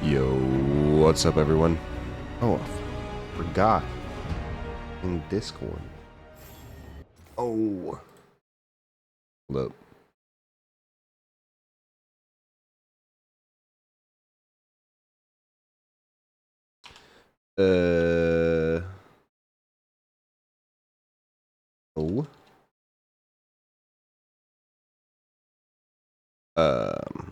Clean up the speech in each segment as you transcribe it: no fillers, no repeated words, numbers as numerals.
Yo, what's up, everyone? Oh, I forgot. In Discord. Oh. Hold up. Oh. Um.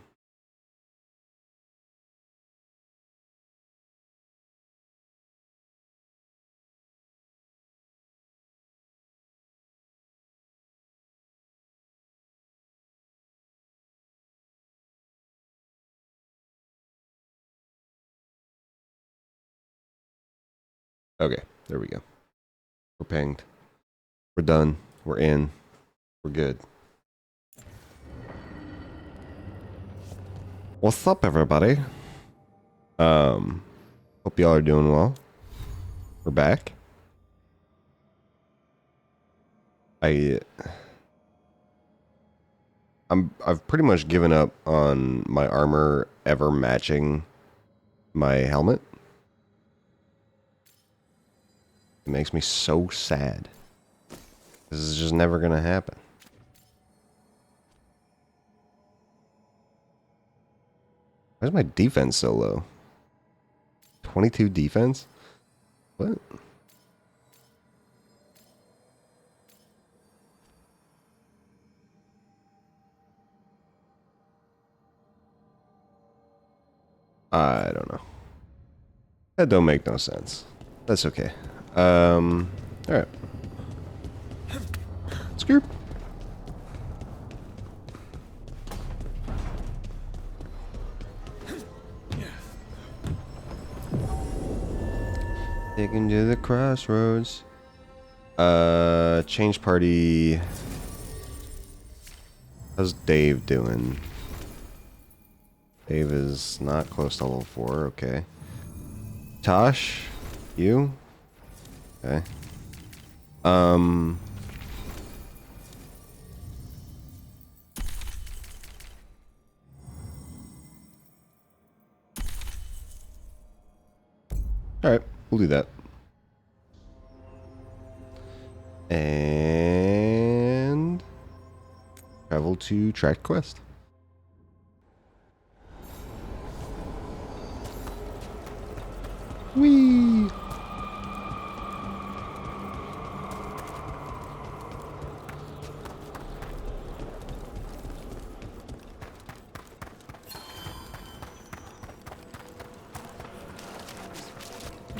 Okay, there we go. We're pinged. We're done. We're in. We're good. What's up, everybody? Hope y'all are doing well. We're back. I've pretty much given up on my armor ever matching my helmet. It makes me so sad. This is just never gonna happen. Why is my defense so low? 22 defense? What? I don't know. That don't make no sense. That's okay. Alright. Scoop. Taking to the crossroads. Change party. How's Dave doing? Dave is not close to level 4, okay. Tosh, you? Okay. Alright, we'll do that. And travel to Track Quest. Whee!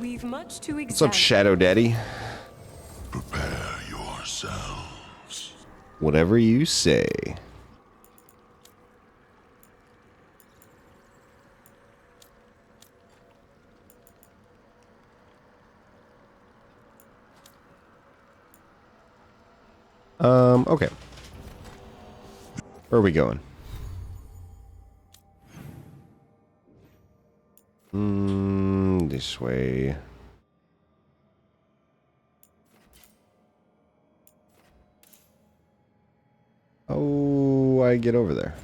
We've much to examine. What's up, Shadow Daddy? Prepare yourselves. Whatever you say. Okay. Where are we going? This way. Oh, I get over there.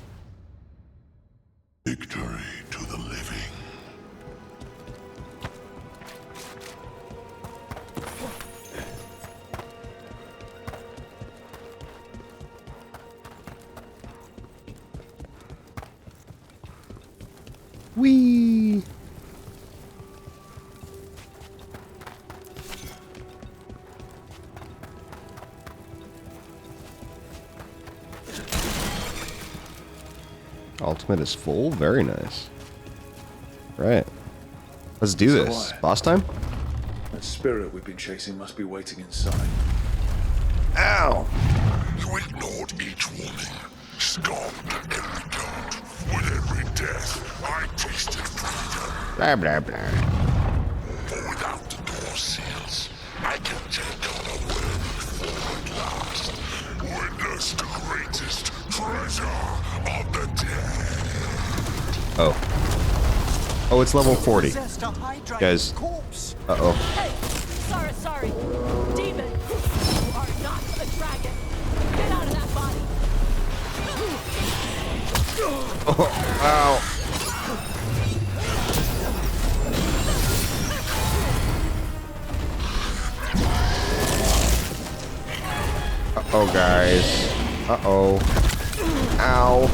Victory to the living. Whee! Ultimate is full. Very nice. Right. Let's do this. Quiet. Boss time? That spirit we've been chasing must be waiting inside. Ow! You ignored each warning. Scoffed at every taunt. With every death, I tasted freedom. Blah, blah, blah. For without the door seals, I can take on a way before at last. Witness the greatest treasure of the dead. Oh. Oh, it's level 40. Guys. Uh-oh. Hey, sorry. Demon, you are not a dragon. Get out of that body. Oh, ow. Uh-oh, guys. Uh-oh. Ow.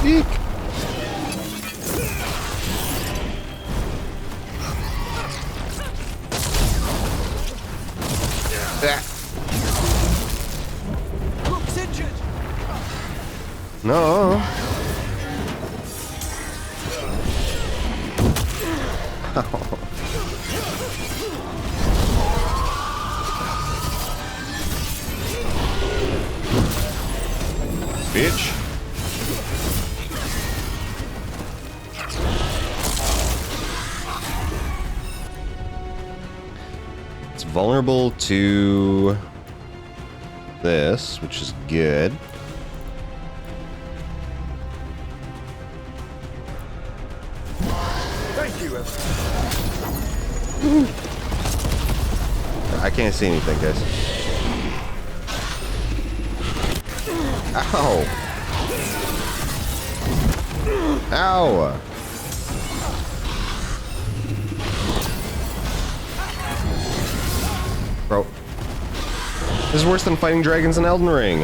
Eek. Looks injured. No. Bitch. It's vulnerable to this, which is good. Thank you, I can't see anything, guys. Ow! Ow! Bro. This is worse than fighting dragons in Elden Ring.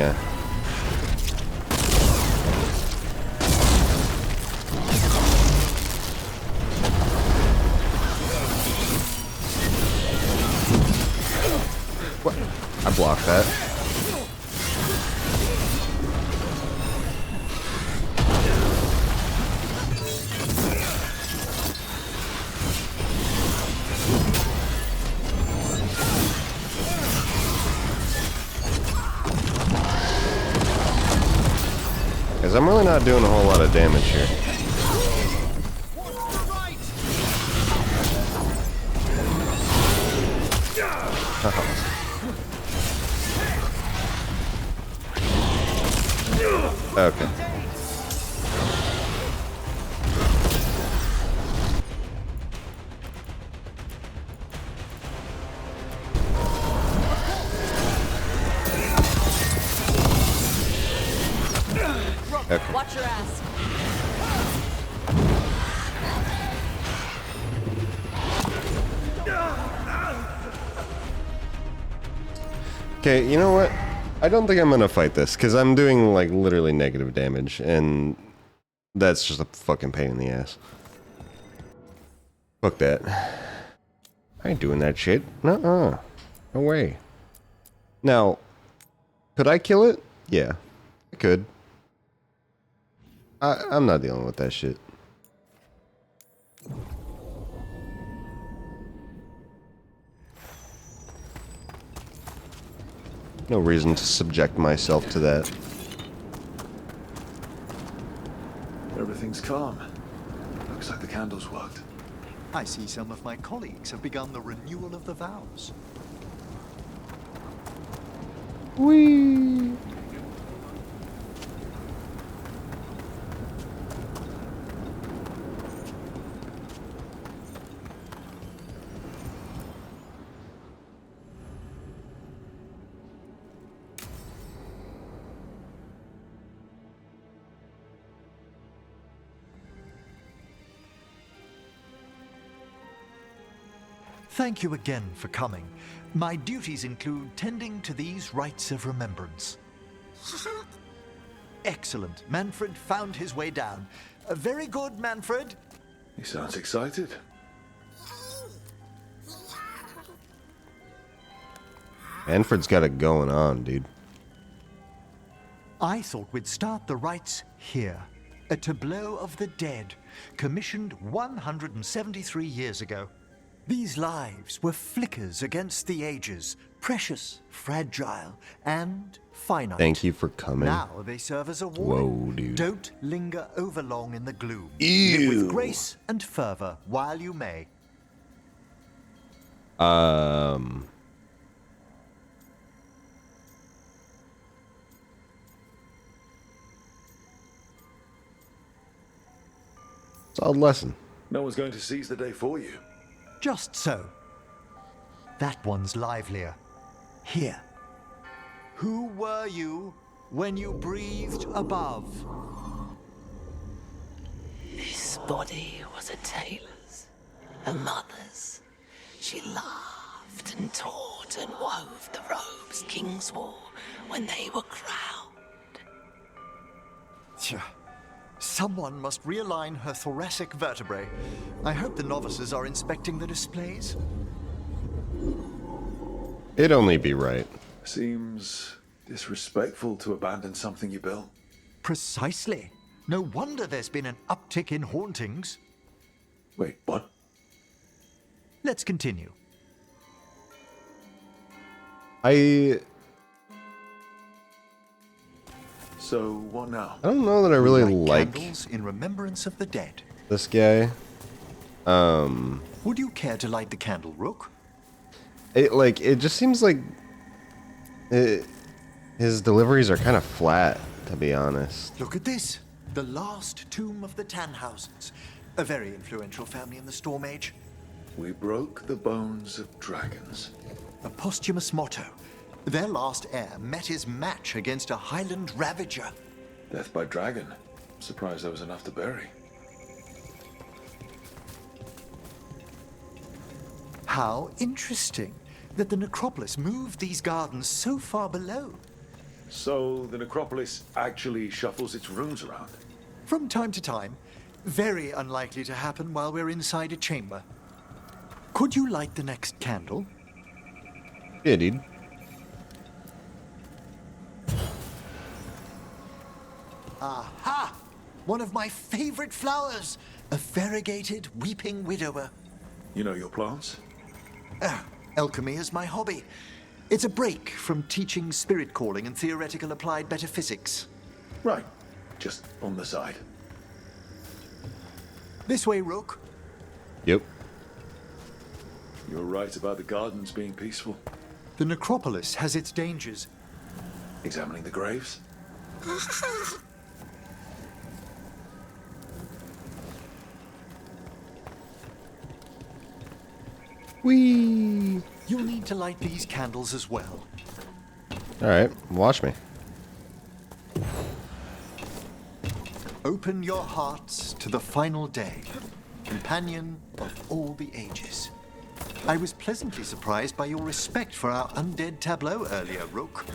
What? I blocked that. Because I'm really not doing a whole lot of damage here. Okay. Okay. Watch your ass. Okay, you know what? I don't think I'm gonna fight this, because I'm doing, like, literally negative damage, and that's just a fucking pain in the ass. Fuck that. I ain't doing that shit. Nuh-uh. No way. Now, could I kill it? Yeah, I could. I'm not dealing with that shit. No reason to subject myself to that. Everything's calm. Looks like the candles worked. I see some of my colleagues have begun the renewal of the vows. Whee! Thank you again for coming. My duties include tending to these rites of remembrance. Excellent. Manfred found his way down. Very good, Manfred. He sounds excited. Manfred's got it going on, dude. I thought we'd start the rites here. A tableau of the dead, commissioned 173 years ago. These lives were flickers against the ages, precious, fragile, and finite. Thank you for coming. Now they serve as a warning. Whoa, dude. Don't linger overlong in the gloom. Ew. Live with grace and fervor while you may. Solid lesson. No one's going to seize the day for you. Just so. That one's livelier. Here. Who were you when you breathed above? This body was a tailor's, her mother's. She laughed and taught and wove the robes kings wore when they were crowned. Tja. Someone must realign her thoracic vertebrae. I hope the novices are inspecting the displays. It'd only be right. Seems disrespectful to abandon something you built. Precisely. No wonder there's been an uptick in hauntings. Wait, what? Let's continue. So, what now? I don't know that I really like candles in remembrance of the dead. this guy. Would you care to light the candle, Rook? It just seems like his deliveries are kind of flat, to be honest. Look at this. The last tomb of the Tannhausens. A very influential family in the Storm Age. We broke the bones of dragons. A posthumous motto. Their last heir met his match against a Highland Ravager. Death by dragon. Surprised there was enough to bury. How interesting that the necropolis moved these gardens so far below. So, the necropolis actually shuffles its runes around. From time to time. Very unlikely to happen while we're inside a chamber. Could you light the next candle? Yeah, dude. Aha! One of my favorite flowers! A variegated weeping widower. You know your plants? Alchemy is my hobby. It's a break from teaching spirit calling and theoretical applied metaphysics. Right. Just on the side. This way, Rook. Yep. You're right about the gardens being peaceful. The necropolis has its dangers. Examining the graves? Whee! You'll need to light these candles as well. Alright, watch me. Open your hearts to the final day, companion of all the ages. I was pleasantly surprised by your respect for our undead tableau earlier, Rook.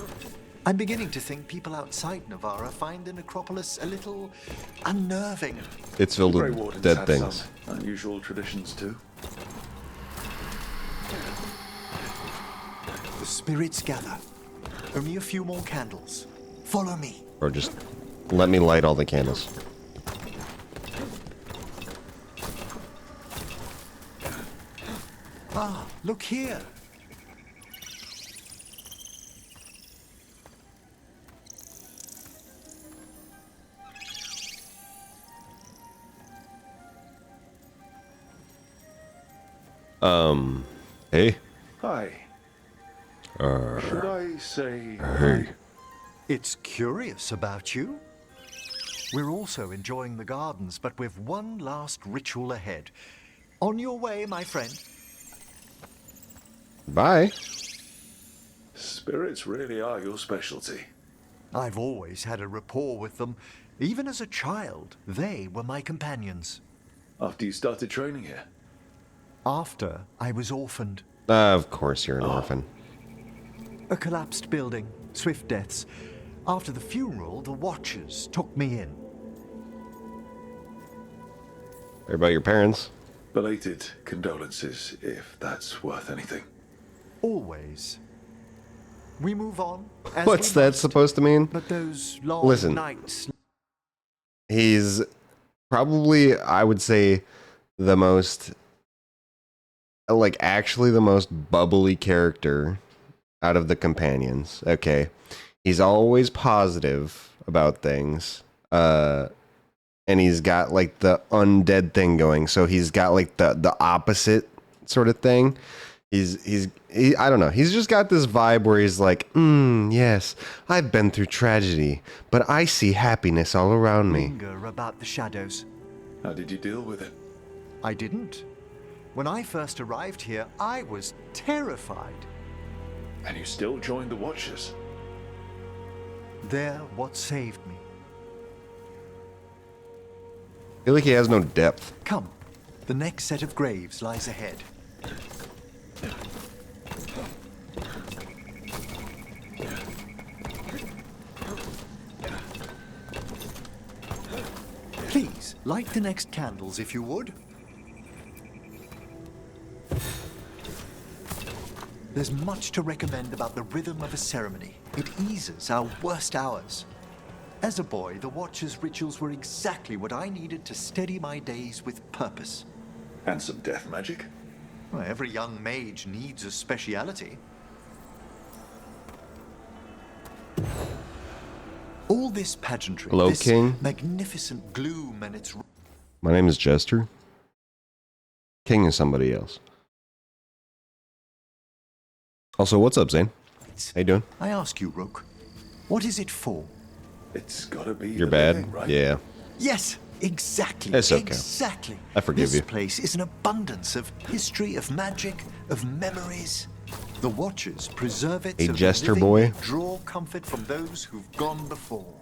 I'm beginning to think people outside Navarra find the necropolis a little unnerving. It's filled Grey with Wardens dead have things. some unusual traditions too. The spirits gather. Only a few more candles. Follow me. Or just let me light all the candles. Ah, look here. Hey. Hi. Should I say... Hey. It's curious about you. We're also enjoying the gardens, but with one last ritual ahead. On your way, my friend. Bye. Spirits really are your specialty. I've always had a rapport with them. Even as a child, they were my companions. After you started training here? After I was orphaned. Of course you're an orphan. A collapsed building, swift deaths. After the funeral, the Watchers took me in. What about your parents? Belated condolences, if that's worth anything. Always. We move on. As What's we that must, supposed to mean? But those long Listen. nights. He's probably, I would say, the most, actually the most bubbly character out of the companions. Okay. He's always positive about things. And he's got, the undead thing going. So he's got, the opposite sort of thing. He I don't know. He's just got this vibe where he's like, yes, I've been through tragedy, but I see happiness all around me. Linger about the shadows. How did you deal with it? I didn't. When I first arrived here, I was terrified. And you still joined the Watchers? They're what saved me. I feel like he has no depth. Come, The next set of graves lies ahead. Please, light the next candles if you would. There's much to recommend about the rhythm of a ceremony. It eases our worst hours. As a boy, the Watcher's rituals were exactly what I needed to steady my days with purpose. And some death magic? Well, every young mage needs a speciality. All this pageantry, Hello, this King. magnificent gloom and its... My name is Jester. King is somebody else. Also, what's up, Zane? How you doing? I ask you, Rook, what is it for? It's gotta be You're the bad? living, right? Yeah. Yes, exactly. It's okay. Exactly. I forgive this you. This place is an abundance of history, of magic, of memories. The Watchers preserve it A so the jester living boy? may draw comfort from those who've gone before.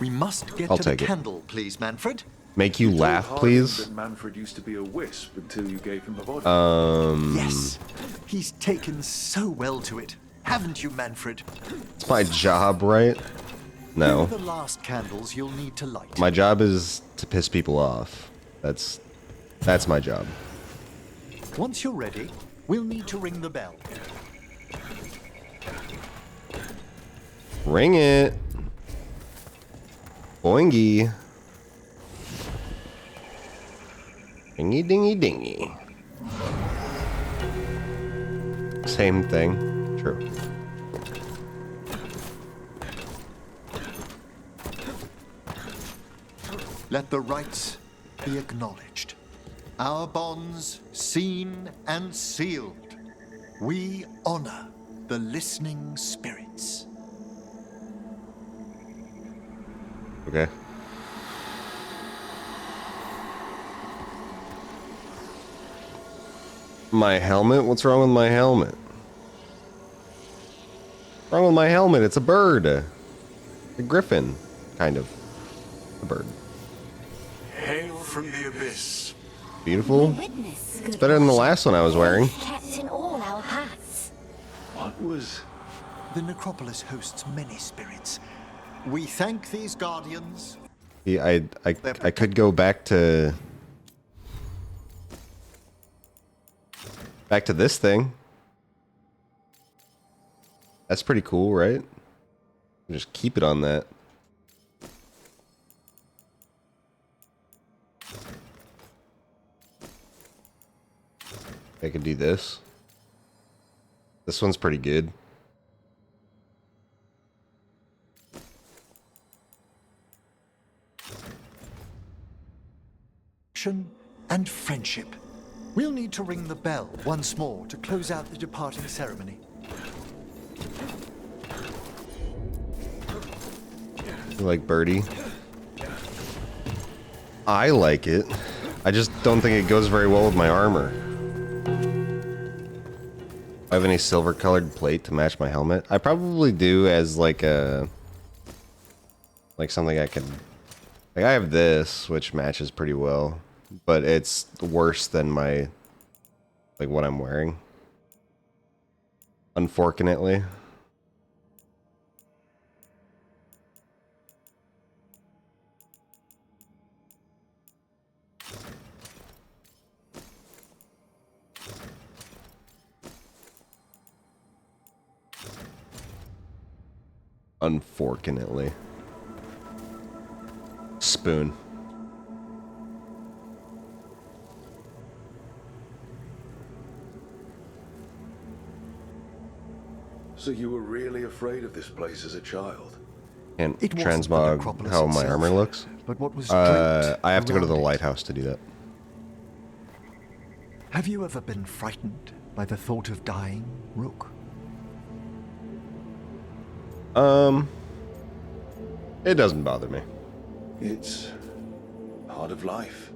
We must get I'll to the take it. candle, please, Manfred. Make you Told laugh, Harding please? that Manfred used to be a wisp until you gave him a body. Yes, he's taken so well to it. Haven't you, Manfred? It's my job, right? No. Here are the last candles you'll need to light. My job is to piss people off. That's my job. Once you're ready, we'll need to ring the bell. Ring it. Boingy. Dingy dingy dingy. Same thing. True. Let the rites be acknowledged. Our bonds seen and sealed. We honor the listening spirits. Okay. My helmet? What's wrong with my helmet? What's wrong with my helmet? It's a bird. A griffin. Kind of. A bird. Hail from the abyss. Beautiful. Witness, It's better than the last one I was wearing. kept in all our paths. What was... The necropolis hosts many spirits. We thank these guardians. Yeah, I could go back to this thing. That's pretty cool, right? Just keep it on that. I could do this. This one's pretty good. And friendship. We'll need to ring the bell once more to close out the departing ceremony. You like birdie? I like it. I just don't think it goes very well with my armor. I have any silver colored plate to match my helmet? I probably do as like a... like something I can... like I have this, which matches pretty well. But it's worse than my... like what I'm wearing. Unfortunately. Unfortunately. Spoon. So you were really afraid of this place as a child? Can't It wasn't the transmog necropolis how my itself, armor looks. But what was draped I have to go to the around it. lighthouse to do that. Have you ever been frightened by the thought of dying, Rook? It doesn't bother me. It's part of life.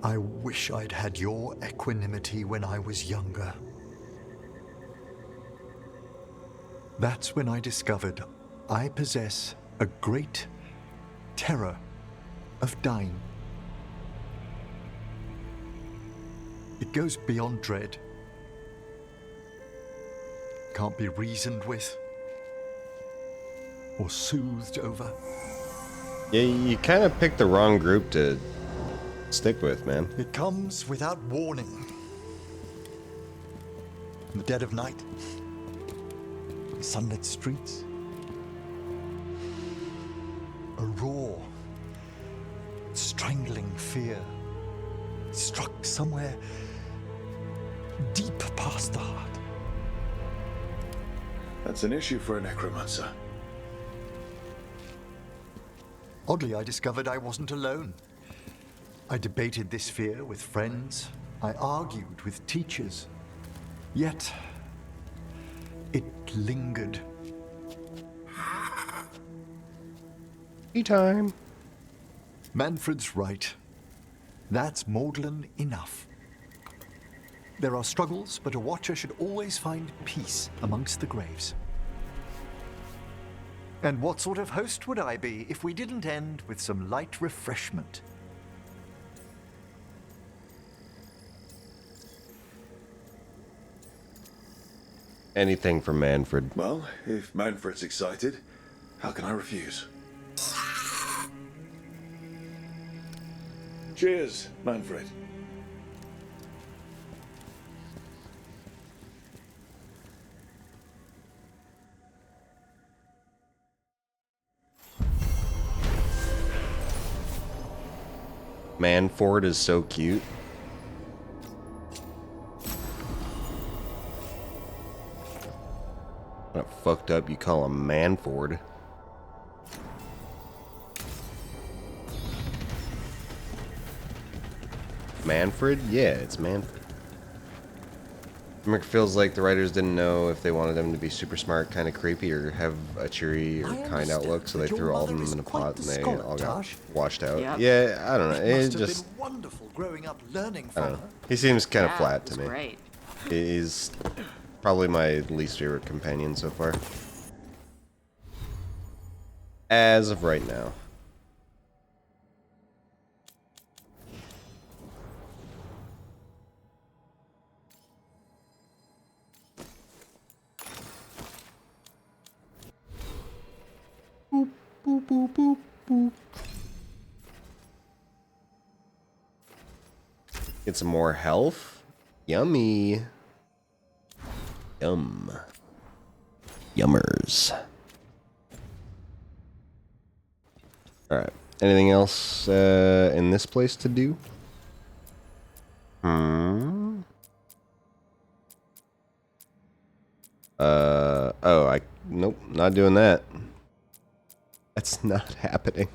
I wish I'd had your equanimity when I was younger. That's when I discovered I possess a great terror of dying. It goes beyond dread. Can't be reasoned with or soothed over. Yeah, you kind of picked the wrong group to stick with, man. It comes without warning. In the dead of night, sunlit streets, a raw, strangling fear struck somewhere deep past the heart. That's an issue for a necromancer. Oddly, I discovered I wasn't alone. I debated this fear with friends. I argued with teachers. Yet, it lingered. Tea time. Manfred's right. That's maudlin enough. There are struggles, but a watcher should always find peace amongst the graves. And what sort of host would I be if we didn't end with some light refreshment? Anything for Manfred. Well, if Manfred's excited, how can I refuse? Cheers, Manfred. Manfred is so cute. What fucked up you call him Manfred? Manfred? Yeah, it's Manfred. It feels like the writers didn't know if they wanted him to be super smart, kind of creepy, or have a cheery or kind outlook, so they threw all of them in a pot and they all got washed out. Yep. Yeah, I don't know. It Must have just, been wonderful growing up learning I from don't know. her. He seems kind of Yeah, flat it to was me. Great. He's probably my least favorite companion so far. As of right now. Boop, boop, boop, boop, boop. Get some more health. Yummy. Yum. Yummers. Alright. Anything else in this place to do? Nope, not doing that. That's not happening.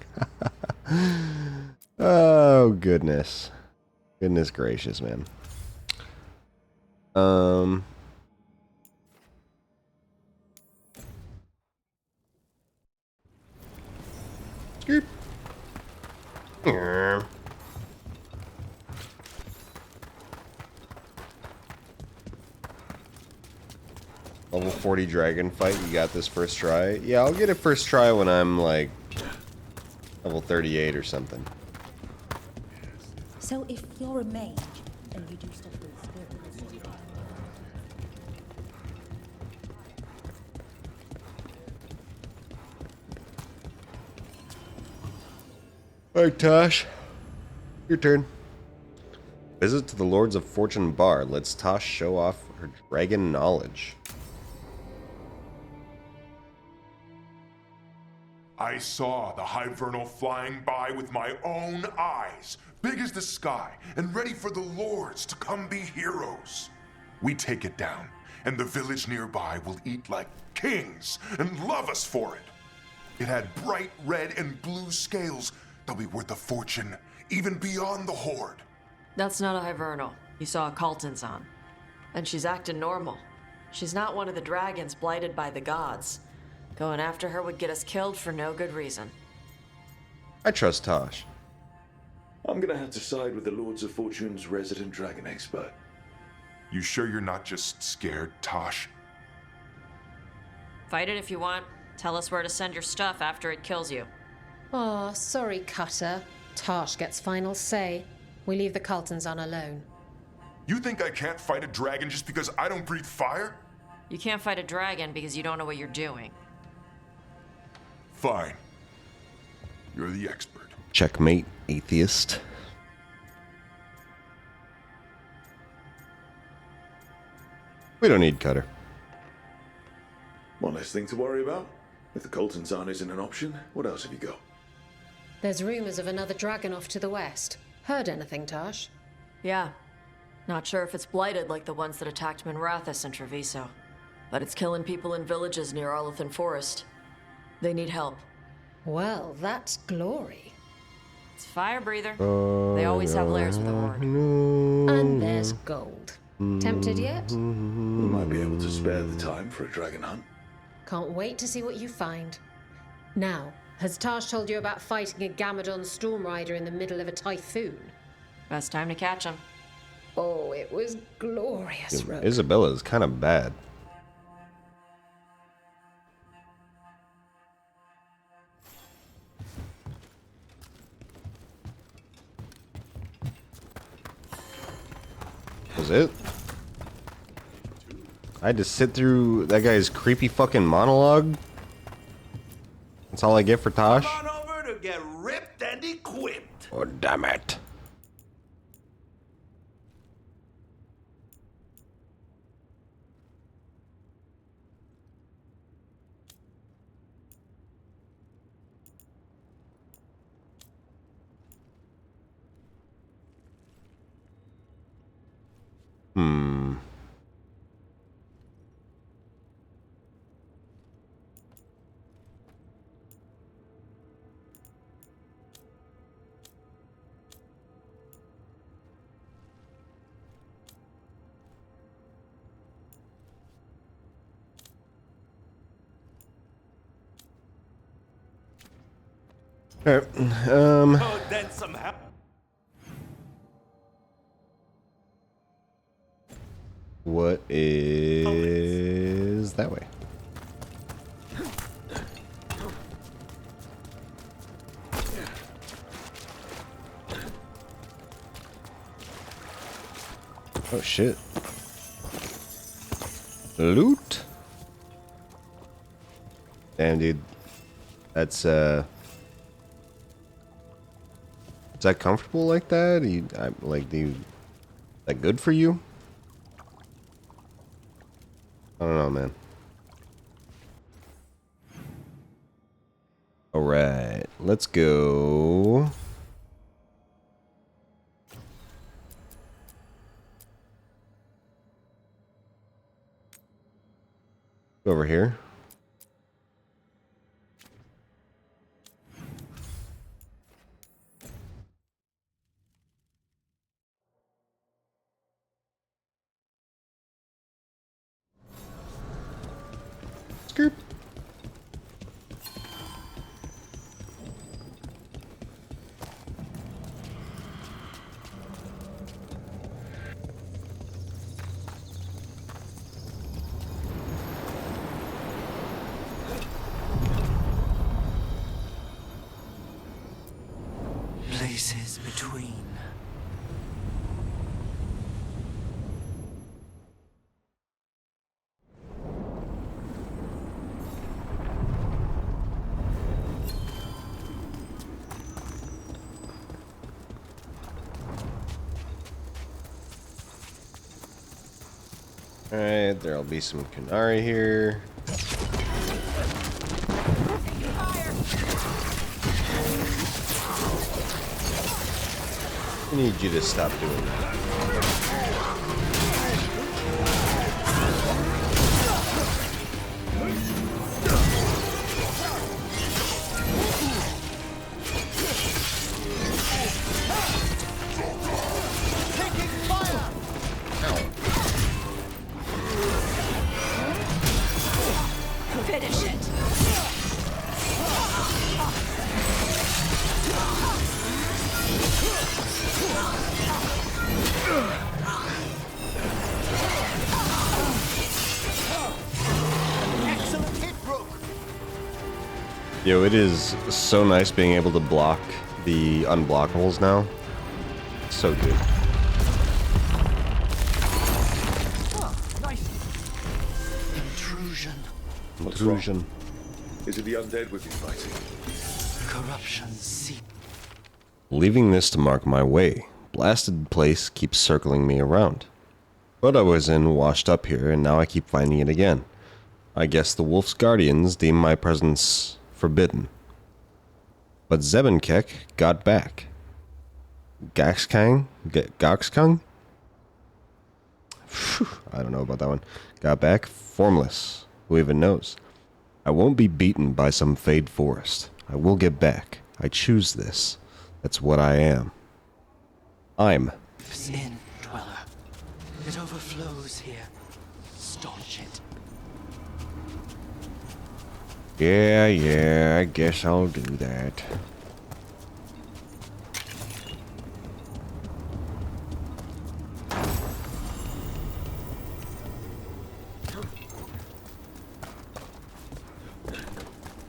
Oh, goodness. Goodness gracious, man. Scoop. Level 40 dragon fight, you got this first try? Yeah, I'll get it first try when I'm like level 38 or something. So if you're a mage and you do stuff with spirits, Alright, Tosh. Your turn. Visit to the Lords of Fortune Bar. Let's Tosh show off her dragon knowledge. I saw the Hivernal flying by with my own eyes, big as the sky, and ready for the lords to come be heroes. We take it down, and the village nearby will eat like kings and love us for it. It had bright red and blue scales. They'll be worth a fortune, even beyond the horde. That's not a Hivernal. You saw a Calton's on. And she's acting normal. She's not one of the dragons blighted by the gods. Going after her would get us killed for no good reason. I trust Tosh. I'm gonna have to side with the Lords of Fortune's resident dragon expert. You sure you're not just scared, Tosh? Fight it if you want. Tell us where to send your stuff after it kills you. Oh, sorry, Cutter. Tosh gets final say. We leave the Carltons on alone. You think I can't fight a dragon just because I don't breathe fire? You can't fight a dragon because you don't know what you're doing. Fine. You're the expert. Checkmate, atheist. We don't need Cutter. One less thing to worry about. If the Colton Zahn isn't an option, what else have you got? There's rumors of another dragon off to the west. Heard anything, Tosh? Yeah. Not sure if it's blighted like the ones that attacked Minrathous and Treviso. But it's killing people in villages near Arlethan Forest. They need help. Well, that's glory. It's fire breather. They always have layers with the horde. And there's gold. Tempted yet? We might be able to spare the time for a dragon hunt. Can't wait to see what you find. Now, has Tosh told you about fighting a Gamadon storm rider in the middle of a typhoon? Best time to catch him. Oh, it was glorious, Rogue. Isabella's kind of bad. Was it? I had to sit through that guy's creepy fucking monologue? That's all I get for Tosh? Come on over to get ripped and equipped. Oh, damn it. Alright, Oh, then somehow. what is that way? Oh shit. Loot? Damn, dude. That's, is that comfortable like that? Is that good for you? I don't know, man. Alright, let's go. Go over here. Skirt. Places between. Alright, there'll be some Kunari here. I need you to stop doing that. Finish it. Excellent hit, Rook. Yo, it is so nice being able to block the unblockables now. So good. intrusion. Is it the undead we've been fighting? Corruption seep. Leaving this to mark my way. Blasted place keeps circling me around. But I was washed up here, and now I keep finding it again. I guess the Wolf's guardians deem my presence forbidden. But Zebenkek got back. Gaxkang? Gaxkang? I don't know about that one. Got back, formless. Who even knows? I won't be beaten by some fade forest. I will get back. I choose this. That's what I am. I'm. Sin dweller. It overflows here. Staunch it. Yeah, I guess I'll do that.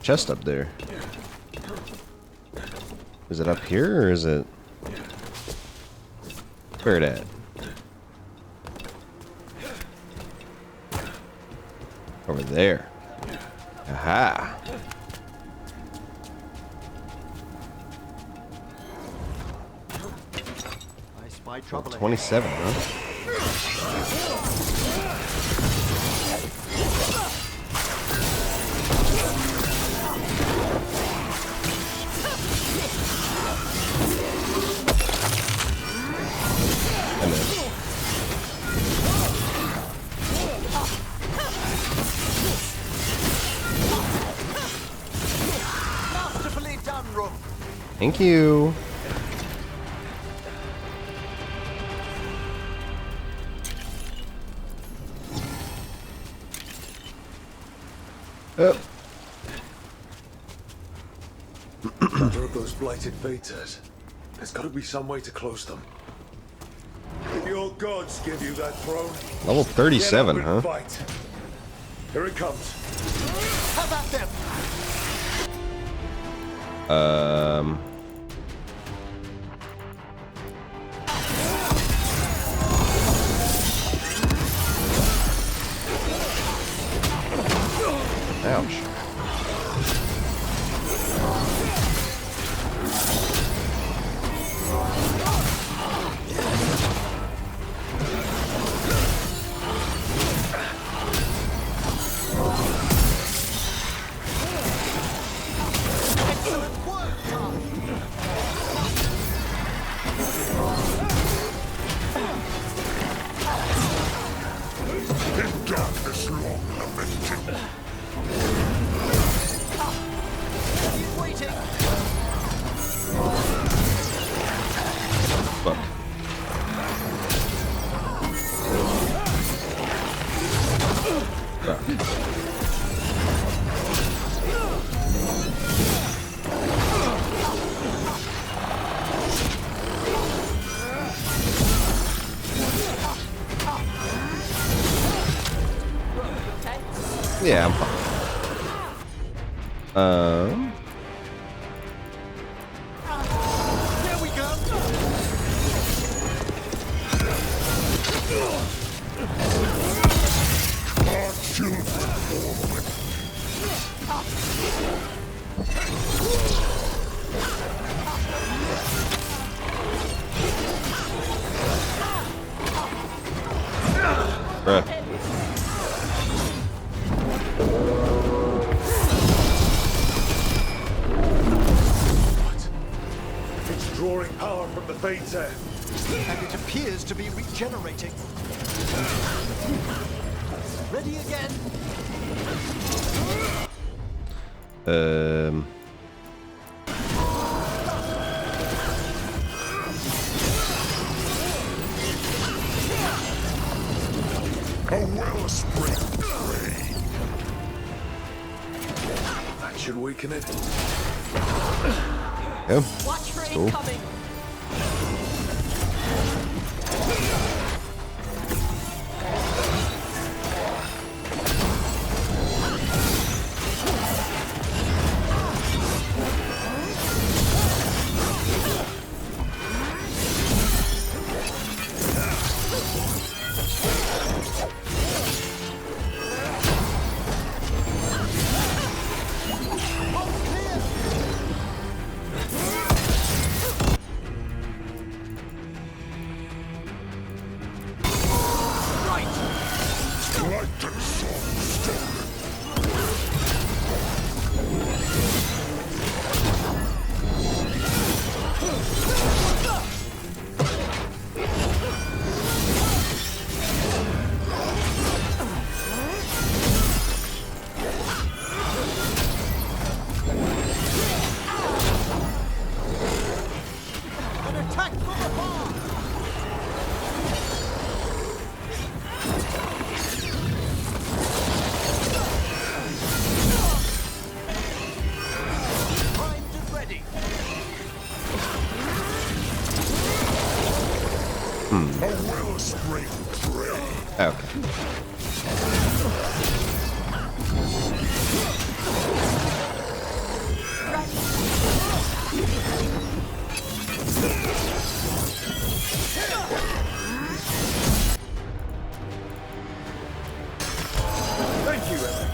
Chest up there. Is it up here or is it... Where it at? Over there. Aha! I spy trouble. 27, huh? I missed. Masterfully done, Rook. Thank you. Another of those blighted Vators. There's got to be some way to close them. Did your gods give you that throne? Level 37, Get up and huh? fight. Here it comes. How about them? Ouch. Excellent work, Tom. In darkness long lamented. He's waiting. Fuck. Yeah, I'm fine. There we go. Our children forward. Bruh. What? It's drawing power from the Vator. And it appears to be regenerating. Ready again. A wellspring prey. That should weaken it. Yeah. Watch for Cool. incoming. A wellspring trade. Okay. Thank you, Evan.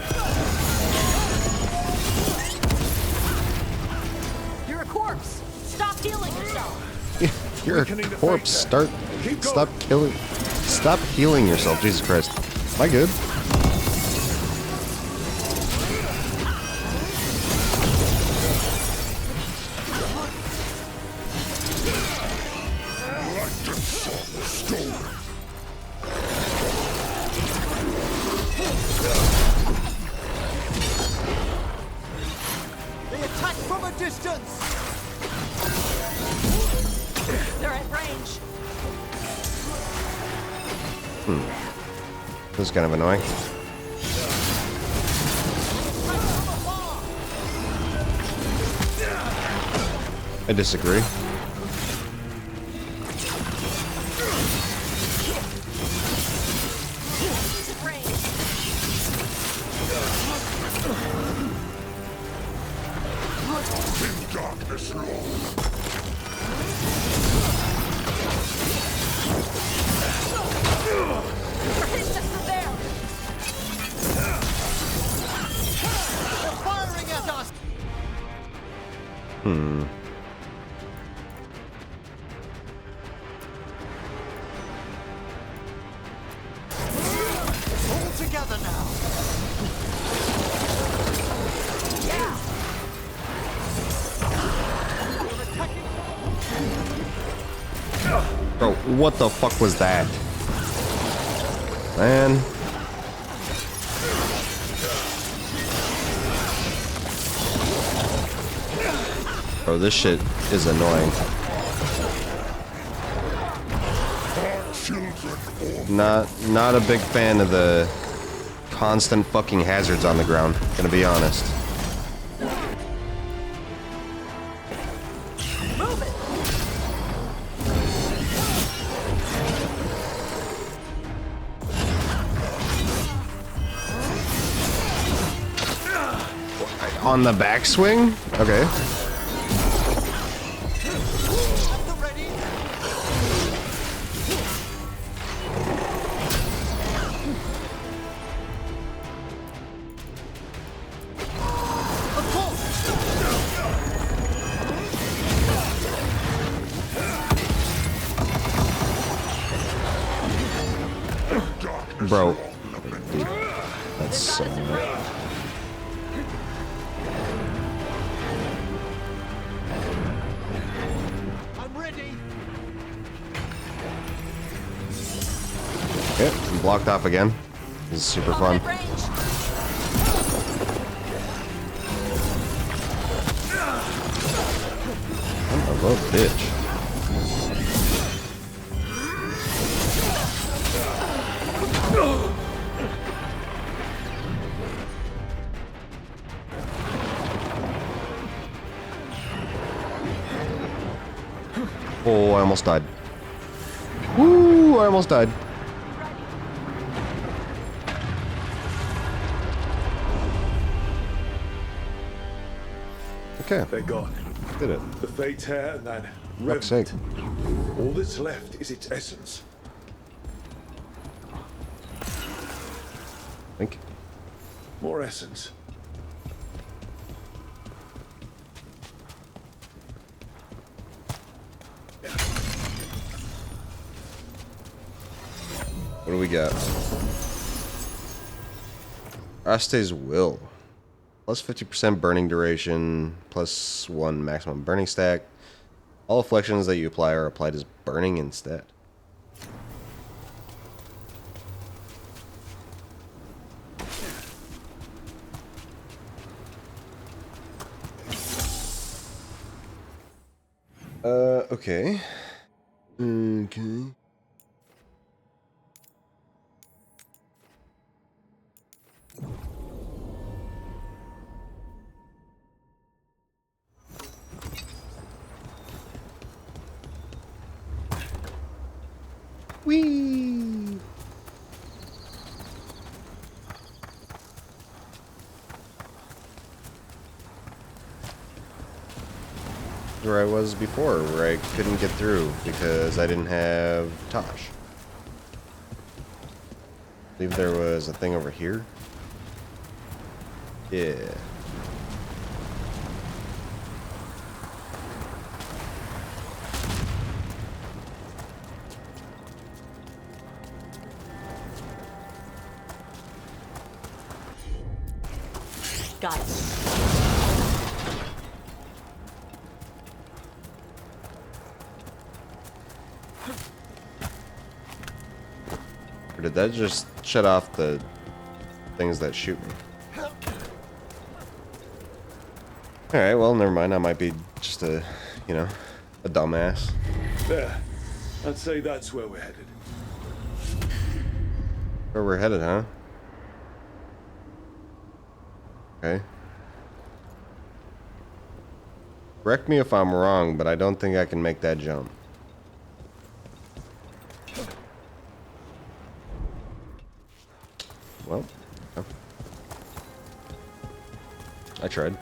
You're a corpse. Stop healing yourself. You're a Weakening the corpse. fate there. Start. Keep Stop going. killing. Stop healing yourself. Jesus Christ. Am I good? They attack from a distance. They're at range. This is kind of annoying. I disagree. He's at range. In darkness long. They're hitting us from there. They're firing at us. All together now. Bro, what the fuck was that? Man. Bro, this shit is annoying. Not a big fan of the constant fucking hazards on the ground, gonna be honest. Move it. On the backswing? Okay. At the ready. Of course. Bro. Dude, that's so annoying. I'm ready. Okay, I'm blocked off again. This is super All fun. at range. I'm a little bitch. Oh, I almost died. Woo, I almost died. Okay, They're gone. did it. The Fate Hair and that Fuck's sake. Revenant. All that's left is its essence. Think. More essence. What do we got? Aste's Will. Plus 50% burning duration, plus 1 maximum burning stack. All afflictions that you apply are applied as burning instead. Okay. Okay. Whee! Where I was before, where I couldn't get through because I didn't have Tosh. I believe there was a thing over here. Yeah. Got it. Or did that just shut off the things that shoot me? Alright, well, never mind. I might be just a, you know, a dumbass. There. I'd say that's where we're headed. Where we're headed, huh? Okay. Correct me if I'm wrong, but I don't think I can make that jump. Well, okay. I tried.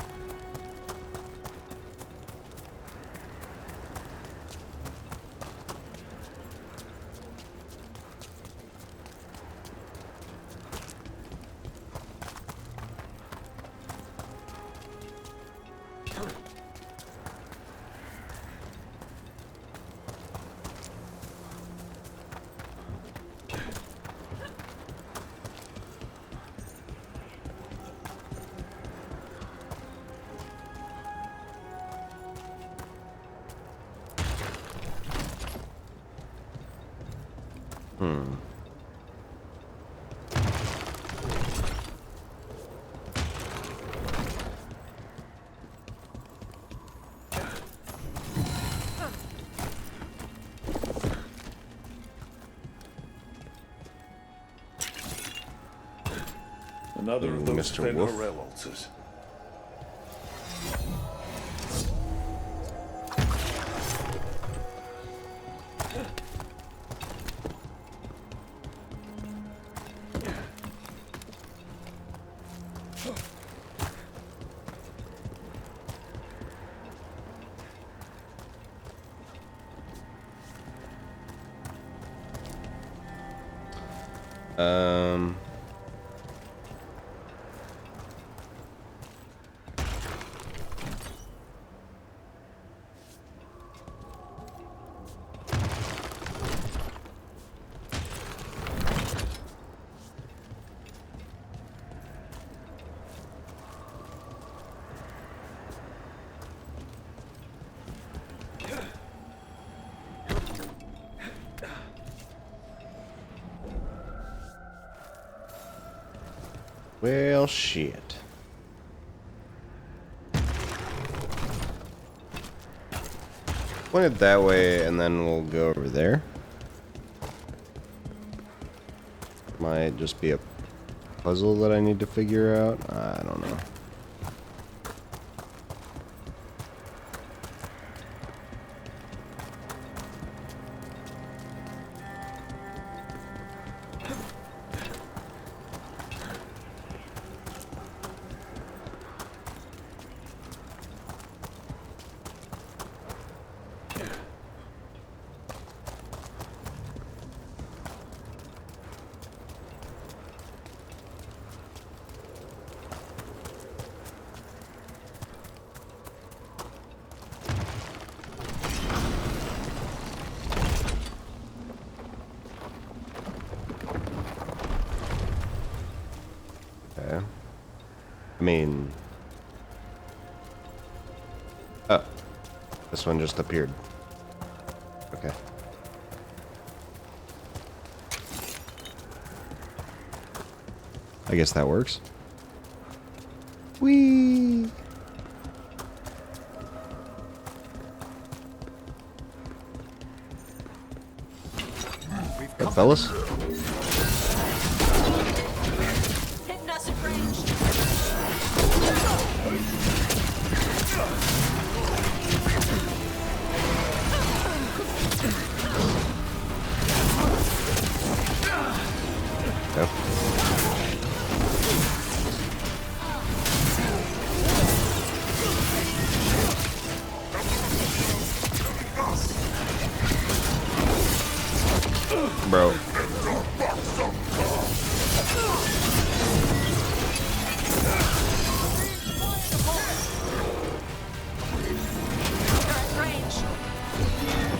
Another of those Mr. thin Wolf. Horel altars. Well, shit. Point it that way, and then we'll go over there. Might just be a puzzle that I need to figure out. I don't know. Okay. I mean... Oh. This one just appeared. Okay. I guess that works. Whee! What, fellas? Hitting us at range. Bro.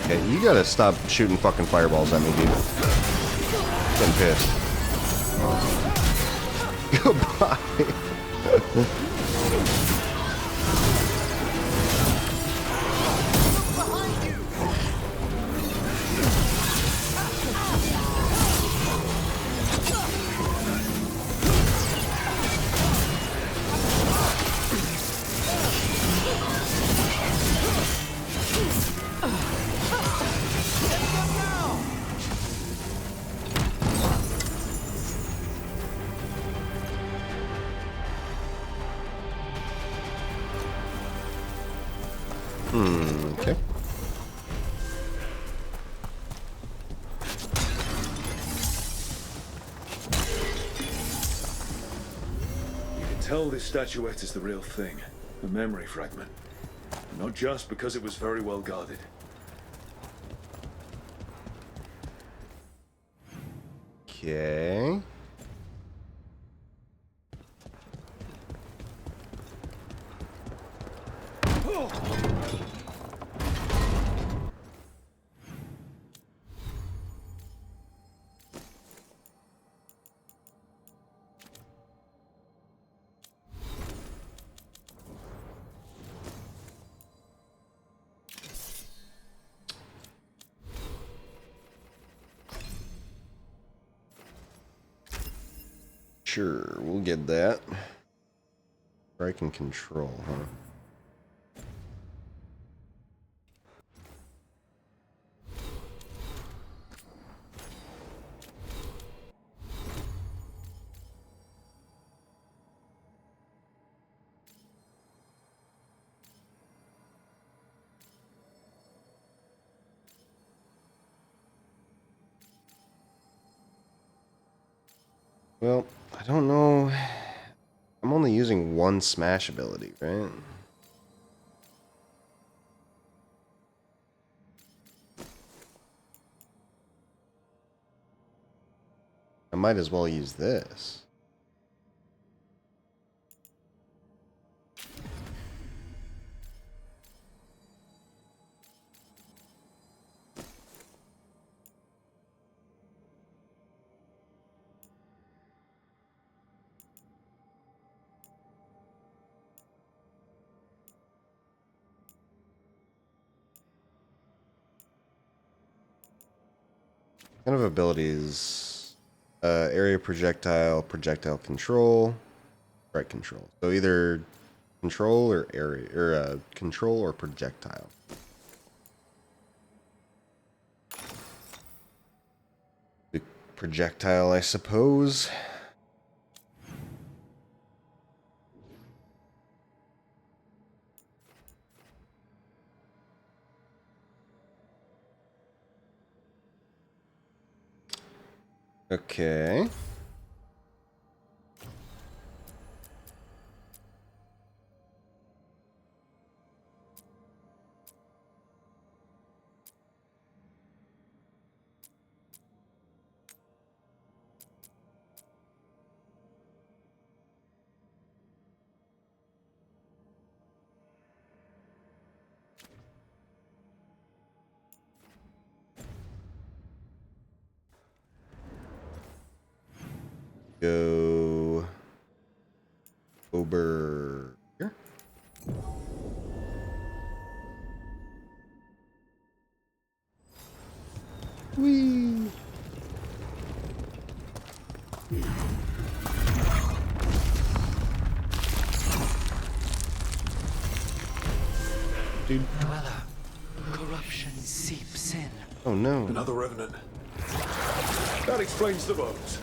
Okay, you gotta stop shooting fucking fireballs at me, dude. Getting pissed. Goodbye. Okay. You can tell this statuette is the real thing. A memory fragment. Not just because it was very well guarded. Okay. Sure, we'll get that. Or I can control, huh? Well, I don't know. I'm only using one smash ability, right? I might as well use this. Kind of abilities, area projectile, projectile control, right control. So either control or area, or control or projectile. The projectile, I suppose. Okay. Go over here. Whee! Dude. Dweller, corruption seeps in. Oh no. Another revenant. That explains the bones.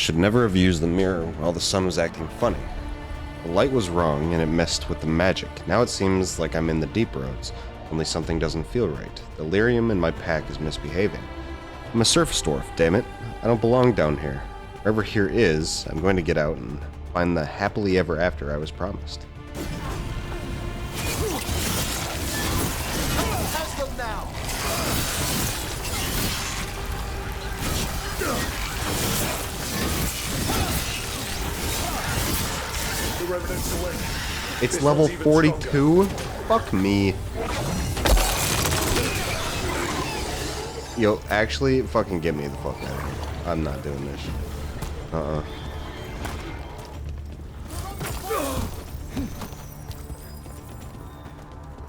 should never have used the mirror while the sun was acting funny. The light was wrong and it messed with the magic. Now it seems like I'm in the deep roads, only something doesn't feel right. The lyrium in my pack is misbehaving. I'm a surface dwarf, damn it. I don't belong down here. Wherever here is, I'm going to get out and find the happily ever after I was promised. It's level 42? Fuck me. Yo, actually, fucking get me the fuck out of here. I'm not doing this shit.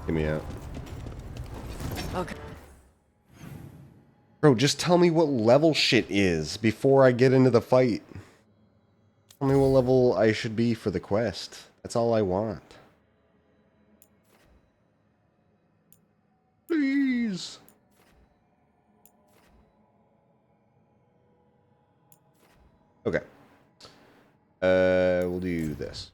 Get me out. Okay. Bro, just tell me what level shit is before I get into the fight. Tell me what level I should be for the quest. That's all I want. Please. Okay. We'll do this.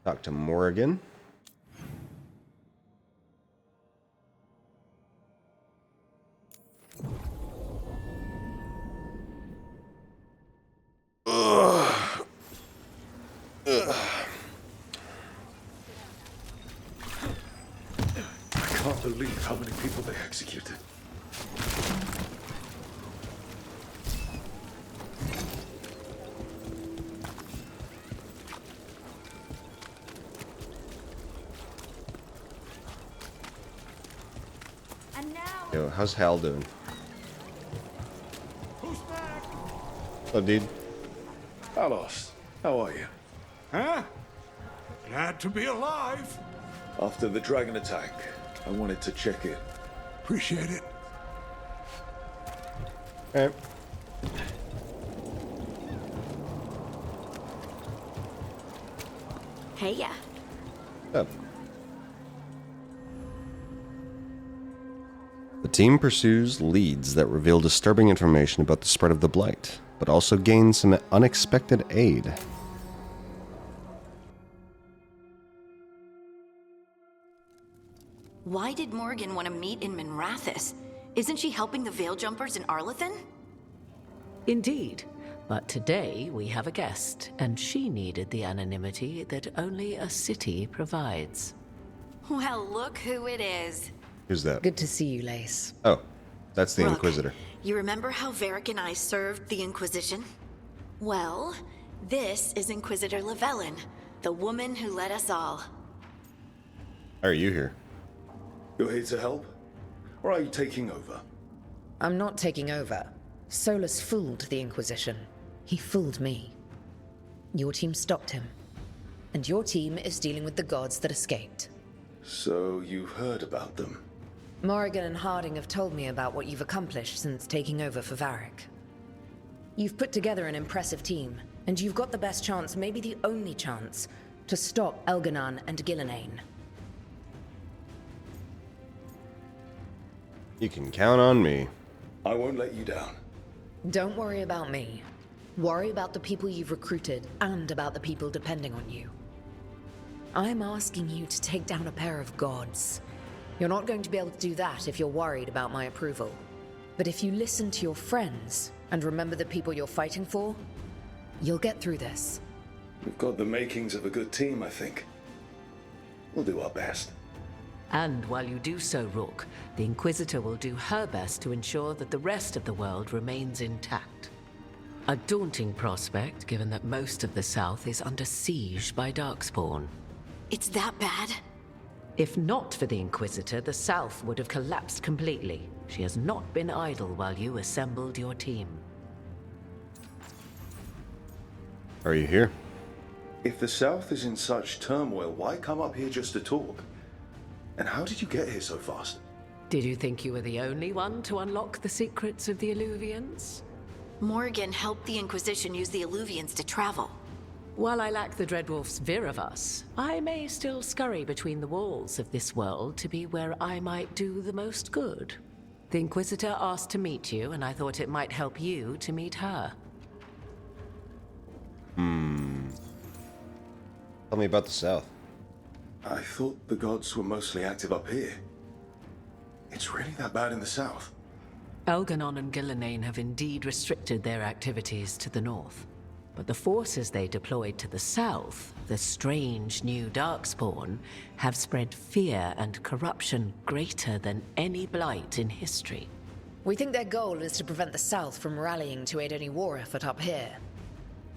Talk to Morrigan. Ugh. Ugh. I can't believe how many people they executed. And now. Yo, how's Hal doing? Who's back? Oh, dude. Alos, how are you? Huh? Glad to be alive. After the dragon attack, I wanted to check in. Appreciate it. Alright. Hey, yeah. Up. The team pursues leads that reveal disturbing information about the spread of the Blight, but also gains some unexpected aid. Why did Morgan want to meet in Minrathous? Isn't she helping the Veil Jumpers in Arlathan? Indeed. But today we have a guest, and she needed the anonymity that only a city provides. Well, look who it is. Who's that? Good to see you, Lace. Oh, that's the Look, Inquisitor. You remember how Varric and I served the Inquisition? Well, this is Inquisitor Llewellyn, the woman who led us all. How are you here? You're here to help? Or are you taking over? I'm not taking over. Solus fooled the Inquisition. He fooled me. Your team stopped him. And your team is dealing with the gods that escaped. So you've heard about them? Morrigan and Harding have told me about what you've accomplished since taking over for Varric. You've put together an impressive team, and you've got the best chance, maybe the only chance, to stop Elganon and Gillenane. You can count on me. I won't let you down. Don't worry about me. Worry about the people you've recruited, and about the people depending on you. I'm asking you to take down a pair of gods. You're not going to be able to do that if you're worried about my approval. But if you listen to your friends, and remember the people you're fighting for, you'll get through this. We've got the makings of a good team, I think. We'll do our best. And while you do so, Rook, the Inquisitor will do her best to ensure that the rest of the world remains intact. A daunting prospect, given that most of the South is under siege by Darkspawn. It's that bad? If not for the Inquisitor, the South would have collapsed completely. She has not been idle while you assembled your team. Are you here? If the South is in such turmoil, why come up here just to talk? And how did you get here so fast? Did you think you were the only one to unlock the secrets of the Illuvians? Morgan helped the Inquisition use the Illuvians to travel. While I lack the Dreadwolf's Viravus, I may still scurry between the walls of this world to be where I might do the most good. The Inquisitor asked to meet you, and I thought it might help you to meet her. Tell me about the South. I thought the gods were mostly active up here. It's really that bad in the south? Elganon and Gillenane have indeed restricted their activities to the north. But the forces they deployed to the south, the strange new Darkspawn, have spread fear and corruption greater than any blight in history. We think their goal is to prevent the South from rallying to aid any war effort up here.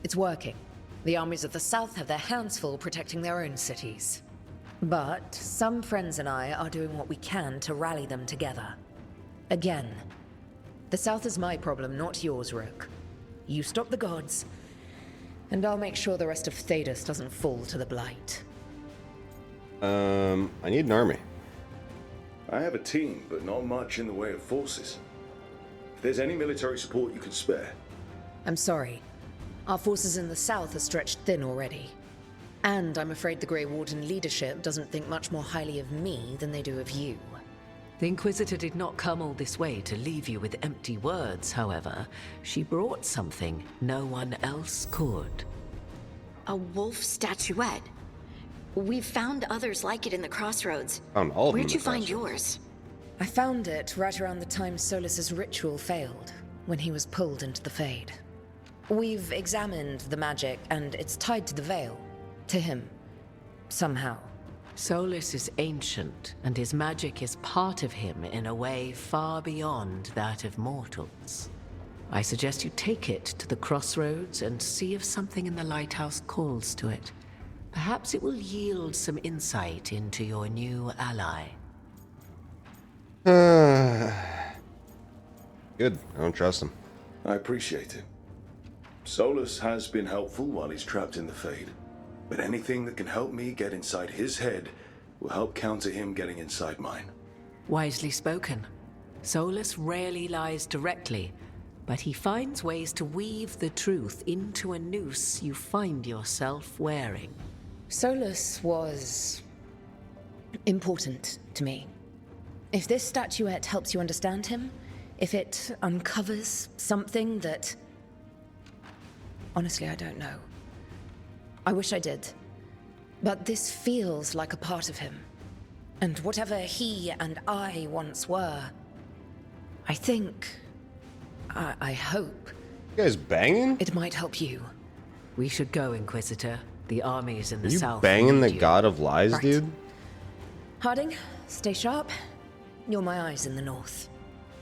It's working. The armies of the South have their hands full protecting their own cities. But some friends and I are doing what we can to rally them together. Again, the South is my problem, not yours, Rook. You stop the gods, and I'll make sure the rest of Thedas doesn't fall to the blight. I need an army. I have a team, but not much in the way of forces. If there's any military support you can spare. I'm sorry. Our forces in the south are stretched thin already. And I'm afraid the Grey Warden leadership doesn't think much more highly of me than they do of you. The Inquisitor did not come all this way to leave you with empty words, however. She brought something no one else could. A wolf statuette. We've found others like it in the crossroads. Found all of them in Where'd the you find crossroads. yours? I found it right around the time Solus's ritual failed, when he was pulled into the Fade. We've examined the magic, and it's tied to the Veil. To him. Somehow. Solus is ancient, and his magic is part of him in a way far beyond that of mortals. I suggest you take it to the crossroads and see if something in the lighthouse calls to it. Perhaps it will yield some insight into your new ally. Good. I don't trust him. I appreciate it. Solus has been helpful while he's trapped in the Fade. But anything that can help me get inside his head will help counter him getting inside mine. Wisely spoken. Solus rarely lies directly, but he finds ways to weave the truth into a noose you find yourself wearing. Solus was important to me. If this statuette helps you understand him, if it uncovers something that... Honestly, I don't know. I wish I did. But this feels like a part of him. And whatever he and I once were, I think... I hope... You guys banging? It might help you. We should go, Inquisitor. The armies in the Are you south banging the need you. God of Lies, Right. dude? Harding, stay sharp. You're my eyes in the north.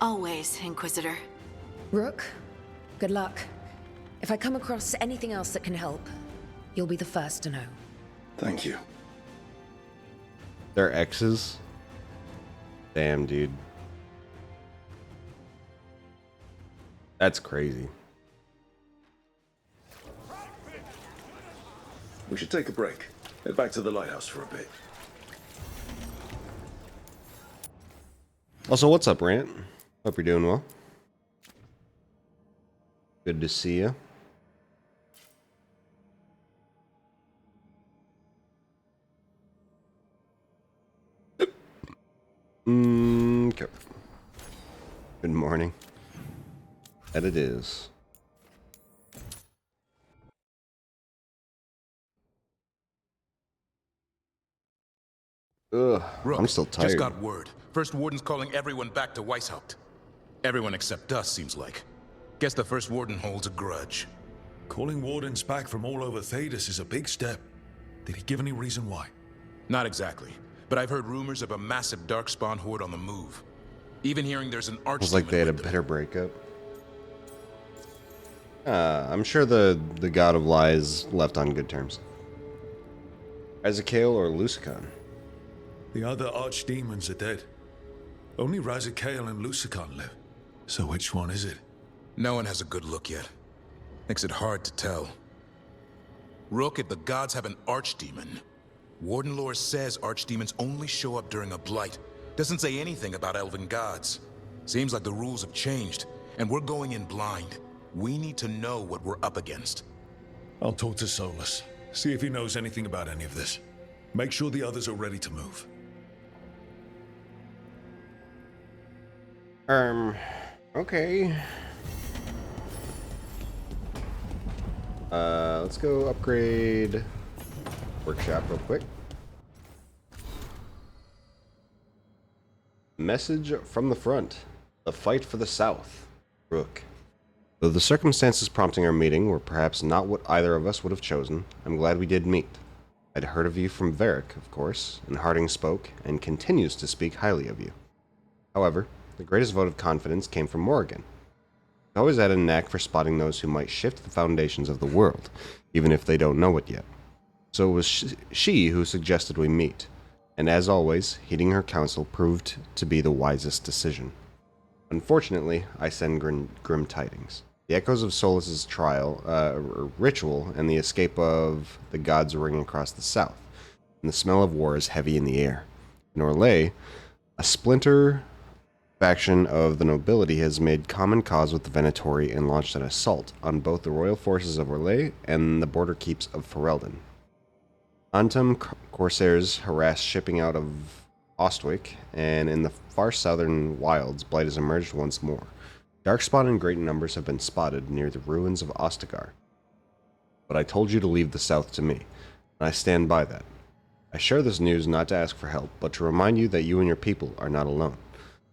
Always, Inquisitor. Rook, good luck. If I come across anything else that can help, you'll be the first to know. Thank you. They're exes? Damn, dude. That's crazy. We should take a break. Head back to the lighthouse for a bit. Also, what's up, Rant? Hope you're doing well. Good to see you. Okay. Good morning. That it is. Ugh, Rook, I'm still tired. just got word. First Warden's calling everyone back to Weishaupt. Everyone except us, seems like. Guess the First Warden holds a grudge. Calling wardens back from all over Thedas is a big step. Did he give any reason why? Not exactly, but I've heard rumors of a massive Darkspawn horde on the move. Even hearing there's an It was archdemon like they had a with them. bitter breakup. I'm sure the God of Lies left on good terms. Ezekiel or Lusicon? The other archdemons are dead. Only Razikael and Lusicon live. So which one is it? No one has a good look yet. Makes it hard to tell. Rook, if the gods have an archdemon, Warden lore says archdemons only show up during a blight. Doesn't say anything about elven gods. Seems like the rules have changed, and we're going in blind. We need to know what we're up against. I'll talk to Solus. See if he knows anything about any of this. Make sure the others are ready to move. Okay. Let's go upgrade workshop real quick. Message from the front. The fight for the South. Rook. Though the circumstances prompting our meeting were perhaps not what either of us would have chosen, I'm glad we did meet. I'd heard of you from Varric, of course, and Harding spoke, and continues to speak highly of you. However, the greatest vote of confidence came from Morrigan. He always had a knack for spotting those who might shift the foundations of the world, even if they don't know it yet. So it was she who suggested we meet, and as always, heeding her counsel proved to be the wisest decision. Unfortunately, I send grim tidings. The echoes of Solus's trial, ritual, and the escape of the gods ring across the south, and the smell of war is heavy in the air. In Orlais, a splinter faction of the nobility has made common cause with the Venatori and launched an assault on both the royal forces of Orlais and the border keeps of Ferelden. Antum corsairs harass shipping out of Ostwick, and in the far southern wilds, Blight has emerged once more. Darkspawn in great numbers have been spotted near the ruins of Ostagar. But I told you to leave the south to me, and I stand by that. I share this news not to ask for help, but to remind you that you and your people are not alone.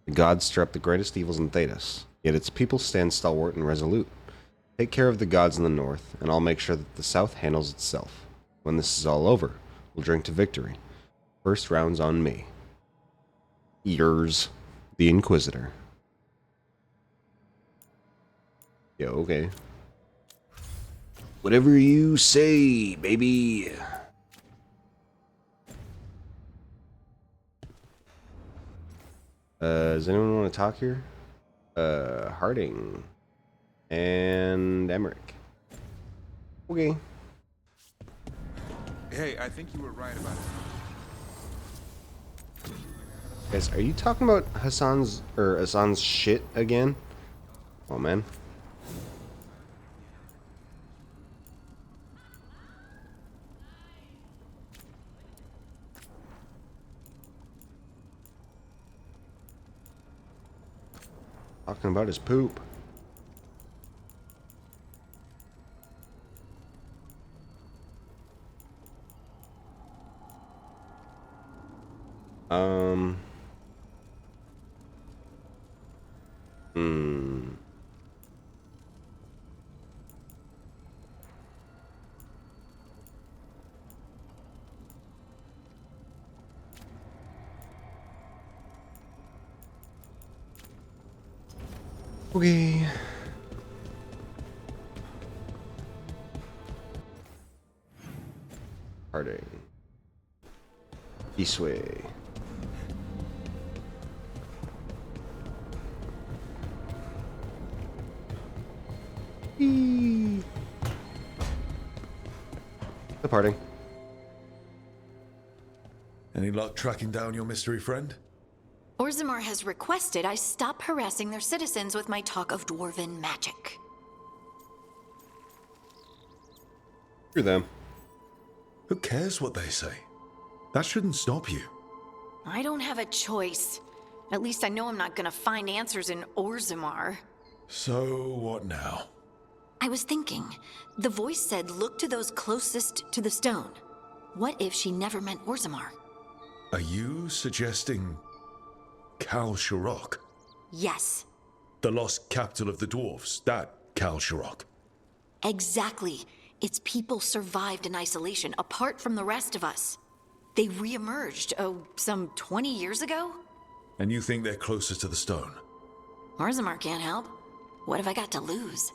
The gods stir up the greatest evils in Thedas, yet its people stand stalwart and resolute. Take care of the gods in the north, and I'll make sure that the south handles itself. When this is all over, we'll drink to victory. First round's on me. Yours, the Inquisitor. Yo, okay. Whatever you say, baby. Does anyone want to talk here? Harding. And Emmerich. Okay. Hey, I think you were right about it. Guys, are you talking about Hassan's shit again? Oh man. Talking about his poop. Okay. Harding. This way. Eee. Departing. Any luck tracking down your mystery friend? Orzammar has requested I stop harassing their citizens with my talk of dwarven magic. Screw them. Who cares what they say? That shouldn't stop you. I don't have a choice. At least I know I'm not gonna find answers in Orzammar. So, what now? I was thinking, the voice said look to those closest to the stone. What if she never meant Orzammar? Are you suggesting Kal Sharok? Yes. The lost capital of the dwarves, that Kal Sharok. Exactly. Its people survived in isolation, apart from the rest of us. They re-emerged, some 20 years ago? And you think they're closer to the stone? Orzammar can't help. What have I got to lose?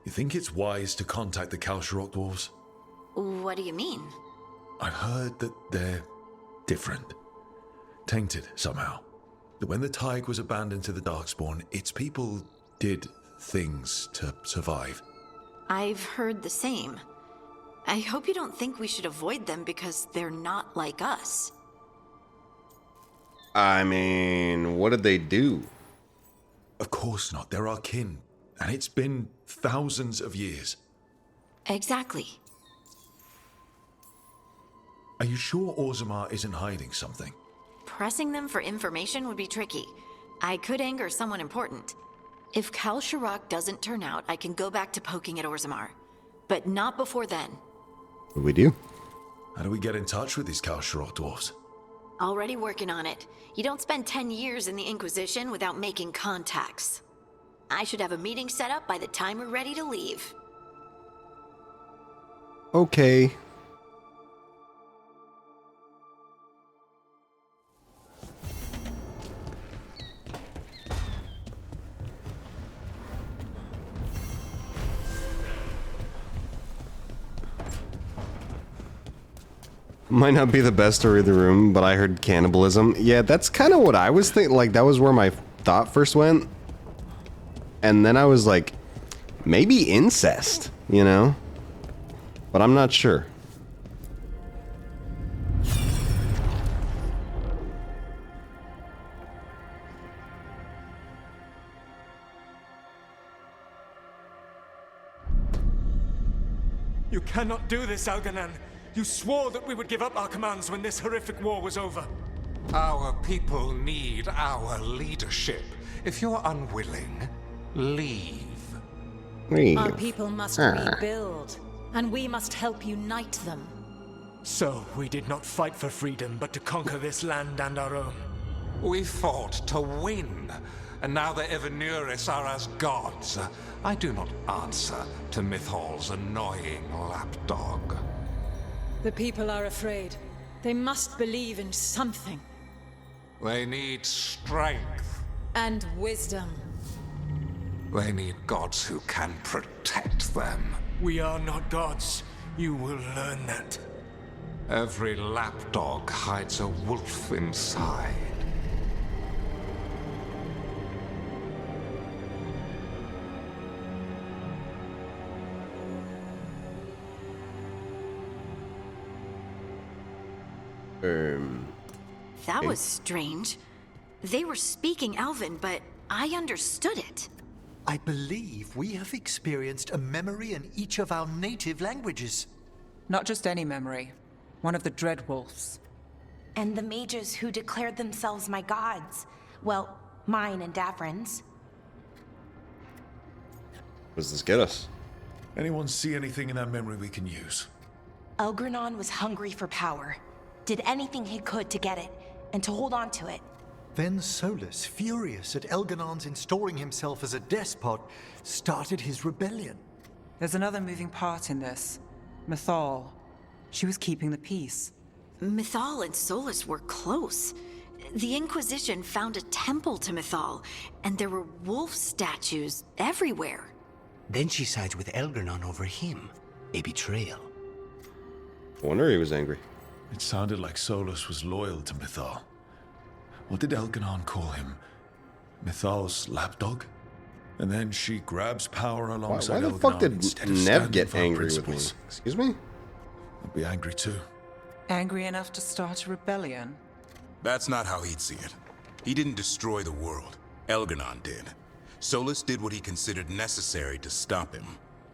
You think it's wise to contact the Kal Sharok dwarves? What do you mean? I've heard that they're different. Tainted, somehow. That when the Tig was abandoned to the Darkspawn, its people did things to survive. I've heard the same. I hope you don't think we should avoid them because they're not like us. I mean, what did they do? Of course not. They're our kin. And it's been thousands of years. Exactly. Are you sure Orzammar isn't hiding something? Pressing them for information would be tricky. I could anger someone important. If Kal Shirak doesn't turn out, I can go back to poking at Orzammar. But not before then. What do we do? How do we get in touch with these Kal Shirak dwarves? Already working on it. You don't spend 10 years in the Inquisition without making contacts. I should have a meeting set up by the time we're ready to leave. Okay. Might not be the best story of the room, but I heard cannibalism. Yeah, that's kind of what I was thinking. Like, that was where my thought first went. And then I was like, maybe incest, you know? But I'm not sure. You cannot do this, Algernon. You swore that we would give up our commands when this horrific war was over. Our people need our leadership. If you're unwilling, leave. Our people must rebuild, and we must help unite them. So, we did not fight for freedom, but to conquer this land and our own. We fought to win, and now the Evanuris are as gods. I do not answer to Mythal's annoying lapdog. The people are afraid. They must believe in something. They need strength. And wisdom. They need gods who can protect them. We are not gods. You will learn that. Every lapdog hides a wolf inside. That was strange. They were speaking Elven, but I understood it. I believe we have experienced a memory in each of our native languages. Not just any memory. One of the Dread Wolves. And the mages who declared themselves my gods. Well, mine and Davrin's. What does this get us? Anyone see anything in that memory we can use? Elgranon was hungry for power. Did anything he could to get it, and to hold on to it. Then Solus, furious at Elganon's installing himself as a despot, started his rebellion. There's another moving part in this. Mythal. She was keeping the peace. Mythal and Solus were close. The Inquisition found a temple to Mythal, and there were wolf statues everywhere. Then she sides with Elgranon over him. A betrayal. I wonder he was angry. It sounded like Solus was loyal to Mythal. What did Elganon call him? Mythal's lapdog? And then she grabs power alongside Why the Elganon fuck did instead of Nev standing get for her angry with me? principles. Excuse me? I'd be angry too. Angry enough to start a rebellion? That's not how he'd see it. He didn't destroy the world. Elganon did. Solus did what he considered necessary to stop him.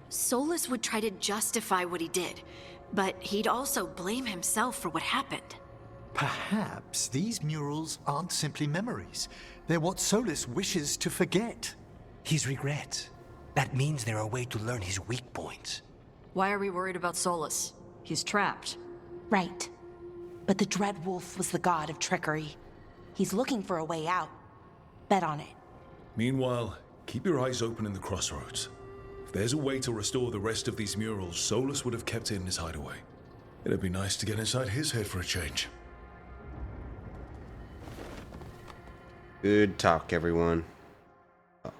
Solus would try to justify what he did, but he'd also blame himself for what happened. Perhaps these murals aren't simply memories. They're what Solus wishes to forget. His regrets. That means they're a way to learn his weak points. Why are we worried about Solus? He's trapped. Right. But the Dread Wolf was the god of trickery. He's looking for a way out. Bet on it. Meanwhile, keep your eyes open in the crossroads. If there's a way to restore the rest of these murals, Solus would have kept it in his hideaway. It'd be nice to get inside his head for a change. Good talk, everyone. Talk.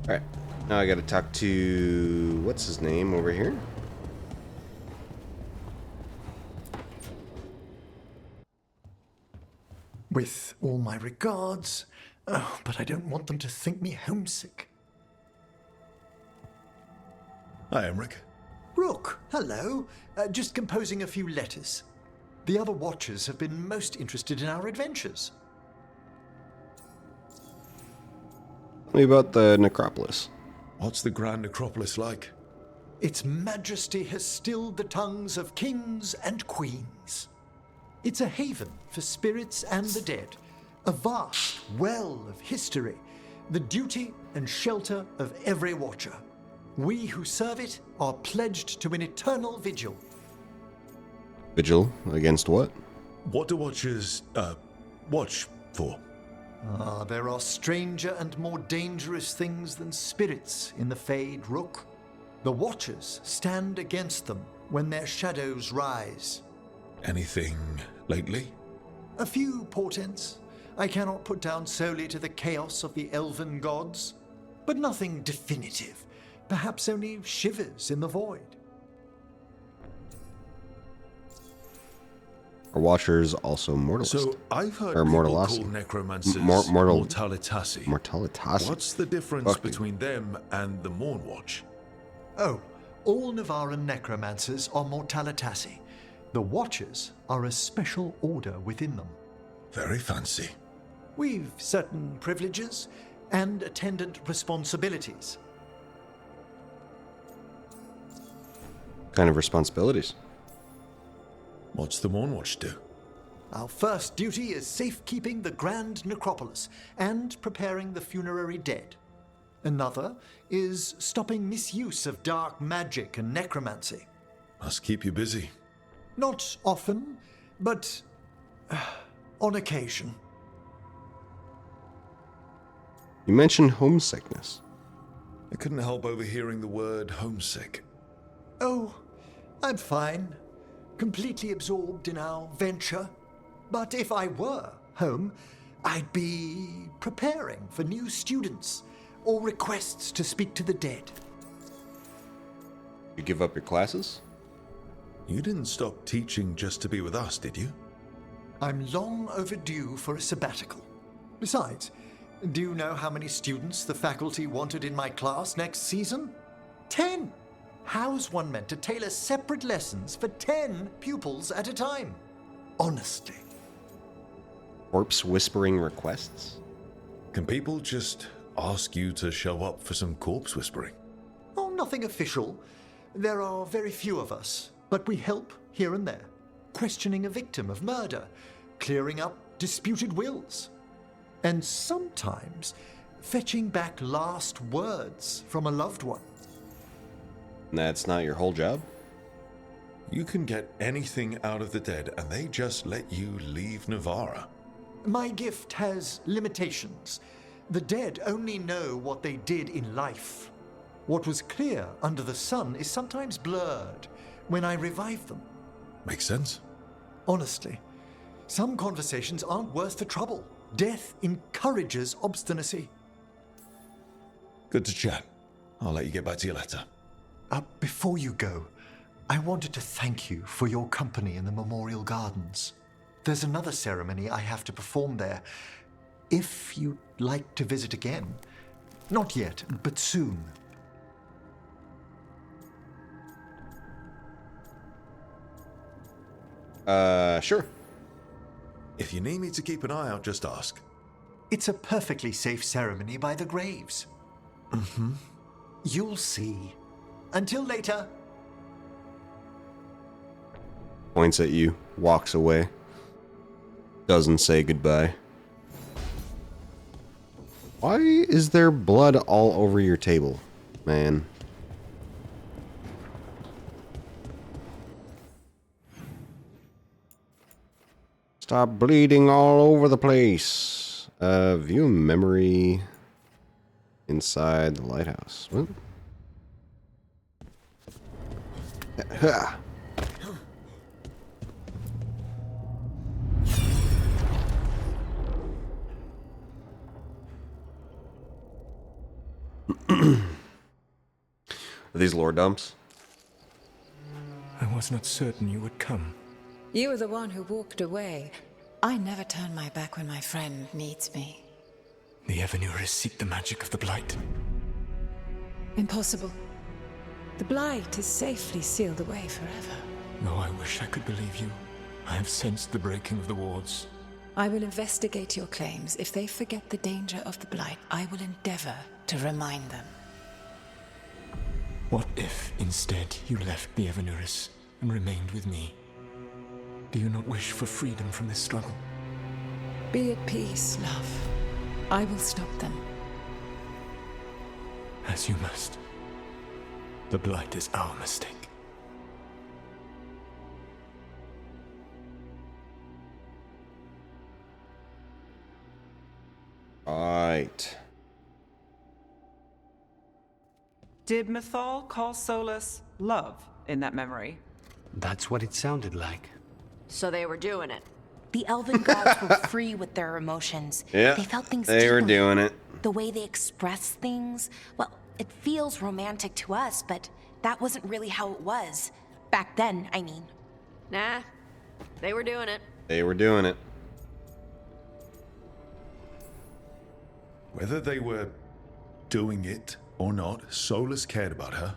Alright. Now I gotta talk to... what's his name over here? With all my regards. Oh, but I don't want them to think me homesick. Hi, Emmerich. Rook, hello. Just composing a few letters. The other Watchers have been most interested in our adventures. me about the necropolis. What's the Grand Necropolis like? Its majesty has stilled the tongues of kings and queens. It's a haven for spirits and the dead, a vast well of history, the duty and shelter of every watcher. We who serve it are pledged to an eternal vigil. Vigil against what? What do watchers, watch for? There are stranger and more dangerous things than spirits in the Fade, Rook. The Watchers stand against them when their shadows rise. Anything lately? A few portents I cannot put down solely to the chaos of the elven gods, but nothing definitive. Perhaps only shivers in the void. Are Watchers also mortalist? So I've heard or people mortalasi? call necromancers mortalitasi. Mortalitasi. What's the difference between them and the Mornwatch? Oh, all Navaran necromancers are mortalitasi. The Watchers are a special order within them. Very fancy. We've certain privileges and attendant responsibilities. Kind of responsibilities? What's the Mornwatch do? Our first duty is safekeeping the Grand Necropolis and preparing the funerary dead. Another is stopping misuse of dark magic and necromancy. Must keep you busy. Not often, but on occasion. You mentioned homesickness. I couldn't help overhearing the word homesick. Oh, I'm fine. Completely absorbed in our venture. But if I were home, I'd be preparing for new students or requests to speak to the dead. You give up your classes? You didn't stop teaching just to be with us, did you? I'm long overdue for a sabbatical. Besides, do you know how many students the faculty wanted in my class next season? 10! How's one meant to tailor separate lessons for 10 pupils at a time? Honestly. Corpse whispering requests? Can people just ask you to show up for some corpse whispering? Oh, nothing official. There are very few of us, but we help here and there. Questioning a victim of murder, clearing up disputed wills, and sometimes fetching back last words from a loved one. That's not your whole job? You can get anything out of the dead and they just let you leave Navarra. My gift has limitations. The dead only know what they did in life. What was clear under the sun is sometimes blurred when I revive them. Makes sense. Honestly, some conversations aren't worth the trouble. Death encourages obstinacy. Good to chat. I'll let you get back to your letter. Before you go, I wanted to thank you for your company in the Memorial Gardens. There's another ceremony I have to perform there. If you'd like to visit again. Not yet, but soon. Sure. If you need me to keep an eye out, just ask. It's a perfectly safe ceremony by the graves. Mm-hmm. You'll see. Until later. Points at you, walks away. Doesn't say goodbye. Why is there blood all over your table, man? Stop bleeding all over the place. View memory inside the lighthouse. What? Are these lore dumps? I was not certain you would come. You were the one who walked away. I never turn my back when my friend needs me. The Evanurists seek the magic of the Blight. Impossible. The Blight is safely sealed away forever. No, I wish I could believe you. I have sensed the breaking of the wards. I will investigate your claims. If they forget the danger of the Blight, I will endeavor to remind them. What if, instead, you left the Evanuris and remained with me? Do you not wish for freedom from this struggle? Be at peace, love. I will stop them. As you must. The Blight is our mistake. Right. Did Mythal call Solus love in that memory? That's what it sounded like. So they were doing it. The elven gods were free with their emotions. Yeah, they felt things they were deeply. doing it. The way they express things, well, it feels romantic to us, but that wasn't really how it was. Back then, I mean. Nah, they were doing it. They were doing it. Whether they were doing it or not, Solus cared about her.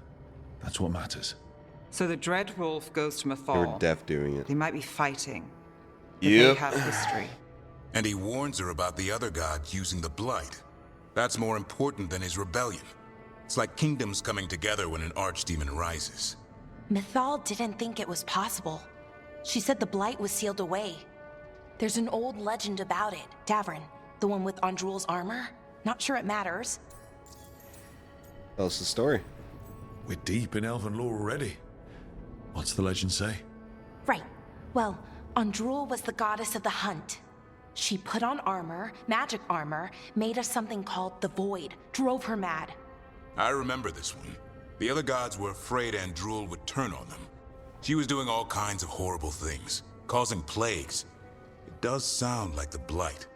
That's what matters. So the Dread Wolf goes to Mythal. They were def doing it. They might be fighting. But Yep. they have history. And he warns her about the other gods using the Blight. That's more important than his rebellion. It's like kingdoms coming together when an archdemon rises. Mythal didn't think it was possible. She said the Blight was sealed away. There's an old legend about it. Davrin, the one with Andrul's armor. Not sure it matters. Tell us the story. We're deep in elven lore already. What's the legend say? Right. Well, Andrul was the goddess of the hunt. She put on armor, magic armor, made us something called the Void, drove her mad. I remember this one. The other gods were afraid Andrul would turn on them. She was doing all kinds of horrible things, causing plagues. It does sound like the Blight.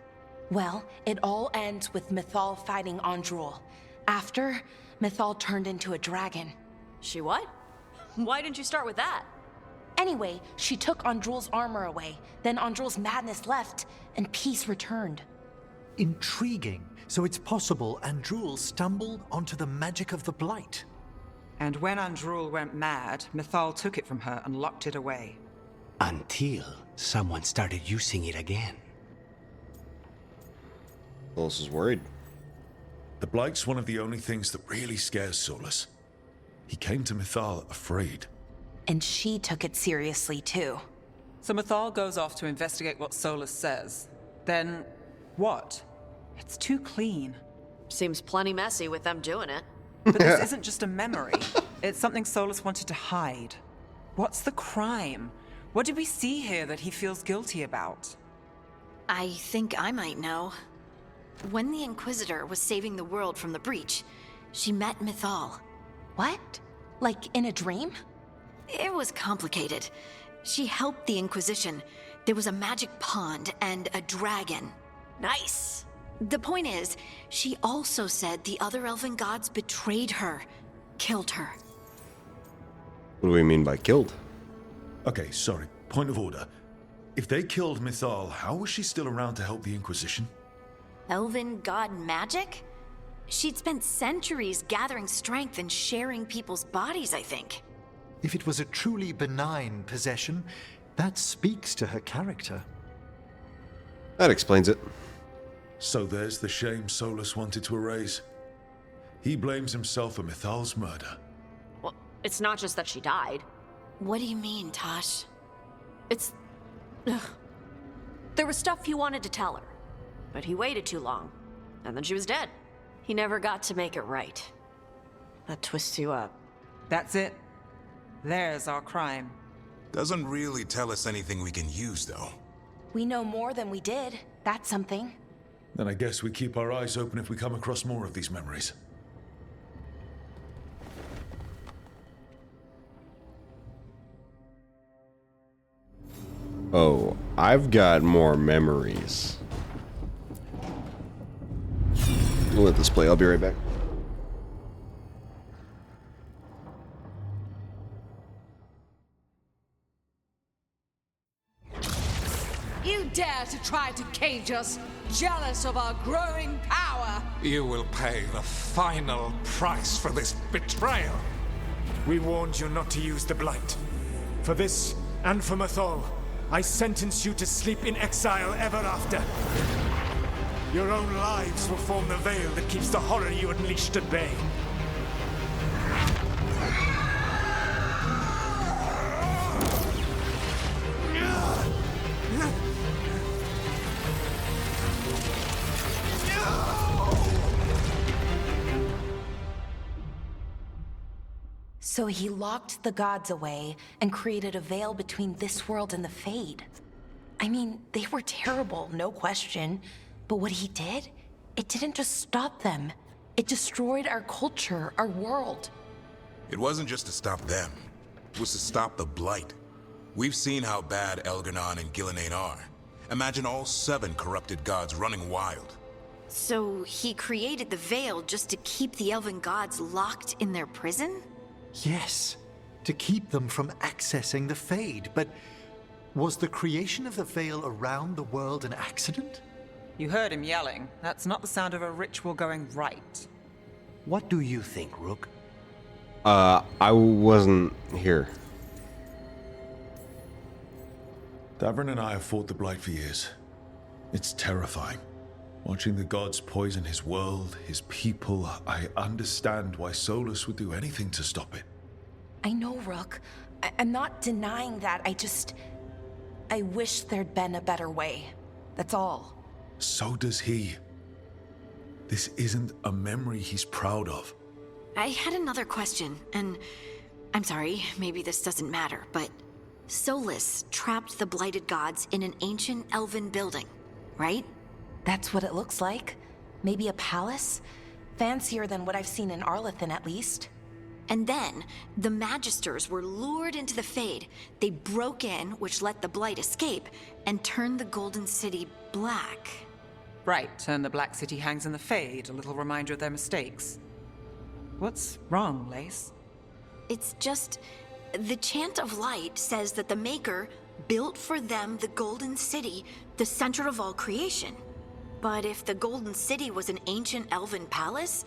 Well, it all ends with Mythal fighting Andrul. After, Mythal turned into a dragon. She what? Why didn't you start with that? Anyway, she took Andrul's armor away. Then Andrul's madness left, and peace returned. Intriguing. So it's possible Andrul stumbled onto the magic of the Blight. And when Andrul went mad, Mythal took it from her and locked it away. Until someone started using it again. Solus is worried. The Blight's one of the only things that really scares Solus. He came to Mythal afraid. And she took it seriously, too. So Mythal goes off to investigate what Solus says. Then, what? It's too clean. Seems plenty messy with them doing it. But this isn't just a memory. It's something Solus wanted to hide. What's the crime? What did we see here that he feels guilty about? I think I might know. When the Inquisitor was saving the world from the breach, she met Mythal. What? Like in a dream? It was complicated. She helped the Inquisition. There was a magic pond and a dragon. Nice. The point is, she also said the other elven gods betrayed her, killed her. What do we mean by killed? Okay, sorry. Point of order. If they killed Mythal, how was she still around to help the Inquisition? Elven god magic? She'd spent centuries gathering strength and sharing people's bodies, I think. If it was a truly benign possession, that speaks to her character. That explains it. So there's the shame Solus wanted to erase. He blames himself for Mythal's murder. Well, it's not just that she died. What do you mean, Tosh? It's... Ugh. There was stuff he wanted to tell her, but he waited too long, and then she was dead. He never got to make it right. That twists you up. That's it. There's our crime. Doesn't really tell us anything we can use, though. We know more than we did. That's something. Then I guess we keep our eyes open if we come across more of these memories. Oh, I've got more memories. We'll let this play. I'll be right back. You dare to try to cage us, jealous of our growing power! You will pay the final price for this betrayal. We warned you not to use the Blight. For this, and for Mythal, I sentence you to sleep in exile ever after. Your own lives will form the veil that keeps the horror you unleashed at bay. So he locked the gods away and created a veil between this world and the Fade. I mean, they were terrible, no question. But what he did, it didn't just stop them. It destroyed our culture, our world. It wasn't just to stop them. It was to stop the Blight. We've seen how bad Elgar'nan and Gillenane are. Imagine all 7 corrupted gods running wild. So he created the Veil just to keep the elven gods locked in their prison? Yes, to keep them from accessing the Fade. But was the creation of the Veil around the world an accident? You heard him yelling. That's not the sound of a ritual going right. What do you think, Rook? I wasn't here. Davrin and I have fought the Blight for years. It's terrifying. Watching the gods poison his world, his people, I understand why Solus would do anything to stop it. I know, Rook. I'm not denying that. I wish there'd been a better way. That's all. So does he. This isn't a memory he's proud of. I had another question, and I'm sorry, maybe this doesn't matter, but Solus trapped the blighted gods in an ancient elven building, right? That's what it looks like. Maybe a palace? Fancier than what I've seen in Arlathan, at least. And then, the Magisters were lured into the Fade. They broke in, which let the Blight escape, and turned the Golden City black. Right, and the Black City hangs in the Fade, a little reminder of their mistakes. What's wrong, Lace? It's just... the Chant of Light says that the Maker built for them the Golden City, the center of all creation. But if the Golden City was an ancient elven palace,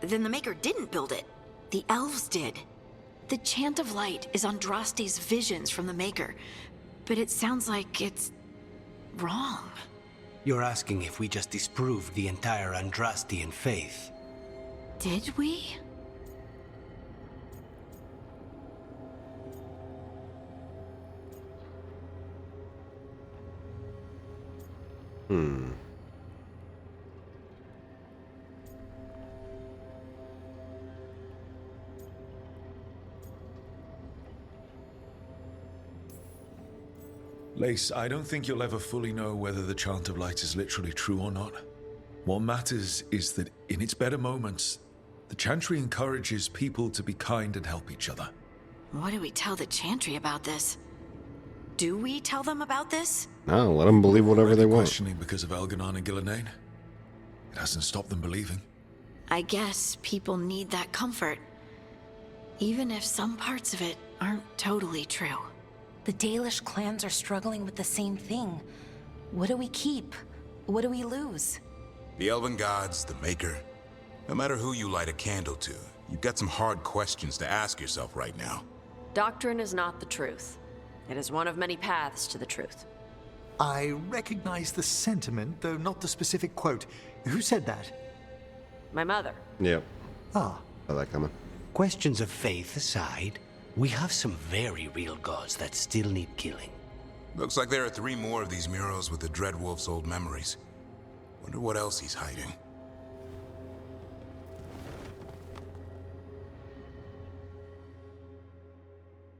then the Maker didn't build it. The elves did. The Chant of Light is Andraste's visions from the Maker, but it sounds like it's wrong. You're asking if we just disproved the entire Andrastian faith. Did we? Lace, I don't think you'll ever fully know whether the Chant of Light is literally true or not. What matters is that in its better moments, the Chantry encourages people to be kind and help each other. What do we tell the Chantry about this? Do we tell them about this? No, let them believe whatever they want. Questioning because of Elgar'nan and Gillenane. It hasn't stopped them believing. I guess people need that comfort, even if some parts of it aren't totally true. The Dalish clans are struggling with the same thing. What do we keep? What do we lose? The elven gods, the Maker. No matter who you light a candle to, you've got some hard questions to ask yourself right now. Doctrine is not the truth. It is one of many paths to the truth. I recognize the sentiment, though not the specific quote. Who said that? My mother. Yep. Ah. I like coming. Questions of faith aside, we have some very real gods that still need killing. Looks like there are 3 more of these murals with the Dreadwolf's old memories. Wonder what else he's hiding.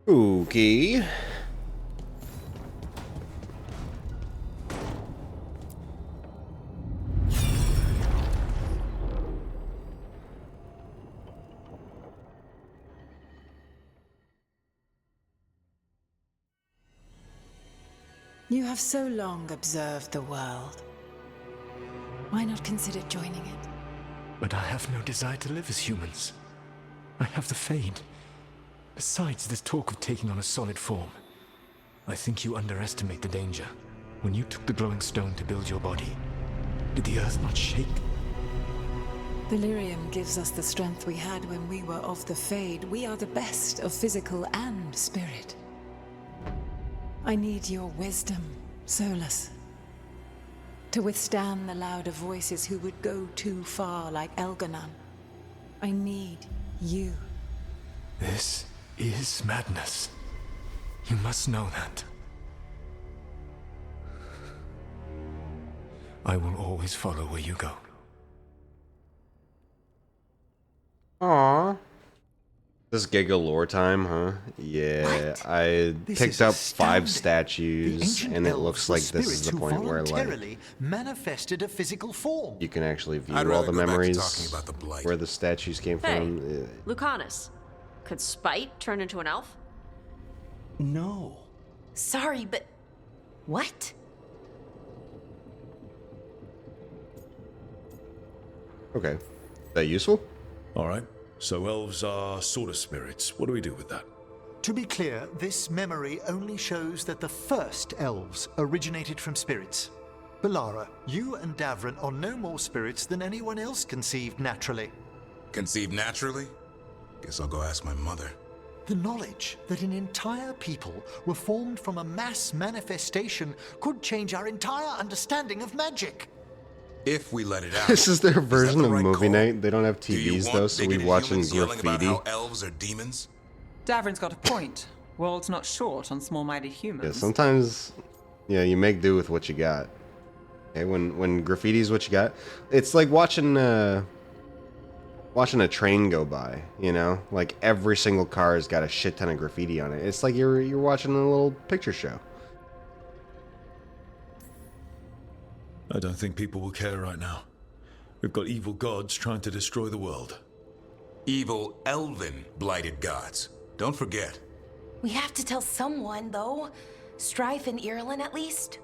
Okay. You have so long observed the world. Why not consider joining it? But I have no desire to live as humans. I have the Fade. Besides, this talk of taking on a solid form. I think you underestimate the danger. When you took the glowing stone to build your body, did the earth not shake? Delirium gives us the strength we had when we were of the Fade. We are the best of physical and spirit. I need your wisdom, Solus. To withstand the louder voices who would go too far like Elganon. I need you. This is madness. You must know that. I will always follow where you go. Aww. This Giga lore time, huh? Yeah, What? I This picked is up astounding. 5 statues, Ancient and it elves looks were like this is spirits the who point where like voluntarily manifested a physical form. you can actually view I'd all rather the go back to memories talking about the blight. where the statues came Hey, from. Lucanus. Could Spite turn into an elf? No. Sorry, but what? Okay, is that useful? All right. So elves are sort of spirits. What do we do with that? To be clear, this memory only shows that the first elves originated from spirits. Balara, you and Davrin are no more spirits than anyone else conceived naturally. Conceived naturally? Guess I'll go ask my mother. The knowledge that an entire people were formed from a mass manifestation could change our entire understanding of magic. If we let it out. This is their version the of right movie call? night. They don't have Do you TVs want though, so we bigoted watching humans yelling about graffiti. how elves are demons? Davrin's got a point. World's not short on small-minded humans. Yeah, sometimes, yeah, you make do with what you got. Okay, when graffiti's what you got, it's like watching a train go by. You know, like every single car has got a shit ton of graffiti on it. It's like you're watching a little picture show. I don't think people will care right now. We've got evil gods trying to destroy the world. Evil elven blighted gods. Don't forget. We have to tell someone, though. Strife and Ireland, at least.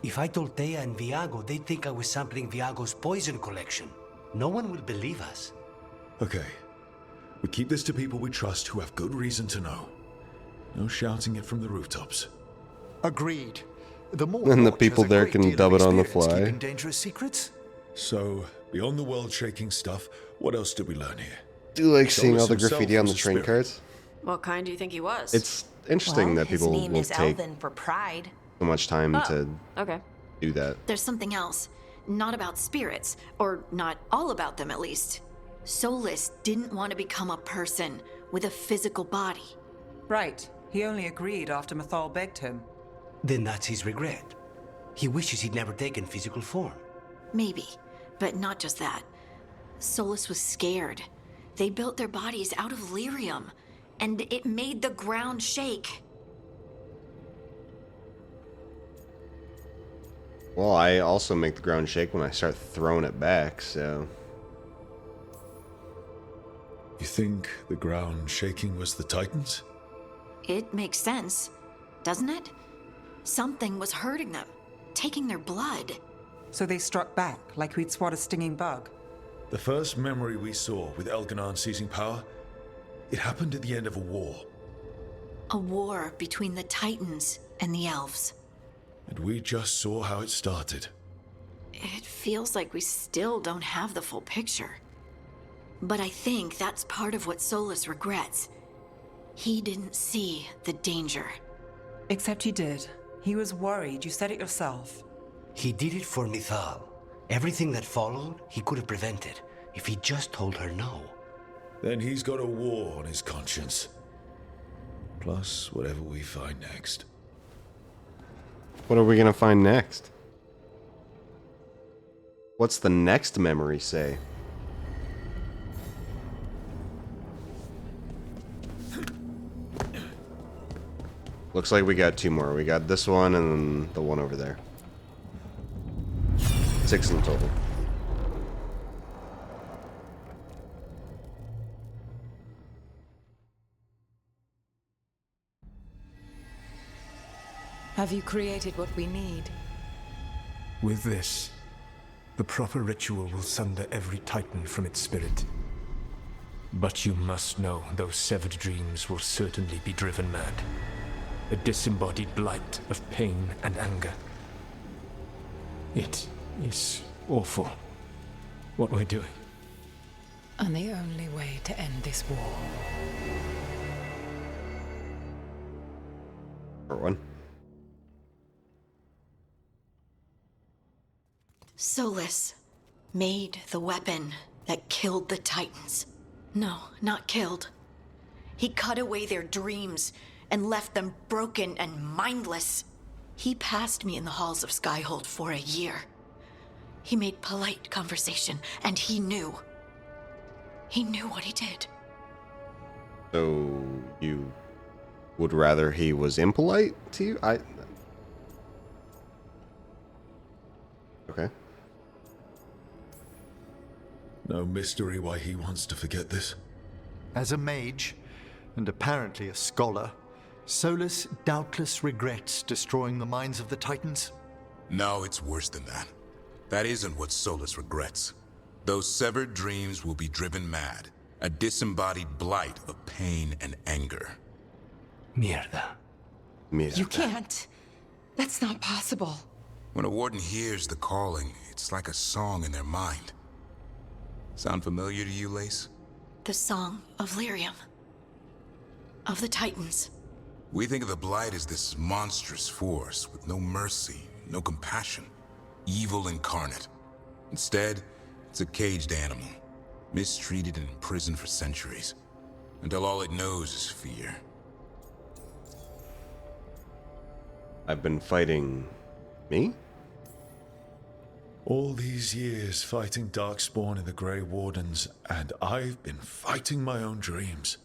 If I told Thea and Viago, they'd think I was sampling Viago's poison collection. No one will believe us. Okay. We keep this to people we trust who have good reason to know. No shouting it from the rooftops. Agreed. The more And the Watch people has a there great can deal of dub it on the experience fly. keeping dangerous secrets. So, beyond the world-shaking stuff, what else did we learn here? Do you like seeing Solus all the himself graffiti on was the a train spirit. cards? What kind do you think he was? It's interesting that people his name will is take Elven for pride. so much time to Okay. do that. There's something else. Not about spirits, or not all about them at least. Solus didn't want to become a person with a physical body. Right. He only agreed after Mathal begged him. Then that's his regret. He wishes he'd never taken physical form. Maybe, but not just that. Solus was scared. They built their bodies out of lyrium, and it made the ground shake. Well, I also make the ground shake when I start throwing it back, so... You think the ground shaking was the Titans? It makes sense, doesn't it? Something was hurting them, taking their blood. So they struck back, like we'd swat a stinging bug. The first memory we saw with Elganon seizing power, it happened at the end of a war. A war between the Titans and the elves. And we just saw how it started. It feels like we still don't have the full picture. But I think that's part of what Solus regrets. He didn't see the danger. Except he did. He was worried. You said it yourself. He did it for Mithal. Everything that followed, he could have prevented if he just told her no. Then he's got a war on his conscience. Plus, whatever we find next. What are we gonna find next? What's the next memory say? Looks like we got 2 more. We got this one and then the one over there. 6 in total. Have you created what we need? With this, the proper ritual will sunder every titan from its spirit. But you must know those severed dreams will certainly be driven mad. A disembodied blight of pain and anger. It is awful what we're doing. And the only way to end this war. Part 1. Solus made the weapon that killed the Titans. No, not killed. He cut away their dreams and left them broken and mindless. He passed me in the halls of Skyhold for a year. He made polite conversation, and he knew. He knew what he did. So you would rather he was impolite to you? Okay. No mystery why he wants to forget this. As a mage, and apparently a scholar, Solus doubtless regrets destroying the minds of the Titans. No, it's worse than that. That isn't what Solus regrets. Those severed dreams will be driven mad. A disembodied blight of pain and anger. Mierda. Mierda. You can't. That's not possible. When a warden hears the calling, it's like a song in their mind. Sound familiar to you, Lace? The song of Lyrium. Of the Titans. We think of the Blight as this monstrous force with no mercy, no compassion. Evil incarnate. Instead, it's a caged animal. Mistreated and imprisoned for centuries. Until all it knows is fear. I've been fighting... me? All these years fighting Darkspawn and the Grey Wardens, and I've been fighting my own dreams.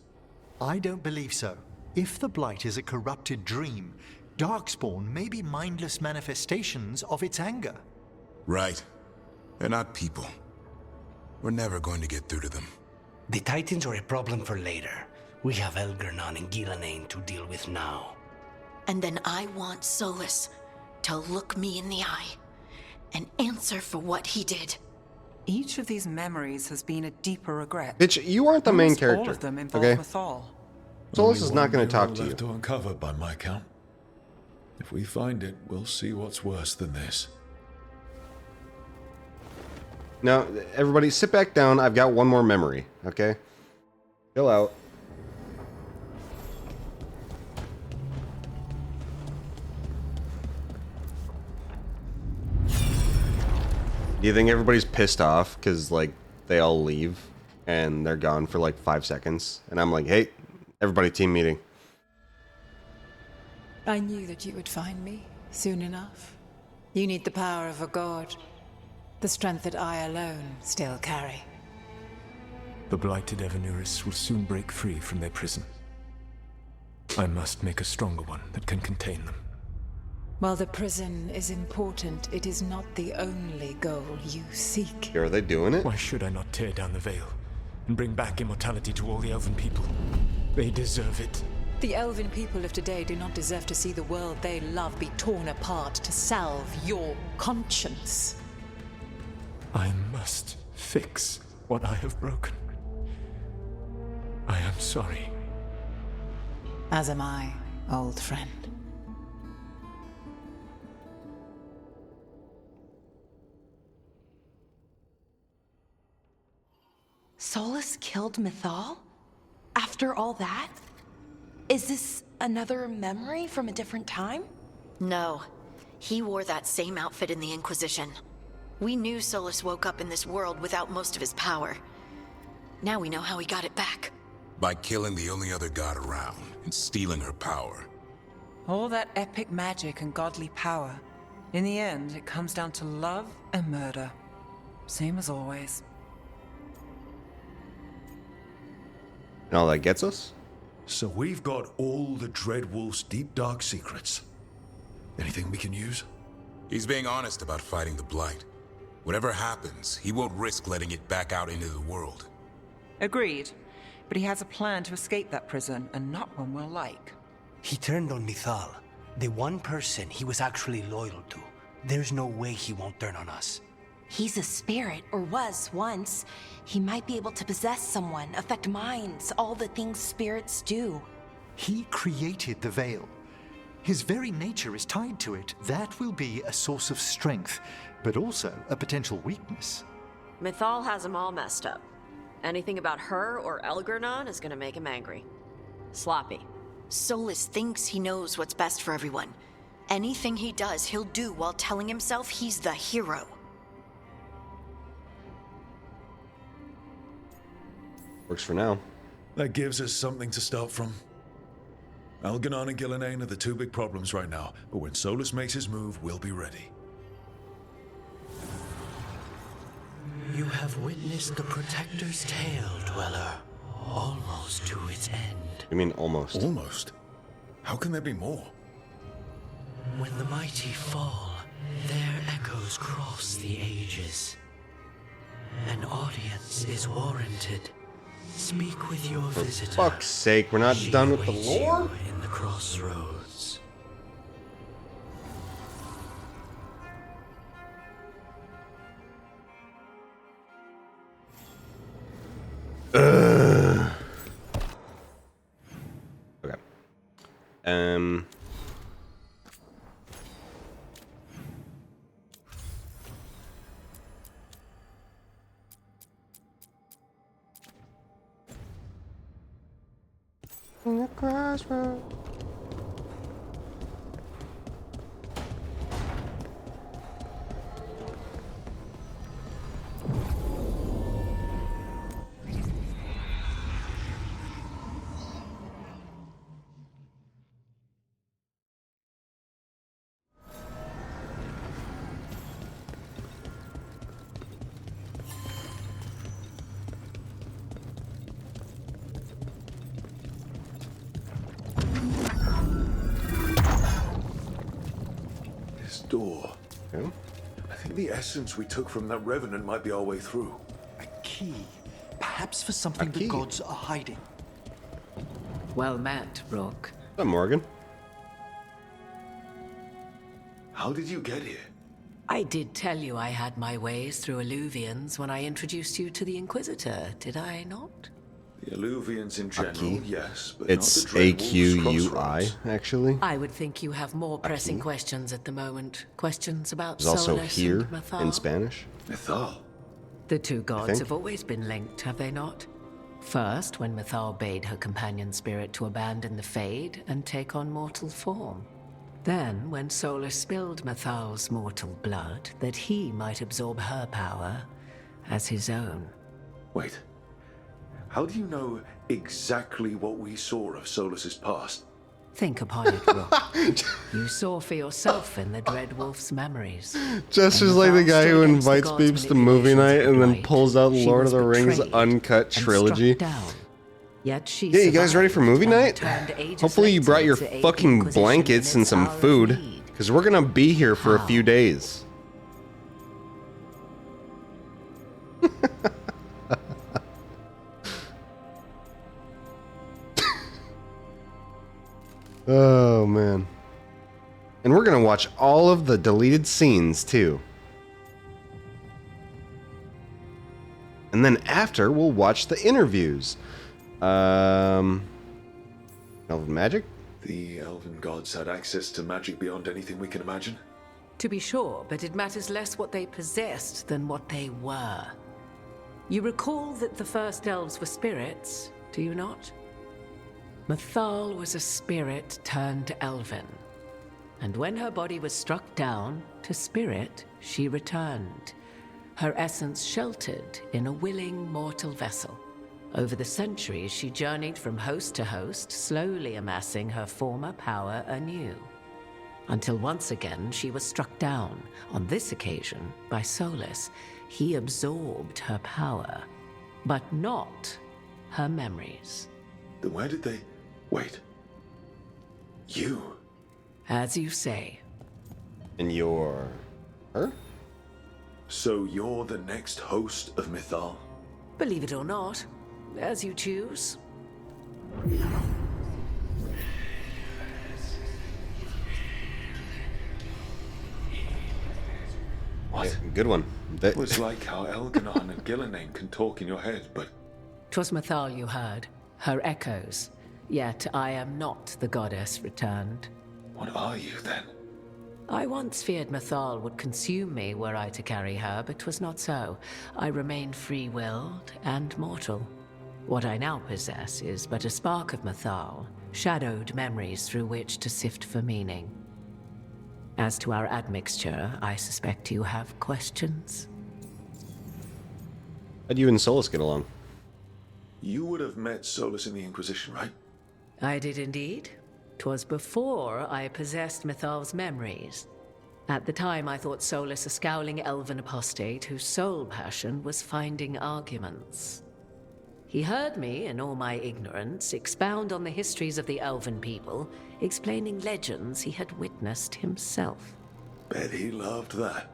I don't believe so. If the Blight is a corrupted dream, Darkspawn may be mindless manifestations of its anger. Right. They're not people. We're never going to get through to them. The Titans are a problem for later. We have Elgernon and Gillanane to deal with now. And then I want Solus to look me in the eye and answer for what he did. Each of these memories has been a deeper regret. Bitch, you aren't the main Almost character. All of them involve Okay? Mythal. Solus is Only not one going to mirror talk to you. left to uncover by my count. If we find it, we'll see what's worse than this. Now, everybody sit back down. I've got one more memory, okay? Chill out. Do you think everybody's pissed off because, like, they all leave and they're gone for, like, 5 seconds? And I'm like, hey, everybody, team meeting. I knew that you would find me soon enough. You need the power of a god. The strength that I alone still carry. The blighted Evanuris will soon break free from their prison. I must make a stronger one that can contain them. While the prison is important, it is not the only goal you seek. Are they doing it? Why should I not tear down the veil and bring back immortality to all the Elven people? They deserve it. The Elven people of today do not deserve to see the world they love be torn apart to salve your conscience. I must fix what I have broken. I am sorry. As am I, old friend. Solus killed Mythal? After all that? Is this another memory from a different time? No. He wore that same outfit in the Inquisition. We knew Solus woke up in this world without most of his power. Now we know how he got it back. By killing the only other god around and stealing her power. All that epic magic and godly power. In the end, it comes down to love and murder. Same as always. And all that gets us? So we've got all the Dreadwolf's deep dark secrets. Anything we can use? He's being honest about fighting the Blight. Whatever happens, he won't risk letting it back out into the world. Agreed. But he has a plan to escape that prison, and not one we'll like. He turned on Mythal, the one person he was actually loyal to. There's no way he won't turn on us. He's a spirit, or was once. He might be able to possess someone, affect minds, all the things spirits do. He created the veil. His very nature is tied to it. That will be a source of strength, but also a potential weakness. Mythal has him all messed up. Anything about her or Elgernon is gonna make him angry. Sloppy. Solus thinks he knows what's best for everyone. Anything he does, he'll do while telling himself he's the hero. Works for now. That gives us something to start from. Algernon and Gillenane are the two big problems right now, but when Solus makes his move, we'll be ready. You have witnessed the Protector's tale, Dweller, almost to its end. You mean almost? Almost? How can there be more? When the mighty fall, their echoes cross the ages. An audience is warranted. Speak with your visitor. For fuck's sake, we're not done with the She lore? awaits you in the crossroads. Okay. In the crossroads. Door. Yeah. I think the essence we took from that revenant might be our way through. A key. Perhaps for something the gods are hiding. Well met, Rook. What's up, Morgan? How did you get here? I did tell you I had my ways through Alluvians when I introduced you to the Inquisitor, did I not? The Alluvians in general, yes, but It's not the Dreadwolves AQUI, crossroads. actually. I would think you have more pressing questions at the moment. Questions about There's also Solus here and Mythal. in Spanish. Mythal? The two gods think. have always been linked, have they not? First, when Mythal bade her companion spirit to abandon the Fade and take on mortal form. Then, when Solus spilled Mythal's mortal blood, that he might absorb her power as his own. Wait. How do you know exactly what we saw of Solus's past? Think upon it, Rook. You saw for yourself in the Dreadwolf's memories. Jester's And like the Mythal guy stood who against the invites gods' peeps to movie manipulations night of and then light. pulls out She Lord was of the Rings betrayed uncut and trilogy. struck down. Yet she Yeah, you guys ready for movie survived night? and returned ages Hopefully you later brought your to aid the fucking Inquisition blankets in and its some hour of food. need. Because we're gonna be here for a few days. Oh, man. And we're gonna watch all of the deleted scenes, too. And then after, we'll watch the interviews. Elven magic? The elven gods had access to magic beyond anything we can imagine. To be sure, but it matters less what they possessed than what they were. You recall that the first elves were spirits, do you not? Mythal was a spirit turned elven. And when her body was struck down, to spirit, she returned. Her essence sheltered in a willing mortal vessel. Over the centuries, she journeyed from host to host, slowly amassing her former power anew. Until once again, she was struck down, on this occasion, by Solus. He absorbed her power, but not her memories. Then where did they... Wait. You? As you say. And you're... her? So you're the next host of Mythal? Believe it or not, as you choose. What? Good one. It was like how Elganon and Gillenane can talk in your head, but... 'Twas Mythal you heard, her echoes. Yet I am not the goddess returned. What are you, then? I once feared Mythal would consume me were I to carry her, but 'twas not so. I remain free-willed and mortal. What I now possess is but a spark of Mythal, shadowed memories through which to sift for meaning. As to our admixture, I suspect you have questions. How'd you and Solus get along? You would have met Solus in the Inquisition, right? I did indeed. 'Twas before I possessed Mythal's memories. At the time, I thought Solus a scowling elven apostate whose sole passion was finding arguments. He heard me, in all my ignorance, expound on the histories of the elven people, explaining legends he had witnessed himself. Bet he loved that.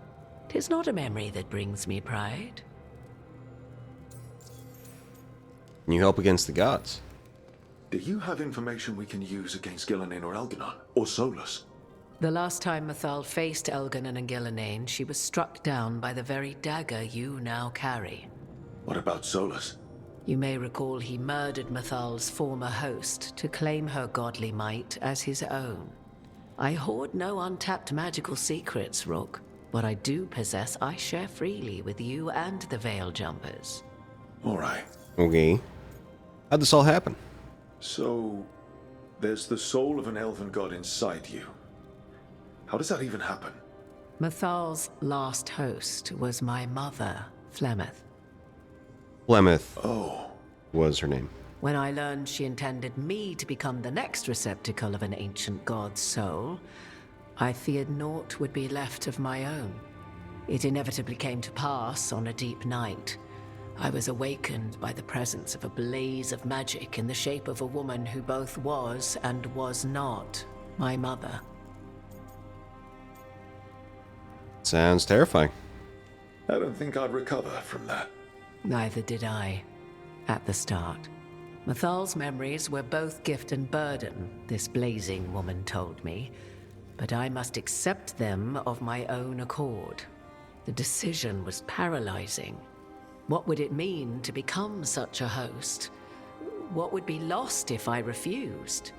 'Tis not a memory that brings me pride. Can you help against the gods? Do you have information we can use against Gillinan or Elganon? Or Solus? The last time Mythal faced Elganon and Gillinan, she was struck down by the very dagger you now carry. What about Solus? You may recall he murdered Mythal's former host to claim her godly might as his own. I hoard no untapped magical secrets, Rook. What I do possess, I share freely with you and the Veil Jumpers. All right. Okay. How'd this all happen? So, there's the soul of an elven god inside you. How does that even happen? Mythal's last host was my mother, Flemeth. Flemeth Oh. was her name. When I learned she intended me to become the next receptacle of an ancient god's soul, I feared naught would be left of my own. It inevitably came to pass on a deep night. I was awakened by the presence of a blaze of magic in the shape of a woman who both was and was not my mother. Sounds terrifying. I don't think I'd recover from that. Neither did I, at the start. Mythal's memories were both gift and burden, this blazing woman told me, but I must accept them of my own accord. The decision was paralyzing. What would it mean to become such a host? What would be lost if I refused?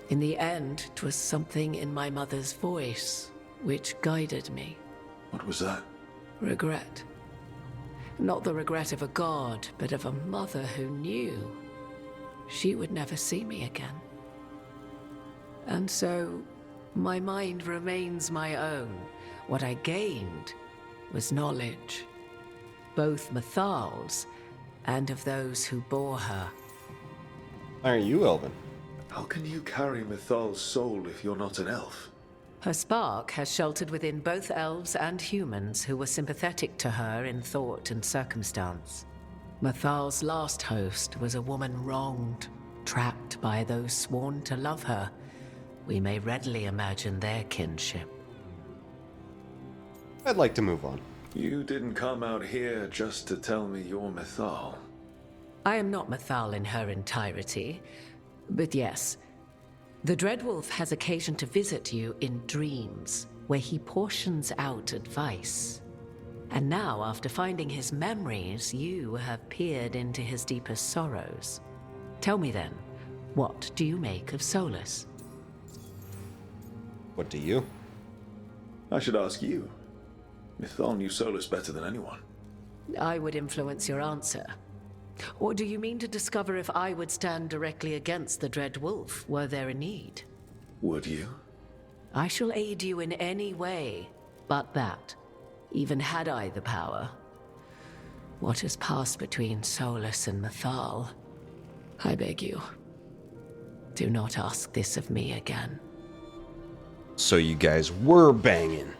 In the end, 'twas something in my mother's voice which guided me. What was that? Regret. Not the regret of a god, but of a mother who knew she would never see me again. And so, my mind remains my own. What I gained was knowledge, both Mythal's and of those who bore her. Aren't you Elven? How can you carry Mythal's soul if you're not an elf? Her spark has sheltered within both elves and humans who were sympathetic to her in thought and circumstance. Mythal's last host was a woman wronged, trapped by those sworn to love her. We may readily imagine their kinship. I'd like to move on. You didn't come out here just to tell me you're Mythal. I am not Mythal in her entirety, but yes, the Dreadwolf has occasion to visit you in dreams, where he portions out advice. And now, after finding his memories, you have peered into his deepest sorrows. Tell me then, what do you make of Solus? What do you? I should ask you. Mythal knew Solus better than anyone. I would influence your answer. Or do you mean to discover if I would stand directly against the Dread Wolf, were there a need? Would you? I shall aid you in any way, but that, even had I the power. What has passed between Solus and Mythal, I beg you, do not ask this of me again. So you guys were banging.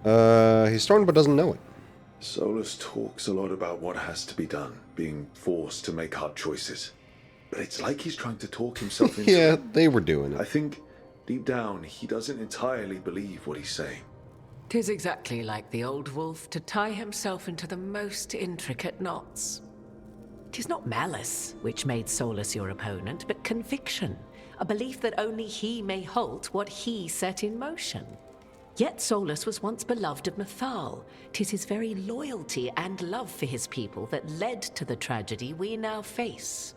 He's torn but doesn't know it. Solus talks a lot about what has to be done, being forced to make hard choices. But it's like he's trying to talk himself into Yeah, it. they were doing it. I think, deep down, he doesn't entirely believe what he's saying. 'Tis exactly like the old wolf to tie himself into the most intricate knots. 'Tis not malice which made Solus your opponent, but conviction, a belief that only he may halt what he set in motion. Yet Solus was once beloved of Mythal. 'Tis his very loyalty and love for his people that led to the tragedy we now face.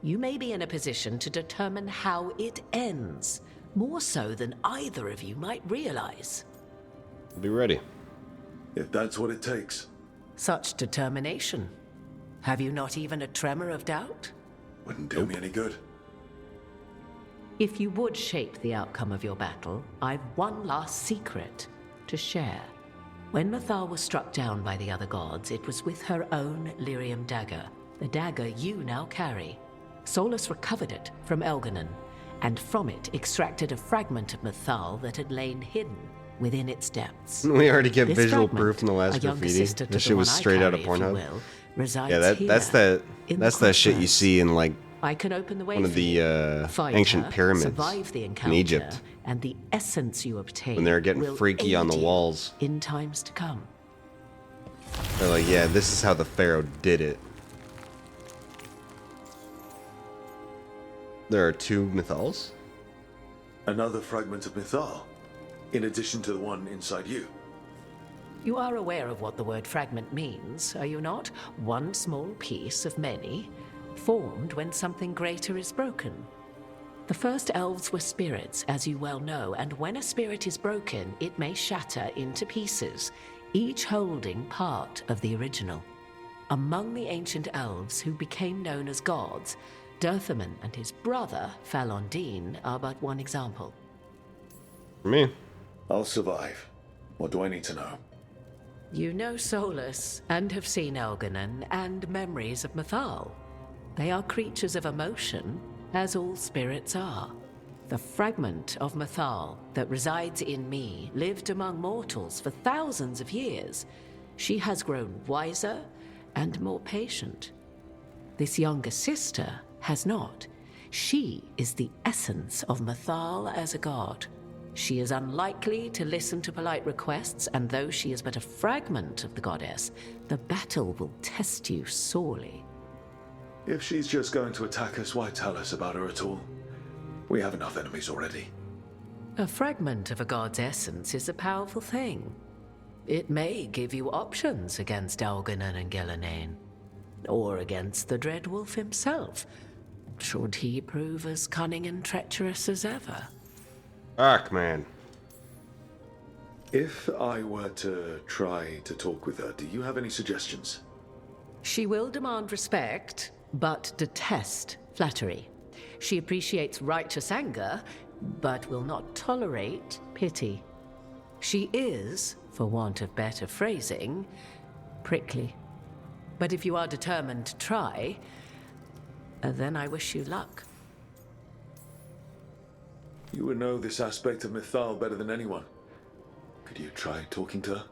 You may be in a position to determine how it ends, more so than either of you might realize. Be ready. If that's what it takes. Such determination. Have you not even a tremor of doubt? Wouldn't do me any good. If you would shape the outcome of your battle, I've one last secret to share. When Mythal was struck down by the other gods, it was with her own lyrium dagger, the dagger you now carry. Solus recovered it from Elganon, and from it extracted a fragment of Mythal that had lain hidden within its depths. We already get This visual fragment, proof in the last a younger graffiti. sister to This the shit was one I straight out of carry, if you Pornhub. will, resides Yeah, that's here, that shit you see in like I can open the way one of for the you. Fight ancient her, pyramids survive the in encounter, Egypt and the essence you obtain when they're getting will freaky on the aid you walls. in times to come. They're like, yeah, this is how the pharaoh did it. There are 2 Mythals? Another fragment of Mythal, in addition to the one inside you. You are aware of what the word fragment means, are you not? One small piece of many, formed when something greater is broken. The first elves were spirits, as you well know, and when a spirit is broken, it may shatter into pieces, each holding part of the original. Among the ancient elves who became known as gods, Dirthaman and his brother, Falondine, are but one example. For me. I'll survive. What do I need to know? You know Solus, and have seen Elganon, and memories of Mythal. They are creatures of emotion, as all spirits are. The fragment of Mythal that resides in me lived among mortals for thousands of years. She has grown wiser and more patient. This younger sister has not. She is the essence of Mythal as a god. She is unlikely to listen to polite requests, and though she is but a fragment of the goddess, the battle will test you sorely. If she's just going to attack us, why tell us about her at all? We have enough enemies already. A fragment of a god's essence is a powerful thing. It may give you options against Elganon and Gillenane, or against the Dreadwolf himself, should he prove as cunning and treacherous as ever. Fuck, man. If I were to try to talk with her, do you have any suggestions? She will demand respect, but detest flattery. She appreciates righteous anger, but will not tolerate pity. She is, for want of better phrasing, prickly. But if you are determined to try, then I wish you luck. You would know this aspect of Mythal better than anyone. Could you try talking to her?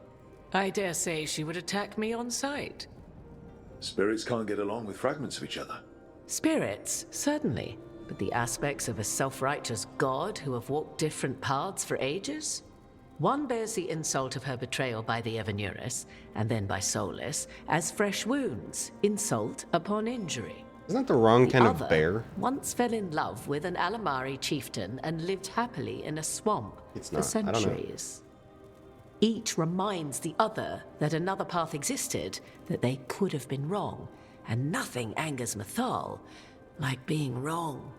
I dare say she would attack me on sight. Spirits can't get along with fragments of each other. Spirits, certainly. But the aspects of a self-righteous god who have walked different paths for ages? One bears the insult of her betrayal by the Evanuris, and then by Solus, as fresh wounds, insult upon injury. Isn't that the wrong kind other of bear? Once fell in love with an Alamari chieftain and lived happily in a swamp It's for not. I don't know. centuries. Each reminds the other that another path existed, that they could have been wrong, and nothing angers Mythal like being wrong.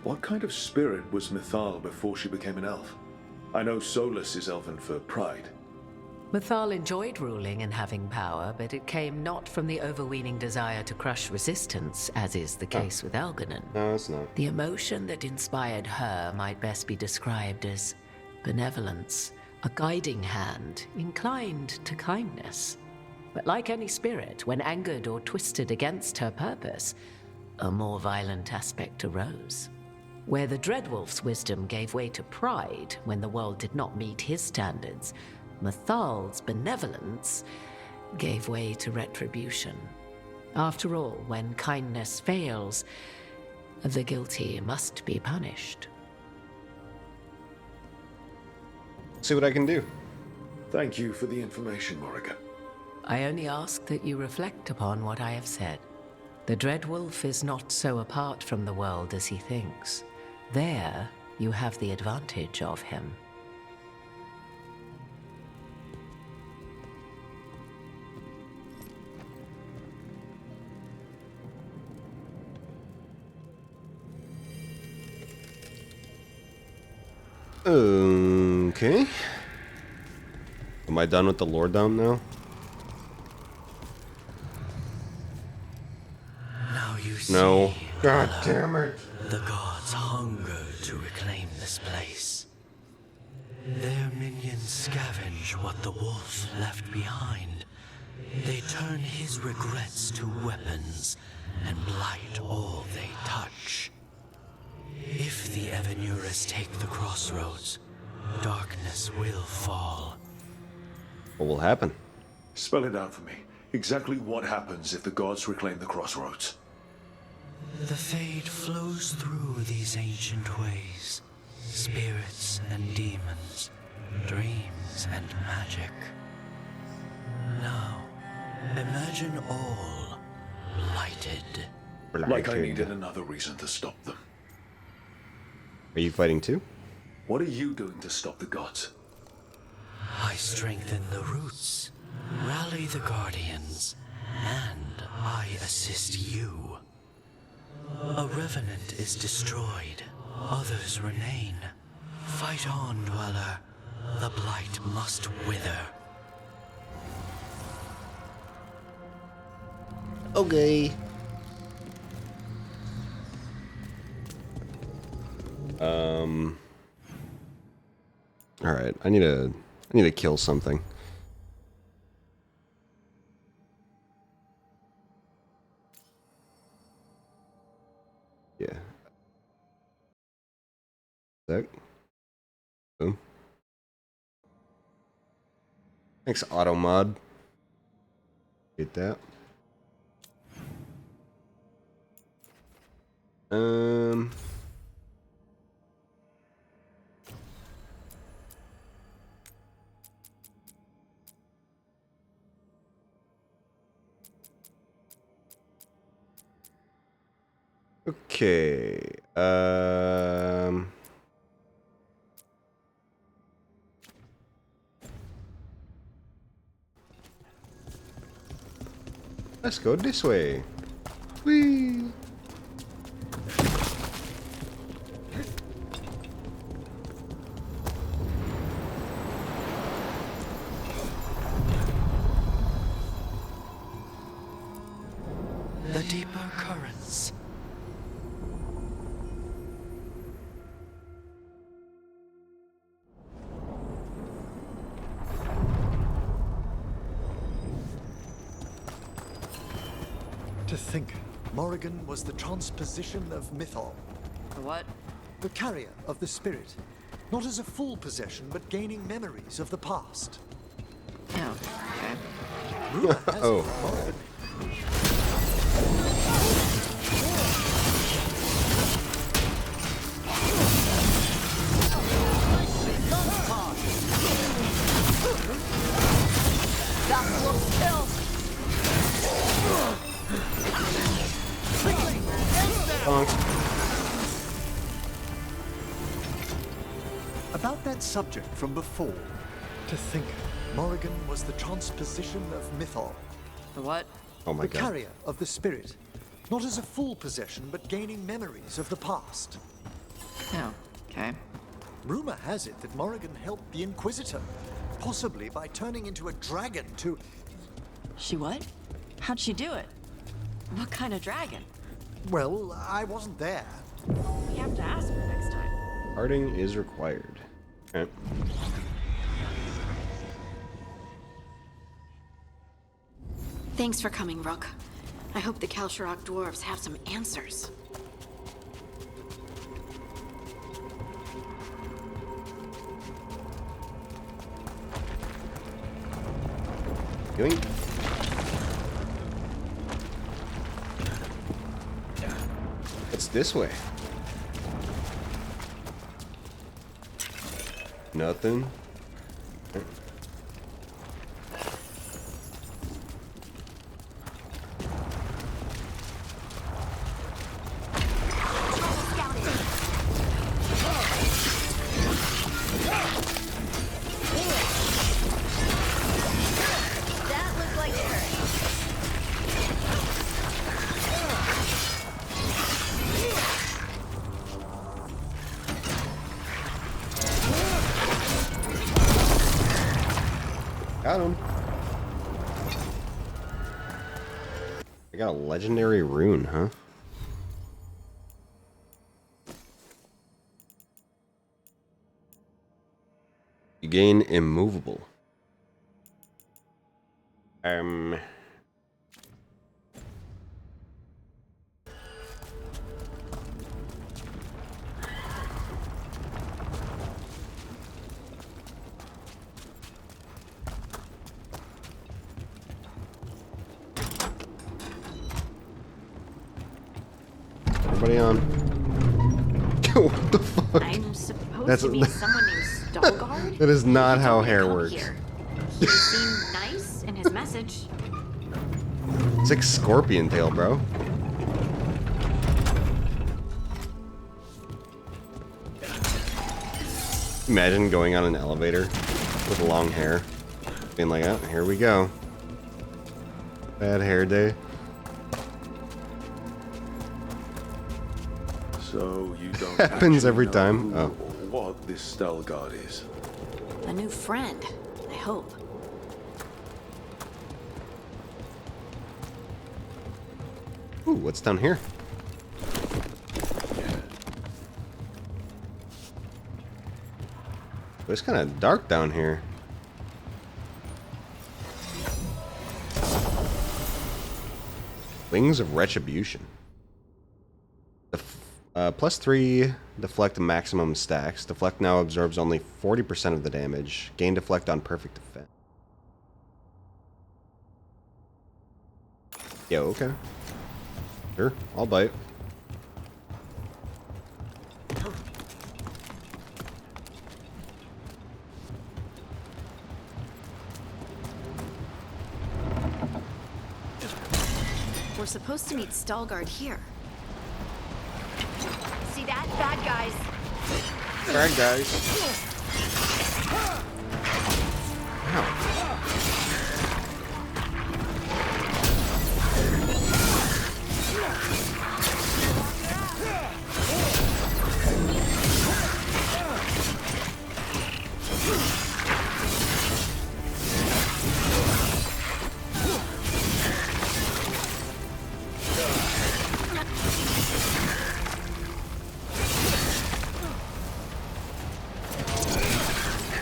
What kind of spirit was Mythal before she became an elf? I know Solus is elven for pride. Mythal enjoyed ruling and having power, but it came not from the overweening desire to crush resistance, as is the case with Elganon. No, it's not. The emotion that inspired her might best be described as benevolence, a guiding hand, inclined to kindness. But like any spirit, when angered or twisted against her purpose, a more violent aspect arose. Where the Dreadwolf's wisdom gave way to pride when the world did not meet his standards, Mythal's benevolence gave way to retribution. After all, when kindness fails, the guilty must be punished. See what I can do. Thank you for the information, Morrigan. I only ask that you reflect upon what I have said. The Dreadwolf is not so apart from the world as he thinks. There, you have the advantage of him. Okay. Am I done with the lore dump now? Now you see. No. God damn it. The gods hunger to reclaim this place. Their minions scavenge what the wolf left behind. They turn his regrets to weapons and blight all they touch. If the Evanuris take the crossroads, darkness will fall. What will happen? Spell it out for me. Exactly what happens if the gods reclaim the crossroads? The Fade flows through these ancient ways. Spirits and demons, dreams and magic. Now, imagine all blighted. Like I needed another reason to stop them. Are you fighting too? What are you doing to stop the gods? I strengthen the roots, rally the guardians, and I assist you. A revenant is destroyed, others remain. Fight on, Dweller. The blight must wither. Okay. All right. I need to kill something. Yeah. Sec. Boom. Thanks, Automod. Get that. Okay. Let's go this way. Whee! The deeper currents. To think, Morrigan was the transposition of Mythol. The what? The carrier of the spirit. Not as a full possession, but gaining memories of the past. Oh, okay. Rumor has it Oh. that Morrigan That looks killed. About that subject from before. To think, Morrigan was the transposition of Mythol. The what? Oh my The god. carrier of the spirit. Not as a full possession, but gaining memories of the past. Oh, okay. Rumor has it that Morrigan helped the Inquisitor, possibly by turning into a dragon to... She what? How'd she do it? What kind of dragon? Well, I wasn't there. We have to ask her next time. Harding is required. Okay. Thanks for coming, Rook. I hope the Kalsharok dwarves have some answers. Doing. It's this way. Nothing. That looked like it hurt. Got him. I got a legendary rune, huh? You gain immovable. Everybody on. What the fuck? I'm supposed to be someone named Veilguard? That is not He how told me to hair come works. here. He seemed nice in his message. It's like scorpion tail, bro. Imagine going on an elevator with long hair. Being like, oh, here we go. Bad hair day. So you don't Happens every actually time. know Oh. what this Veilguard is? A new friend, I hope. Ooh, what's down here? It's kind of dark down here. Wings of Retribution. +3 deflect maximum stacks. Deflect now absorbs only 40% of the damage. Gain deflect on perfect defense. Yo, okay. Sure, I'll bite. We're supposed to meet Veilguard here. See that? Bad guys. Bad guys.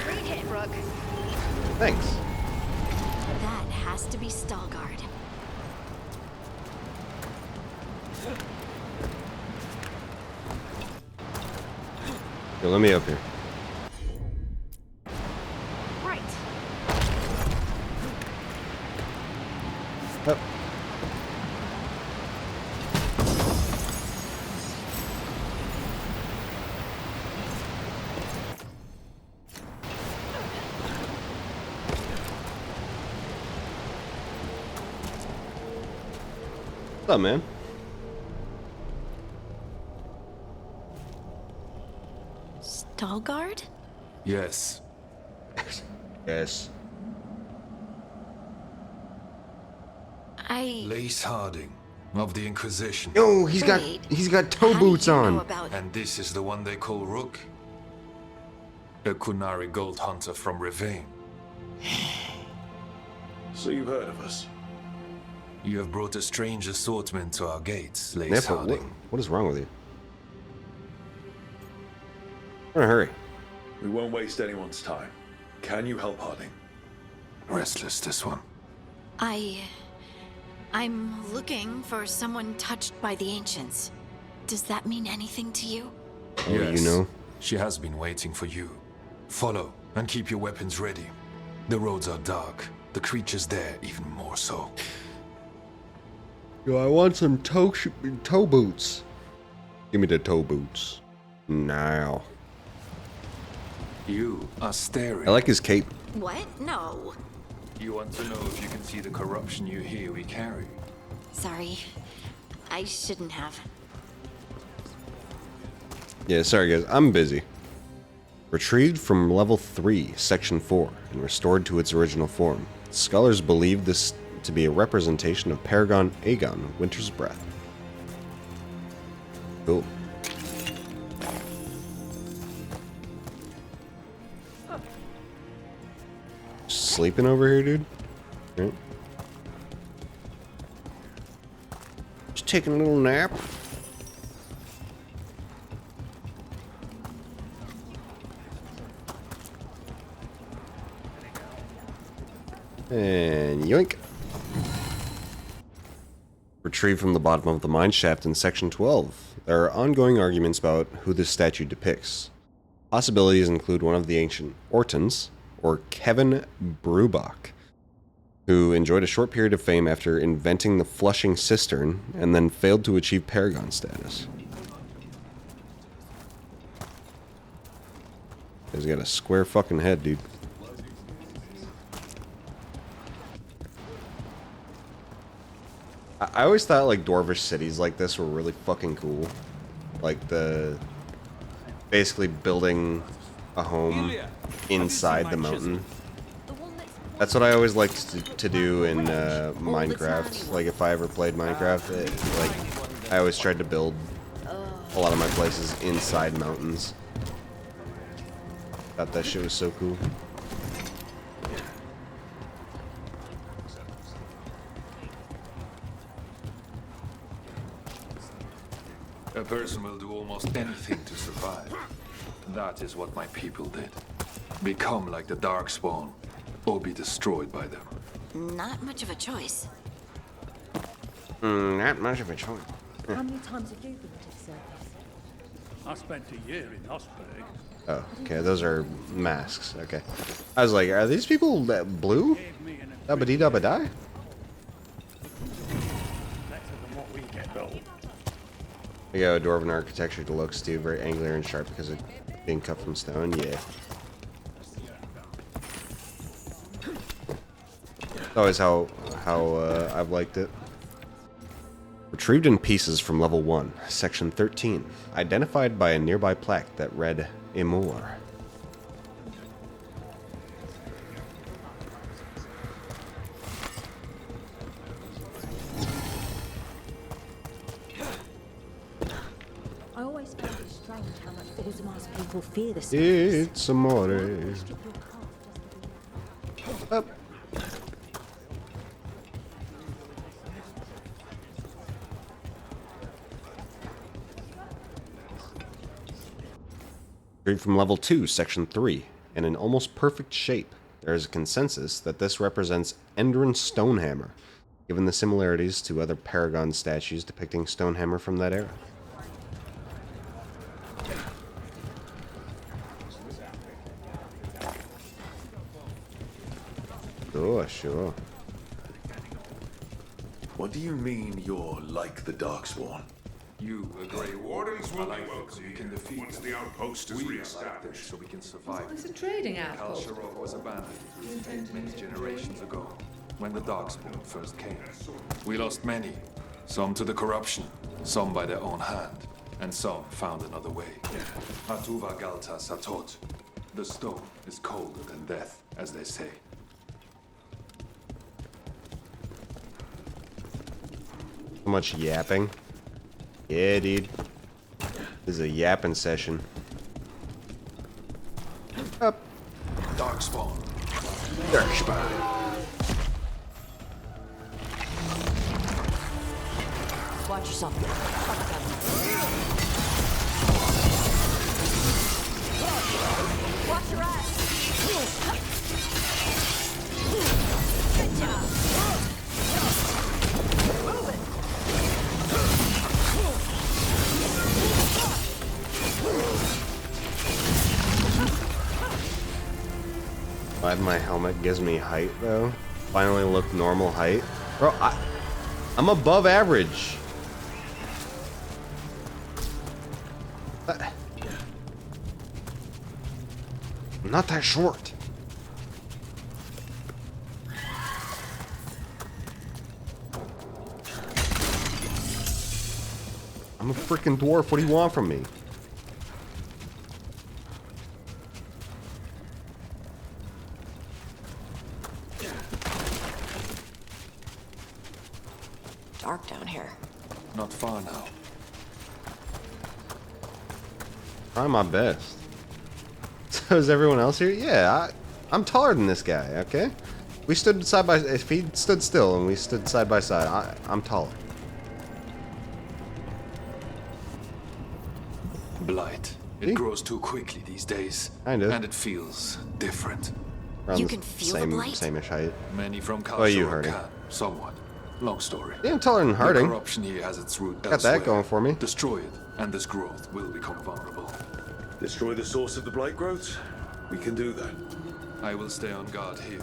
Great hit, Rook. Thanks. That has to be Veilguard. Yo, let me up here. Right. Up. What's up, man? Veilguard? Yes. Yes. Lace Harding of the Inquisition. Yo, he's got toe boots on. And this is the one they call Rook? A Kunari gold hunter from Rivain. So you've heard of us? You have brought a strange assortment to our gates, Lace Nipple, Harding. what is wrong with you? In a hurry. We won't waste anyone's time. Can you help Harding? Restless, this one. I'm looking for someone touched by the ancients. Does that mean anything to you? Yes. You know. She has been waiting for you. Follow and keep your weapons ready. The roads are dark. The creatures there even more so. Yo, I want some toe boots. Give me the toe boots. Now. You are staring. I like his cape. What? No. You want to know if you can see the corruption you hear we carry? Sorry. I shouldn't have. Yeah, sorry guys, I'm busy. Retrieved from level 3, section 4, and restored to its original form. Scholars believe this to be a representation of Paragon Aegon, Winter's Breath. Cool. Sleeping over here, dude? Right. Just taking a little nap. And yoink. Retrieved from the bottom of the mine shaft in Section 12. There are ongoing arguments about who this statue depicts. Possibilities include one of the ancient Ortons, or Kevin Brubach, who enjoyed a short period of fame after inventing the flushing cistern and then failed to achieve paragon status. He's got a square fucking head, dude. I always thought like dwarvish cities like this were really fucking cool. Like basically building a home inside the mountain. That's what I always liked to do in Minecraft. Like if I ever played Minecraft, like I always tried to build a lot of my places inside mountains. Thought that shit was so cool. A person will do almost anything to survive. That is what my people did. Become like the Darkspawn, or be destroyed by them. Not much of a choice. Not much of a choice. How many times have you been to service? I spent a year in Osberg. Oh, okay, those are masks. Okay. I was like, are these people blue? Dabba-dee-dabba-die? We got a dwarven architecture to looks too, very angular and sharp because of being cut from stone. Yeah. Always how I've liked it. Retrieved in pieces from level 1, section 13. Identified by a nearby plaque that read Imur. I always found it strange how much Orzamar's people fear the It's amore. Up. Retrieved from level 2, section 3. In an almost perfect shape, there is a consensus that this represents Endrin's Stonehammer, given the similarities to other Paragon statues depicting Stonehammer from that era. Sure, sure. What do you mean you're like the Darkspawn? You, the Grey Wardens, will like be welcome. You can defeat once the outpost is we re-established. like this, so we can survive. It's a trading outpost. Kalsharov was abandoned many generations ago, when the Darkspawn first came. We lost many, some to the corruption, some by their own hand, and some found another way. Atuva Galta Satot. The stone is colder than death, as they say. So much yapping. Yeah, dude. This is a yapping session. Up. Darkspawn. Darkspawn. Watch yourself. Watch your ass. Good job. Move it. Glad my helmet gives me height though. Finally look normal height. Bro, I'm above average. I'm not that short. I'm a freaking dwarf. What do you want from me? Dark down here. Not far now. Try my best. So is everyone else here? Yeah, I'm taller than this guy, okay? We stood side by... If he stood still and we stood side by side, I'm taller. Blight. It grows too quickly these days. Kind of. And it feels different. Around You the can feel the blight? same-ish height. Many from Oh, you Kalshore heard it. can, somewhat. Long story. Yeah, I'm taller than Harding. The corruption here has its root Got elsewhere. that going for me. Destroy it, and this growth will become vulnerable. Destroy the source of the blight growths? We can do that. I will stay on guard here.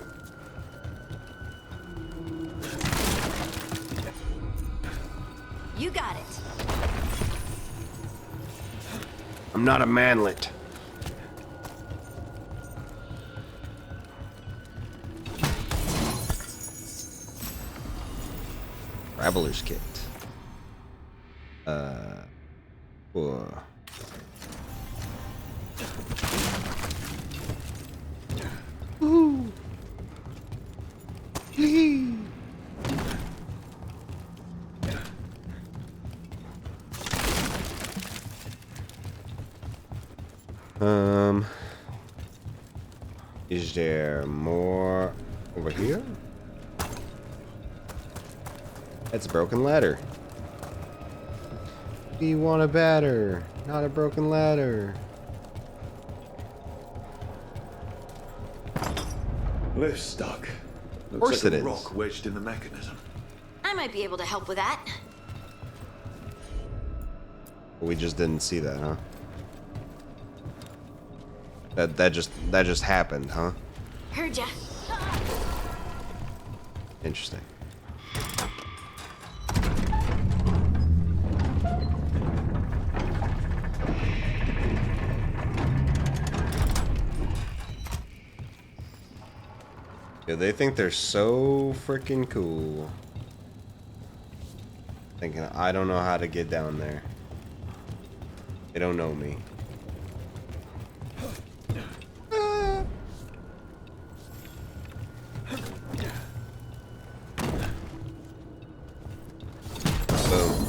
You got it. I'm not a manlet. Traveler's kit. Whoa. Woo. Yee. Is there more over here? That's a broken ladder. We want a batter, not a broken ladder. Lift's stuck. Of course Looks like it a is. rock wedged in the mechanism. I might be able to help with that. We just didn't see that, huh? That just happened, huh? Heard ya. Interesting. Yeah, they think they're so freaking cool. Thinking I don't know how to get down there. They don't know me. Boom.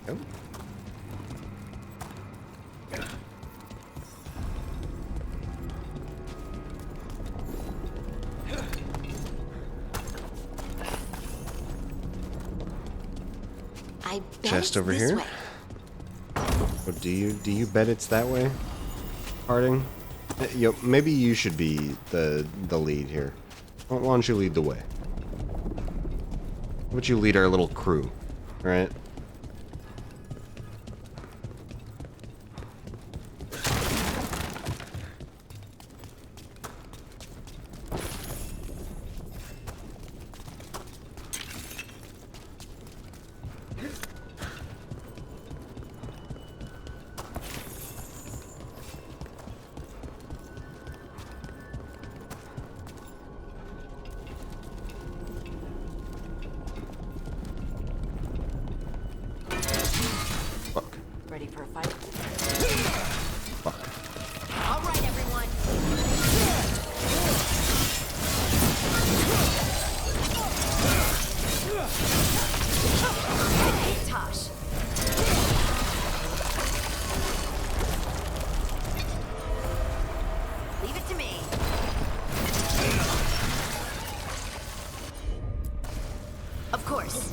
Nope. I bet Chest it's over this here. way. What do you bet it's that way, Harding? Yo, maybe you should be the lead here. Why don't you lead the way? How about you lead our little crew, all right? Ready for a fight? All right, everyone. Hey, Tosh. Leave it to me. Of course.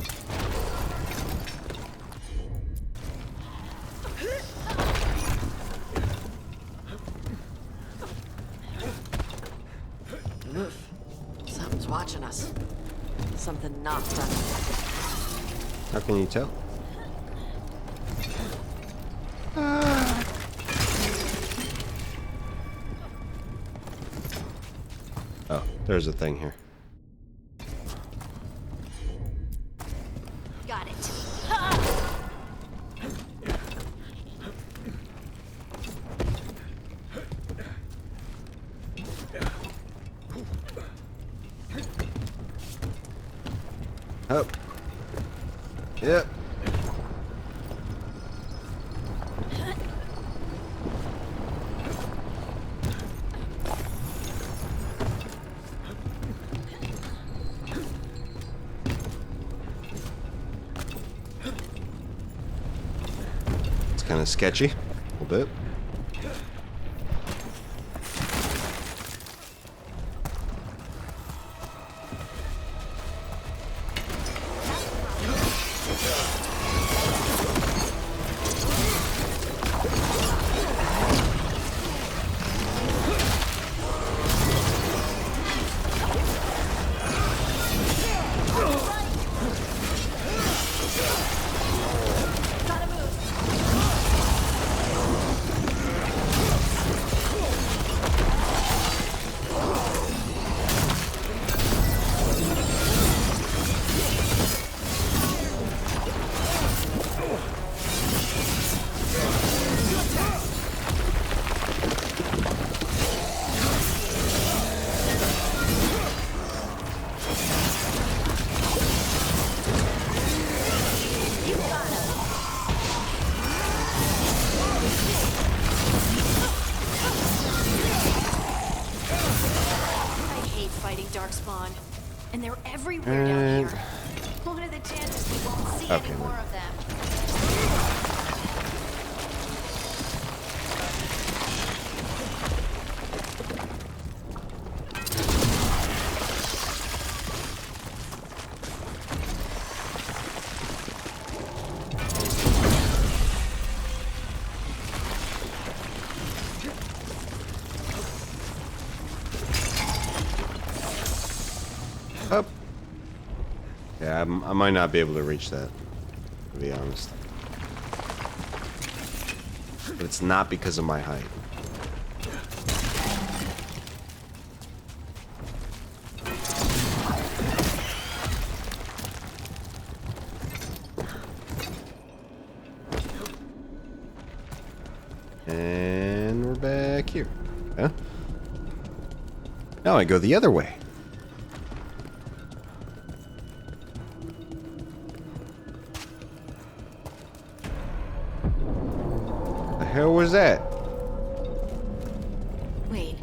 Something's watching us. Something not friendly. How can you tell? Oh, there's a thing here. Got it. Up. Yep. It's kind of sketchy, a little bit. Darkspawn. And they're everywhere down here. What are the chances we won't see any more of them? Up. Yeah, I might not be able to reach that, to be honest. But it's not because of my height. And we're back here. Yeah. Now I go the other way. The hell was that? Wait,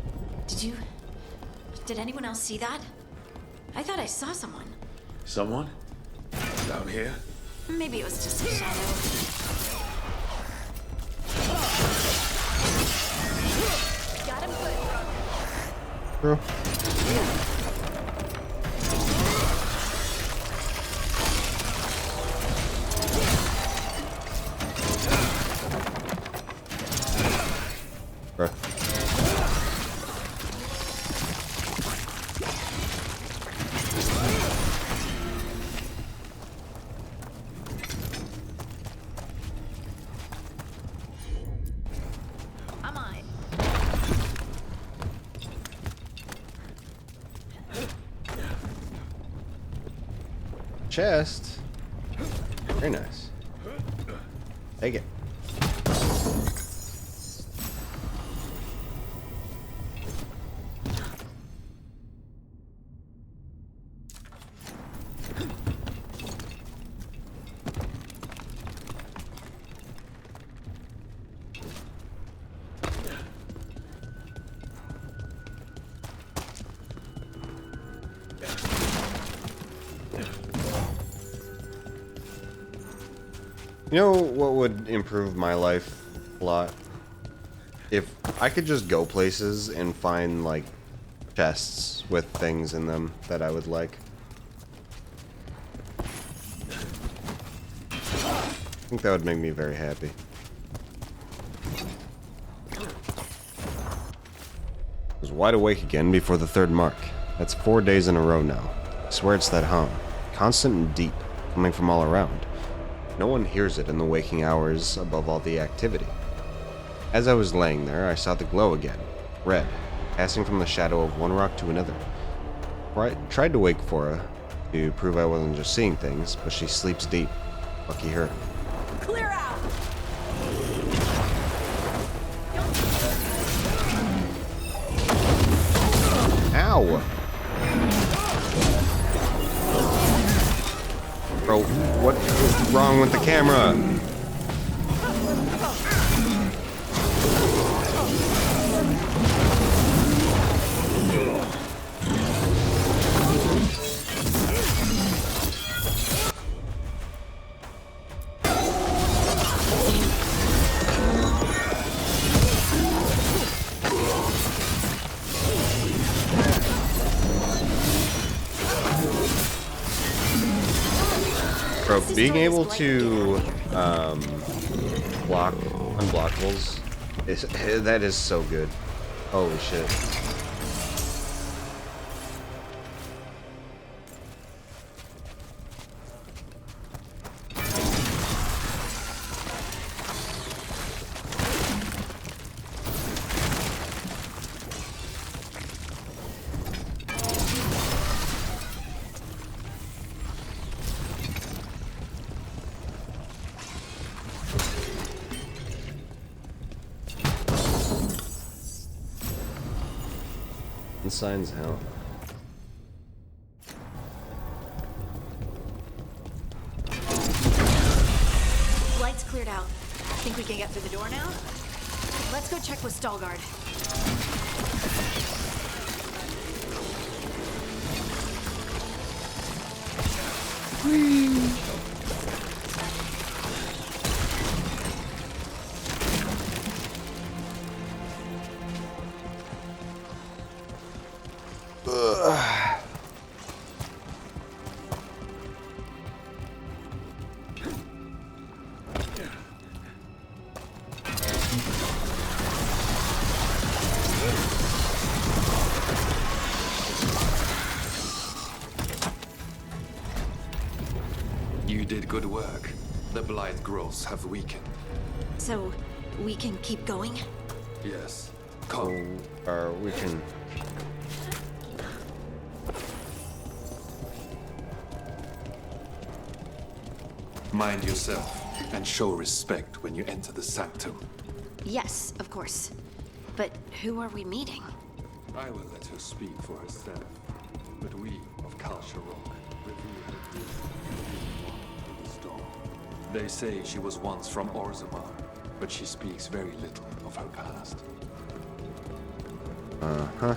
did anyone else see that? I thought I saw someone. Someone? Down here? Maybe it was just a shadow. Got him good, Bro. Bro. I'm on it. Chest. Very nice. Take it. You know what would improve my life a lot? If I could just go places and find, like, chests with things in them that I would like. I think that would make me very happy. I was wide awake again before the third mark. That's 4 days in a row now. I swear it's that hum. Constant and deep, coming from all around. No one hears it in the waking hours above all the activity. As I was laying there, I saw the glow again, red, passing from the shadow of one rock to another. I tried to wake Fora to prove I wasn't just seeing things, but she sleeps deep. Lucky her. Clear out! Ow! Bro, what is wrong with the camera? Bro, being able to block unblockables that is so good. Holy shit. Signs out. Light's cleared out. Think we can get through the door now? Let's go check with Veilguard. You did good work. The blight growths have weakened. So, we can keep going? Yes. Come. We can... Mind yourself and show respect when you enter the sanctum. Yes, of course. But who are we meeting? I will let her speak for herself. But we of Kalsharok reveal that this is the storm. They say she was once from Orzammar, but she speaks very little of her past. Uh-huh.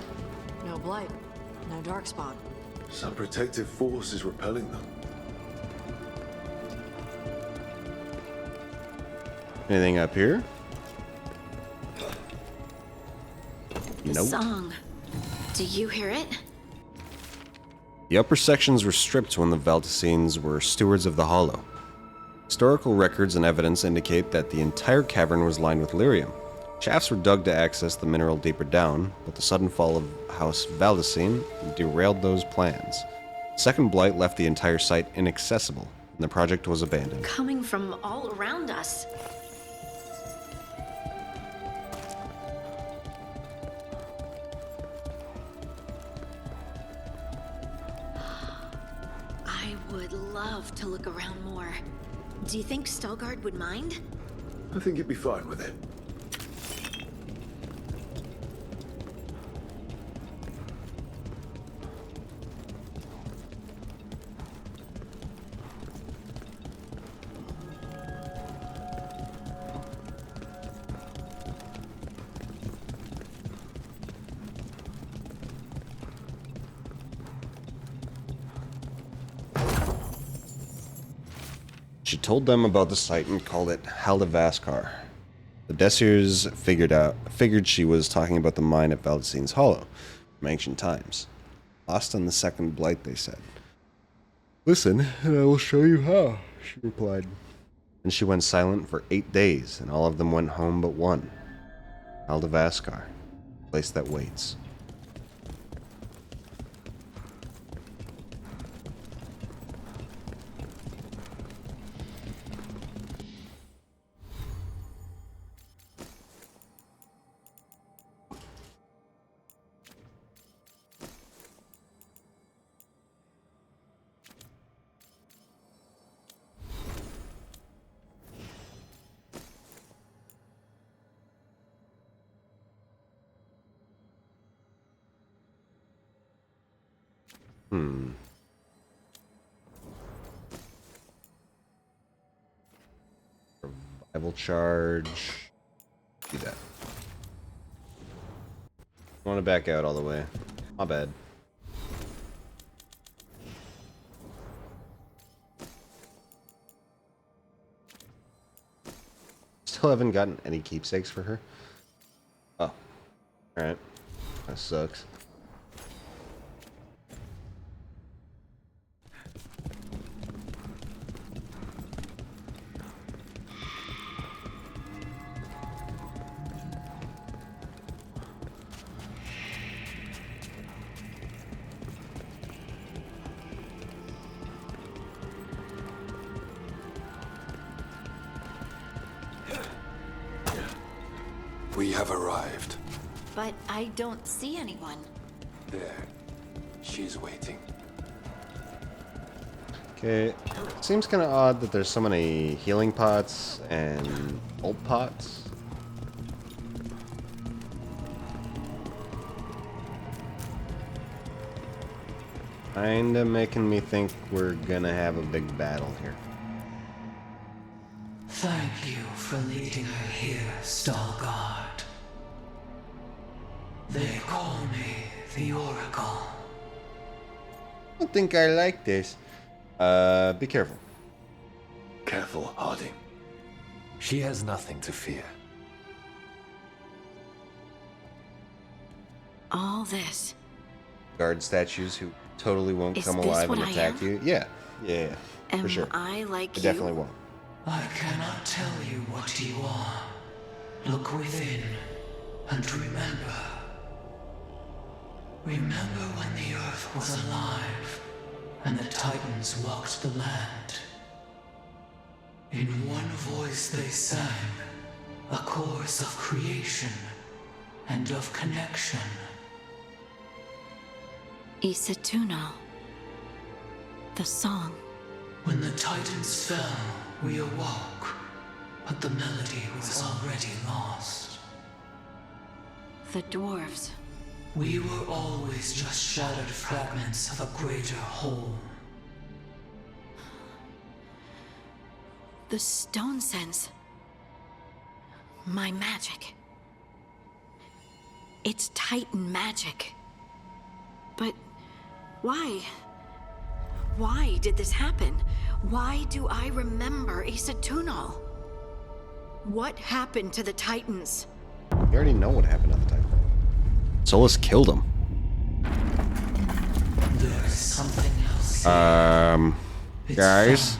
No blight, no darkspawn. Some protective force is repelling them. Anything up here? The Nope. song. Do you hear it? The upper sections were stripped when the Valdecines were stewards of the Hollow. Historical records and evidence indicate that the entire cavern was lined with lyrium. Shafts were dug to access the mineral deeper down, but the sudden fall of House Valdecine derailed those plans. Second Blight left the entire site inaccessible, and the project was abandoned. Coming from all around us. I would love to look around more. Do you think Veilguard would mind? I think he'd be fine with it. She told them about the site and called it Haldavaskar. The Desirs figured she was talking about the mine at Valdecine's Hollow from ancient times. Lost on the Second Blight, they said. Listen, and I will show you how, she replied. And she went silent for 8 days, and all of them went home but one. Haldavaskar, a place that waits. Level charge. Do that. I want to back out all the way. My bad. Still haven't gotten any keepsakes for her. Oh. Alright. That sucks. We have arrived. But I don't see anyone. There. She's waiting. Okay. Seems kind of odd that there's so many healing pots and ult pots. Kinda making me think we're gonna have a big battle here. Thank you for leading her here, Veilguard. They call me the Oracle. I don't think I like this. Be careful. Careful, Harding. She has nothing to fear. All this. Guard statues who totally won't Is come this alive what and I attack am? you. Yeah, for Am sure. I like It you? definitely won't. I cannot tell you what you are. Look within and remember. Remember when the earth was alive and the Titans walked the land. In one voice they sang a chorus of creation and of connection. Isatuno. The song. When the Titans fell, we awoke, but the melody was already lost. The dwarves. We were always just shattered fragments of a greater whole. The stone sense. My magic. It's Titan magic. But why? Why did this happen? Why do I remember Isatuno? What happened to the Titans? You already know what happened at the time. Solus killed him. There's something else. Guys.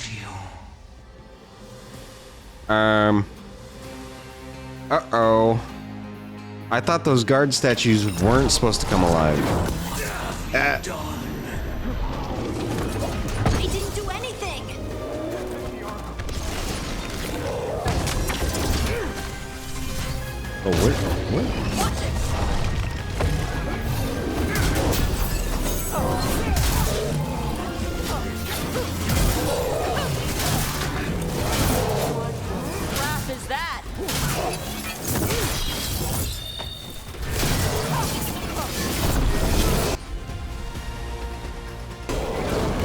Uh-oh. I thought those guard statues weren't supposed to come alive. I didn't do anything! Oh, what? Crap is that?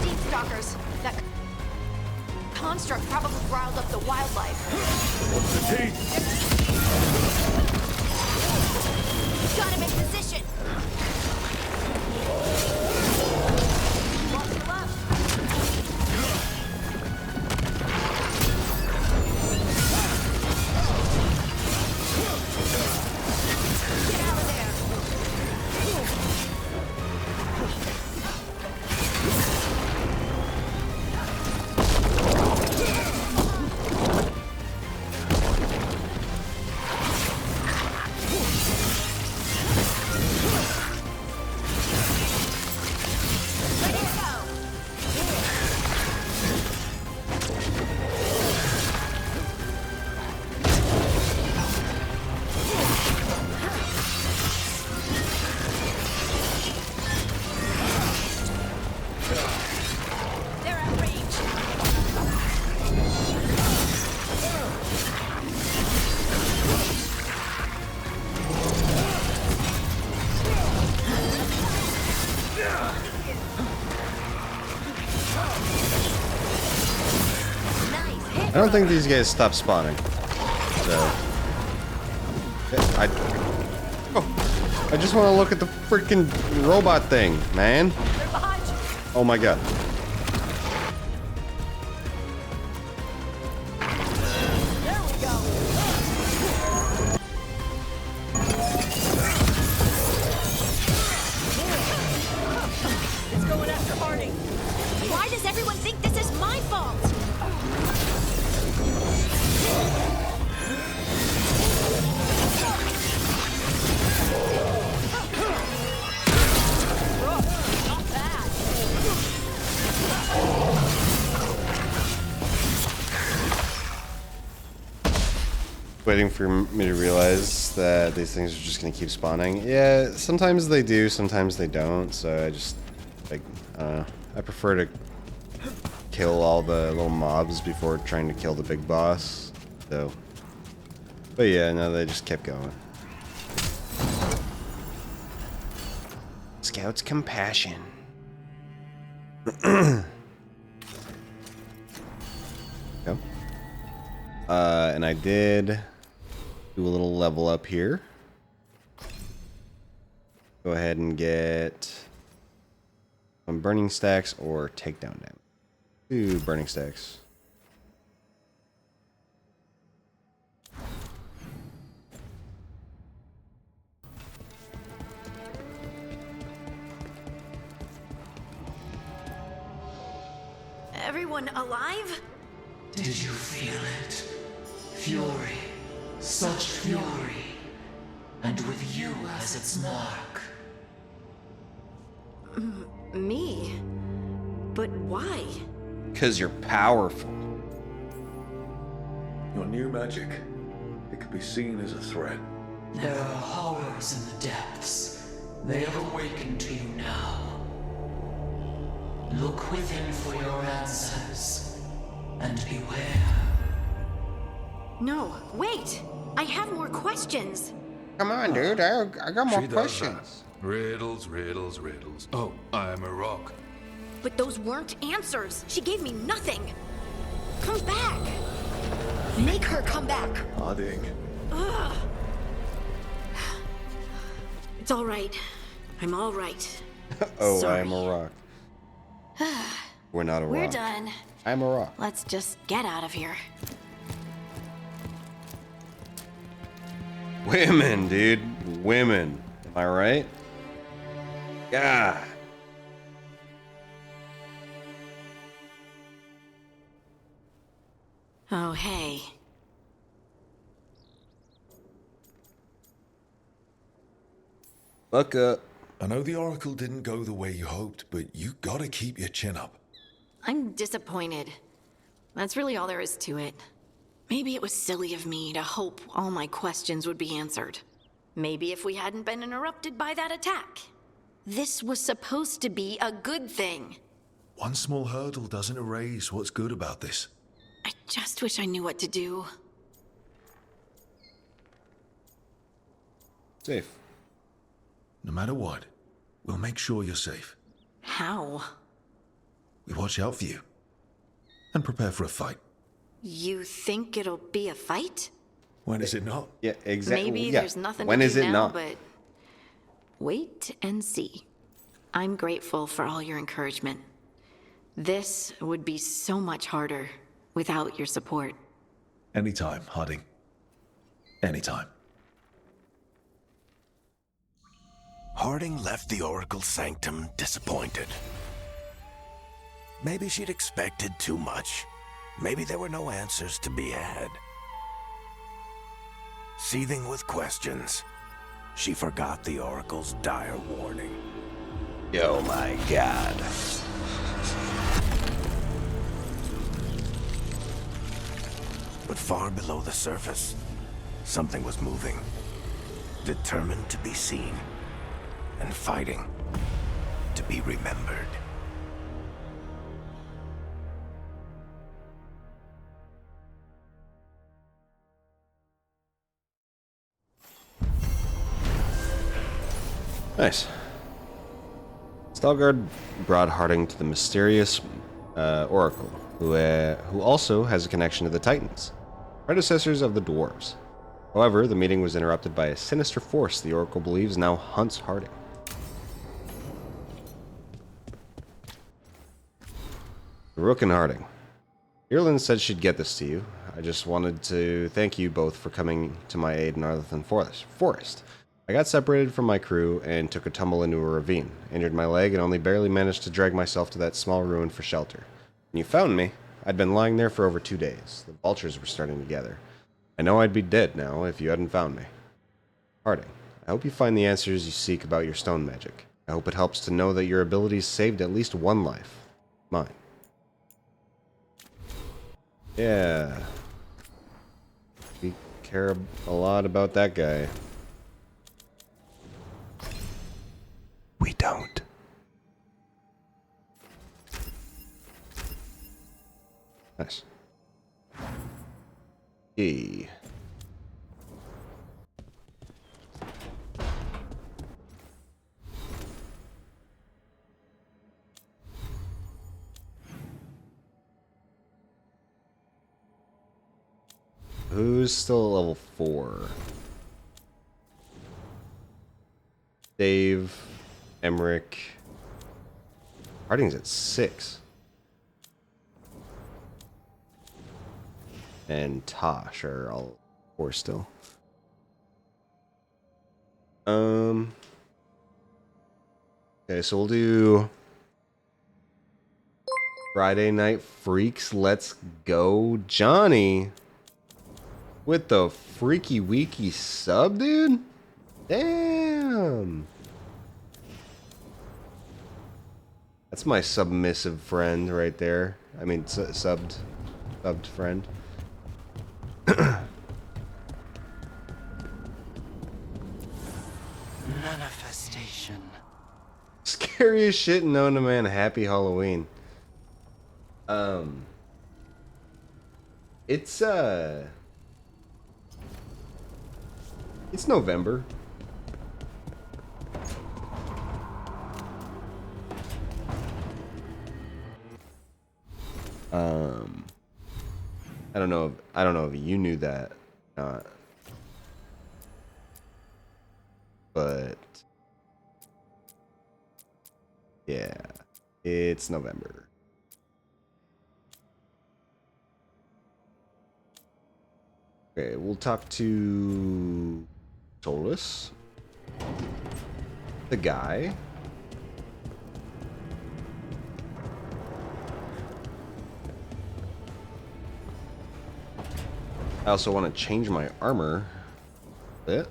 Deep stalkers. That construct probably riled up the wildlife. Got him in position. Watch your left. Get out of They're at range. I don't think these guys stop spawning. So I just want to look at the freaking robot thing, man. They're behind you. Oh my god. There we go. It's going after Harding. Why does everyone think this is my fault? Not bad. Waiting for me to realize that these things are just gonna keep spawning. Yeah, sometimes they do, sometimes they don't. So I just like I prefer to kill all the little mobs before trying to kill the big boss. So, but yeah, no, they just kept going. Scout's compassion. Go. And I did do a little level up here. Go ahead and get some burning stacks or takedown damage. 2 burning stacks. Everyone alive? Did you feel it? Fury. Such fury. And with you as its mark. Me? But why? Because you're powerful. Your new magic. It could be seen as a threat. There are horrors in the depths. They have awakened to you now. Look within for your answers. And beware. No, wait! I have more questions. Come on, dude. I got more She does questions. that. Riddles, riddles, riddles. Oh, I'm a rock. But those weren't answers. She gave me nothing. Come back. Make her come back. Harding. Ugh. It's all right. I'm all right. Oh, Sorry. I am a rock. We're not a rock. We're done. I'm a rock. Let's just get out of here. Women, dude. Women. Am I right? God. Oh, hey. Look up. I know the Oracle didn't go the way you hoped, but you gotta keep your chin up. I'm disappointed. That's really all there is to it. Maybe it was silly of me to hope all my questions would be answered. Maybe if we hadn't been interrupted by that attack. This was supposed to be a good thing. One small hurdle doesn't erase what's good about this. I just wish I knew what to do. Safe. No matter what, we'll make sure you're safe. How? We watch out for you. And prepare for a fight. You think it'll be a fight? When is it not? Yeah, exactly. Maybe yeah. there's nothing When to is do it now, not? but wait and see. I'm grateful for all your encouragement. This would be so much harder without your support. Anytime, Harding. Anytime. Harding left the Oracle's sanctum disappointed. Maybe she'd expected too much. Maybe there were no answers to be had. Seething with questions, she forgot the Oracle's dire warning. Oh my god. But far below the surface, something was moving. Determined to be seen. And fighting to be remembered. Nice. Stalgard brought Harding to the mysterious Oracle, who also has a connection to the Titans, predecessors of the dwarves. However, the meeting was interrupted by a sinister force the Oracle believes now hunts Harding. Rook and Harding. Irlin said she'd get this to you. I just wanted to thank you both for coming to my aid in Arlethan Forest. I got separated from my crew and took a tumble into a ravine, injured my leg, and only barely managed to drag myself to that small ruin for shelter. When you found me, I'd been lying there for over 2 days. The vultures were starting to gather. I know I'd be dead now if you hadn't found me. Harding, I hope you find the answers you seek about your stone magic. I hope it helps to know that your abilities saved at least one life. Mine. Yeah. We care a lot about that guy. We don't. Nice. E. Who's still level 4? Dave, Emmerich. Harding's at 6. And Tosh are all 4 still. Okay, so we'll do Friday Night Freaks. Let's go, Johnny. With the freaky weaky sub, dude? Damn. That's my submissive friend right there. I mean, subbed friend. Manifestation. Scariest shit known to man. Happy Halloween. It's November. I don't know if you knew that or not. But yeah, it's November. Okay, we'll talk to Solus, the guy. I also want to change my armor a bit.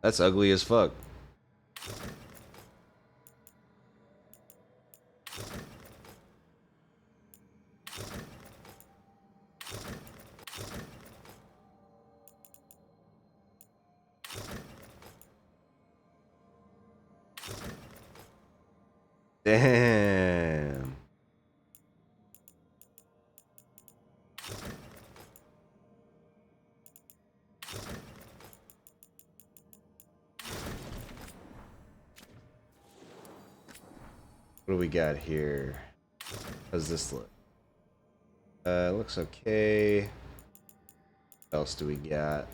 That's ugly as fuck. Damn. What do we got here? How's this look? Looks okay. What else do we got?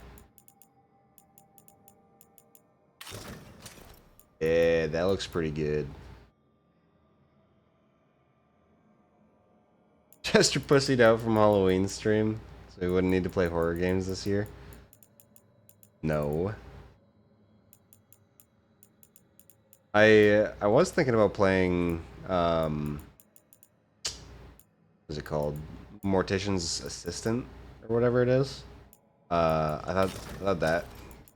Yeah, that looks pretty good. Chester pussied out from Halloween stream, so we wouldn't need to play horror games this year. No. I was thinking about playing what's it called? Mortician's Assistant or whatever it is. I thought that'd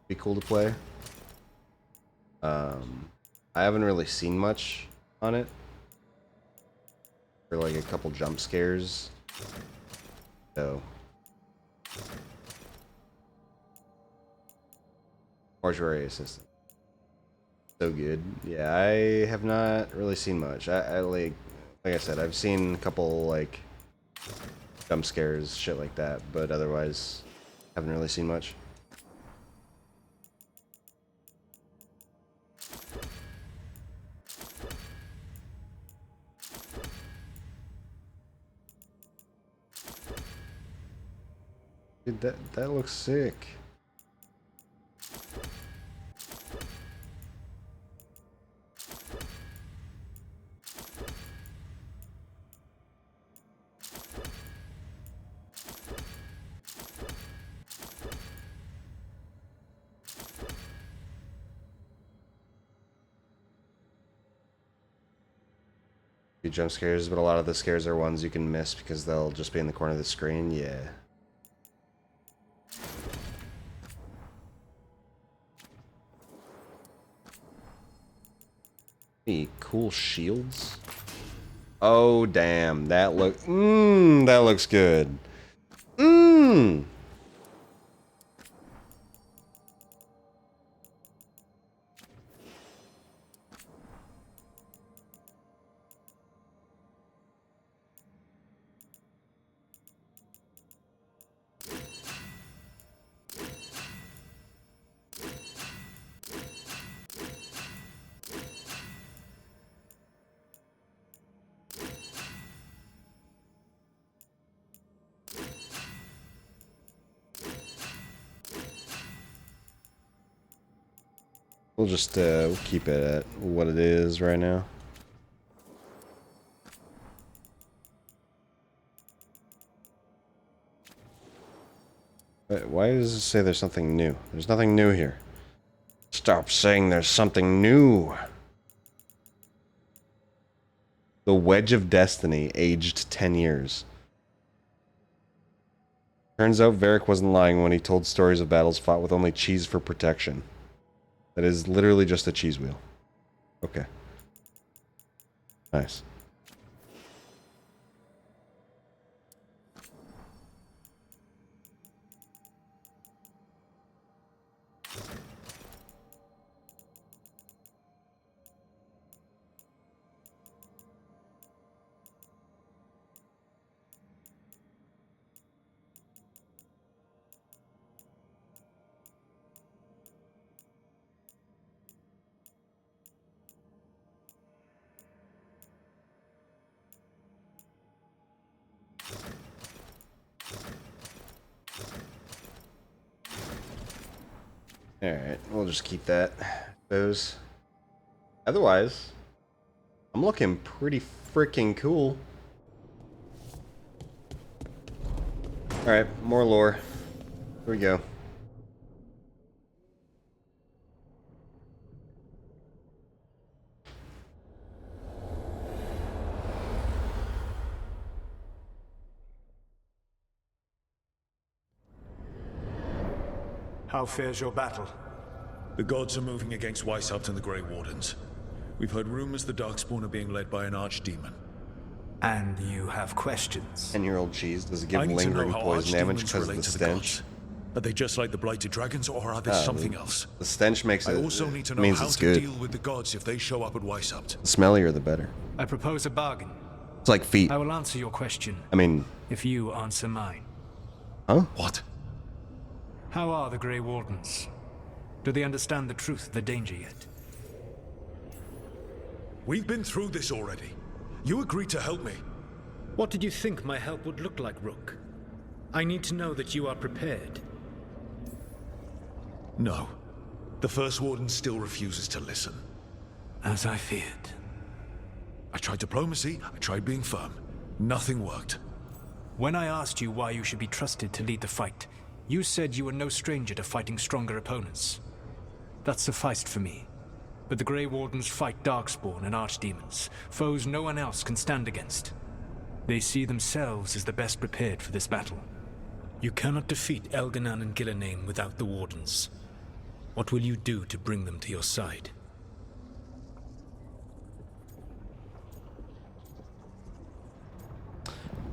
be cool to play. I haven't really seen much on it. For like a couple jump scares. So Mortuary Assistant. So good. Yeah, I have not really seen much. I like I said, I've seen a couple like jump scares, shit like that, but otherwise haven't really seen much. Dude, that looks sick. Jump scares, but a lot of the scares are ones you can miss because they'll just be in the corner of the screen. Yeah. Hey, cool shields. Oh damn, that looks good. We'll just we'll keep it at what it is right now. Wait, why does it say there's something new? There's nothing new here. Stop saying there's something new. The Wedge of Destiny, aged 10 years. Turns out Varric wasn't lying when he told stories of battles fought with only cheese for protection. That is literally just a cheese wheel. Okay. Nice. Alright, we'll just keep that. Those. Otherwise, I'm looking pretty freaking cool. Alright, more lore. Here we go. How fares your battle? The gods are moving against Weishaupt and the Grey Wardens. We've heard rumors the Darkspawn are being led by an archdemon. And you have questions? 10-year-old cheese. Does it give lingering poison damage because of the stench? Are they just like the blighted dragons, or are they something else? The stench makes it. I also need to know means how it's to good. deal with the gods if they show up at Weishaupt. The smellier, the better. I propose a bargain. It's like feet. I will answer your question. I mean, if you answer mine. Huh? What? How are the Grey Wardens? Do they understand the truth of the danger yet? We've been through this already. You agreed to help me. What did you think my help would look like, Rook? I need to know that you are prepared. No. The First Warden still refuses to listen. As I feared. I tried diplomacy, I tried being firm. Nothing worked. When I asked you why you should be trusted to lead the fight, you said you were no stranger to fighting stronger opponents. That sufficed for me. But the Grey Wardens fight Darkspawn and Archdemons, foes no one else can stand against. They see themselves as the best prepared for this battle. You cannot defeat Elganan and Gillenane without the Wardens. What will you do to bring them to your side?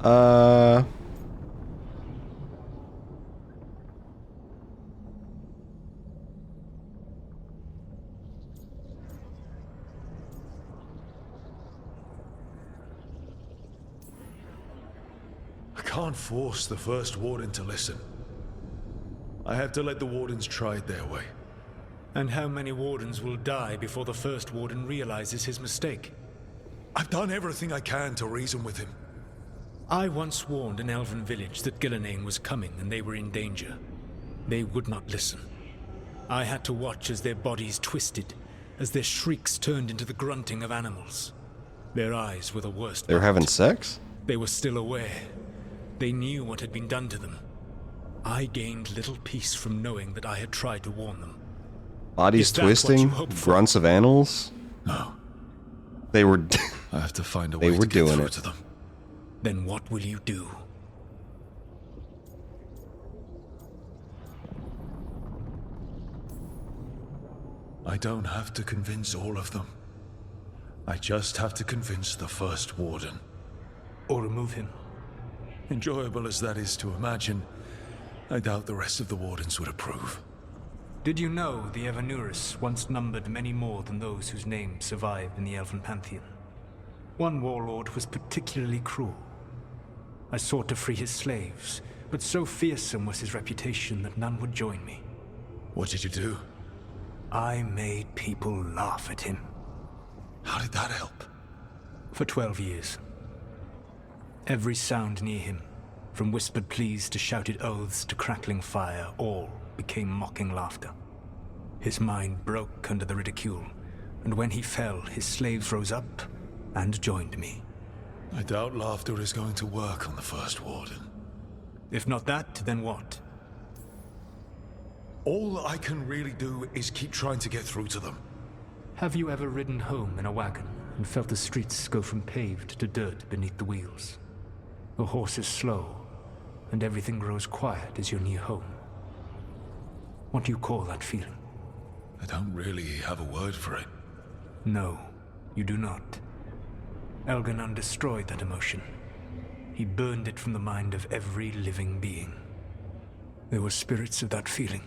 I can't force the First Warden to listen. I have to let the Wardens try it their way. And how many Wardens will die before the First Warden realizes his mistake? I've done everything I can to reason with him. I once warned an elven village that Gillenane was coming and they were in danger. They would not listen. I had to watch as their bodies twisted, as their shrieks turned into the grunting of animals. Their eyes were the worst. They were having sex? They were still aware. They knew what had been done to them. I gained little peace from knowing that I had tried to warn them. Bodies twisting? Grunts of animals? No. They were... I have to find a they way were to get doing through it. to them. Then what will you do? I don't have to convince all of them. I just have to convince the first warden. Or remove him. Enjoyable as that is to imagine, I doubt the rest of the wardens would approve. Did you know the Evanurus once numbered many more than those whose names survive in the Elven Pantheon? One warlord was particularly cruel. I sought to free his slaves, but so fearsome was his reputation that none would join me. What did you do? I made people laugh at him. How did that help? For 12 years. Every sound near him, from whispered pleas to shouted oaths to crackling fire, all became mocking laughter. His mind broke under the ridicule, and when he fell, his slaves rose up and joined me. I doubt laughter is going to work on the first warden. If not that, then what? All I can really do is keep trying to get through to them. Have you ever ridden home in a wagon and felt the streets go from paved to dirt beneath the wheels? The horse is slow, and everything grows quiet as you're near home. What do you call that feeling? I don't really have a word for it. No, you do not. Elganon destroyed that emotion. He burned it from the mind of every living being. There were spirits of that feeling,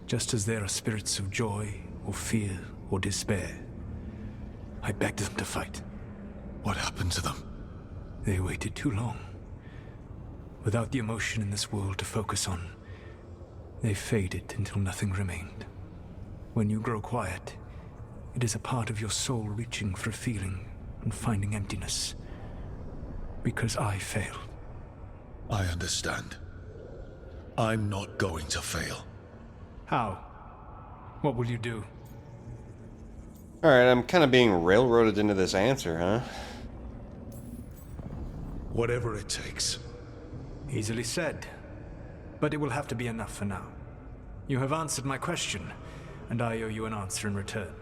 just as there are spirits of joy, or fear, or despair. I begged them to fight. What happened to them? They waited too long. Without the emotion in this world to focus on, they faded until nothing remained. When you grow quiet, it is a part of your soul reaching for a feeling and finding emptiness. Because I failed. I understand. I'm not going to fail. How? What will you do? Alright, I'm kind of being railroaded into this answer, huh? Whatever it takes. Easily said. But it will have to be enough for now. You have answered my question, and I owe you an answer in return.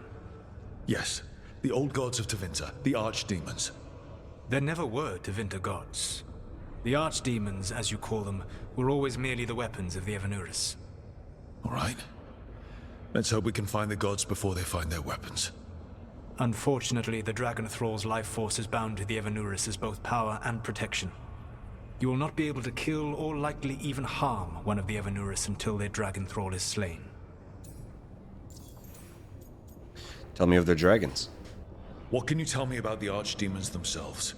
Yes, the old gods of Tevinter, the archdemons. There never were Tevinter gods. The archdemons, as you call them, were always merely the weapons of the Evanurus. All right. Let's hope we can find the gods before they find their weapons. Unfortunately, the Dragon Thrall's life force is bound to the Evanurus as both power and protection. You will not be able to kill or likely even harm one of the Evanurus until their Dragon Thrall is slain. Tell me of their dragons. What can you tell me about the archdemons themselves?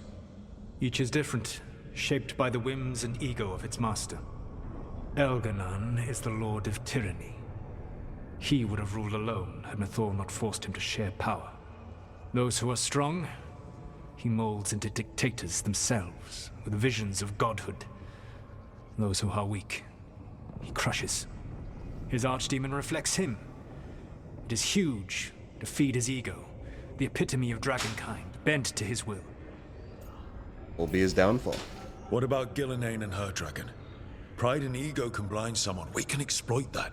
Each is different, shaped by the whims and ego of its master. Elganon is the Lord of Tyranny. He would have ruled alone had Mythal not forced him to share power. Those who are strong, he molds into dictators themselves, with visions of godhood. Those who are weak, he crushes. His archdemon reflects him. It is huge, to feed his ego, the epitome of dragonkind, bent to his will. Will be his downfall. What about Gillenane and her dragon? Pride and ego can blind someone. We can exploit that.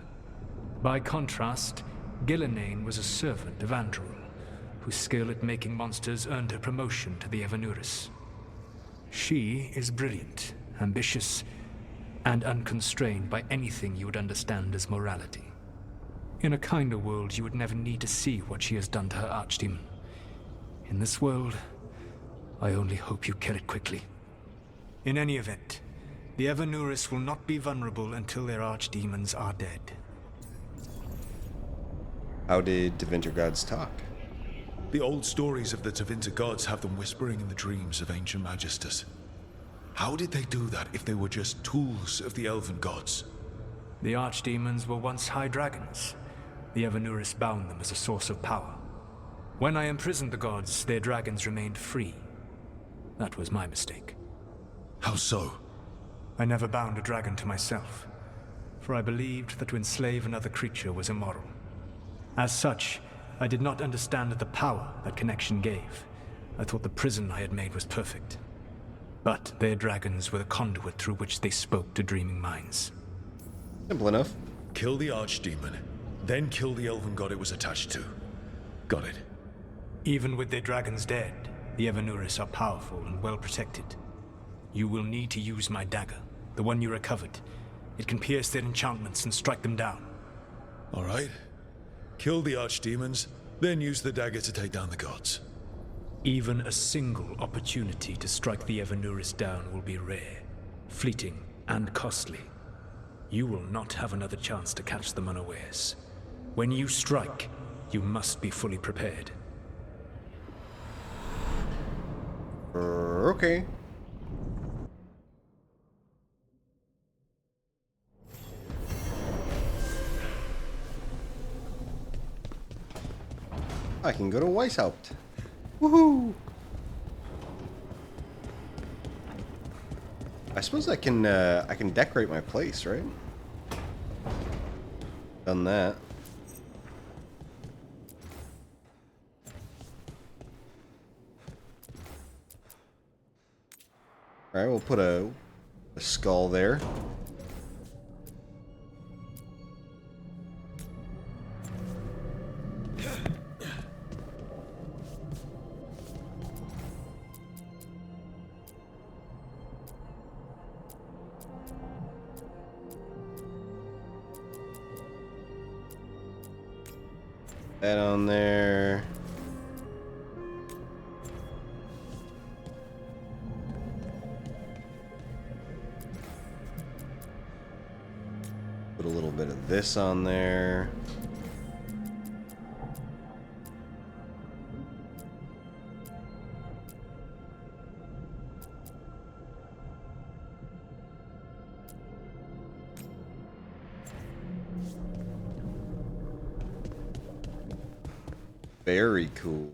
By contrast, Gillenane was a servant of Andrul, whose skill at making monsters earned her promotion to the Evanurus. She is brilliant, ambitious, and unconstrained by anything you would understand as morality. In a kinder world, you would never need to see what she has done to her archdemon. In this world, I only hope you kill it quickly. In any event, the Evanurus will not be vulnerable until their archdemons are dead. How did Tevinter gods talk? The old stories of the Tevinter gods have them whispering in the dreams of ancient magisters. How did they do that if they were just tools of the elven gods? The archdemons were once high dragons. The Evanurus bound them as a source of power. When I imprisoned the gods, their dragons remained free. That was my mistake. How so? I never bound a dragon to myself, for I believed that to enslave another creature was immoral. As such, I did not understand the power that connection gave. I thought the prison I had made was perfect. But their dragons were the conduit through which they spoke to dreaming minds. Simple enough. Kill the archdemon, then kill the elven god it was attached to. Got it. Even with their dragons dead, the Evanuris are powerful and well protected. You will need to use my dagger, the one you recovered. It can pierce their enchantments and strike them down. All right. Kill the archdemons, then use the dagger to take down the gods. Even a single opportunity to strike the Evanuris down will be rare, fleeting, and costly. You will not have another chance to catch them unawares. When you strike, you must be fully prepared. Okay. I can go to Weishaupt. Woohoo! I suppose I can decorate my place, right? Done that. All right, we'll put a skull there. That on there. Put a little bit of this on there. Very cool.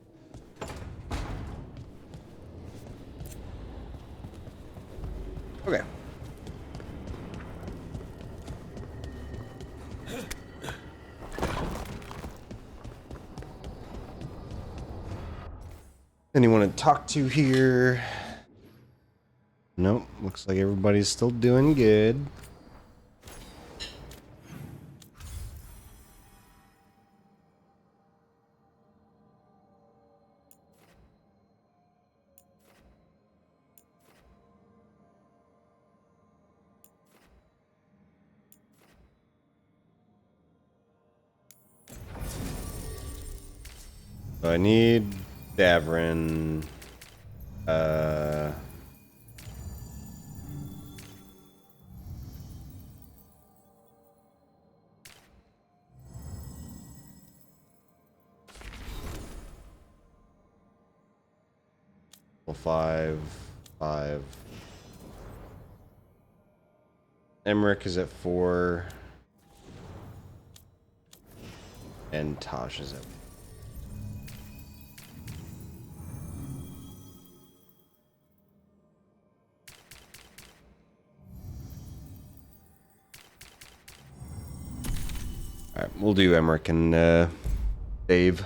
Okay. Anyone to talk to here? Nope. Looks like everybody's still doing good. So I need Davrin. Well, 5. Emmerich is at 4. And Tosh is at 4. Alright, we'll do Emmerich and Dave.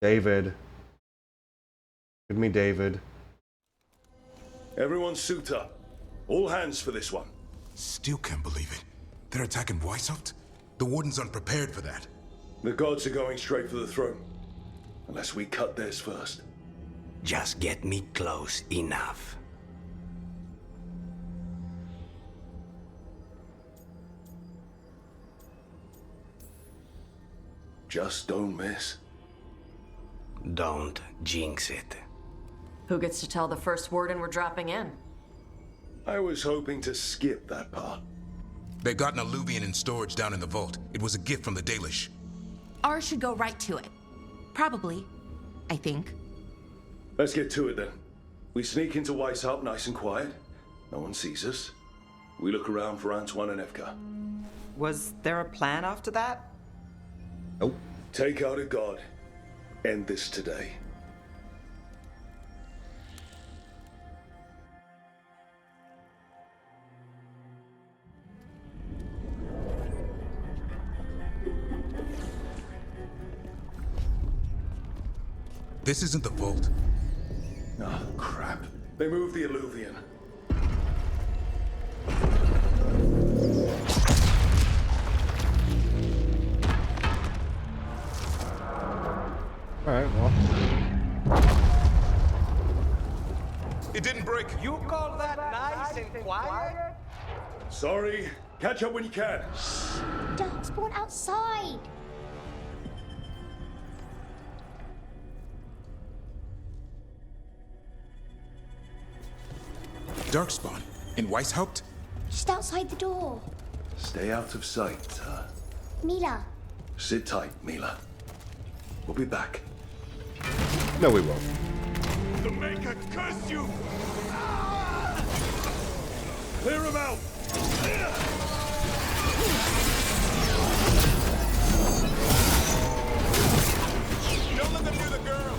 David. Give me David. Everyone suit up. All hands for this one. Still can't believe it. They're attacking Weishaupt? The Warden's unprepared for that. The gods are going straight for the throne. Unless we cut theirs first. Just get me close enough. Just don't miss. Don't jinx it. Who gets to tell the first Warden we're dropping in? I was hoping to skip that part. They got an alluvian in storage down in the vault. It was a gift from the Dalish. Ours should go right to it. Probably. I think. Let's get to it then. We sneak into Weishaupt nice and quiet. No one sees us. We look around for Antoine and Evka. Was there a plan after that? Nope. Take out a god. End this today. This isn't the vault. Oh, crap. They moved the Illuvian. Alright, well. It didn't break. You call that nice and quiet? Sorry. Catch up when you can. Darkspawn outside. Darkspawn? In Weishaupt? Just outside the door. Stay out of sight, Mila. Sit tight, Mila. We'll be back. No, we won't. The Maker curse you! Clear him out! Don't let them do the girl!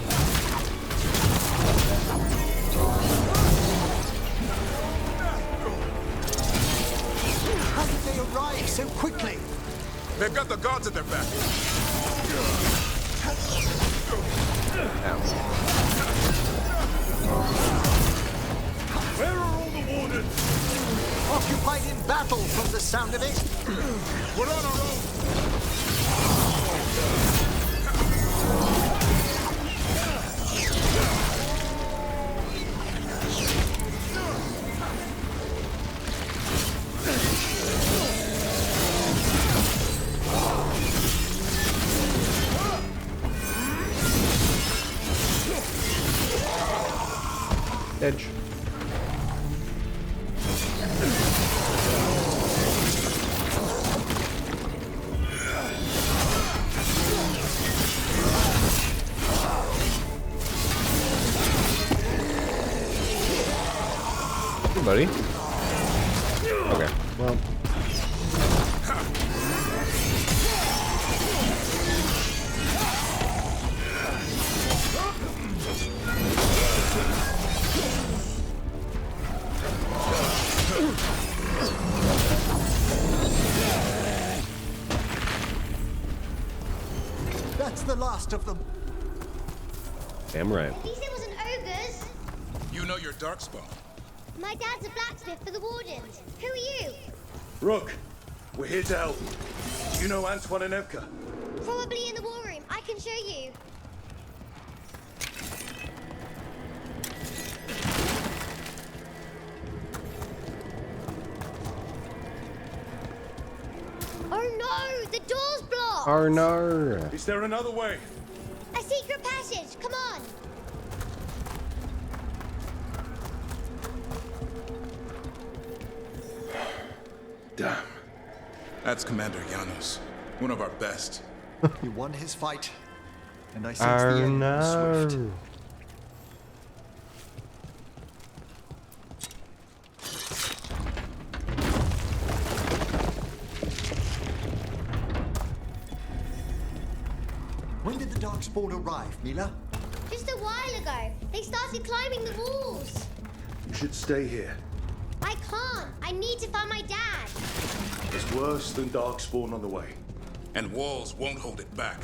How did they arrive so quickly? They've got the gods at their back. Where are all the wardens? Occupied in battle from the sound of it. We're on our own. Edge. Hey, buddy. Okay, well. That's the last of them. Damn right. At least it wasn't ogres. You know your Darkspawn. My dad's a blacksmith for the Wardens. Who are you? Rook, we're here to help. Do you know Antoine and Evka? Probably in the war room. I can show you. Oh no! The door's blocked! Oh no! Is there another way? A secret passage! Come on! Damn. That's Commander Janos, one of our best. He won his fight, and I sense the end was swift. When did the Darkspawn arrive, Mila? Just a while ago. They started climbing the walls. You should stay here. I can't. I need to find my dad. It's worse than Darkspawn on the way. And walls won't hold it back.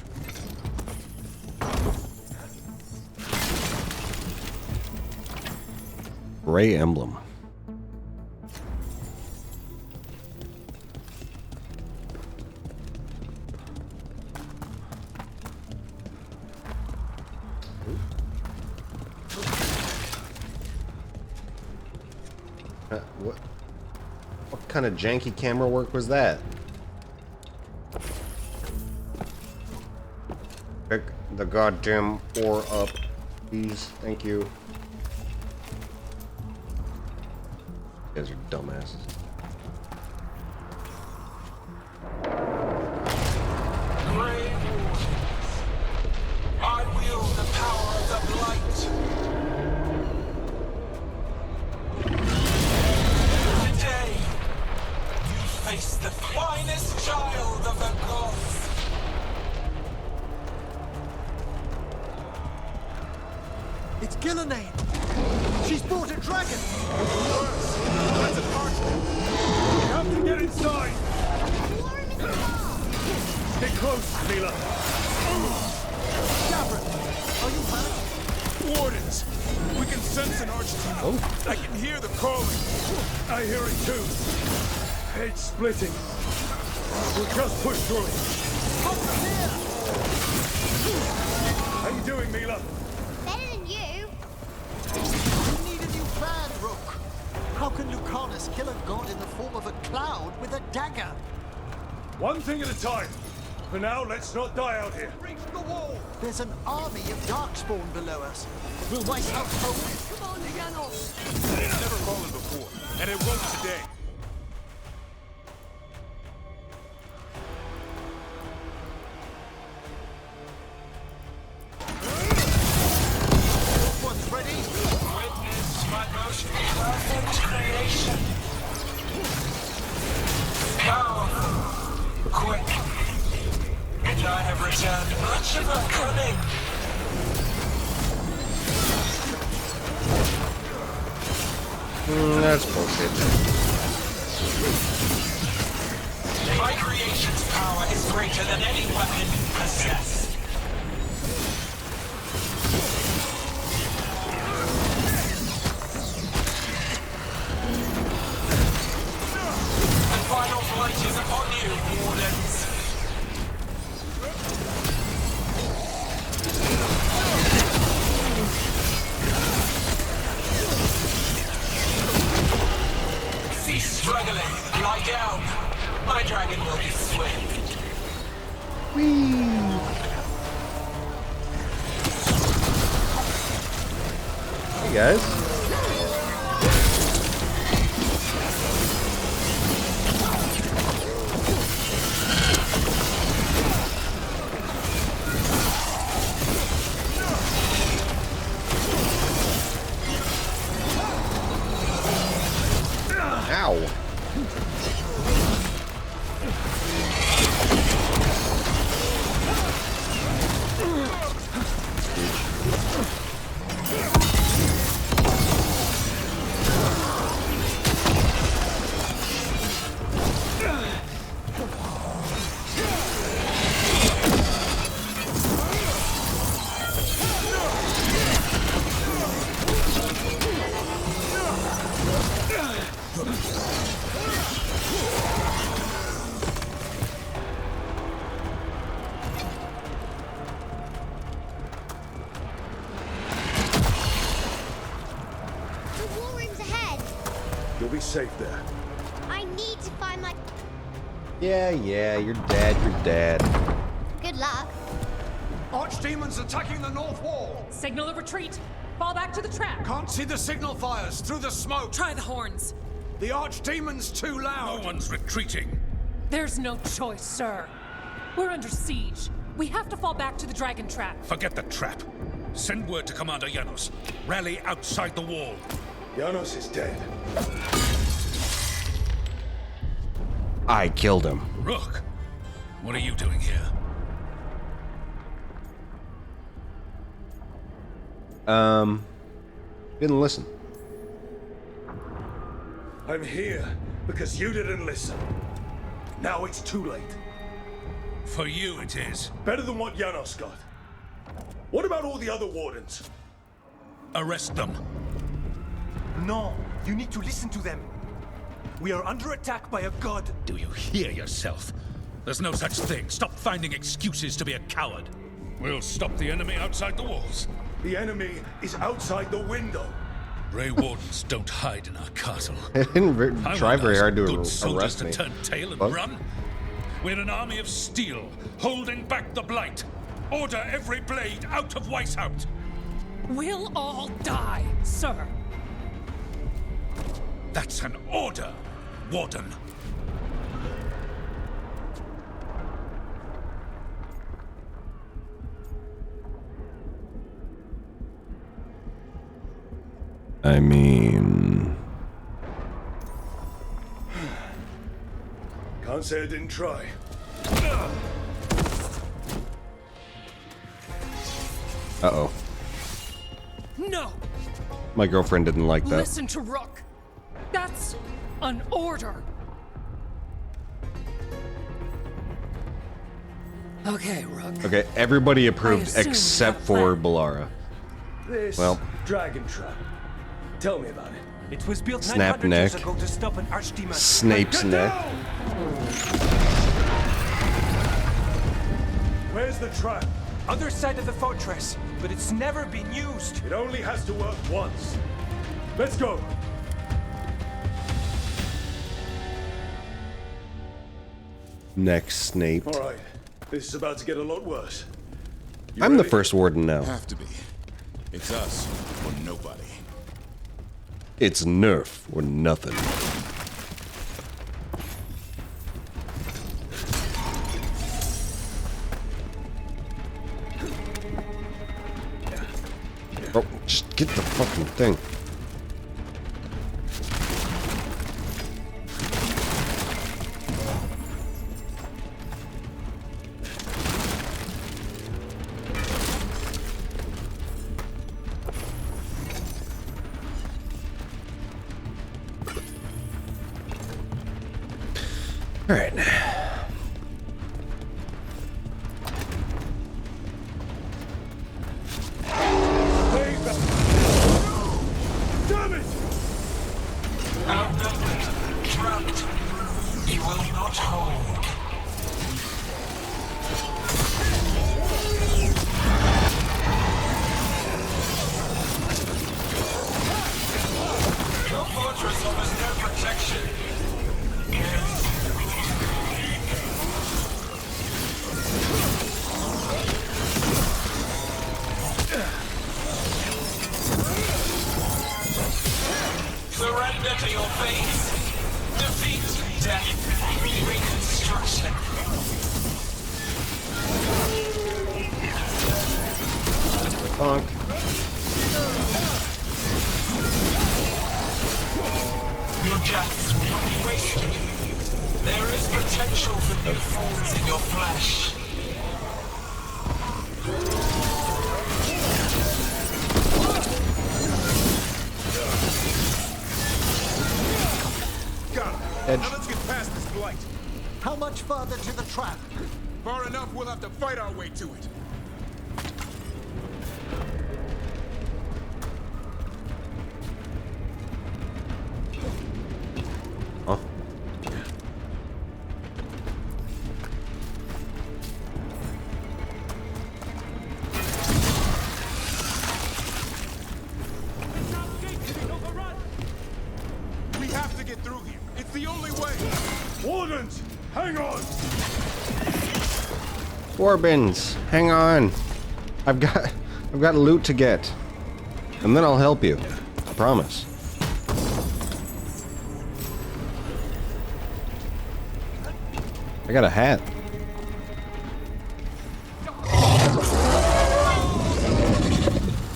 Ray emblem. What kind of janky camera work was that? Pick the goddamn ore up, please. Thank you. You guys are dumbasses. Brave Wardens, I wield the power of the Blight. Today, you face the finest child of the gods. It's Gillenane! She's brought a dragon! That's an arch! We have to get inside! Stay close, Mila! Gavin, are you hurt? wardens! We can sense an archdemon. I can hear the calling. I hear it too. It's splitting. We'll just push through it. How you doing, Mila? Better than you. We need a new plan, Rook. How can Lucanus kill a god in the form of a cloud with a dagger? One thing at a time. For now, let's not die out here. Reach the wall! There's an army of darkspawn below us. Will Whitehouse hold it? Come on, Janos. It's never fallen before, and it won't today. One's ready. Witness my most perfect creation. Powerful, quick, and I have returned much of her cunning. That's bullshit. My creation's power is greater than any weapon you possess. The final flight is upon you, wardens. Cease struggling. Lie down. My dragon will be swift. Hey guys. Ow. The war room's ahead. You'll be safe there. I need to find my... Yeah, you're dead. Good luck. Archdemons attacking the north wall. Signal a retreat. Fall back to the trap. Can't see the signal fires through the smoke. Try the horns. The Archdemon's too loud. No one's retreating. There's no choice, sir. We're under siege. We have to fall back to the dragon trap. Forget the trap. Send word to Commander Janos. Rally outside the wall. Janos is dead. I killed him. Rook, what are you doing here? Didn't listen. I'm here because you didn't listen. Now it's too late. For you it is. Better than what Janos got. What about all the other wardens? Arrest them. No, you need to listen to them. We are under attack by a god. Do you hear yourself? There's no such thing. Stop finding excuses to be a coward. We'll stop the enemy outside the walls. The enemy is outside the window. Grey Wardens don't hide in our castle. They didn't try very hard to Good soldiers arrest to me. turn tail and What? run. We're an army of steel, holding back the blight. Order every blade out of Weishaupt. We'll all die, sir. That's an order, Warden. I mean... Can't say I didn't try. Uh-oh. No! My girlfriend didn't like that. Listen to Rook. That's an order. Okay, Rook. Okay, everybody approved assume except that for plan. Balara. This Well. dragon trap. Tell me about it. It was built Snap 900 years neck. ago to stop an archdemon. Snape's neck. Where's the trap? Other side of the fortress, but it's never been used. It only has to work once. Let's go. Next Snape. All right. This is about to get a lot worse. You I'm the ready? first warden now. Have to be. It's us or nobody. It's Nerf or nothing. Oh, just get the fucking thing. All right. Damn it! Outnumbered, trapped. You will not hold. Your fortress offers no protection. Surrender to your fate. Defeat, death, reconstruction. Bonk. Your deaths will not be wasted. There is potential for new forms in your flesh. Got it. Edge. Now let's get past this blight. How much further to the trap? Far enough, we'll have to fight our way to it. Oh. We have to get through here. It's the only way. Wardens, hang on. Warbins, hang on. I've got loot to get. And then I'll help you. I promise. I got a hat.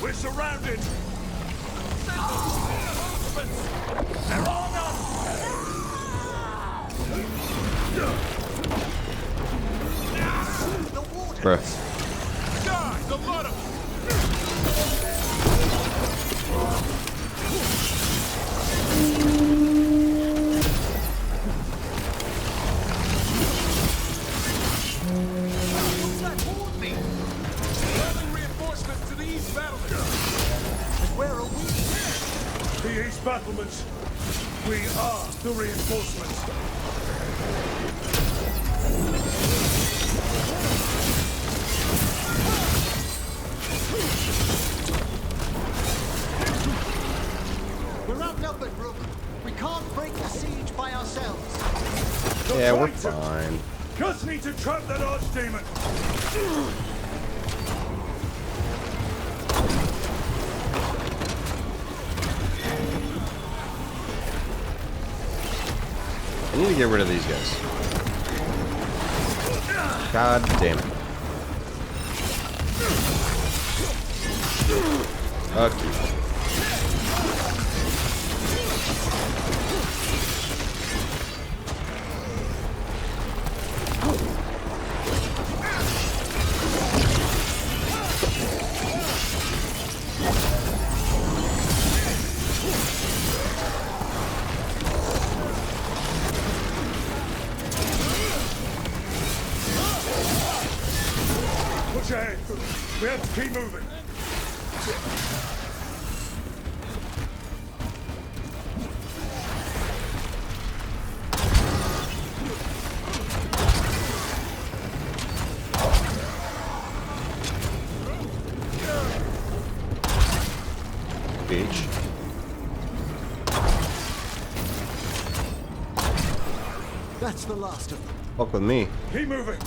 We're surrounded. They're on us. Bruh. Guys, a lot of them. Sending reinforcements to the east battlements. Where are we? The East battlements. We are the reinforcements. We're outnumbered, Rook. We can't break the siege by ourselves. Yeah, we're fine. Just need to trap that archdemon. I need to get rid of these guys. God damn it. Okay. Push ahead. We have to keep moving. Beach. That's the last of them. Fuck with me. Keep moving.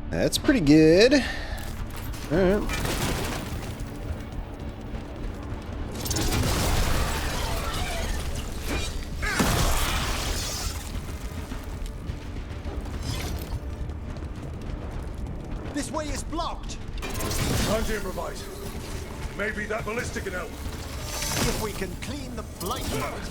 That's pretty good. All right. This way is blocked. Time to improvise. Maybe that ballista can help. If we can clean the blight from it.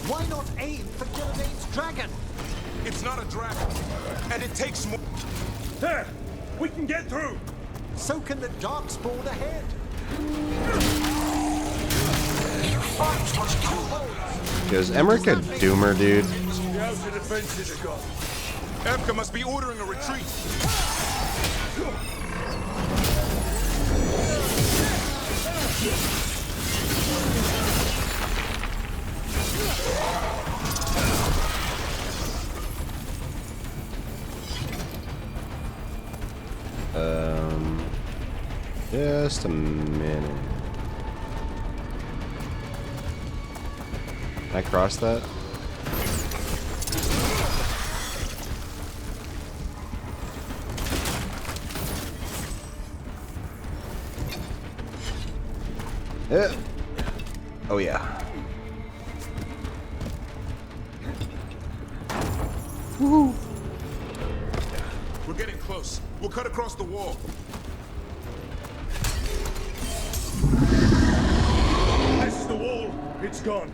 Why not aim for Gillidane's dragon? It's not a dragon, and it takes more. There! We can get through! So can the Darkspawn ahead. Is Emmerich a doomer, dude? The outer defenses are gone. Evka must be ordering a retreat. Just a minute. Can I cross that? Yeah. Oh yeah. Woohoo! We're getting close. We'll cut across the wall. This is the wall. It's gone.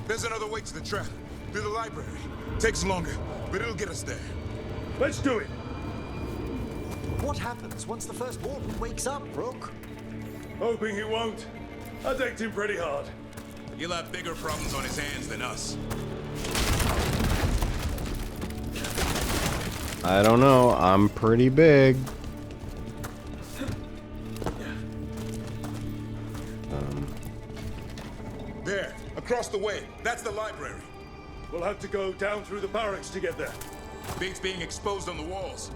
There's another way to the trap. Through the library. Takes longer, but it'll get us there. Let's do it. What happens once the first warden wakes up, Rook? Hoping he won't. I decked him pretty hard. He'll have bigger problems on his hands than us. I don't know. I'm pretty big. There, across the way. That's the library. We'll have to go down through the barracks to get there. Things being exposed on the walls.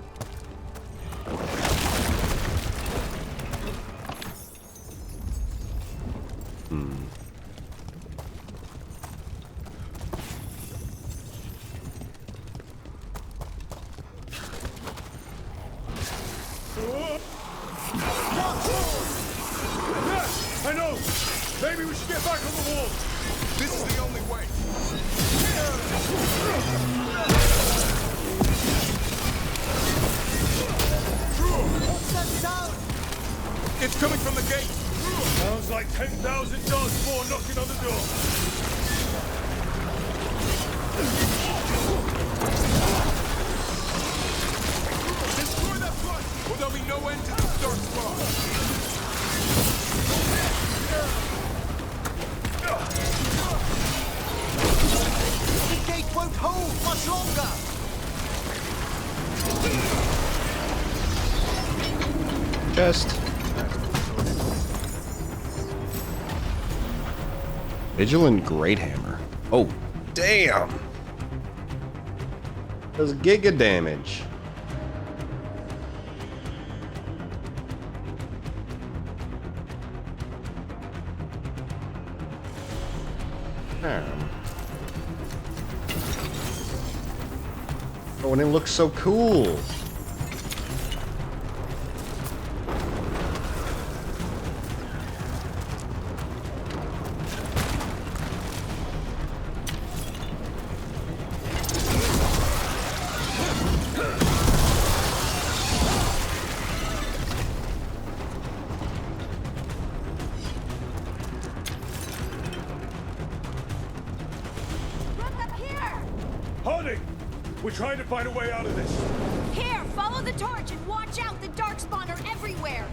I know! Maybe we should get back on the wall! This is the only way. What's that sound? It's coming from the gate. Sounds like 10,000 dogs more knocking on the door. Destroy that front, or there'll be no end to the dark spot. The gate won't hold much longer. Chest. Vigilant Great Hammer. Oh, damn. Does giga damage. Oh, and it looks so cool. We're trying to find a way out of this. Here, follow the torch and watch out. The Darkspawn are everywhere.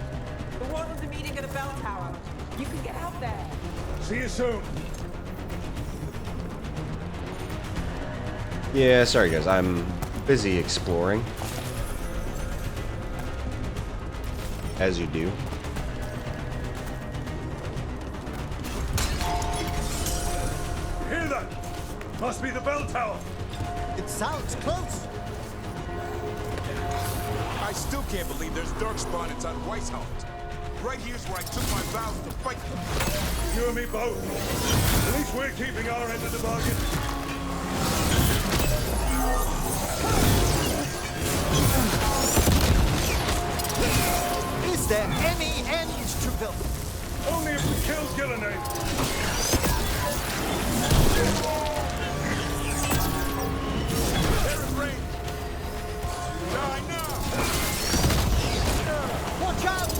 The one with the meeting at the bell tower. You can get out there. See you soon. Yeah, sorry guys, I'm busy exploring. As you do. Hear that? Must be the bell tower. It sounds close. I still can't believe there's Darkspawn inside Weishaupt. Right here's where I took my vows to fight them. You and me both. At least we're keeping our end of the bargain. Is there any end to them? Only if we kill Gillenade. There is rain. Die now. Watch out!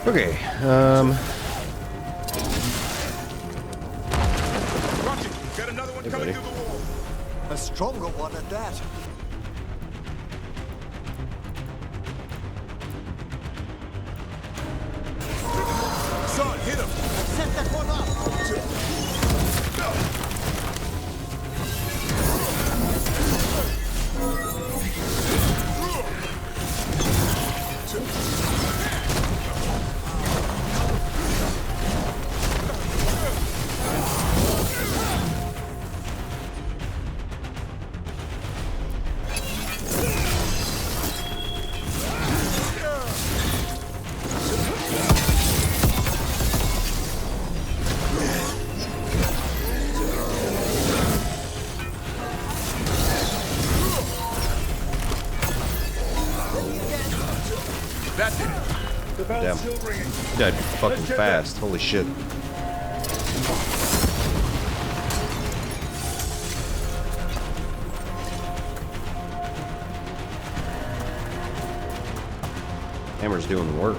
Okay, Roger, got another one coming through the wall. A stronger one at that. Son, hit him. Set that one up. That's it. The bell's damn. still ringing. You died fucking fast. Holy shit. Hammer's doing work.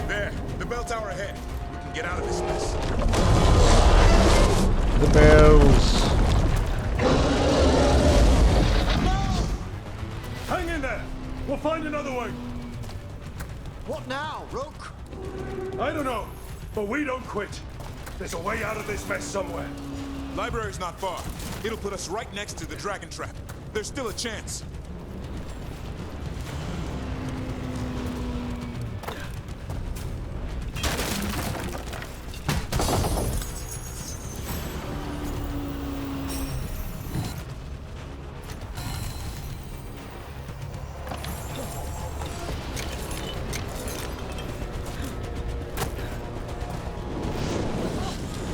There, the bell tower ahead. We can get out of this mess. The bells. Hang in there. We'll find another way. What now, Rook? I don't know, but we don't quit. There's a way out of this mess somewhere. Library's not far. It'll put us right next to the dragon trap. There's still a chance.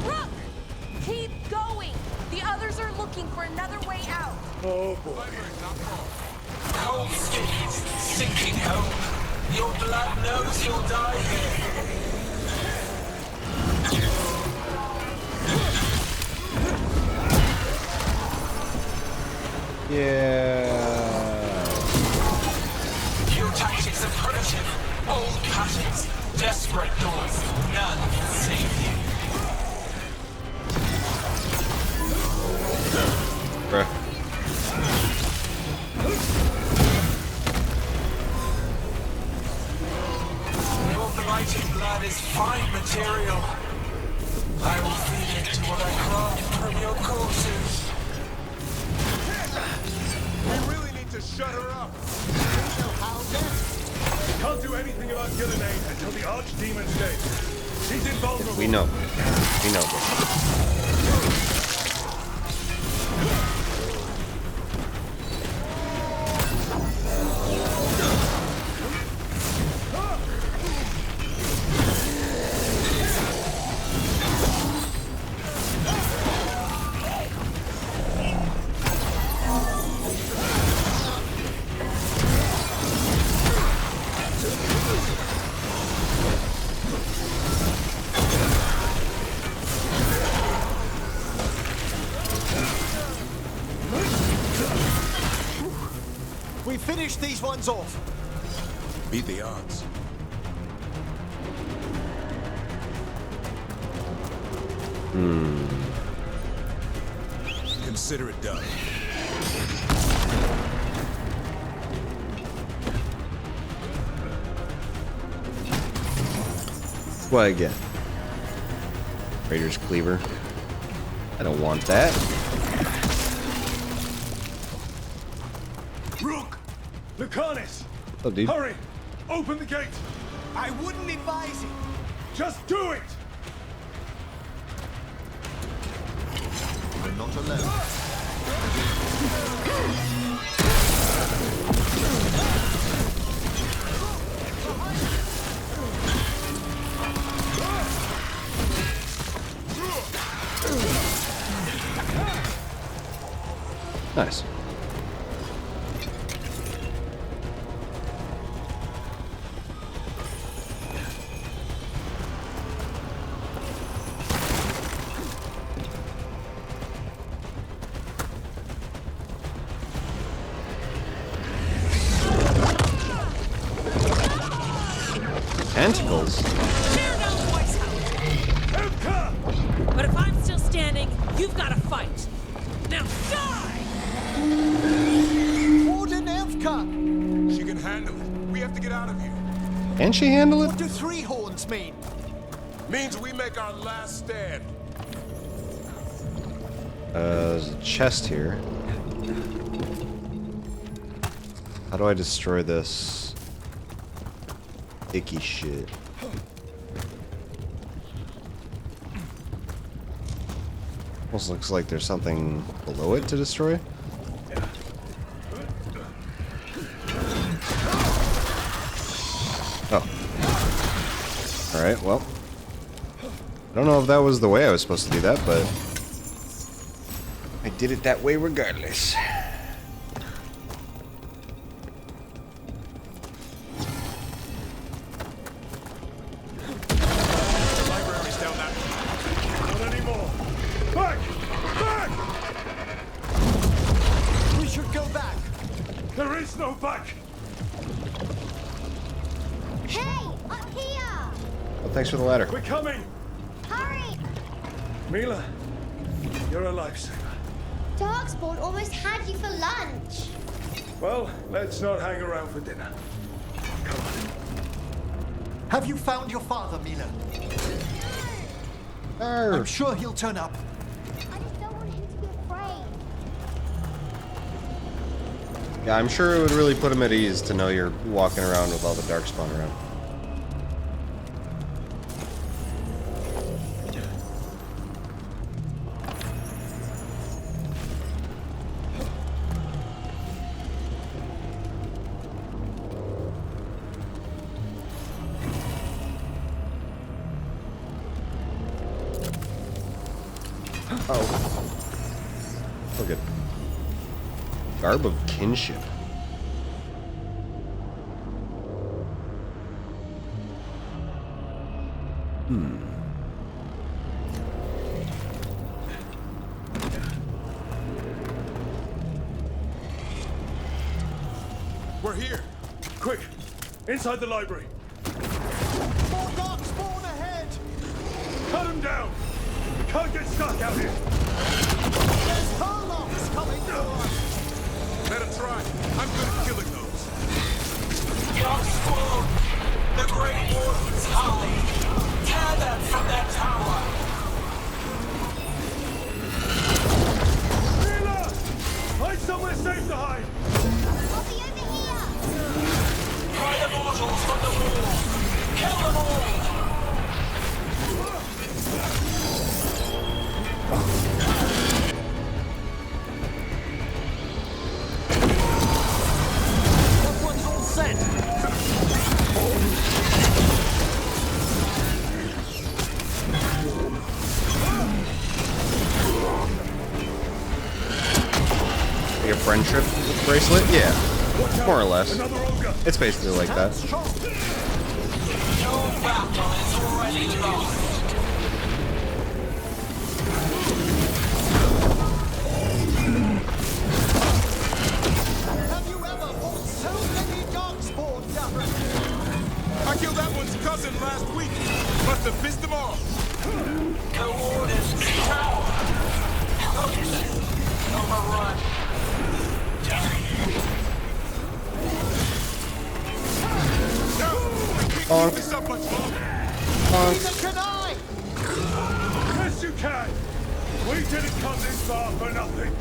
Rook! Keep going! The others are looking for another way out. Oh boy. Cold skies, sinking home. Your blood knows you'll die here. Yeah. Your tactics are primitive. Old patterns, desperate doors. None can save you. Bruh. Your blighted blood is fine material. I will feed it to what I craft from your corpses. We really need to shut her up. We can't do anything about Gillenade until the Archdemon's dead. She's invulnerable. We know. We know, bro. Finish these ones off. Beat the odds. Consider it done. What again? Raider's Cleaver. I don't want that. Rook! Lucanus! Oh, dude. Hurry! Open the gate! I wouldn't advise it. Just do it! We're not alone. Nice. Tentacles? Share no voice out. But if I'm still standing, you've got to fight. Now die! Warden Evka! She can handle it. We have to get out of here. Can she handle it? What do three horns mean? Means we make our last stand. There's a chest here. How do I destroy this icky shit? Almost looks like there's something below it to destroy. Oh. Alright, well. I don't know if that was the way I was supposed to do that, but I did it that way regardless. Library's down that. Not anymore. Back! Back! We should go back. There is no back! Hey, up here! Well, thanks for the ladder. We're coming! Hurry! Mila, you're a lifesaver. Darkspawn almost had you for lunch. Well, let's not hang around for dinner. Have you found your father, Mila? I'm sure he'll turn up. I just don't want him to be afraid. Yeah, I'm sure it would really put him at ease to know you're walking around with all the Darkspawn around. Oh. We're good. Garb of Kinship. We're here! Quick! Inside the library! More Darkspawn ahead! Cut him down! We can't get stuck out here! There's Harlocks coming through us! Let him try. I'm good at killing those. Darkspawn! The Great Warden's high! Tear them from their tower! Mila! Find somewhere safe to hide! I'll be over here! Try the mortals from the wall! Kill them all! That one's all set! Like a friendship bracelet? Yeah. More or less. It's basically like that. Your battle is already lost! Have you ever fought so Must have pissed them off. Coordinates tower. Focus. Overrun. This up much longer. Can I? Yes, you can. We didn't come this far for nothing.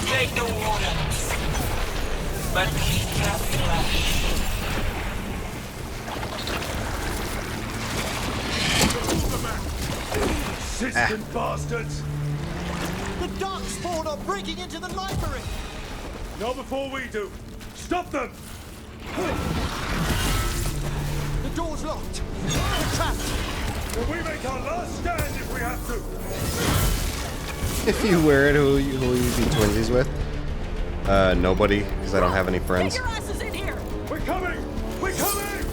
Take the wardens. But keep that flash. Persistent bastards. The Darkspawn are breaking into the library. Not before we do. Stop them! The door's locked. We're trapped. Will we make our last stand if we have to? If you wear it, who will you be twinsies with? Nobody, because I don't have any friends. Get your asses in here! We're coming! We're coming!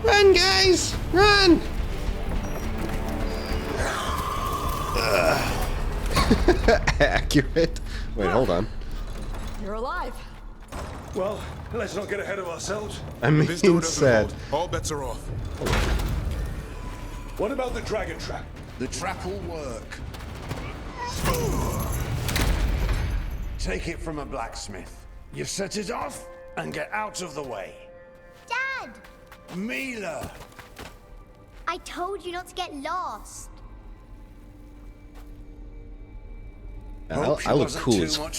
Run, guys! Run! Accurate. Wait, hold on. You're alive. Well, let's not get ahead of ourselves. I mean, This door doesn't said. hold. All bets are off. What about the dragon trap? The trap will work. Take it from a blacksmith. You set it off and get out of the way. Dad! Mila! I told you not to get lost. I look cool as fuck.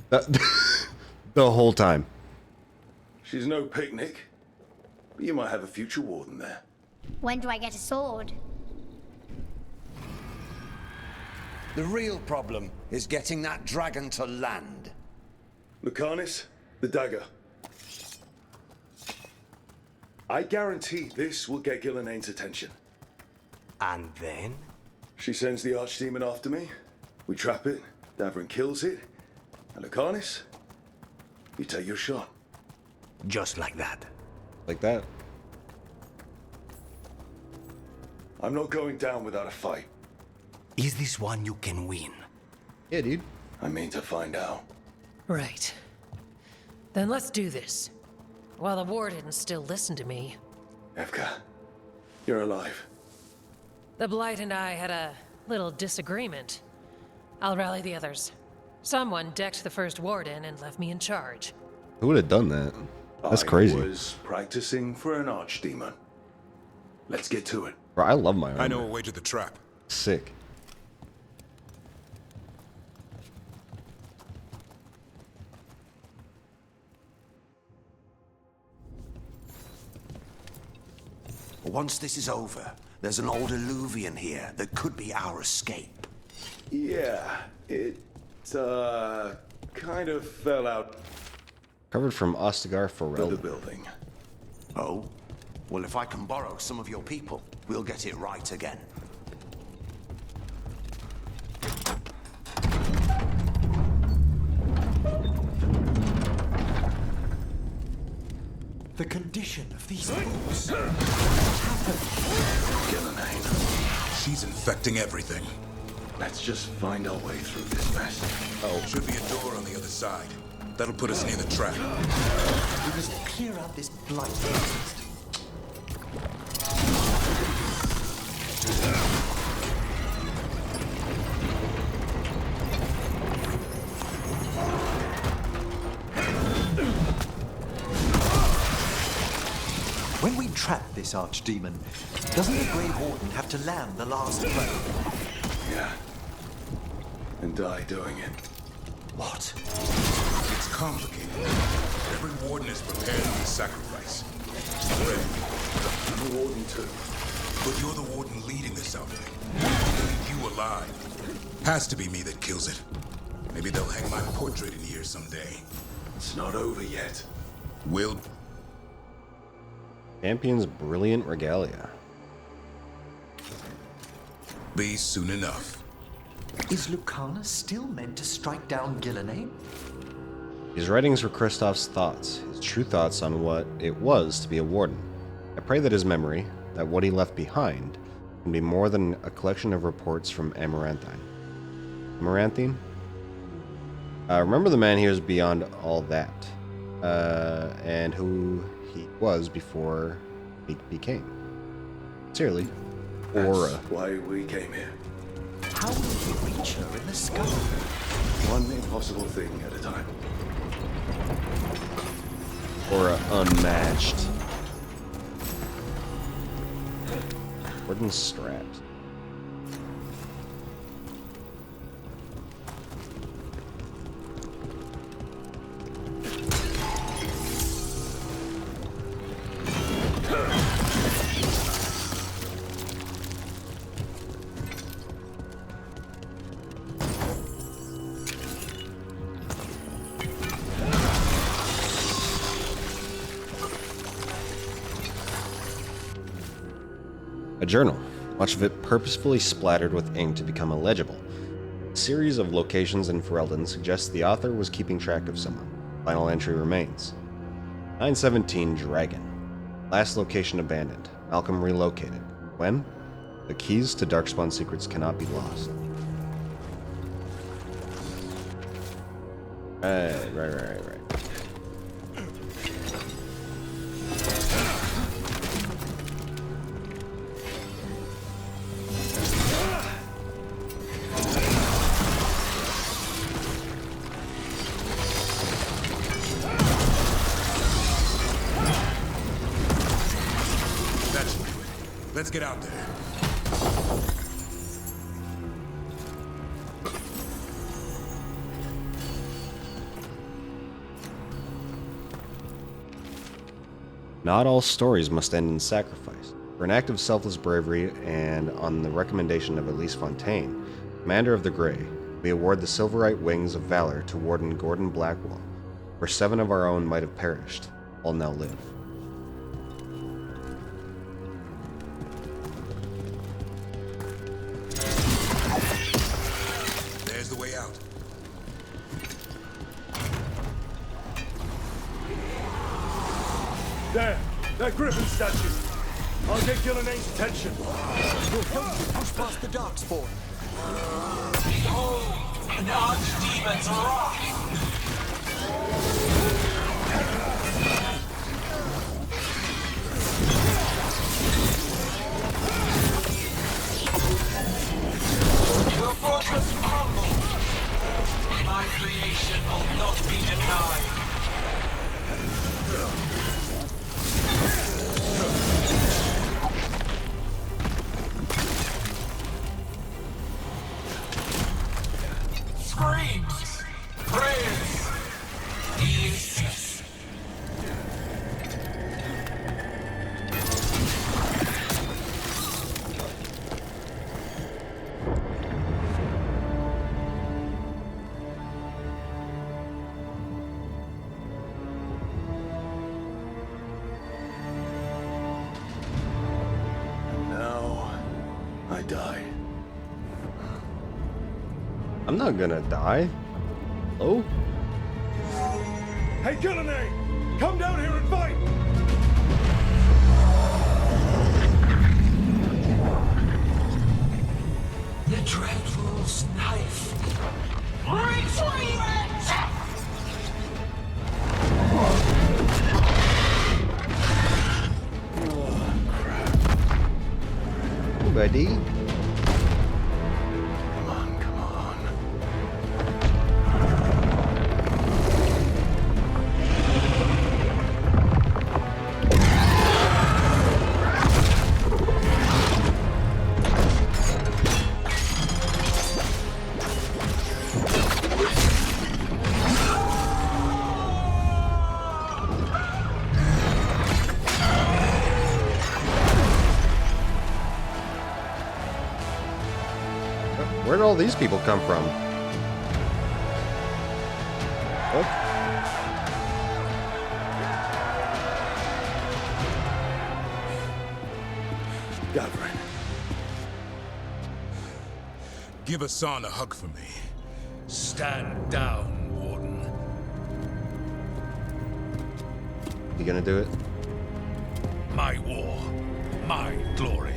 The whole time. She's no picnic, but you might have a future warden there. When do I get a sword? The real problem is getting that dragon to land. Lucanis, the dagger. I guarantee this will get Gillenaine's attention. And then? She sends the archdemon after me. We trap it, Davrin kills it, and Lucanis, you take your shot. Just like that. Like that. I'm not going down without a fight. Is this one you can win? Yeah, dude. I mean to find out. Right. Then let's do this. While the wardens still listen to me. Evka, you're alive. The Blight and I had a little disagreement. I'll rally the others. Someone decked the first warden and left me in charge. Who would have done that? That's crazy. I was practicing for an archdemon. Let's get to it. Bro, I love my armor. I know a way to the trap. Sick. Once this is over, there's an old Illuvian here that could be our escape. Yeah, it, kind of fell out Covered from Ostagar of Forel. the building. Oh? Well, if I can borrow some of your people, we'll get it right again. The condition of these books. Gillenaine. She's infecting everything. Let's just find our way through this mess. Oh, should be a door on the other side. That'll put us near the trap. We must clear out this blight first. When we trap this archdemon, doesn't the Grey Warden have to land the last blow? Yeah. And die doing it. What? It's complicated. Every warden is prepared for the sacrifice. Ready. I'm a warden too. But you're the warden leading this outfit. Keep you alive. Has to be me that kills it. Maybe they'll hang my portrait in here someday. It's not over yet. Will. Champion's brilliant regalia. Be soon enough. Is Lucana still meant to strike down Gillenaine? His writings were Kristoff's thoughts, his true thoughts on what it was to be a warden. I pray that his memory, that what he left behind, can be more than a collection of reports from Amaranthine. Amaranthine? Remember the man here is beyond all that, and who he was before he became. Sincerely, Aura. That's why we came here. How will he reach her in the sky? One impossible thing at a time. Aura unmatched. Warden Strat. A journal, much of it purposefully splattered with ink to become illegible. A series of locations in Ferelden suggests the author was keeping track of someone. Final entry remains. 917 Dragon. Last location abandoned. Malcolm relocated. When? The keys to Darkspawn secrets cannot be lost. Right. Let's get out there. Not all stories must end in sacrifice. For an act of selfless bravery and on the recommendation of Elise Fontaine, Commander of the Grey, we award the Silverite Wings of Valor to Warden Gordon Blackwell, where 7 of our own might have perished, all now live. There's the way out. There! That Griffin statue! I'll get Gillenay's attention. We'll help you push past the Darkspawn. Behold, an archdemon's wrath! Your fortress crumbles. My creation will not be denied. Screams, prayers, Jesus. Now, I die. I'm not gonna die. Hello? Hey, Gillenay! Come down here and fight! The Dreadful's knife. Retrieve it! Hey, buddy. Where did all these people come from? Oh. Gavrin. Give Hassan a hug for me. Stand down, Warden. You gonna do it? My war, my glory.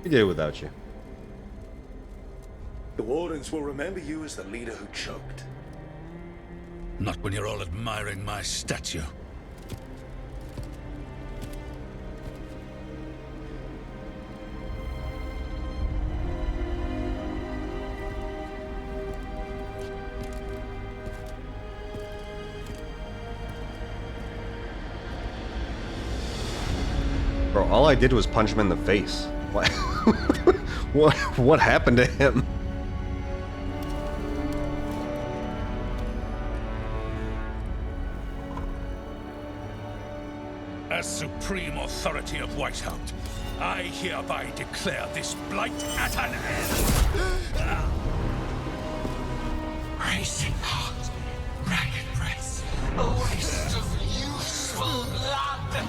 We did it without you. The Wardens will remember you as the leader who choked. Not when you're all admiring my statue. Bro, all I did was punch him in the face. What? What happened to him? As supreme authority of Whitehound, I hereby declare this blight at an end. Racing heart, ragged breath, a waste of useful blood.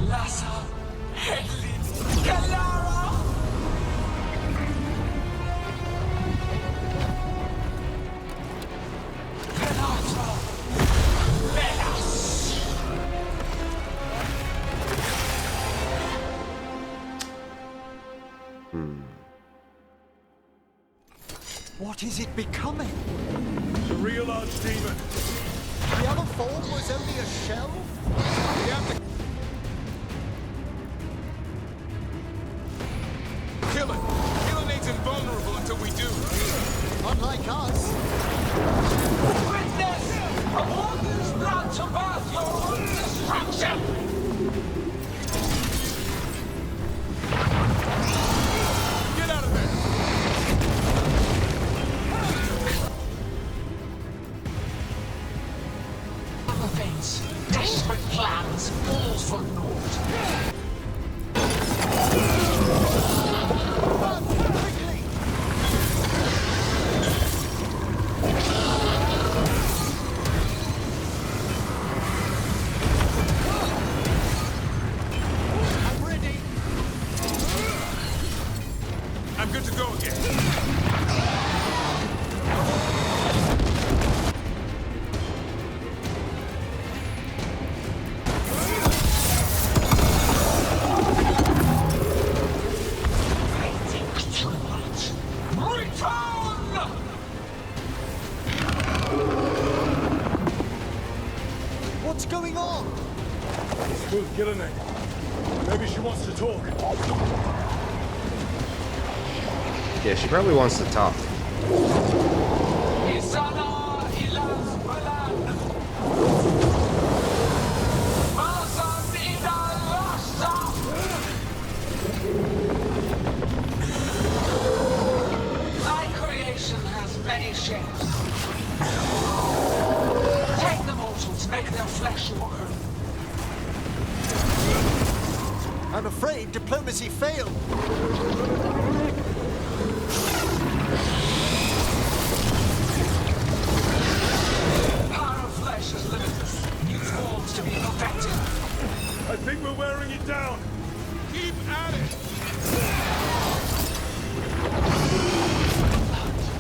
Lassa, Hedlin, Galara! Penatra, Velas! What is it becoming? The real Archdemon. The other form was only a shell? We have to kill it. Kilinate's invulnerable until we do. Unlike us. Witness! A warden's blood to birth your own destruction! Get out of there! Other things, desperate plans, all for naught. I'm good to go again. What's going on? It's with Killinate. Maybe she wants to talk. Yeah, she probably wants to talk. Isana ilas balan. Masan idal rasta. My creation has many shapes. Take the mortals, make their flesh your own. I'm afraid diplomacy failed. Power of flesh is limitless. New forms to be perfected. I think we're wearing it down. Keep at it.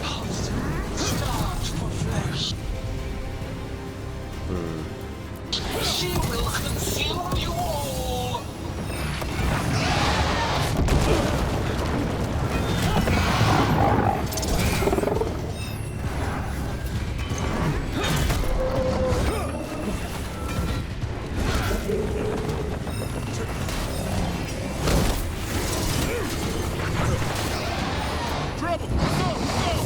Pulse. Starved for flesh. She will consume you all. Trouble! Go! Go!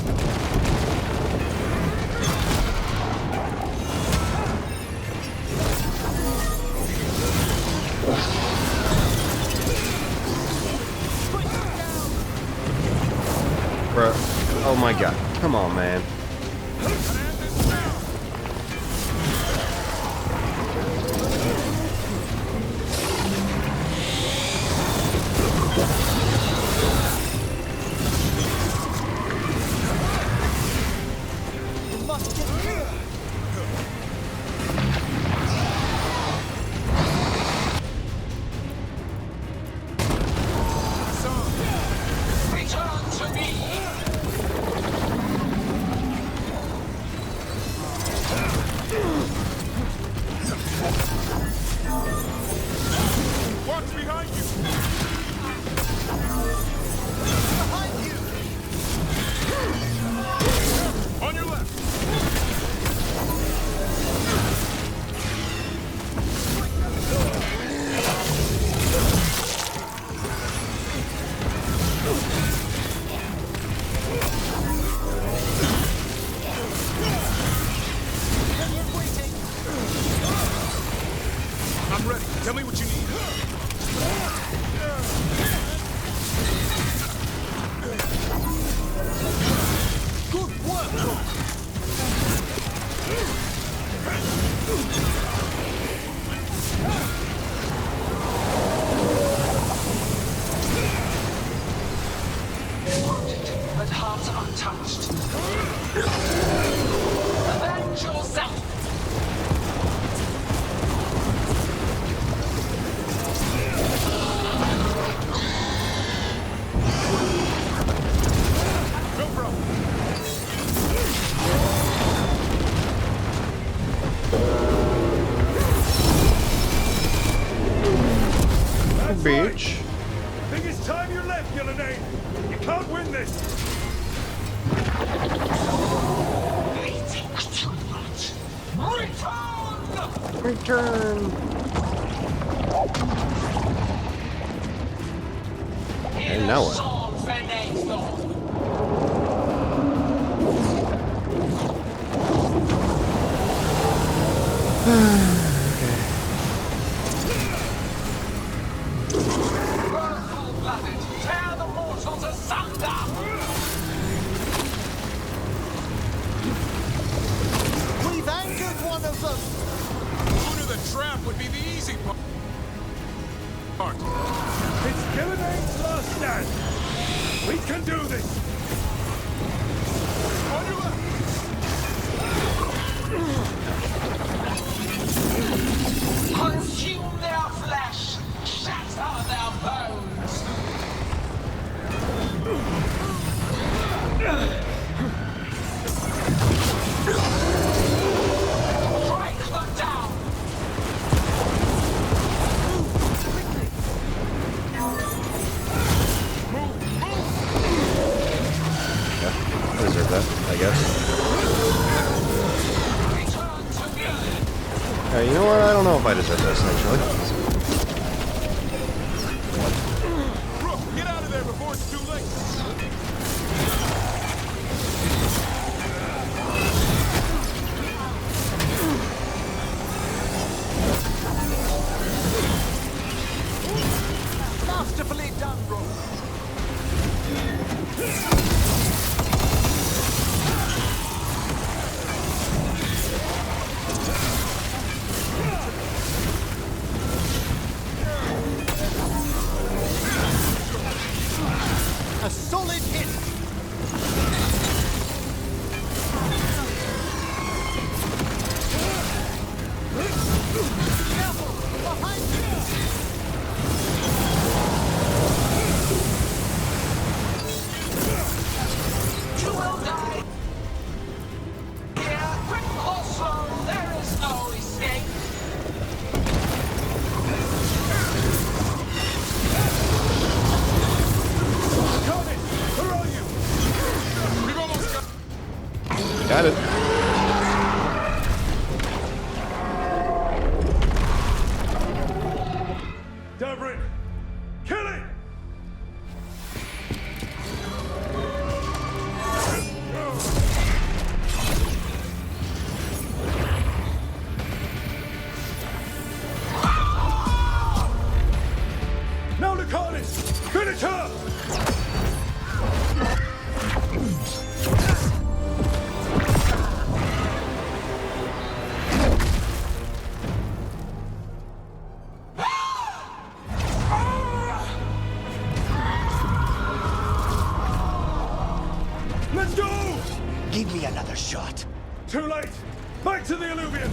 Bro, oh my god. Come on, man. You must get here. Return to me. reach. I think it's time you left, Gillenane. You can't win this. Return. And now what? Tear the mortals asunder! We've anchored one of them! Under the trap would be the easy part. It's Gillenane's last stand! We can do this! On your left! Consume their flesh! Shatter their bones! Strike them down! Yeah, I deserve that, I guess. You know what? I don't know if I deserve this, actually. Get out of there before it's too late. Masterfully done, Rook. A solid hit. Careful! Behind you! You will die! Here, quick or slow, there is no escape! Where are you? We've almost got... Got it. Davrin! Kill it! Now Lucanis! Finish her! Let's go! Give me another shot. Too late! Back to the Illuvian!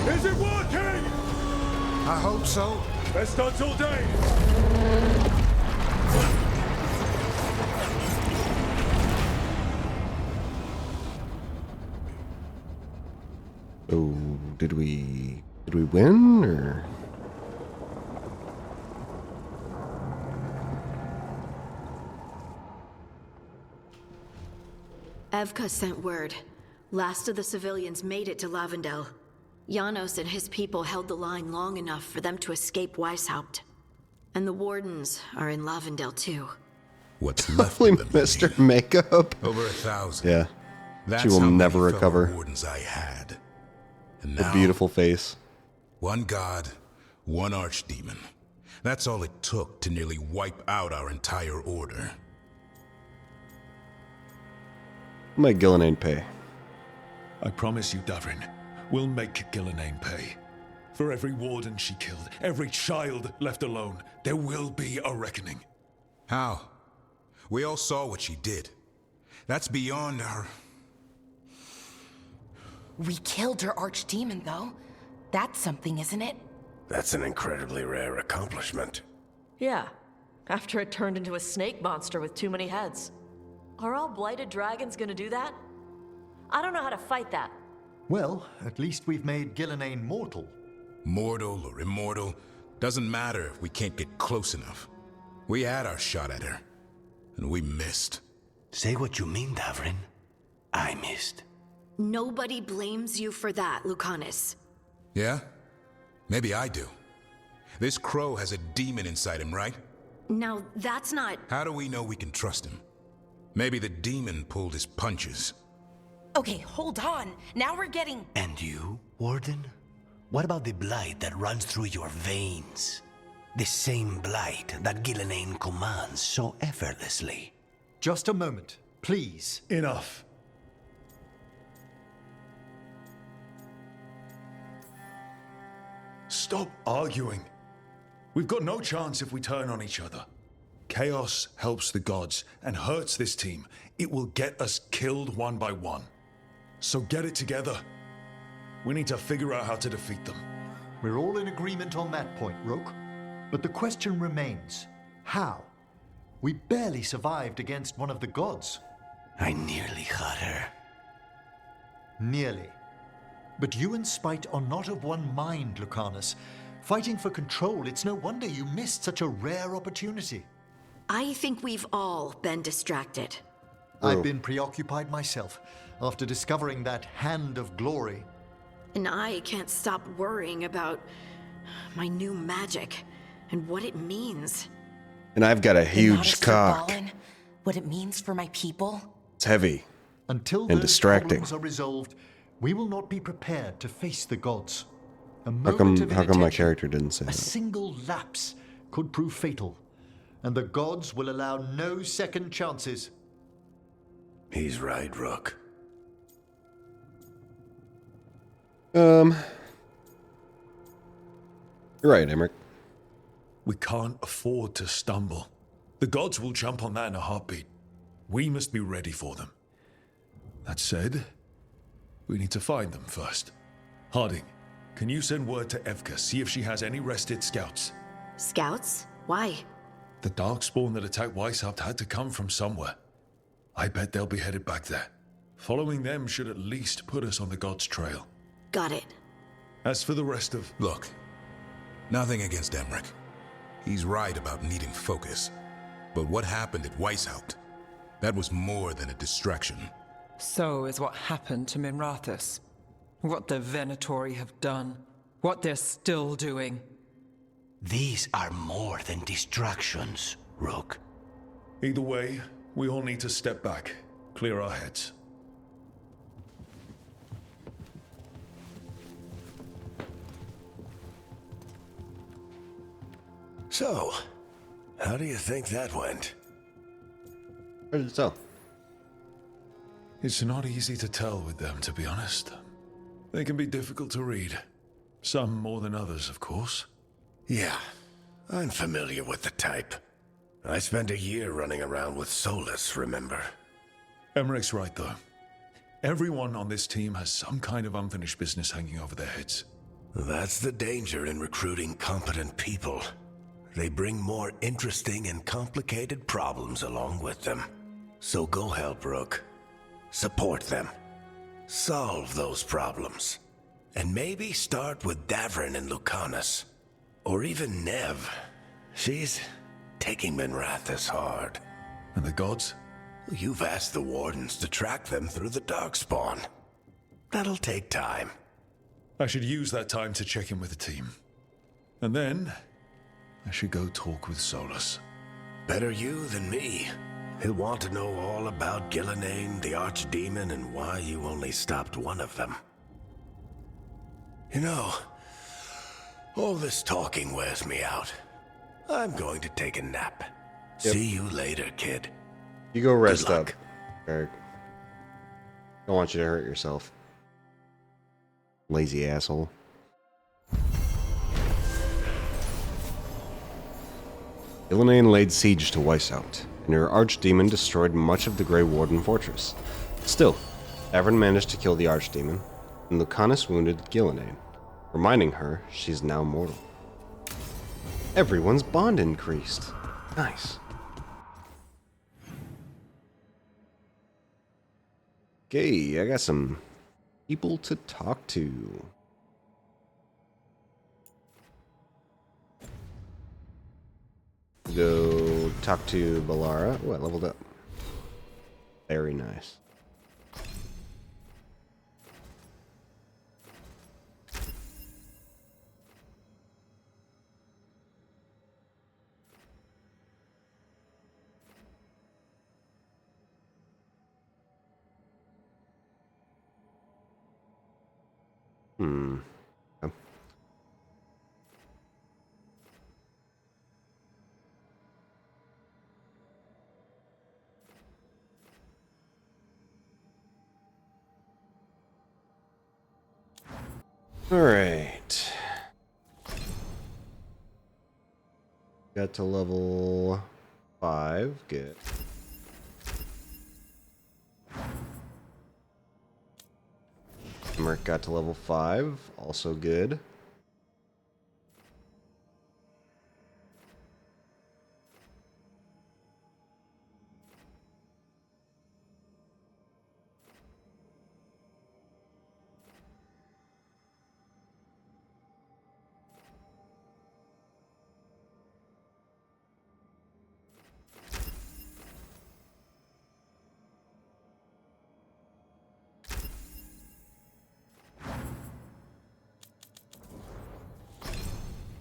Is it working? I hope so. Best odds all day! Oh, did we win or? Evka sent word. Last of the civilians made it to Lavendel. Janos and his people held the line long enough for them to escape Weishaupt. And the Wardens are in Lavendel too. What's left Holy of them? Mr. Makeup. Over 1,000. Yeah. That's She will how never many fellow recover. Wardens I had. And The now, beautiful face. one god, one archdemon. That's all it took to nearly wipe out our entire order. What might Gillenane pay? I promise you, Davrin, we'll make Gillenane pay. For every warden she killed, every child left alone, there will be a reckoning. How? We all saw what she did. That's beyond our... We killed her archdemon, though. That's something, isn't it? That's an incredibly rare accomplishment. Yeah, after it turned into a snake monster with too many heads. Are all blighted dragons gonna do that? I don't know how to fight that. Well, at least we've made Gillenane mortal. Mortal or immortal, doesn't matter if we can't get close enough. We had our shot at her, and we missed. Say what you mean, Davrin. I missed. Nobody blames you for that, Lucanus. Yeah? Maybe I do. This crow has a demon inside him, right? Now, that's not... How do we know we can trust him? Maybe the demon pulled his punches. Okay, hold on. Now we're getting... And you, Warden? What about the blight that runs through your veins? The same blight that Gillenane commands so effortlessly. Just a moment, please. Enough. Stop arguing. We've got no chance if we turn on each other. Chaos helps the gods and hurts this team. It will get us killed one by one. So get it together. We need to figure out how to defeat them. We're all in agreement on that point, Rook. But the question remains, how? We barely survived against one of the gods. I nearly had her. Nearly. But you and Spite are not of one mind, Lucanus. Fighting for control, it's no wonder you missed such a rare opportunity. I think we've all been distracted. I've been preoccupied myself after discovering that hand of glory. And I can't stop worrying about my new magic and what it means. And I've got a huge cock. What it means for my people. It's heavy Until and those distracting. problems are resolved, we will not be prepared to face the gods. A How moment come of my inattention, character didn't say a that? single lapse could prove fatal, and the gods will allow no second chances. He's right, Rook. You're right, Emmerich. We can't afford to stumble. The gods will jump on that in a heartbeat. We must be ready for them. That said, we need to find them first. Harding, can you send word to Evka, see if she has any rested scouts? Scouts? Why? The Darkspawn that attacked Weishaupt had to come from somewhere. I bet they'll be headed back there. Following them should at least put us on the gods' trail. Got it. As for the rest of... Look, nothing against Emmerich. He's right about needing focus. But what happened at Weishaupt? That was more than a distraction. So is what happened to Minrathous. What the Venatori have done. What they're still doing. These are more than distractions, Rook. Either way, we all need to step back, clear our heads. So, how do you think that went? Hard to tell. It's not easy to tell with them, to be honest. They can be difficult to read. Some more than others, of course. Yeah, I'm familiar with the type. I spent a year running around with Solus, remember? Emmerich's right, though. Everyone on this team has some kind of unfinished business hanging over their heads. That's the danger in recruiting competent people. They bring more interesting and complicated problems along with them. So go help, Rook. Support them. Solve those problems. And maybe start with Davrin and Lucanus. Or even Nev. She's taking Minrathous hard. And the gods? You've asked the Wardens to track them through the Darkspawn. That'll take time. I should use that time to check in with the team. And then, I should go talk with Solus. Better you than me. He'll want to know all about Gillenane, the Archdemon, and why you only stopped one of them. You know, all this talking wears me out. I'm going to take a nap. Yep. See you later, kid. You go rest up, Eric. Don't want you to hurt yourself. Lazy asshole. Gillenane laid siege to Weishaupt, and her archdemon destroyed much of the Grey Warden fortress. Still, Davrin managed to kill the archdemon, and Lucanus wounded Gillenane, reminding her she's now mortal. Everyone's bond increased. Nice. Okay, I got some People to talk to. Go talk to Balara. Oh, I leveled up. Very nice. Hmm. Okay. All right. Got to level 5. Good. Merc got to level 5. Also good.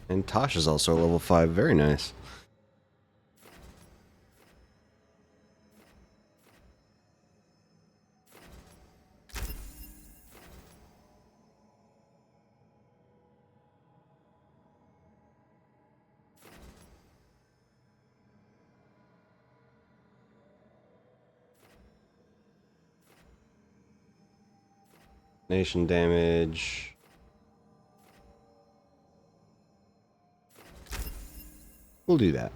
And Tosh is also level 5. Very nice. Nation damage. We'll do that.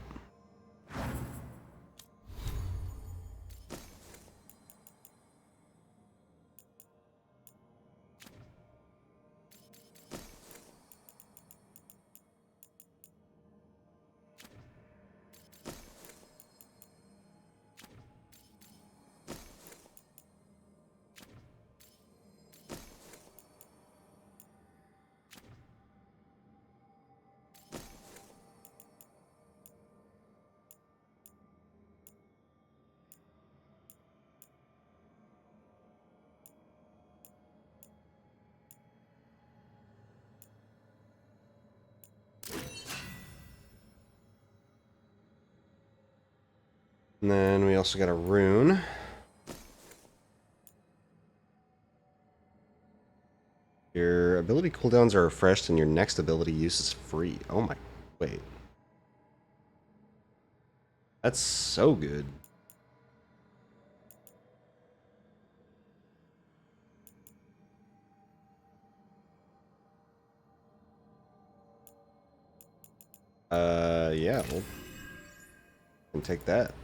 And then we also got a rune. Your ability cooldowns are refreshed and your next ability use is free. Oh my, wait. That's so good. Yeah, we'll can take that.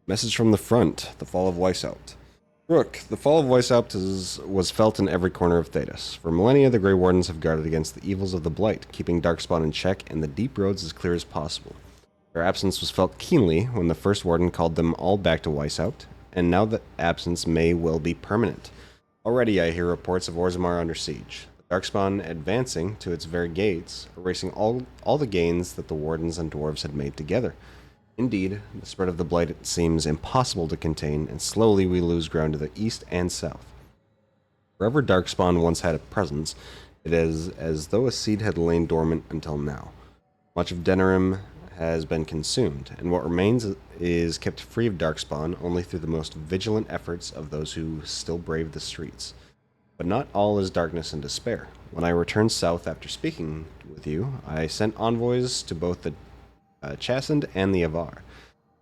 Message from the front. The fall of Weishaupt. Rook, the fall of Weishaupt was felt in every corner of Thedas. For millennia, the Grey Wardens have guarded against the evils of the Blight, keeping Darkspawn in check and the deep roads as clear as possible. Their absence was felt keenly when the first Warden called them all back to Weishaupt, and now that absence may well be permanent. Already I hear reports of Orzammar under siege, the Darkspawn advancing to its very gates, erasing all the gains that the Wardens and Dwarves had made together. Indeed, the spread of the Blight seems impossible to contain, and slowly we lose ground to the east and south. Wherever Darkspawn once had a presence, it is as though a seed had lain dormant until now. Much of Denerim has been consumed, and what remains is kept free of Darkspawn only through the most vigilant efforts of those who still brave the streets. But not all is darkness and despair. When I returned south after speaking with you, I sent envoys to both the Chassid and the Avar.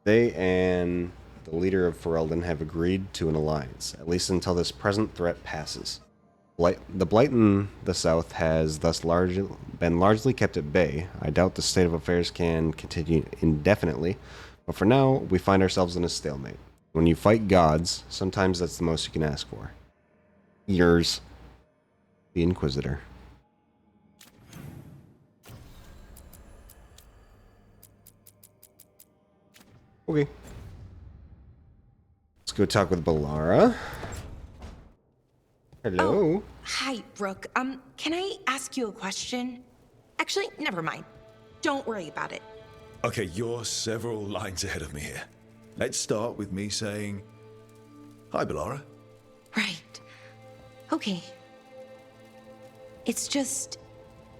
They and the leader of Ferelden have agreed to an alliance, at least until this present threat passes. The Blight in the south has thus been largely kept at bay. I doubt the state of affairs can continue indefinitely, but for now, we find ourselves in a stalemate. When you fight gods, sometimes that's the most you can ask for. Yours, the Inquisitor. Okay. Let's go talk with Balara. Hello. Oh, hi, Brooke. Can I ask you a question? Actually, never mind. Don't worry about it. Okay, you're several lines ahead of me here. Let's start with me saying, hi, Balara. Right. Okay. It's just,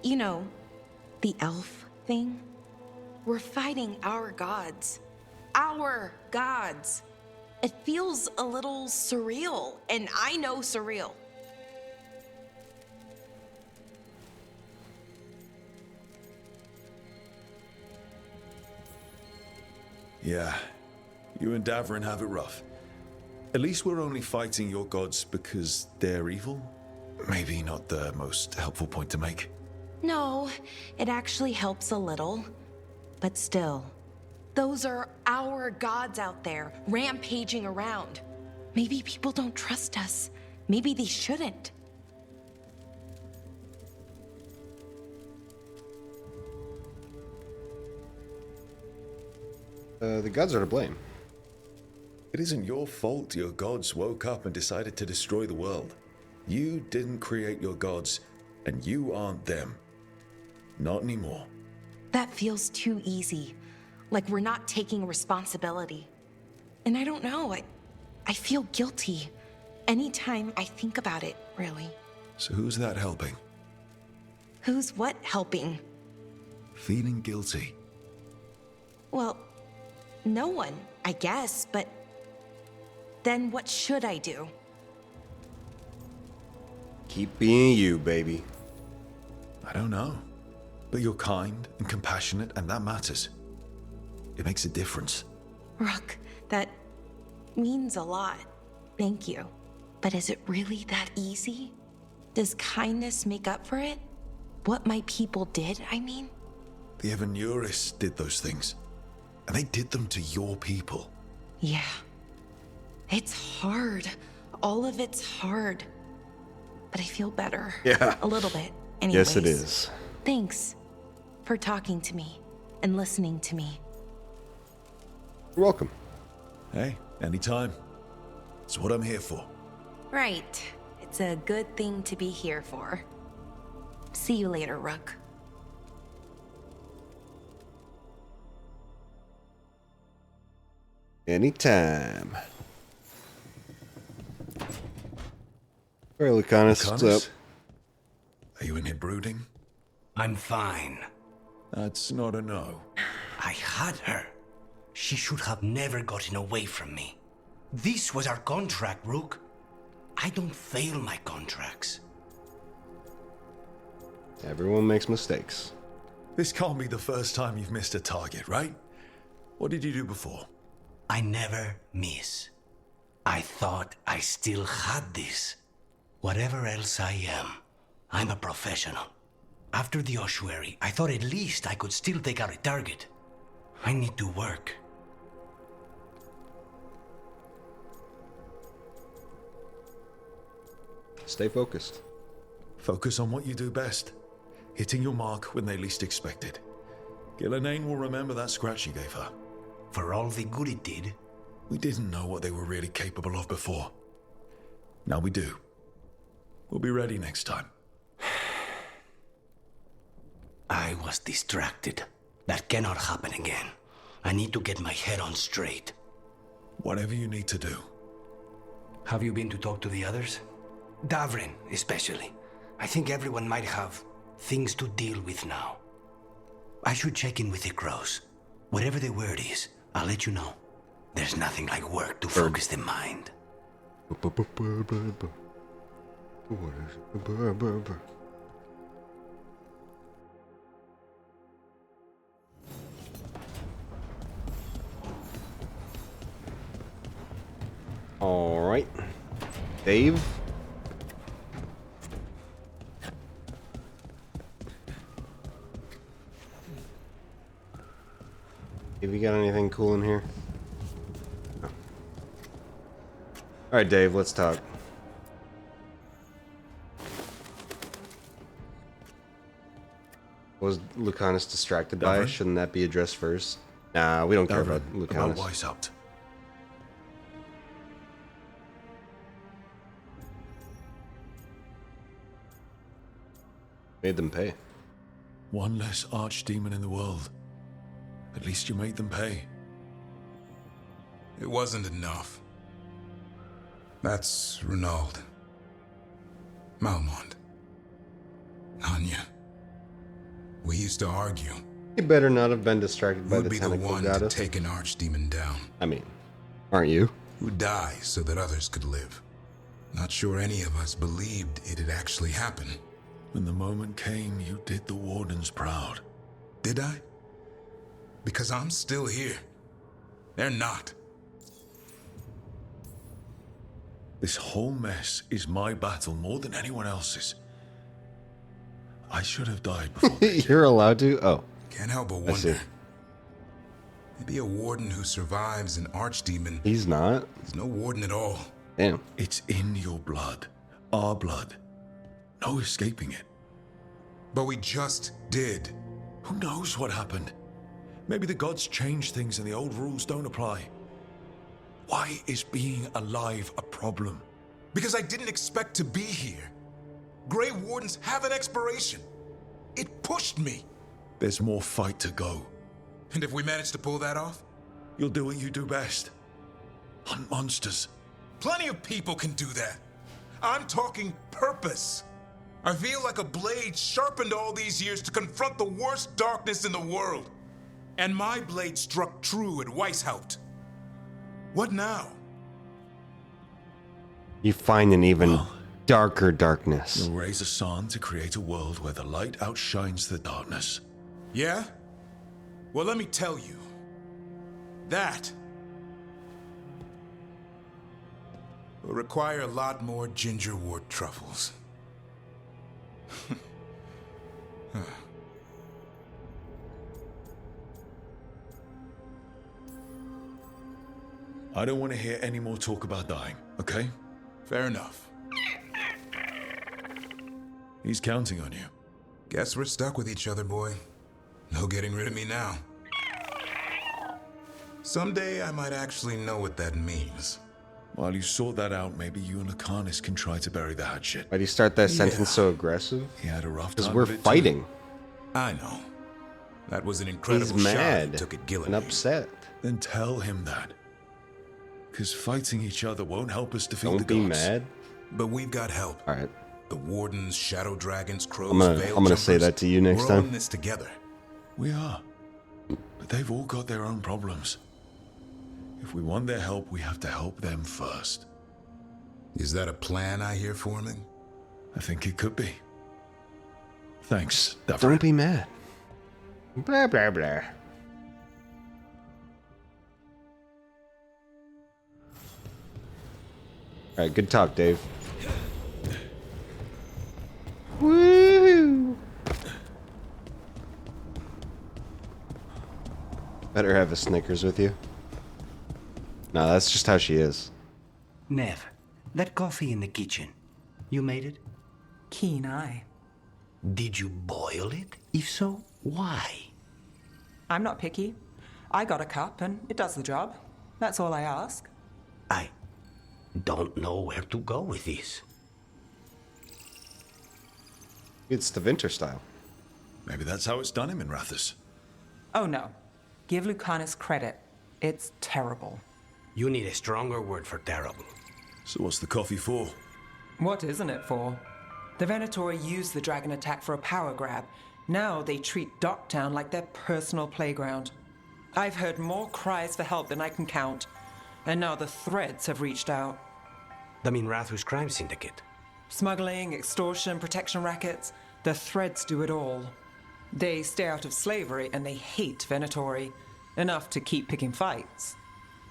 you know, the elf thing. We're fighting our gods. Our gods. It feels a little surreal, and I know surreal. Yeah, you and Davrin have it rough. At least we're only fighting your gods because they're evil? Maybe not the most helpful point to make. No, it actually helps a little. But still, those are our gods out there, rampaging around. Maybe people don't trust us. Maybe they shouldn't. The gods are to blame. It isn't your fault your gods woke up and decided to destroy the world. You didn't create your gods, and you aren't them. Not anymore. That feels too easy. Like we're not taking responsibility. And I don't know, I feel guilty. Anytime I think about it, really. So who's that helping? Who's what helping? Feeling guilty. Well, no one, I guess, but then what should I do? Keep being you, baby. I don't know. But you're kind and compassionate, and that matters. It makes a difference. Rook, that means a lot. Thank you. But is it really that easy? Does kindness make up for it? What my people did, I mean? The Evanuris did those things. And they did them to your people. Yeah. It's hard. All of it's hard. But I feel better. Yeah. A little bit, anyways. Yes, it is. Thanks for talking to me and listening to me. You're welcome. Hey, anytime. It's what I'm here for. Right. It's a good thing to be here for. See you later, Rook. Anytime. Alright, Lucanus, what's up? Are you in here brooding? I'm fine. That's not a no. I had her. She should have never gotten away from me. This was our contract, Rook. I don't fail my contracts. Everyone makes mistakes. This can't be the first time you've missed a target, right? What did you do before? I never miss. I thought I still had this. Whatever else I am, I'm a professional. After the ossuary, I thought at least I could still take out a target. I need to work. Stay focused. Focus on what you do best. Hitting your mark when they least expect it. Gillenane will remember that scratch you gave her. For all the good it did. We didn't know what they were really capable of before. Now we do. We'll be ready next time. I was distracted. That cannot happen again. I need to get my head on straight. Whatever you need to do. Have you been to talk to the others? Davrin, especially. I think everyone might have things to deal with now. I should check in with the crows. Whatever the word is, I'll let you know. There's nothing like work to focus the mind. All right, Dave. Have you got anything cool in here? No. All right, Dave, let's talk. Was Lucanus distracted by? Shouldn't that be addressed first? Nah, we don't care about About Lucanus. Weishaupt. Made them pay. One less archdemon in the world. At least you made them pay. It wasn't enough. That's Renaud. Malmont. Anya. We used to argue. You better not have been distracted by Who'd the be the tentacle one to goddess. take an archdemon down? I mean, aren't you? Who'd die so that others could live? Not sure any of us believed it'd actually happen. When the moment came, you did the Wardens proud. Did I? Because I'm still here. They're not. This whole mess is my battle more than anyone else's. I should have died before. You're allowed to? Oh. Can't help but I see. wonder. Maybe a warden who survives an archdemon. He's not. He's no warden at all. Damn. It's in your blood. Our blood. No escaping it. But we just did. Who knows what happened? Maybe the gods changed things and the old rules don't apply. Why is being alive a problem? Because I didn't expect to be here. Grey Wardens have an expiration. It pushed me. There's more fight to go. And if we manage to pull that off? You'll do what you do best. Hunt monsters. Plenty of people can do that. I'm talking purpose. I feel like a blade sharpened all these years to confront the worst darkness in the world. And my blade struck true at Weishaupt. What now? You find an even darker darkness. You'll raise a sun to create a world where the light outshines the darkness. Yeah? Well, let me tell you. That will require a lot more gingerwort truffles. I don't want to hear any more talk about dying, okay? Fair enough. He's counting on you. Guess we're stuck with each other, boy. No getting rid of me now. Someday I might actually know what that means. While you sort that out, maybe you and Lucanus can try to bury the hatchet. Why do you start that sentence so aggressive? He had a rough Because time we're of it too. fighting. I know. That was an incredible He's shot mad he took at and Gillian. upset. Then tell him that. Because fighting each other won't help us defeat Don't the be gods. mad. But we've got help. All right. The Wardens, Shadow Dragons, Crows, I'm gonna Veil say Jumpers. that to you next We're all time. in this together. We are. But they've all got their own problems. If we want their help, we have to help them first. Is that a plan I hear forming? I think it could be. Thanks, Davra. Don't be mad. Blah, blah, blah. All right, good talk, Dave. Woo! Better have a Snickers with you. No, that's just how she is. Nev, that coffee in the kitchen. You made it? Keen eye. Did you boil it? If so, why? I'm not picky. I got a cup and it does the job. That's all I ask. I don't know where to go with this. It's the Winter style. Maybe that's how it's done in Minrathous. Oh no. Give Lucanus credit. It's terrible. You need a stronger word for terrible. So what's the coffee for? What isn't it for? The Venatori used the dragon attack for a power grab. Now they treat Docktown like their personal playground. I've heard more cries for help than I can count. And now the Threads have reached out. The Minrathous crime syndicate. Smuggling, extortion, protection rackets. The Threads do it all. They stay out of slavery and they hate Venatori. Enough to keep picking fights.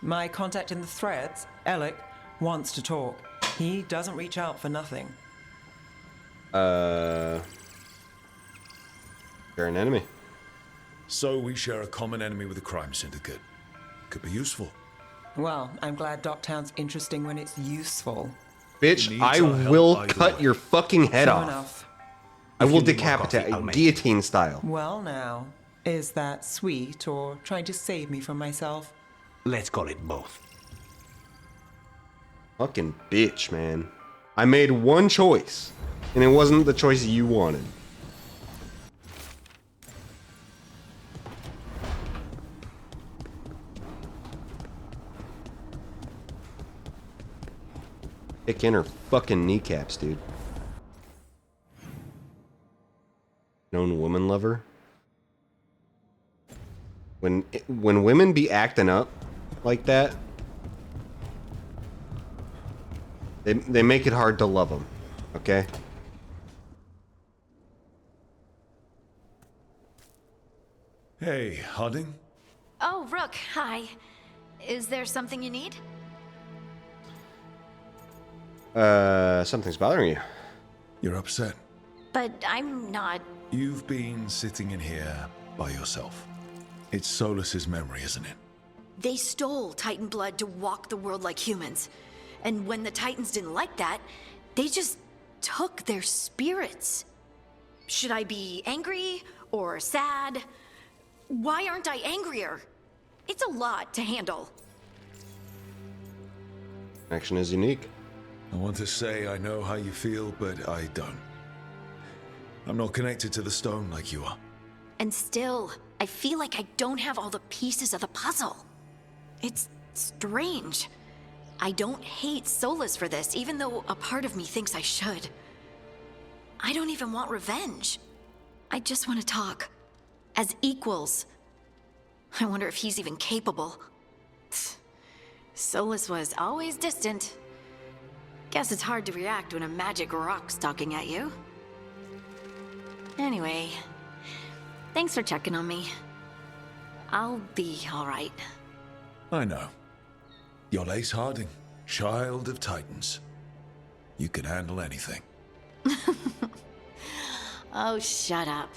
My contact in the Threads, Alec, wants to talk. He doesn't reach out for nothing. You're an enemy. So we share a common enemy with the crime syndicate. Could be useful. Well, I'm glad Docktown's interesting when it's useful. Bitch, I will cut your fucking head True off. enough. I will If you need more coffee, decapitate, I'll make guillotine style. Well now, Is that sweet or trying to save me from myself? Let's call it both. Fucking bitch, man. I made one choice, and it wasn't the choice you wanted. Kick in her fucking kneecaps, dude. Known woman lover. When women be acting up like that, they make it hard to love them. Okay. Hey, Harding. Oh, Rook, hi. Is there something you need? Something's bothering you. You're upset. But I'm not. You've been sitting in here by yourself. It's Solus's memory, isn't it? They stole Titan blood to walk the world like humans. And when the Titans didn't like that, they just took their spirits. Should I be angry or sad? Why aren't I angrier? It's a lot to handle. Action is unique. I want to say I know how you feel, but I don't. I'm not connected to the stone like you are. And still, I feel like I don't have all the pieces of the puzzle. It's strange. I don't hate Solus for this, even though a part of me thinks I should. I don't even want revenge. I just want to talk. As equals. I wonder if he's even capable. Solus was always distant. Guess it's hard to react when a magic rock's talking at you. Anyway, thanks for checking on me. I'll be alright. I know. You're Ace Harding, child of Titans. You can handle anything. Oh, shut up.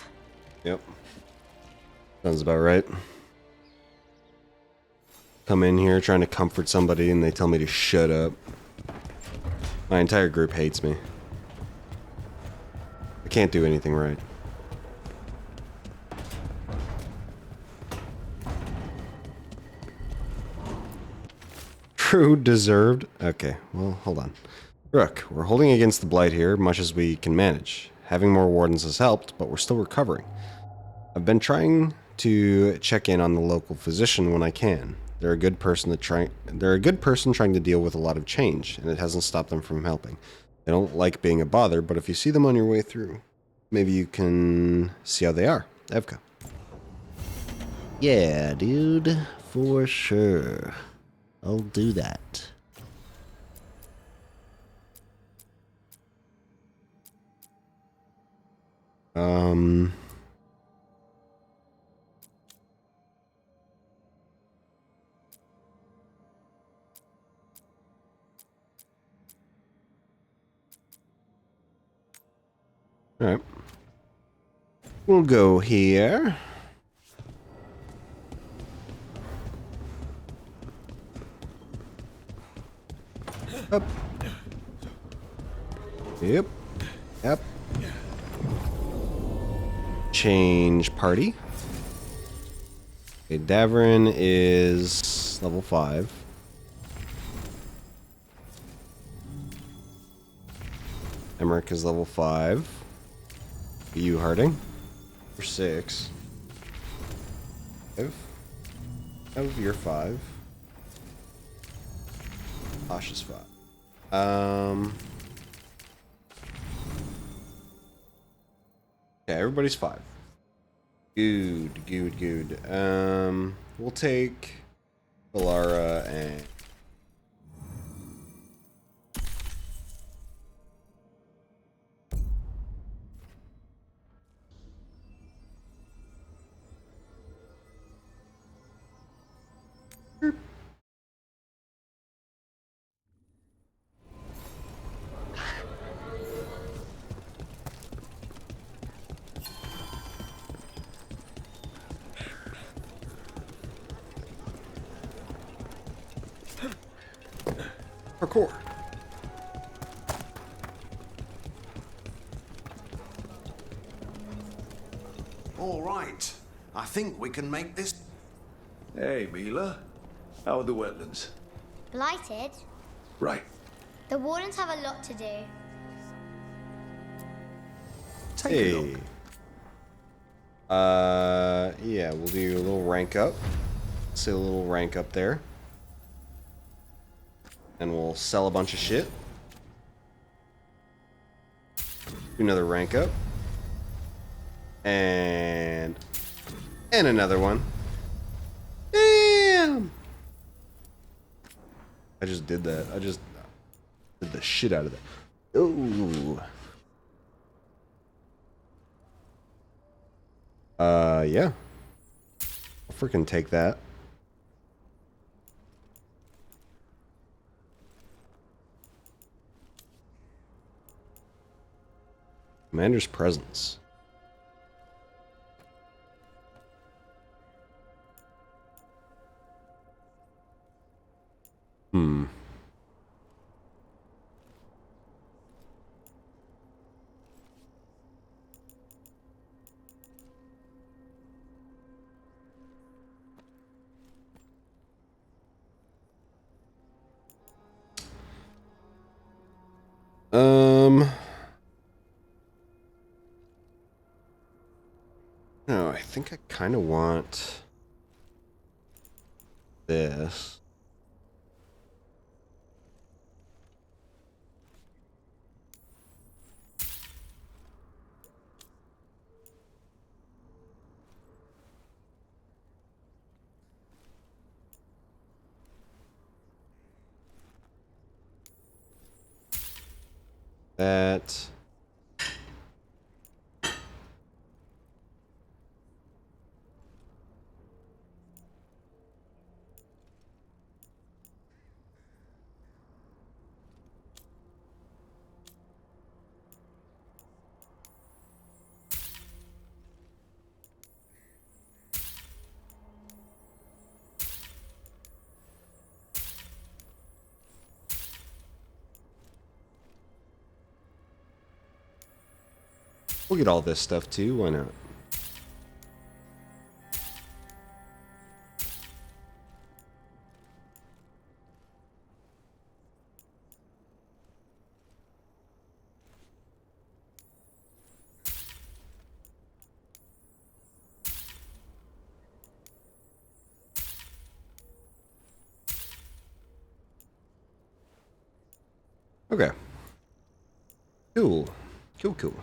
Yep. Sounds about right. Come in here trying to comfort somebody and they tell me to shut up. My entire group hates me. I can't do anything right. True deserved. Okay, well, hold on. Rook, we're holding against the blight here, much as we can manage. Having more wardens has helped, but we're still recovering. I've been trying to check in on the local physician when I can. They're a good person trying to deal with a lot of change, and it hasn't stopped them from helping. They don't like being a bother, but if you see them on your way through, maybe you can see how they are. Evka. Yeah, dude, for sure. I'll do that. Alright. We'll go here. Up. Yep. Yep. Change party. Okay, Davrin is level 5. Emmerich is level 5. You, Harding? You're 6. 5. You're 5. Tosh is 5. Okay, everybody's 5. Good. We'll take Valara and parkour. All right. I think we can make this... Hey, Mila. How are the wetlands? Blighted? Right. The Wardens have a lot to do. Take a look. Yeah, we'll do a little rank up. See a little rank up there. And we'll sell a bunch of shit. Do another rank up. And another one. Damn! I just did that. I just did the shit out of that. Ooh. Yeah. I'll freaking take that. Commander's presence. Hmm. No, I think I kind of want this. That. We'll get all this stuff too, why not? Okay. Cool. Cool.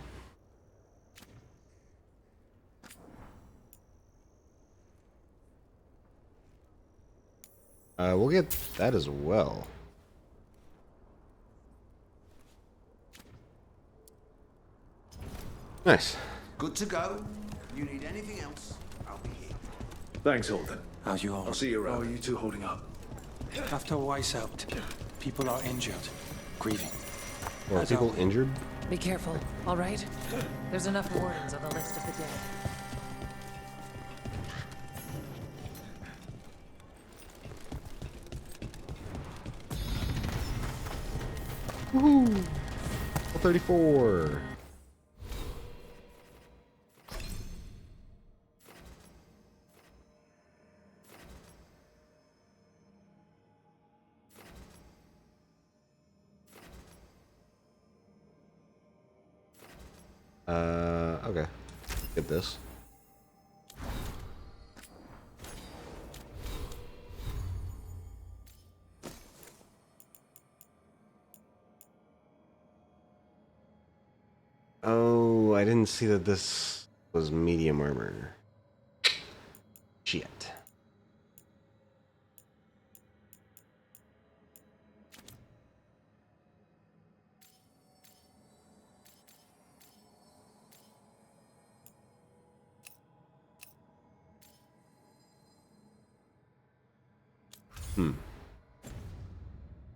We'll get that as well. Nice. Good to go. You need anything else, I'll be here. Thanks, Holden. How's you all? I'll see you around. How are you two holding up? After Weiss helped, people are injured, grieving. Are people injured? Be careful, all right? There's enough wardens on the list of the dead. Woohoo! 34. Okay. Get this. Oh, I didn't see that this was medium armor. Shit.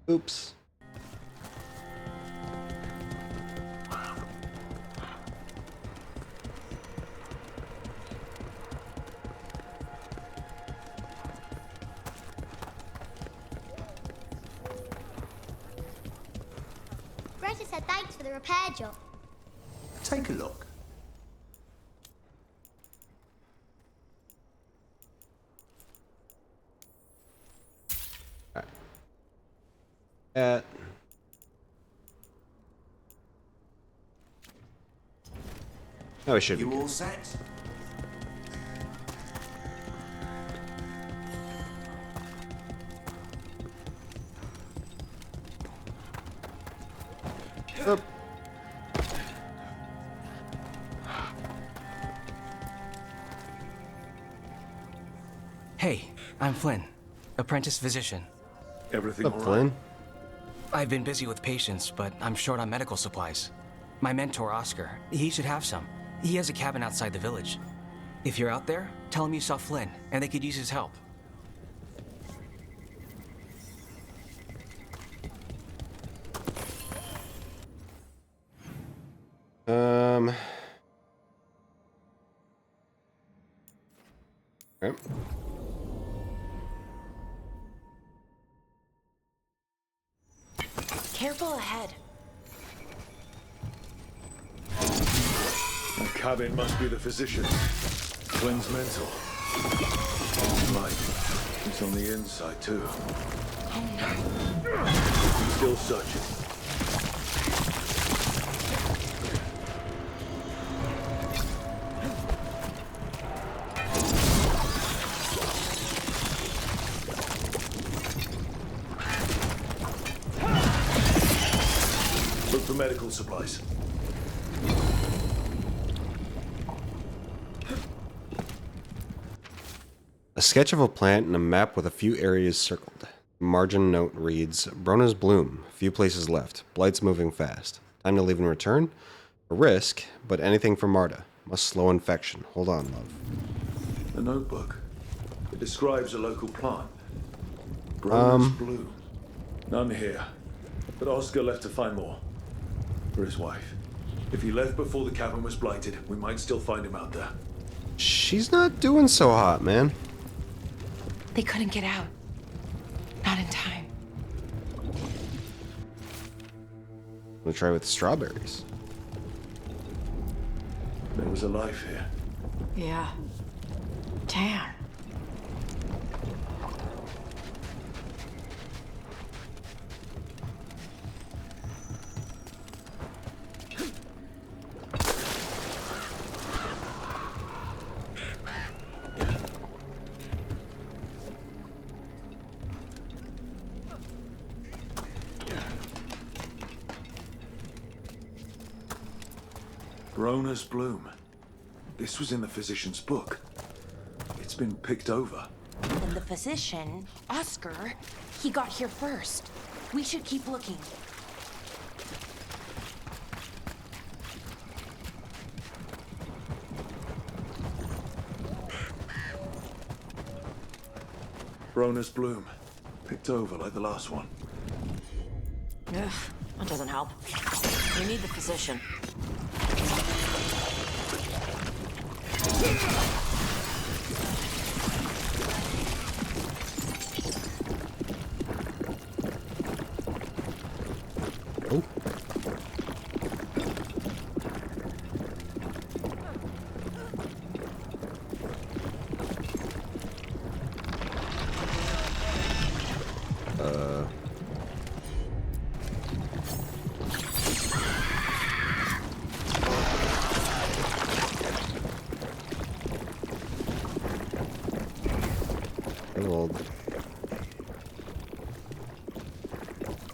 Oops. Greta said thanks for the repair job. Take a look. At oh, it should You be. all set? Up. Hey, I'm Flynn, apprentice physician. Everything What's up, Flynn? I've been busy with patients, but I'm short on medical supplies. My mentor, Oscar, he should have some. He has a cabin outside the village. If you're out there, tell him you saw Flynn, and they could use his help. Yep. Careful ahead. That cabin must be the physician. Flynn's mental. Right. It's on the inside, too. He's still searching. Look for medical supplies. A sketch of a plant and a map with a few areas circled. Margin note reads, Brona's bloom. Few places left. Blight's moving fast. Time to leave and return? A risk, but anything for Marta. Must slow infection. Hold on, love. A notebook. It describes a local plant. Brona's bloom. None here. But Oscar left to find more. For his wife. If he left before the cabin was blighted, we might still find him out there. She's not doing so hot, man. They couldn't get out. Not in time. We'll try with strawberries. There was a life here. Yeah. Damn. Brona's bloom. This was in the physician's book. It's been picked over. And the physician, Oscar, he got here first. We should keep looking. Brona's bloom. Picked over like the last one. Ugh, that doesn't help. We need the physician. Oh.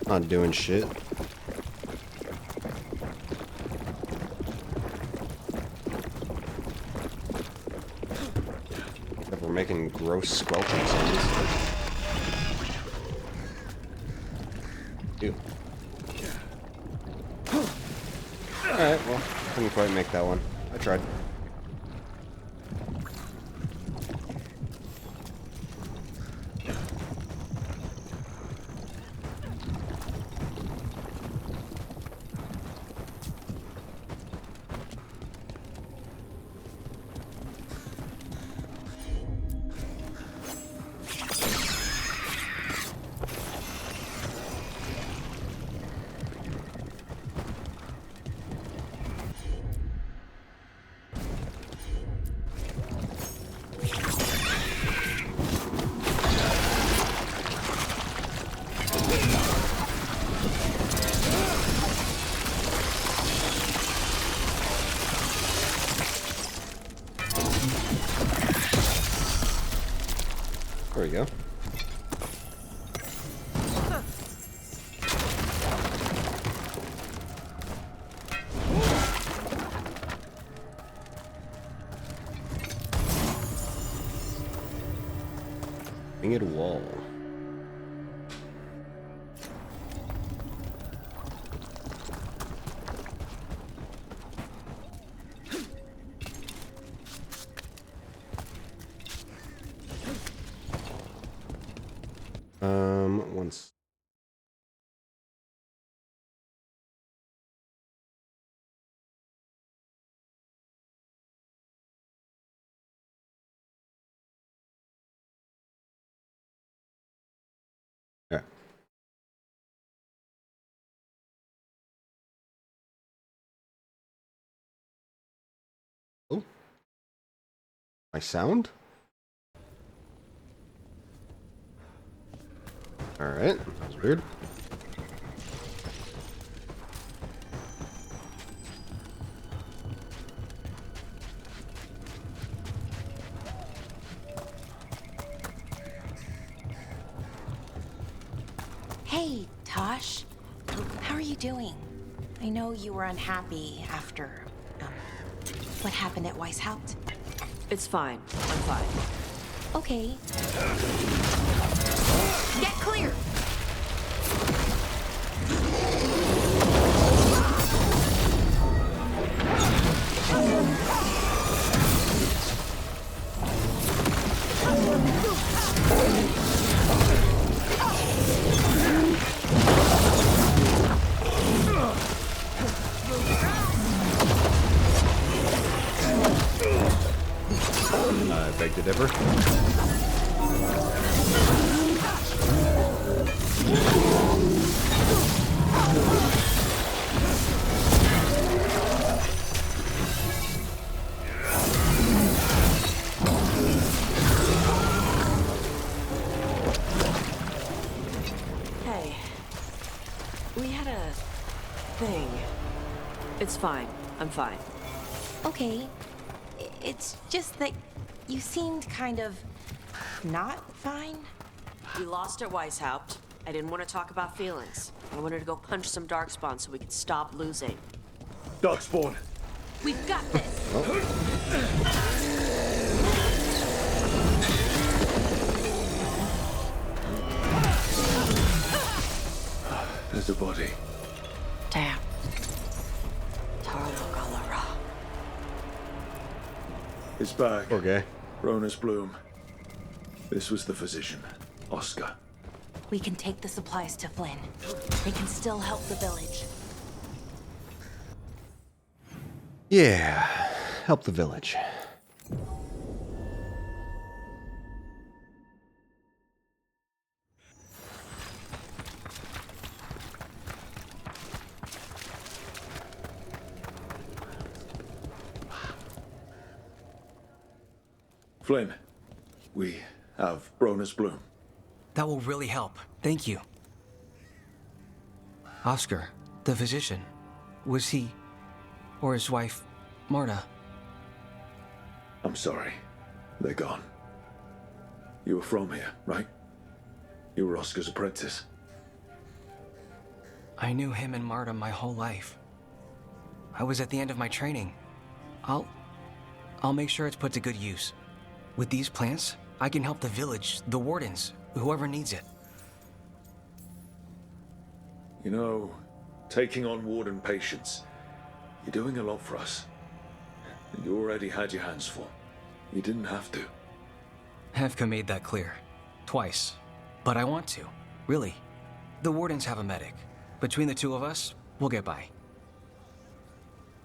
Not doing shit. Except we're making gross squelching sounds. Ew. Alright, well, couldn't quite make that one. I tried. go. Winged wall. Once. Yeah. Oh. My sound? Alright, that's weird. Hey, Tosh. How are you doing? I know you were unhappy after, what happened at Weishaupt. It's fine. I'm fine. Okay. Get clear! I beg to differ. Hey. We had a thing. It's fine. I'm fine. Okay. It's just that you seemed kind of not fine. We lost at Weishaupt. I didn't want to talk about feelings. I wanted to go punch some Darkspawn so we could stop losing. Darkspawn. We've got this. There's a body. Damn. Tarlo Galara. It's back. Okay. Ronus Bloom. This was the physician, Oscar. We can take the supplies to Flynn. They can still help the village. Yeah, help the village. Flynn, we have Ronus Bloom. That will really help. Thank you. Oscar, the physician, was he, or his wife, Marta? I'm sorry. They're gone. You were from here, right? You were Oscar's apprentice. I knew him and Marta my whole life. I was at the end of my training. I'll make sure it's put to good use. With these plants, I can help the village, the wardens, whoever needs it. You know, taking on warden patients, you're doing a lot for us. And you already had your hands full. You didn't have to. Hevka made that clear. Twice. But I want to. Really. The wardens have a medic. Between the two of us, we'll get by.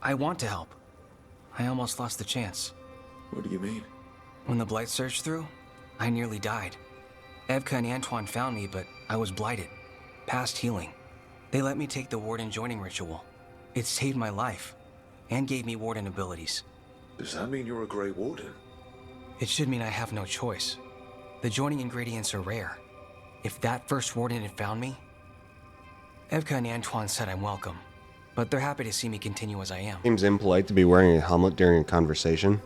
I want to help. I almost lost the chance. What do you mean? When the blight surged through, I nearly died. Evka and Antoine found me, but I was blighted. Past healing. They let me take the warden joining ritual. It saved my life, and gave me warden abilities. Does that mean you're a Grey Warden? It should mean I have no choice. The joining ingredients are rare. If that first warden had found me... Evka and Antoine said I'm welcome, but they're happy to see me continue as I am. Seems impolite to be wearing a helmet during a conversation.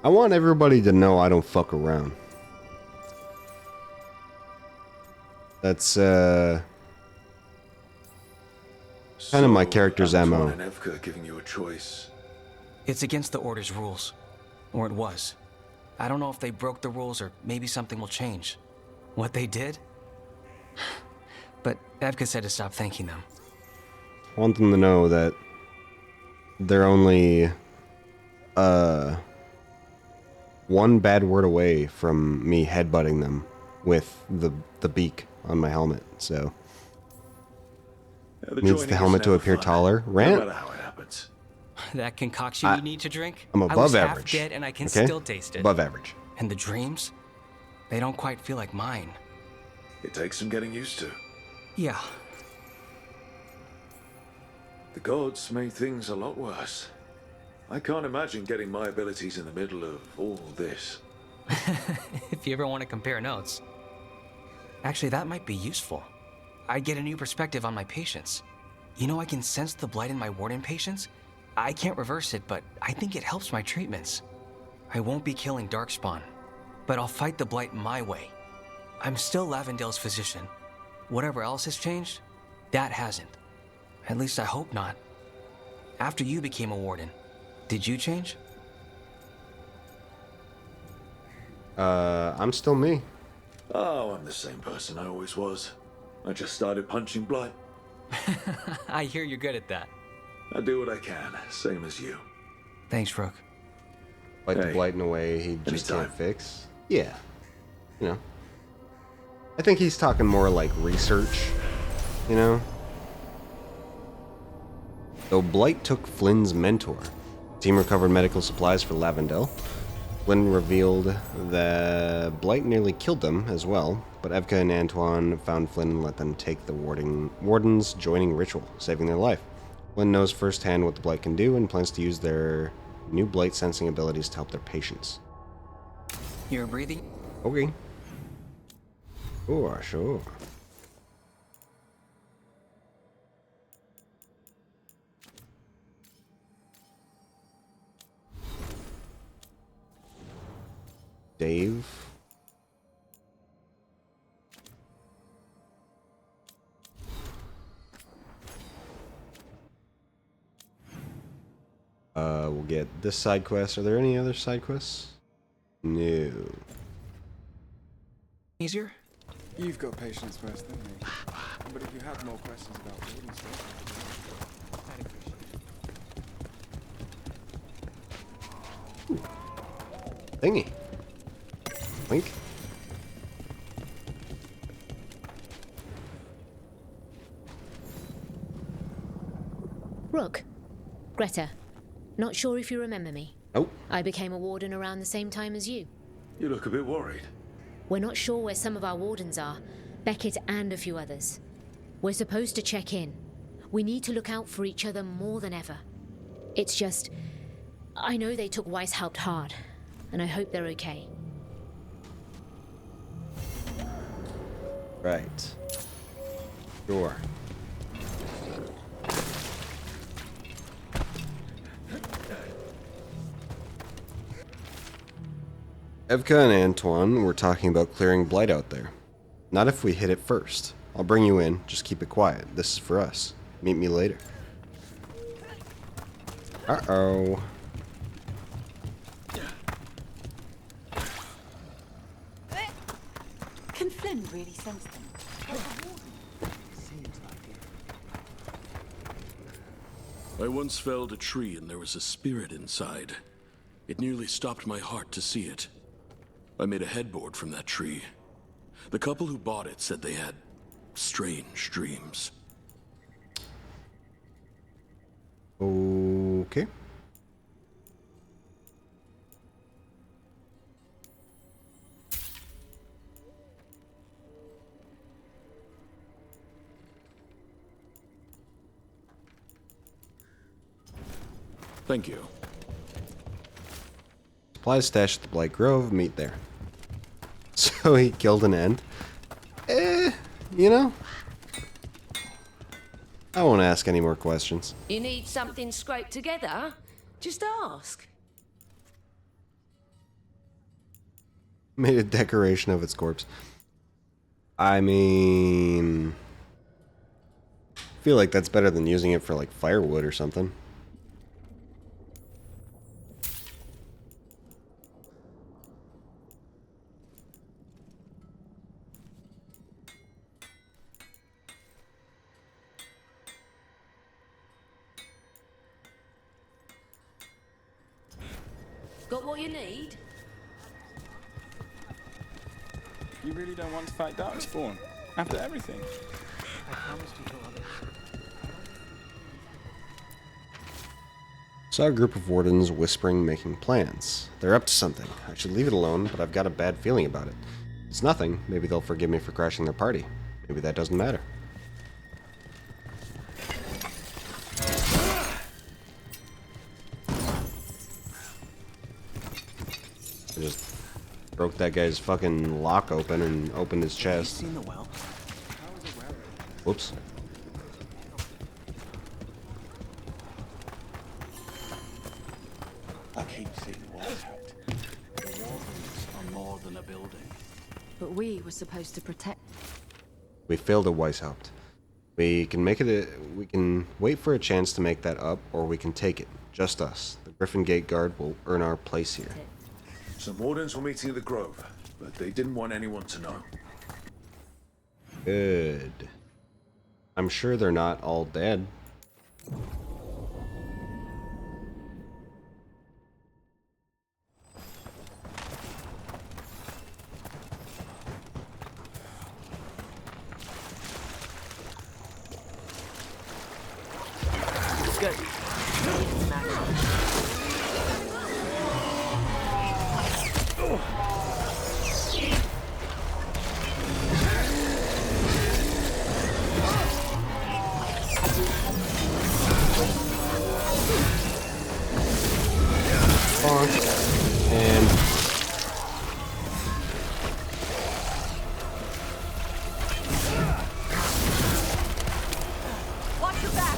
I want everybody to know I don't fuck around. That's kind of my character's Antoine MO. and Evka giving you a choice. It's against the Order's rules. Or it was. I don't know if they broke the rules or maybe something will change. What they did? But Evka said to stop thanking them. I want them to know that they're only one bad word away from me headbutting them with the beak on my helmet. So The needs joining the is helmet to never appear fun, taller. No Rant. matter how it happens. That concoction you need to drink? I'm I above was average. half dead and I can okay? still taste it. Above average. And the dreams? They don't quite feel like mine. It takes some getting used to. Yeah. The gods made things a lot worse. I can't imagine getting my abilities in the middle of all this. If you ever want to compare notes. Actually, that might be useful. I'd get a new perspective on my patients. You know, I can sense the blight in my warden patients. I can't reverse it, but I think it helps my treatments. I won't be killing Darkspawn, but I'll fight the blight my way. I'm still Lavendale's physician. Whatever else has changed, that hasn't. At least I hope not. After you became a warden, did you change? I'm still me. Oh, I'm the same person I always was. I just started punching blight. I hear you're good at that. I do what I can, same as you. Thanks, Rook. Like the Hey, blight in a way he just anytime. can't fix. Yeah. You know. I think he's talking more like research, you know? Though Blight took Flynn's mentor, the team recovered medical supplies for Lavendale. Flynn revealed that Blight nearly killed them as well, but Evka and Antoine found Flynn and let them take the warden's joining ritual, saving their life. Flynn knows firsthand what the Blight can do and plans to use their new Blight sensing abilities to help their patients. You're breathing? Okay. Oh, sure. Dave. We'll get this side quest. Are there any other side quests? No. Easier? You've got patience worse than me. But if you have more questions about building stuff, I'd appreciate it. Thingy. Link. Rook. Greta. Not sure if you remember me. Oh. I became a warden around the same time as you. You look a bit worried. We're not sure where some of our wardens are. Beckett and a few others. We're supposed to check in. We need to look out for each other more than ever. It's just... I know they took Weishaupt hard, and I hope they're okay. Right. Sure. Evka and Antoine were talking about clearing Blight out there. Not if we hit it first. I'll bring you in, just keep it quiet. This is for us. Meet me later. Uh-oh. Can Flynn really sense them? I once felled a tree and there was a spirit inside. It nearly stopped my heart to see it. I made a headboard from that tree. The couple who bought it said they had strange dreams. Okay. Thank you. Supplies stashed at the Blight Grove. Meet there. So he killed an end. You know? I won't ask any more questions. You need something scraped together? Just ask. Made a decoration of its corpse. I mean, I feel like that's better than using it for like firewood or something. Got what you need? You really don't want to fight Darkspawn? After everything? I promised you to others. Saw a group of wardens whispering, making plans. They're up to something. I should leave it alone, but I've got a bad feeling about it. It's nothing. Maybe they'll forgive me for crashing their party. Maybe that doesn't matter. I just broke that guy's fucking lock open and opened his chest. Seen the well? Whoops. I keep seeing the walls out. The wardens are more than a building. But we were supposed to protect. We failed at Weishaupt. We can make it we can wait for a chance to make that up, or we can take it. Just us. The Griffin Gate Guard will earn our place here. Some wardens were meeting at the Grove, but they didn't want anyone to know. Good. I'm sure they're not all dead. Good. And Watch your back.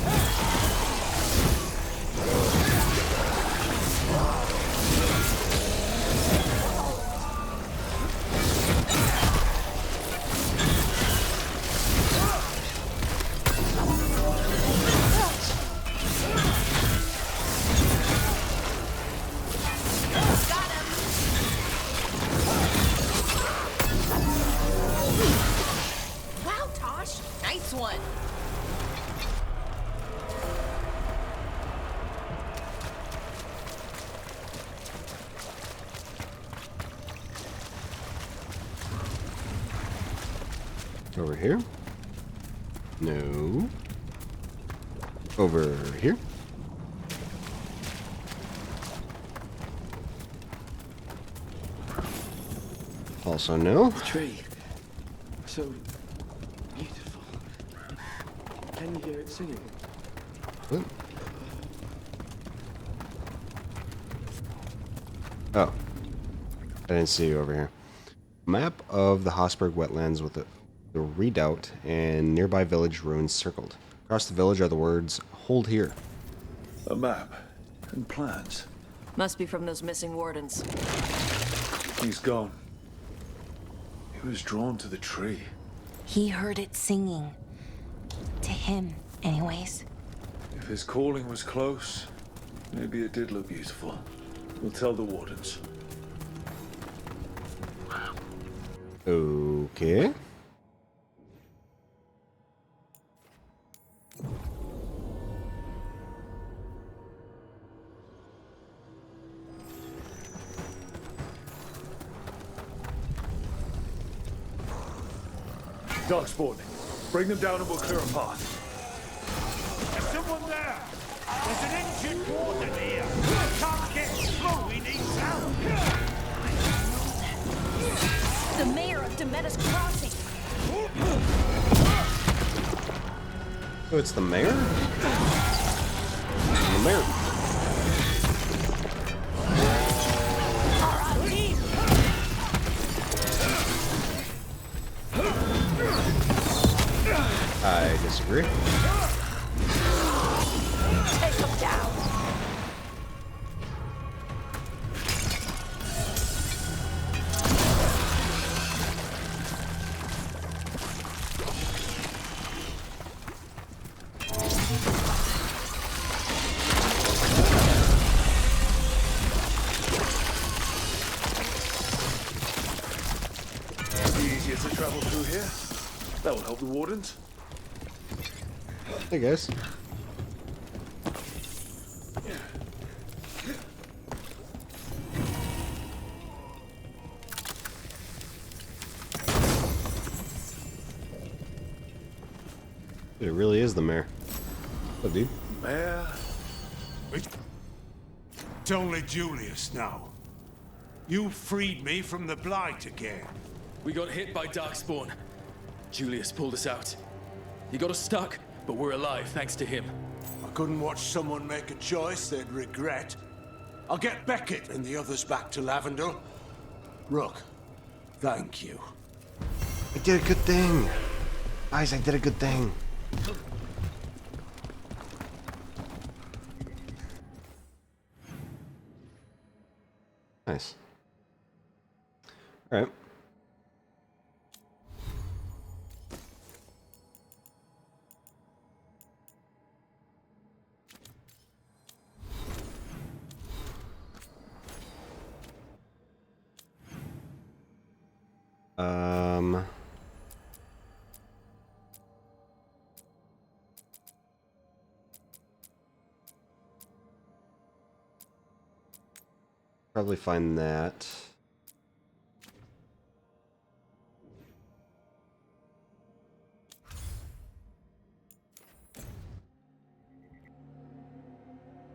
Wow, Tosh. Nice one. over here. No. Over here. Also no. The tree. So beautiful. Can you hear it singing? What? Oh. I didn't see you over here. Map of the Hosberg wetlands with the redoubt and nearby village ruins circled. Across the village are the words, "Hold here." A map and plans. Must be from those missing wardens. He's gone. He was drawn to the tree. He heard it singing. To him, anyways. If his calling was close, maybe it did look beautiful. We'll tell the wardens. Okay. Darkspawn, bring them down and we'll clear a path. There's someone there! There's an injured warden here! Can't get through, we need help! The mayor of Demetus Crossing. Oh, it's the mayor? The mayor. I disagree. Take him down. That will help the wardens. Hey guys. Dude, it really is the mayor. What, dude? Mayor? It's only Julius now. You freed me from the Blight again. We got hit by Darkspawn. Julius pulled us out. He got us stuck, but we're alive thanks to him. I couldn't watch someone make a choice they'd regret. I'll get Beckett and the others back to Lavendel. Rook, thank you. I did a good thing. Guys, I did a good thing. Nice. All right. Probably find that.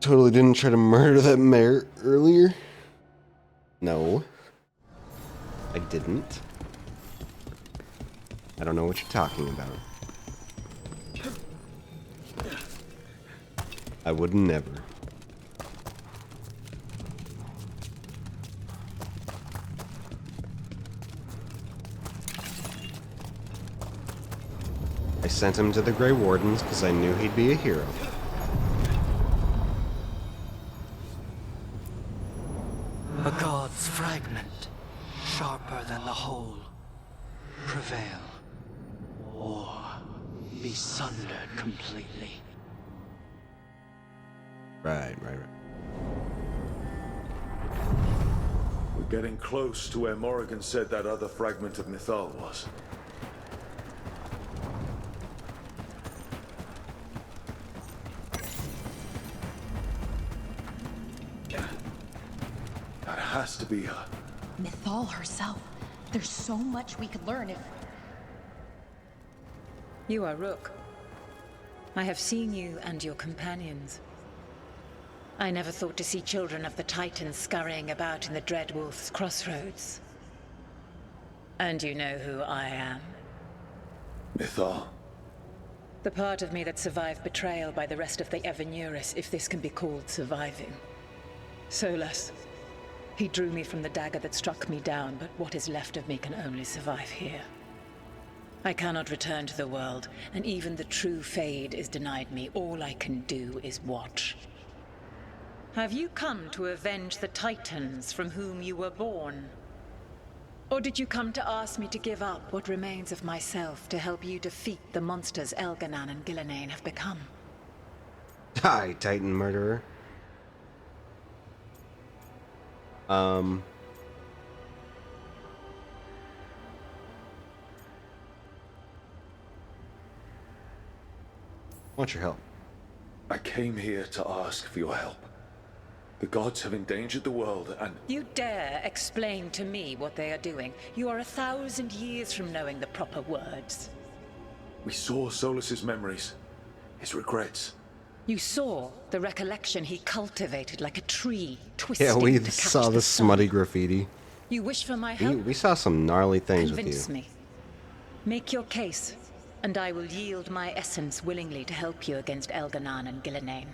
Totally didn't try to murder that mayor earlier. No. I didn't. I don't know what you're talking about. I would never. I sent him to the Grey Wardens because I knew he'd be a hero. A god's fragment, sharper than the whole. Prevail, or be sundered completely. Right. We're getting close to where Morrigan said that other fragment of Mythal was. That has to be her. Mythal herself. There's so much we could learn if... You are Rook. I have seen you and your companions. I never thought to see children of the Titans scurrying about in the Dreadwolf's crossroads. And you know who I am. Mythal. The part of me that survived betrayal by the rest of the Evanuris, if this can be called surviving. Solas. He drew me from the dagger that struck me down, but what is left of me can only survive here. I cannot return to the world, and even the true Fade is denied me. All I can do is watch. Have you come to avenge the Titans from whom you were born? Or did you come to ask me to give up what remains of myself to help you defeat the monsters Elganan and Gillenane have become? Die, Titan murderer. Want your help? I came here to ask for your help. The gods have endangered the world and... You dare explain to me what they are doing? You are 1,000 years from knowing the proper words. We saw Solas's memories, his regrets. You saw the recollection he cultivated like a tree, twisting Yeah, we to catch saw the sun. smutty graffiti. You wish for my help? We saw some gnarly things with Convince you. me. Make your case, and I will yield my essence willingly to help you against Elganan and Gillenane.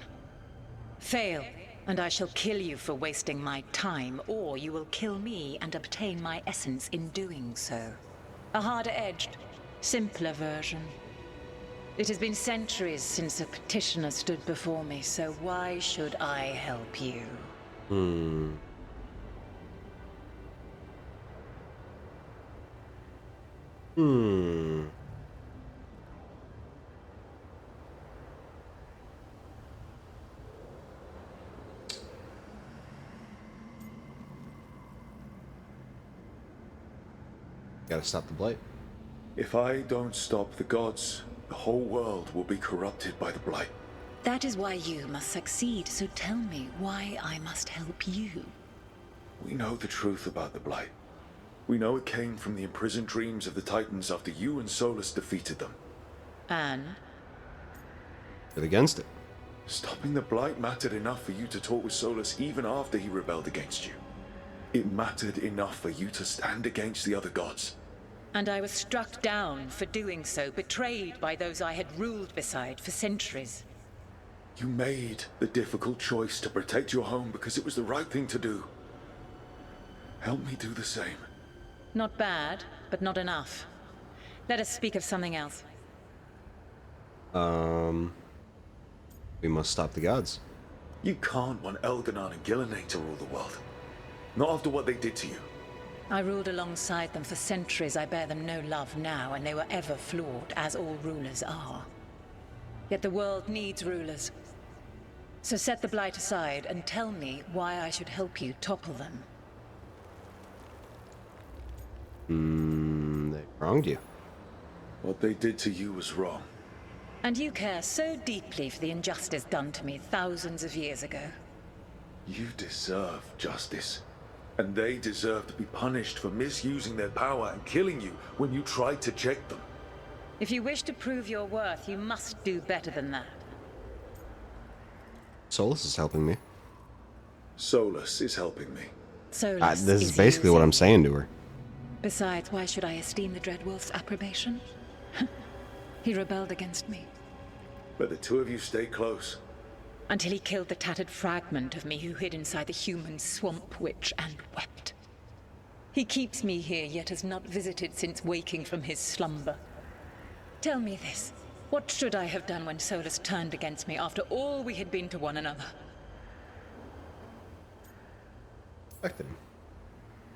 Fail, and I shall kill you for wasting my time, or you will kill me and obtain my essence in doing so. A harder-edged, simpler version. It has been centuries since a petitioner stood before me, so why should I help you? Gotta stop the blight. If I don't stop the gods, the whole world will be corrupted by the Blight. That is why you must succeed, so tell me why I must help you. We know the truth about the Blight. We know it came from the imprisoned dreams of the Titans after you and Solus defeated them. And? But against it. Stopping the Blight mattered enough for you to talk with Solus even after he rebelled against you. It mattered enough for you to stand against the other gods. And I was struck down for doing so, betrayed by those I had ruled beside for centuries. You made the difficult choice to protect your home because it was the right thing to do. Help me do the same. Not bad, but not enough. Let us speak of something else. We must stop the gods. You can't want Elganon and Gillenane to rule the world. Not after what they did to you. I ruled alongside them for centuries. I bear them no love now, and they were ever flawed, as all rulers are. Yet the world needs rulers. So set the Blight aside and tell me why I should help you topple them. They wronged you. What they did to you was wrong. And you care so deeply for the injustice done to me thousands of years ago. You deserve justice. And they deserve to be punished for misusing their power and killing you when you tried to check them. If you wish to prove your worth, you must do better than that. Solus is helping me. Solus is helping me. Solus This is basically what I'm saying to her. Besides, why should I esteem the Dreadwolf's approbation? He rebelled against me. But the two of you stay close. Until he killed the tattered fragment of me who hid inside the human swamp witch and wept. He keeps me here, yet has not visited since waking from his slumber. Tell me this. What should I have done when Solus turned against me after all we had been to one another? Respected him.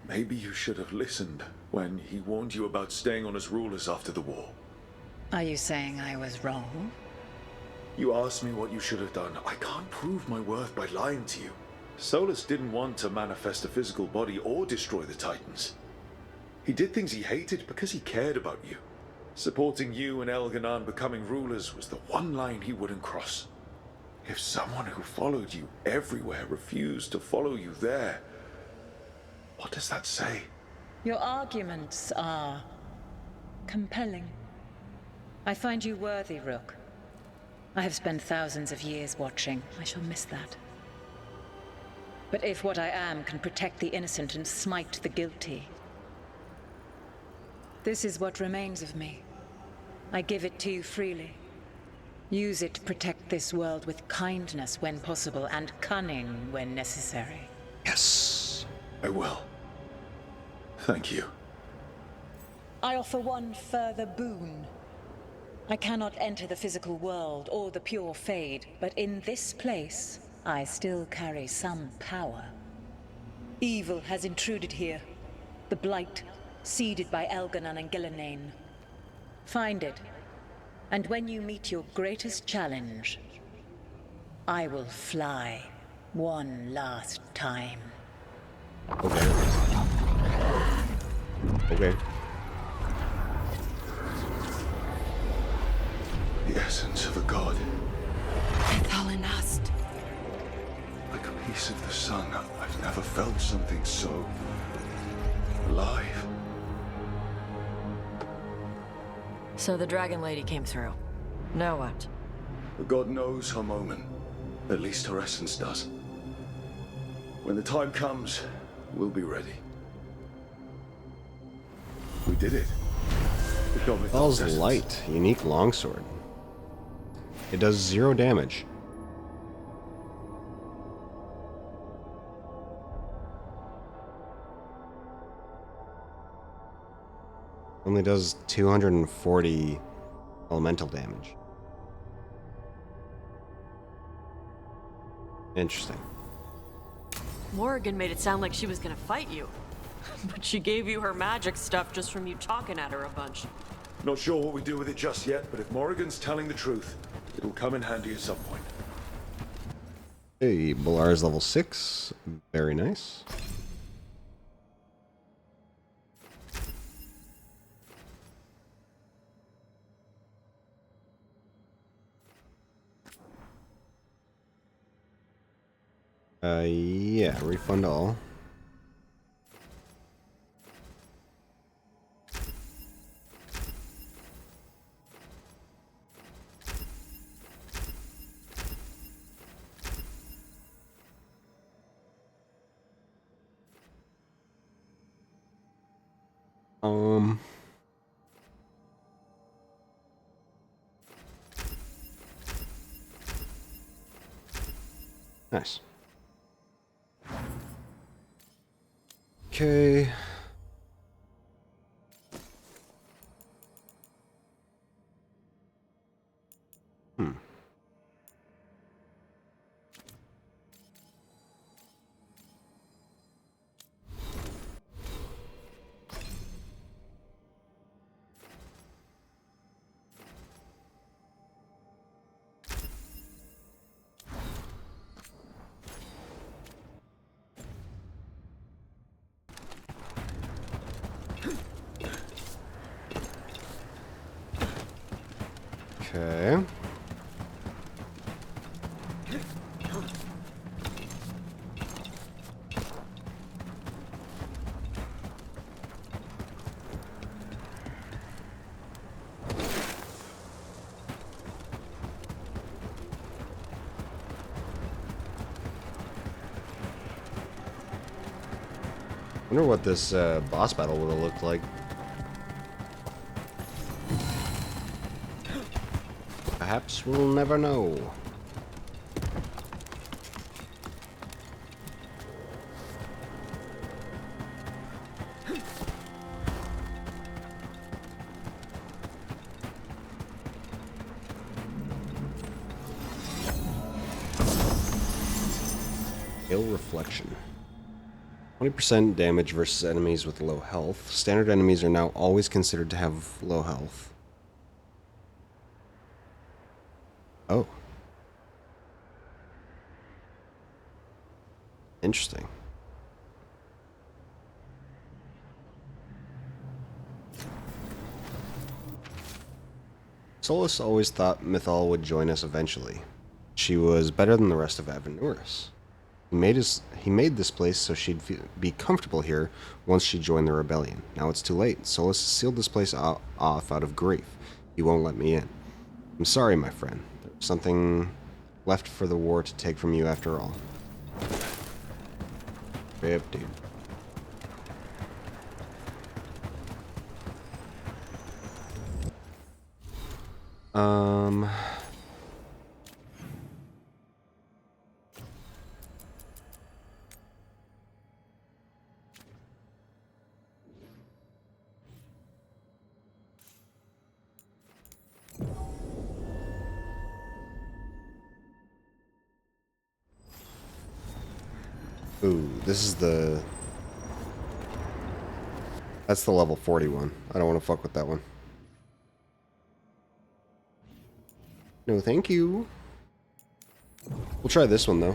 Maybe you should have listened when he warned you about staying on as rulers after the war. Are you saying I was wrong? You asked me what you should have done. I can't prove my worth by lying to you. Solus didn't want to manifest a physical body or destroy the Titans. He did things he hated because he cared about you. Supporting you and Elganon becoming rulers was the one line he wouldn't cross. If someone who followed you everywhere refused to follow you there, what does that say? Your arguments are compelling. I find you worthy, Rook. I have spent thousands of years watching. I shall miss that. But if what I am can protect the innocent and smite the guilty, this is what remains of me. I give it to you freely. Use it to protect this world with kindness when possible and cunning when necessary. Yes. I will. Thank you. I offer one further boon. I cannot enter the physical world or the pure Fade, but in this place, I still carry some power. Evil has intruded here. The Blight, seeded by Elganon and Gillenane. Find it, and when you meet your greatest challenge, I will fly one last time. Okay. Okay. The essence of a god. Thalanast. Like a piece of the sun. I've never felt something so alive. So the Dragon Lady came through. Now what? The god knows her moment. At least her essence does. When the time comes, we'll be ready. We did it. Ball's light, unique longsword. It does 0 damage. Only does 240 elemental damage. Interesting. Morrigan made it sound like she was gonna fight you. But she gave you her magic stuff just from you talking at her a bunch. Not sure what we do with it just yet, but if Morrigan's telling the truth, it'll come in handy at some point. Hey, Balar's level 6. Very nice. Yeah, refund all. Nice. Okay. Okay. I wonder what this boss battle would have looked like. Perhaps we'll never know. Ill reflection. 20% damage versus enemies with low health. Standard enemies are now always considered to have low health. Oh. Interesting. Solus always thought Mythal would join us eventually. She was better than the rest of Avenurus. He made this place so she'd be comfortable here once she joined the rebellion. Now it's too late. Solus has sealed this place off out of grief. He won't let me in. I'm sorry, my friend. There's something left for the war to take from you after all. Rip, dude. Ooh, this is the... That's the level 41. I don't want to fuck with that one. No, thank you. We'll try this one, though.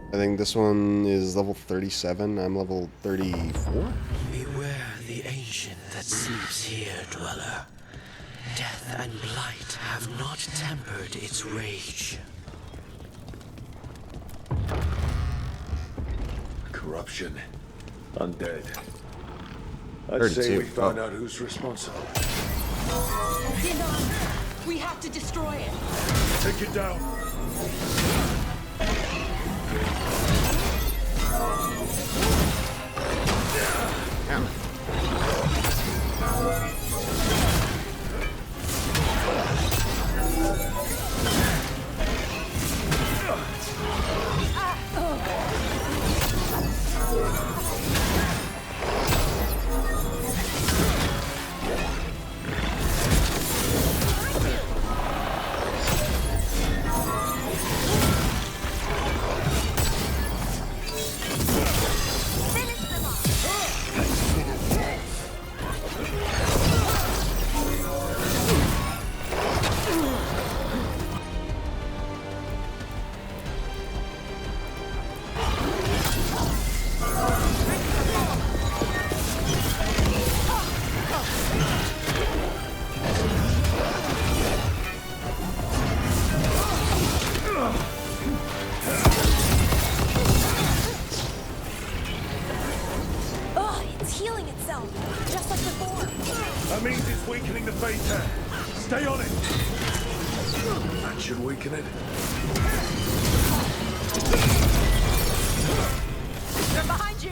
I think this one is level 37. I'm level 34. Beware the ancient that sleeps here, dweller. Death and blight have not tempered its rage. Corruption. Undead. I'd 32. say we found out who's responsible. We have to destroy it. Take it down. Stay on it! That should weaken it. They're behind you!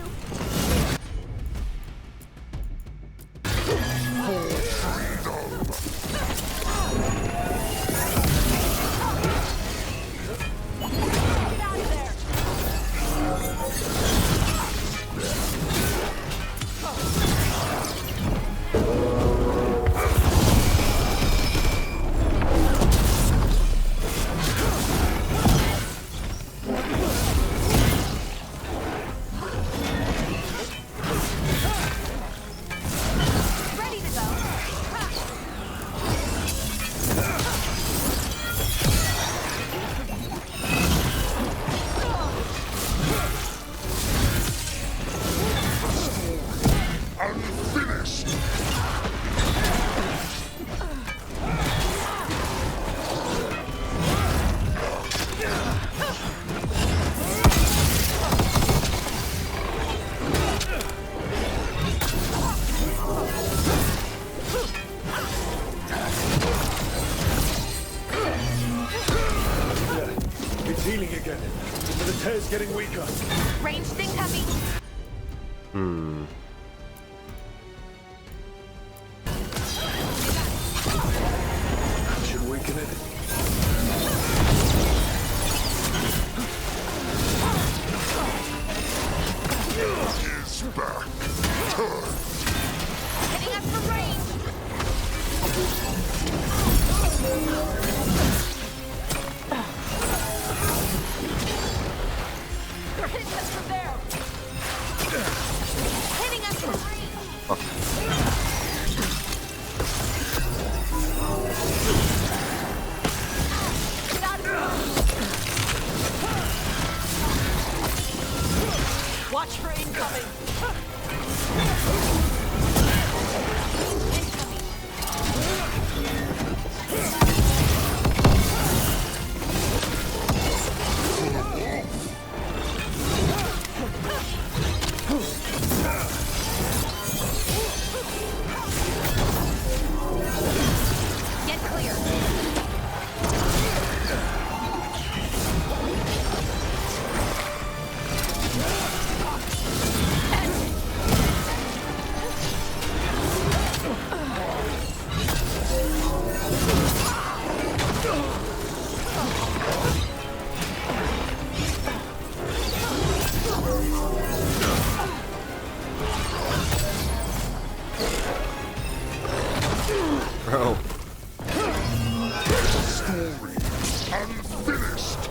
It's healing again, but the tear's getting weaker. Range thing heavy. That should weaken it. Is back. Turn. Hitting us from range. They're hitting us from there. Hitting us from range. Get out of here. Watch for incoming. Get clear. Bro. Story unfinished.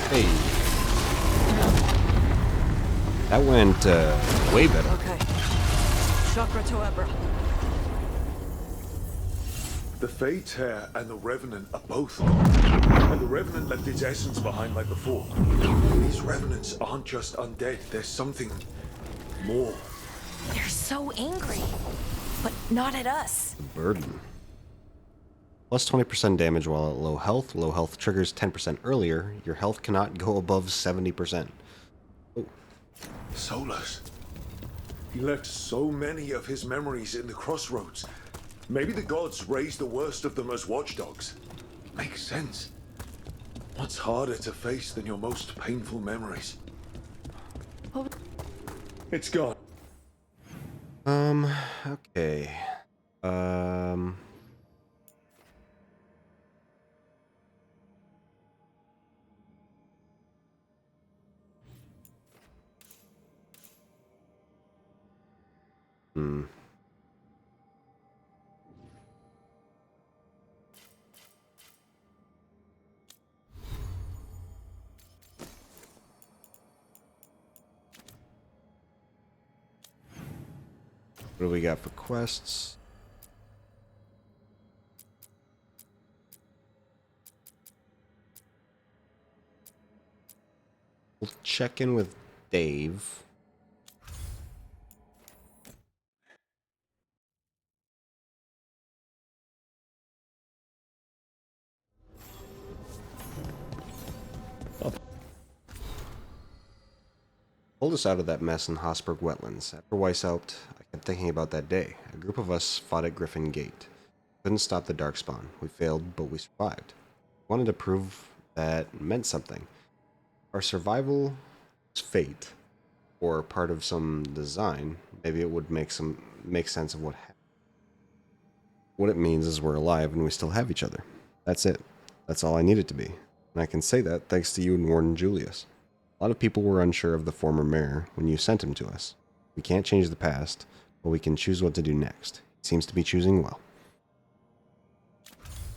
Hey. That went way better. Okay. Chakra to Ebra. The Fate's hair and the Revenant are both gone. And the Revenant left its essence behind like before. These Revenants aren't just undead, there's something more. They're so angry, but not at us. The burden. Plus 20% damage while at low health. Low health triggers 10% earlier. Your health cannot go above 70%. Oh. Solus. He left so many of his memories in the crossroads. Maybe the gods raised the worst of them as watchdogs. Makes sense. What's harder to face than your most painful memories? It's gone. Okay. What do we got for quests? We'll check in with Dave. Pulled us out of that mess in Hosberg wetlands. After Weishaupt, I kept thinking about that day. A group of us fought at Griffin Gate. Couldn't stop the Darkspawn. We failed, but we survived. Wanted to prove that meant something. Our survival was fate, or part of some design. Maybe it would make sense of what happened. What it means is we're alive and we still have each other. That's it. That's all I need it to be. And I can say that thanks to you and Warden Julius. A lot of people were unsure of the former mayor when you sent him to us. We can't change the past, but we can choose what to do next. He seems to be choosing well.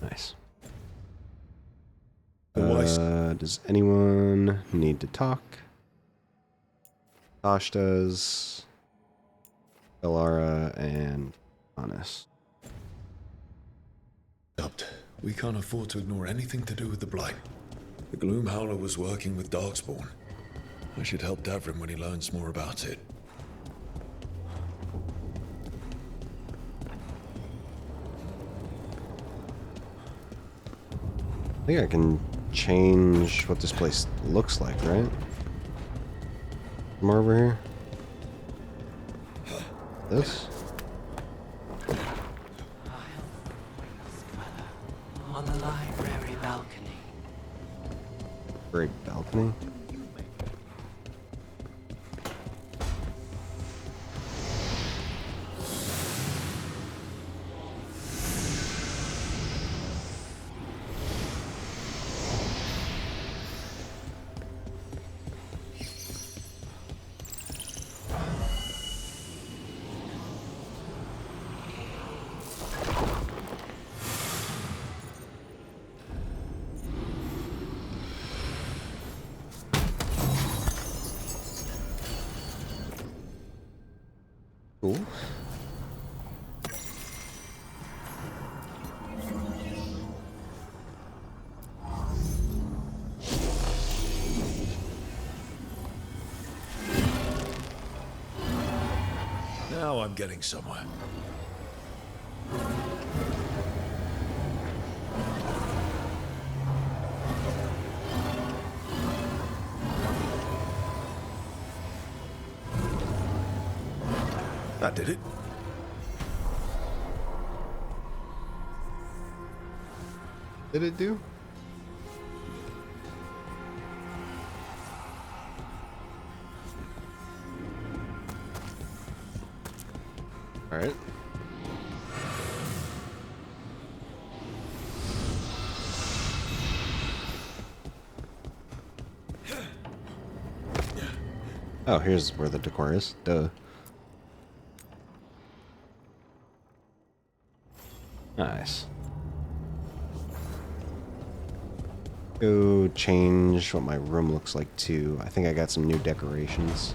Nice. Does anyone need to talk? Tosh does. Elara and Honest. We can't afford to ignore anything to do with the Blight. The Gloom Howler was working with Darkspawn. I should help Davrin when he learns more about it. I think I can change what this place looks like, right? Come over here. This? On the library balcony. Great balcony. Cool. Now I'm getting somewhere. That did it. Did it do? All right. Oh, here's where the decor is. Duh. Nice. Go change what my room looks like too. I think I got some new decorations.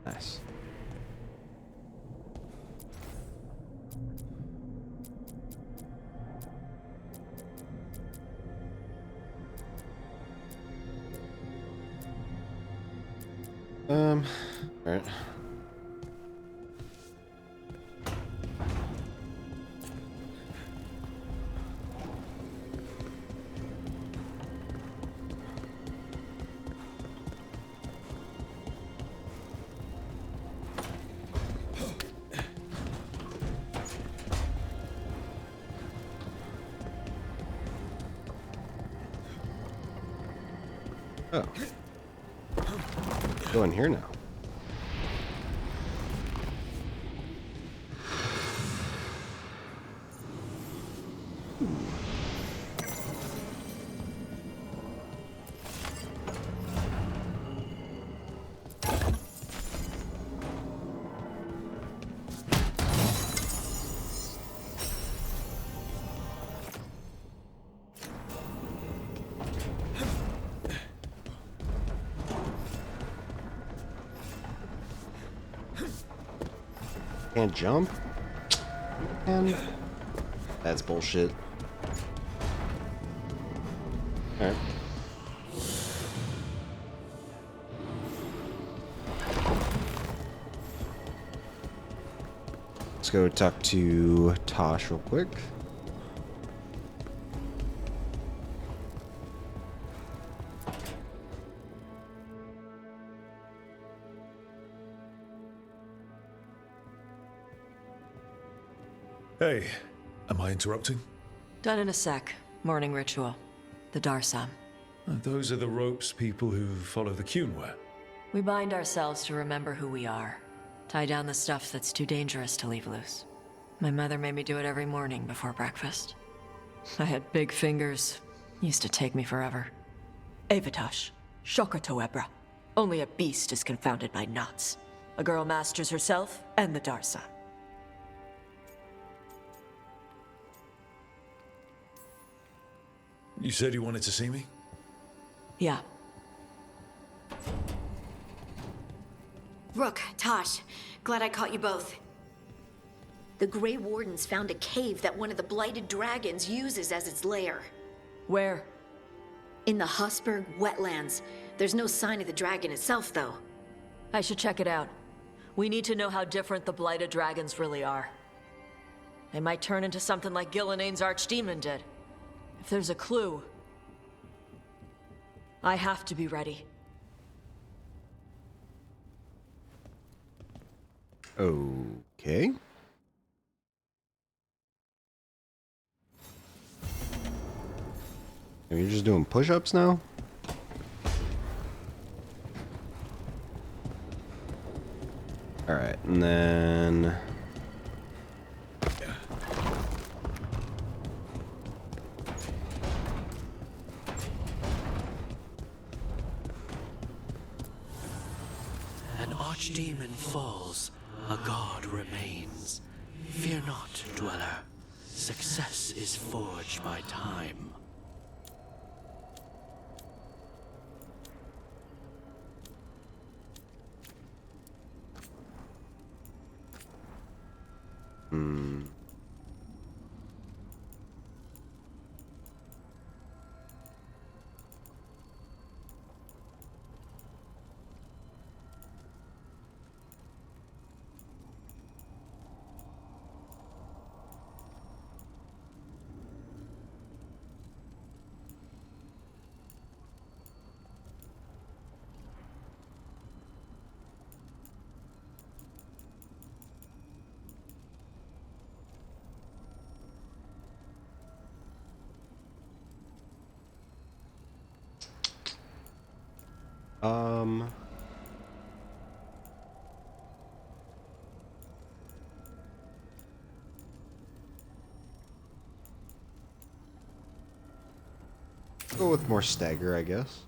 Nice. All right. Oh. Go in here now. Can't jump? And that's bullshit. Alright. Let's go talk to Tosh real quick. Hey, am I interrupting? Done in a sec. Morning ritual. The Darsam. Those are the ropes people who follow the Qun wear. We bind ourselves to remember who we are. Tie down the stuff that's too dangerous to leave loose. My mother made me do it every morning before breakfast. I had big fingers. Used to take me forever. Avatash. Shokotoebra. Only a beast is confounded by knots. A girl masters herself and the Darsa. You said you wanted to see me? Yeah. Rook, Tosh, glad I caught you both. The Grey Wardens found a cave that one of the Blighted Dragons uses as its lair. Where? In the Husberg wetlands. There's no sign of the dragon itself, though. I should check it out. We need to know how different the Blighted Dragons really are. They might turn into something like Gillenane's Archdemon did. If there's a clue, I have to be ready. Okay. Are you just doing push-ups now? Alright, and then... An archdemon falls, a god remains. Fear not, dweller. Success is forged by time. Go with more stagger, I guess.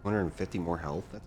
$150 more health? That's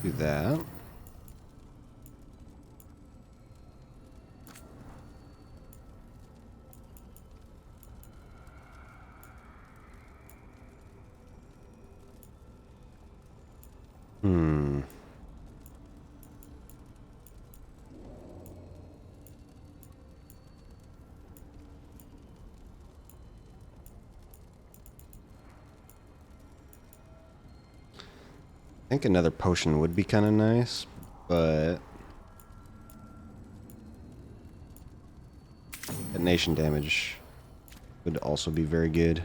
do that. I think another potion would be kind of nice, but detonation damage would also be very good.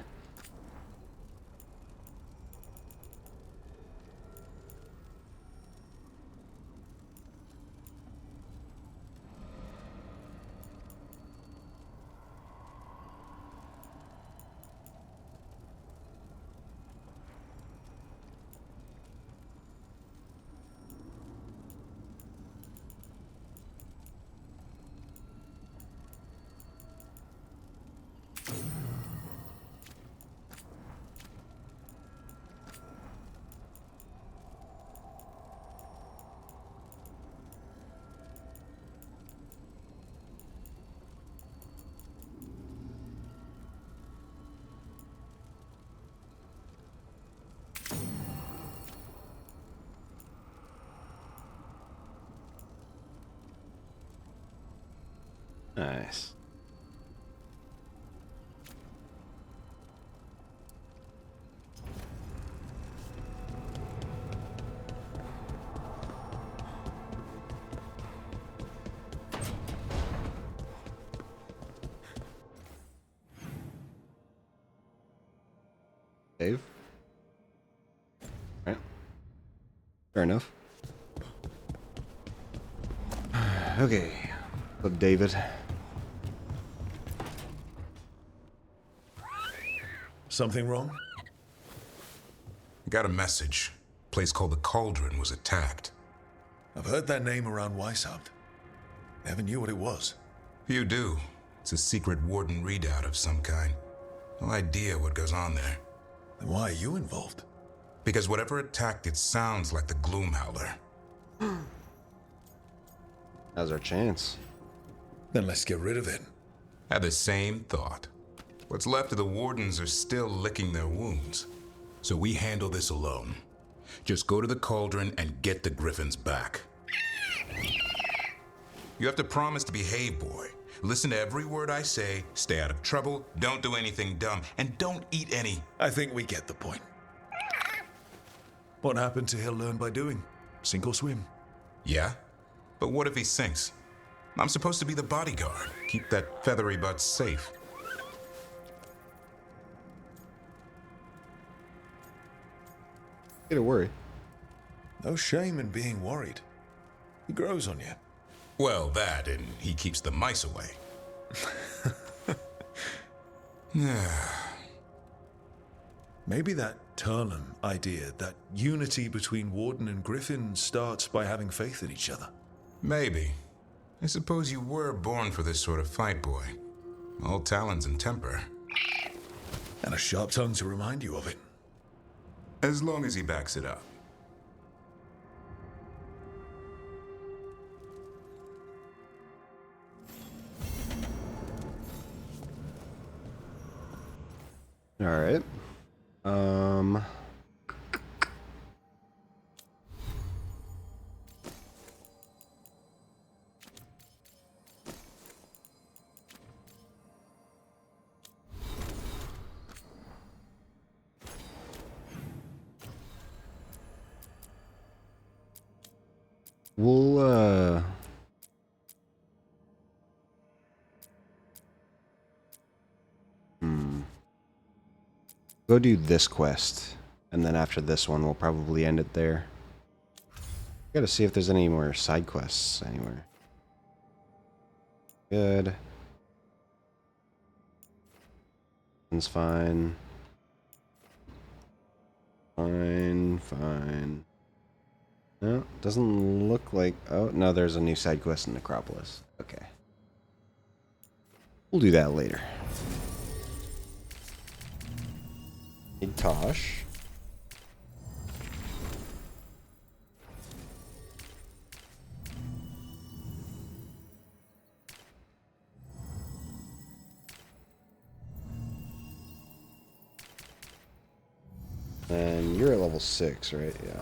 Nice. Dave? Right. Fair enough. Okay. So David. Something wrong? Got a message. A place called the Cauldron was attacked. I've heard that name around Weishaupt. Never knew what it was. Few do. It's a secret warden readout of some kind. No idea what goes on there. Then why are you involved? Because whatever attacked it sounds like the Gloom Howler. Now's our chance. Then let's get rid of it. Had the same thought. What's left of the wardens are still licking their wounds. So we handle this alone. Just go to the Cauldron and get the Griffins back. You have to promise to behave, boy. Listen to every word I say, stay out of trouble, don't do anything dumb, and don't eat any. I think we get the point. What happened to he'll learn by doing? Sink or swim? Yeah? But what if he sinks? I'm supposed to be the bodyguard. Keep that feathery butt safe. Get a worry. No shame in being worried. He grows on you. Well, that, and he keeps the mice away. Maybe that Turnham idea, that unity between Warden and Griffin starts by having faith in each other. Maybe. I suppose you were born for this sort of fight, boy. All talons and temper. And a sharp tongue to remind you of it. As long as he backs it up. All right. We'll go do this quest, and then after this one, we'll probably end it there. Gotta see if there's any more side quests anywhere. Good. It's fine. Fine. No, doesn't look like... Oh, no, there's a new side quest in Necropolis. Okay. We'll do that later. Need Tosh. And you're at level 6, right? Yeah.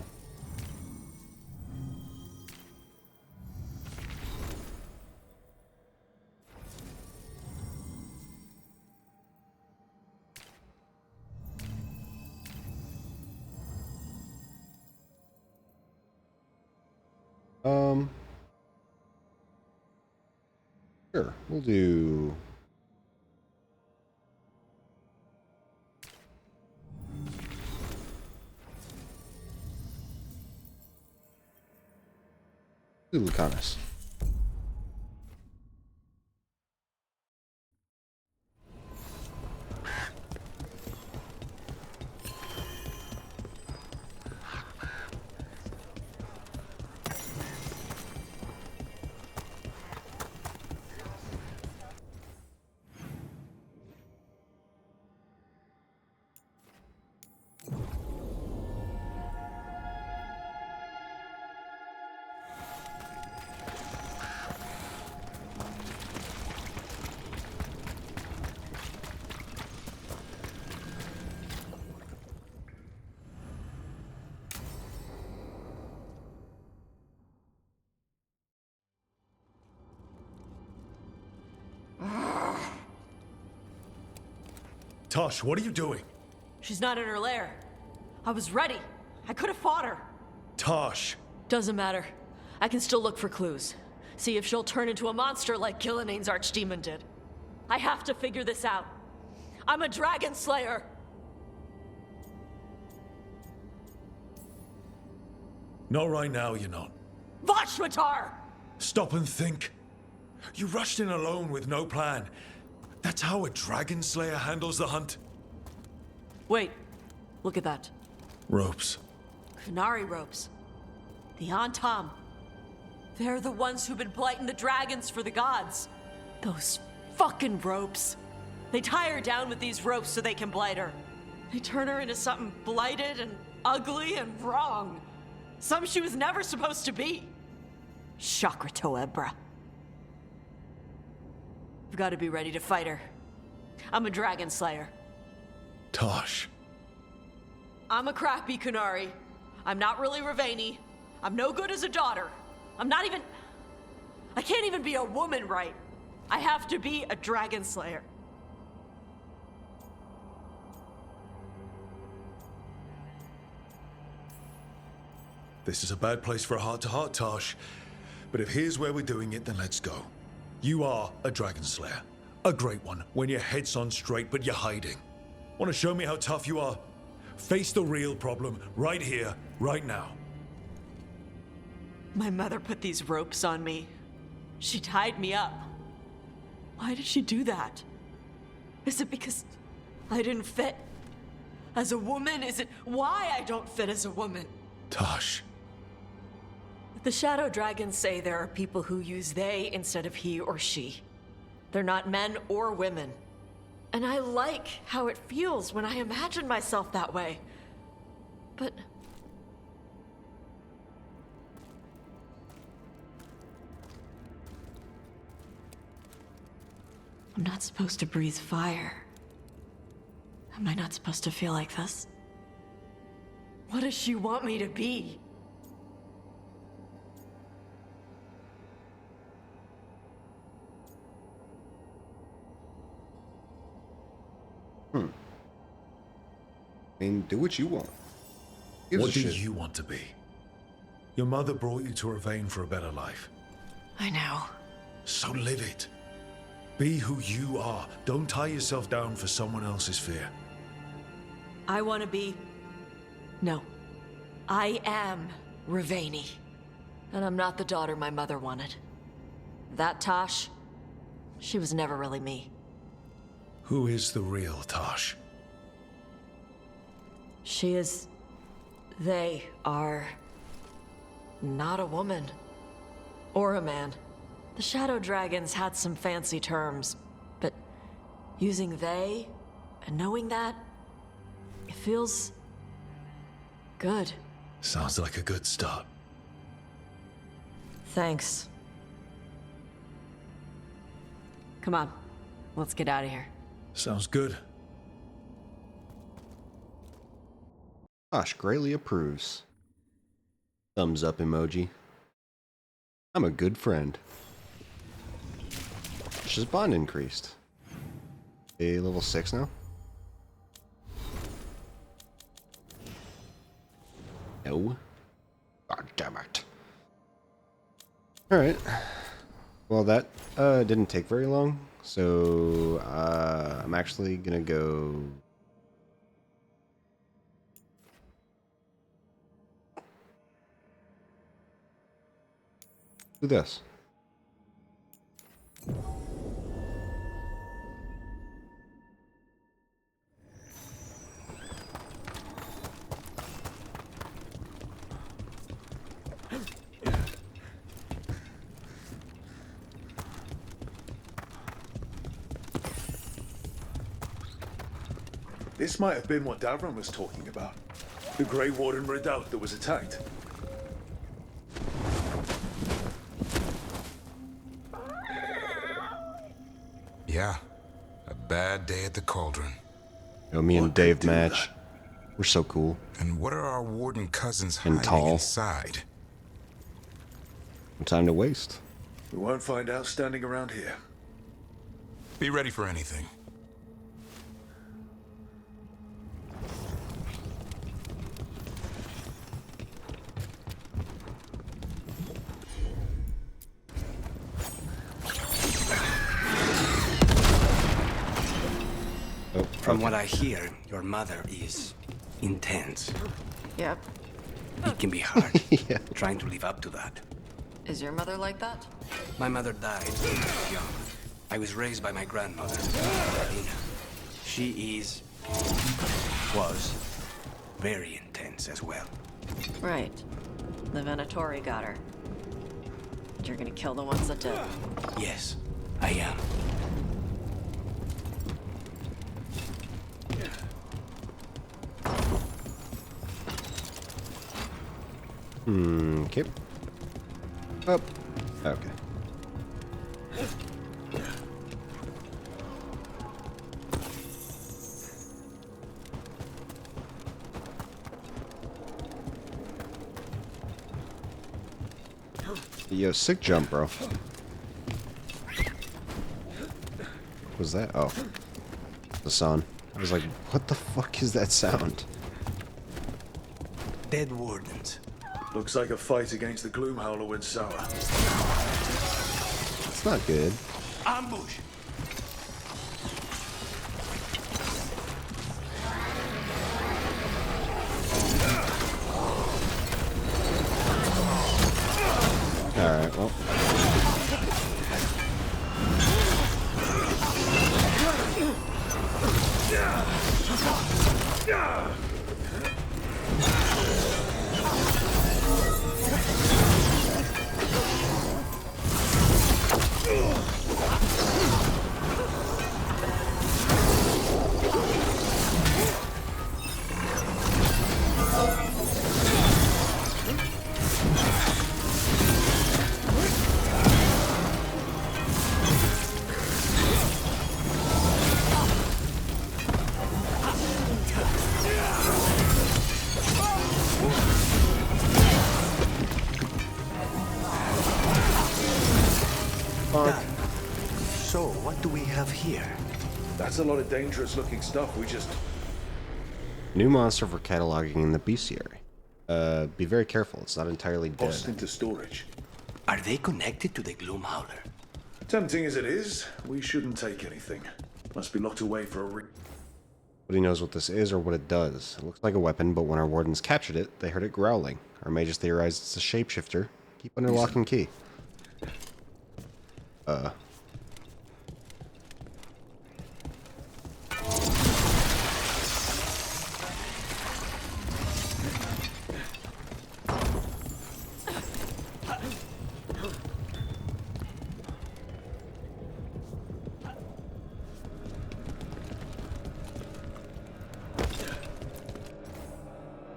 Sure, we'll do. Lucanus. Tosh, what are you doing? She's not in her lair. I was ready. I could have fought her. Tosh! Doesn't matter. I can still look for clues. See if she'll turn into a monster like Gillinea's archdemon did. I have to figure this out. I'm a dragon slayer. Not right now, you're not. Vashwatar! Stop and think. You rushed in alone with no plan. That's how a dragon slayer handles the hunt? Wait. Look at that. Ropes. Kunari ropes. The Antam. They're the ones who've been blighting the dragons for the gods. Those fucking ropes. They tie her down with these ropes so they can blight her. They turn her into something blighted and ugly and wrong. Something she was never supposed to be. Shakratoebra. I've got to be ready to fight her. I'm a dragon slayer. Tosh. I'm a crappy Kunari. I'm not really Ravani. I'm no good as a daughter. I'm not even... I can't even be a woman right. I have to be a dragon slayer. This is a bad place for a heart-to-heart, Tosh. But if here's where we're doing it, then let's go. You are a dragon slayer. A great one, when your head's on straight, but you're hiding. Want to show me how tough you are? Face the real problem, right here, right now. My mother put these ropes on me. She tied me up. Why did she do that? Is it because I didn't fit? As a woman, is it why I don't fit as a woman? Tosh. The Shadow Dragons say there are people who use they instead of he or she. They're not men or women. And I like how it feels when I imagine myself that way. But... I'm not supposed to breathe fire. Am I not supposed to feel like this? What does she want me to be? I mean, do what you want. What do you want to be? Your mother brought you to Ravane for a better life. I know. So live it. Be who you are. Don't tie yourself down for someone else's fear. I want to be... No. I am Ravani. And I'm not the daughter my mother wanted. That Tosh, she was never really me. Who is the real Tosh? She is... They are... not a woman. Or a man. The Shadow Dragons had some fancy terms, but using they and knowing that, it feels... good. Sounds like a good start. Thanks. Come on, let's get out of here. Sounds good. Josh greatly approves. Thumbs up emoji. I'm a good friend. His bond increased. A level 6 now? No. God damn it. Alright. Well, that didn't take very long, so I'm actually gonna go... do this. This might have been what Davron was talking about. The Grey Warden redoubt that was attacked. Yeah, a bad day at the Cauldron. Yo, me and Dave match. We're so cool. And what are our Warden cousins And hiding tall. inside? No time to waste. We won't find out standing around here. Be ready for anything. From what I hear, your mother is intense. Yep. It can be hard trying to live up to that. Is your mother like that? My mother died when I was young. I was raised by my grandmother, Carolina. She was very intense as well. Right. The Venatori got her. You're gonna kill the ones that did. Yes, I am. Okay. Up. Okay. Yo, sick jump, bro. What was that? Oh. The sun. I was like, what the fuck is that sound? Dead wardens. Looks like a fight against the Gloomhowler went sour. It's not good. Ambush! Alright, well. So, what do we have here? That's a lot of dangerous looking stuff. We just... New monster for cataloging in the bestiary. Be very careful. It's not entirely dead. Tossed into storage. Are they connected to the Gloomhowler? Tempting as it is, we shouldn't take anything. Must be locked away for a Nobody knows what this is or what it does. It looks like a weapon, but when our wardens captured it, they heard it growling. Our mages theorized it's a shapeshifter. Keep under lock and key.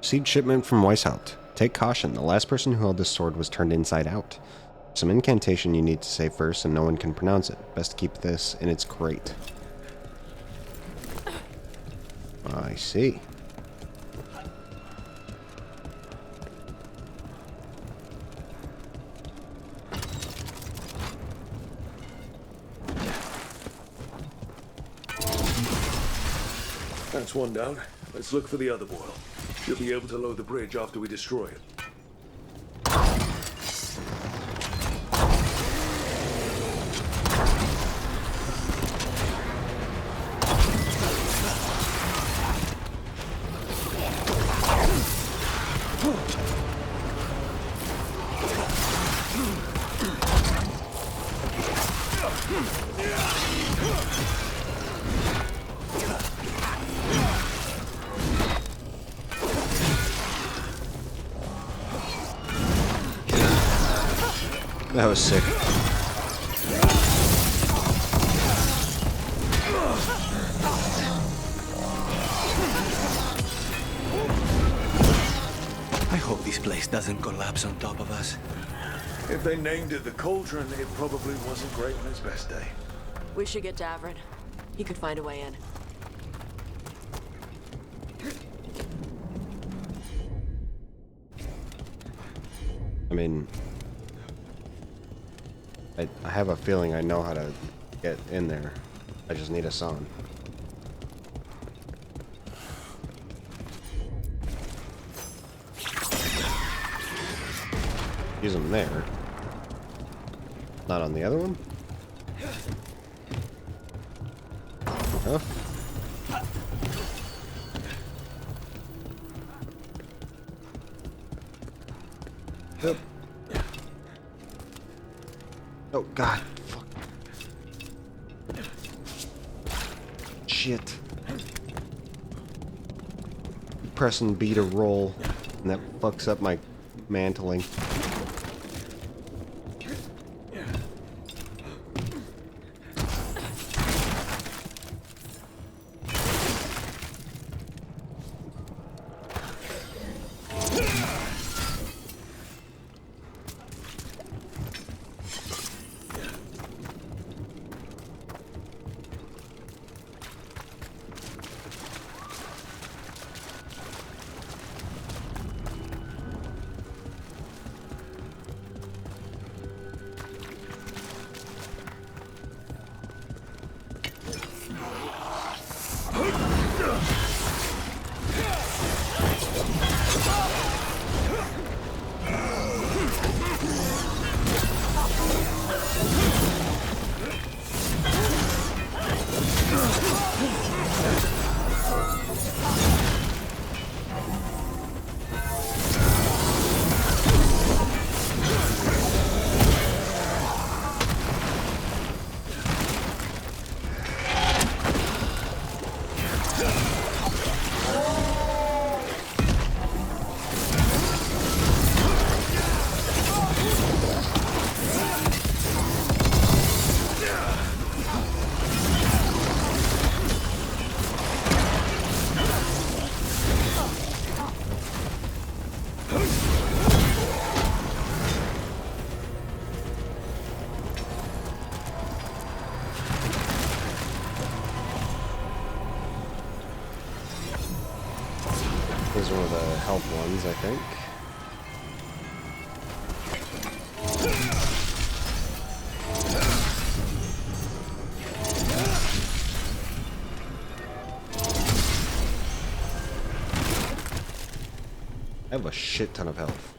Seed shipment from Weishaupt. Take caution. The last person who held this sword was turned inside out. Some incantation you need to say first, and no one can pronounce it. Best keep this in its crate. I see. That's one down. Let's look for the other boil. You'll be able to load the bridge after we destroy it. That was sick. I hope this place doesn't collapse on top of us. If they named it the Cauldron, it probably wasn't great on its best day. We should get Davrin. He could find a way in. I mean, I have a feeling I know how to get in there. I just need a song. Use them there. Not on the other one? Huh? Yep. Oh god. Fuck. Shit. Pressing B to roll, and that fucks up my mantling. These are one of the health ones, I think. I have a shit ton of health.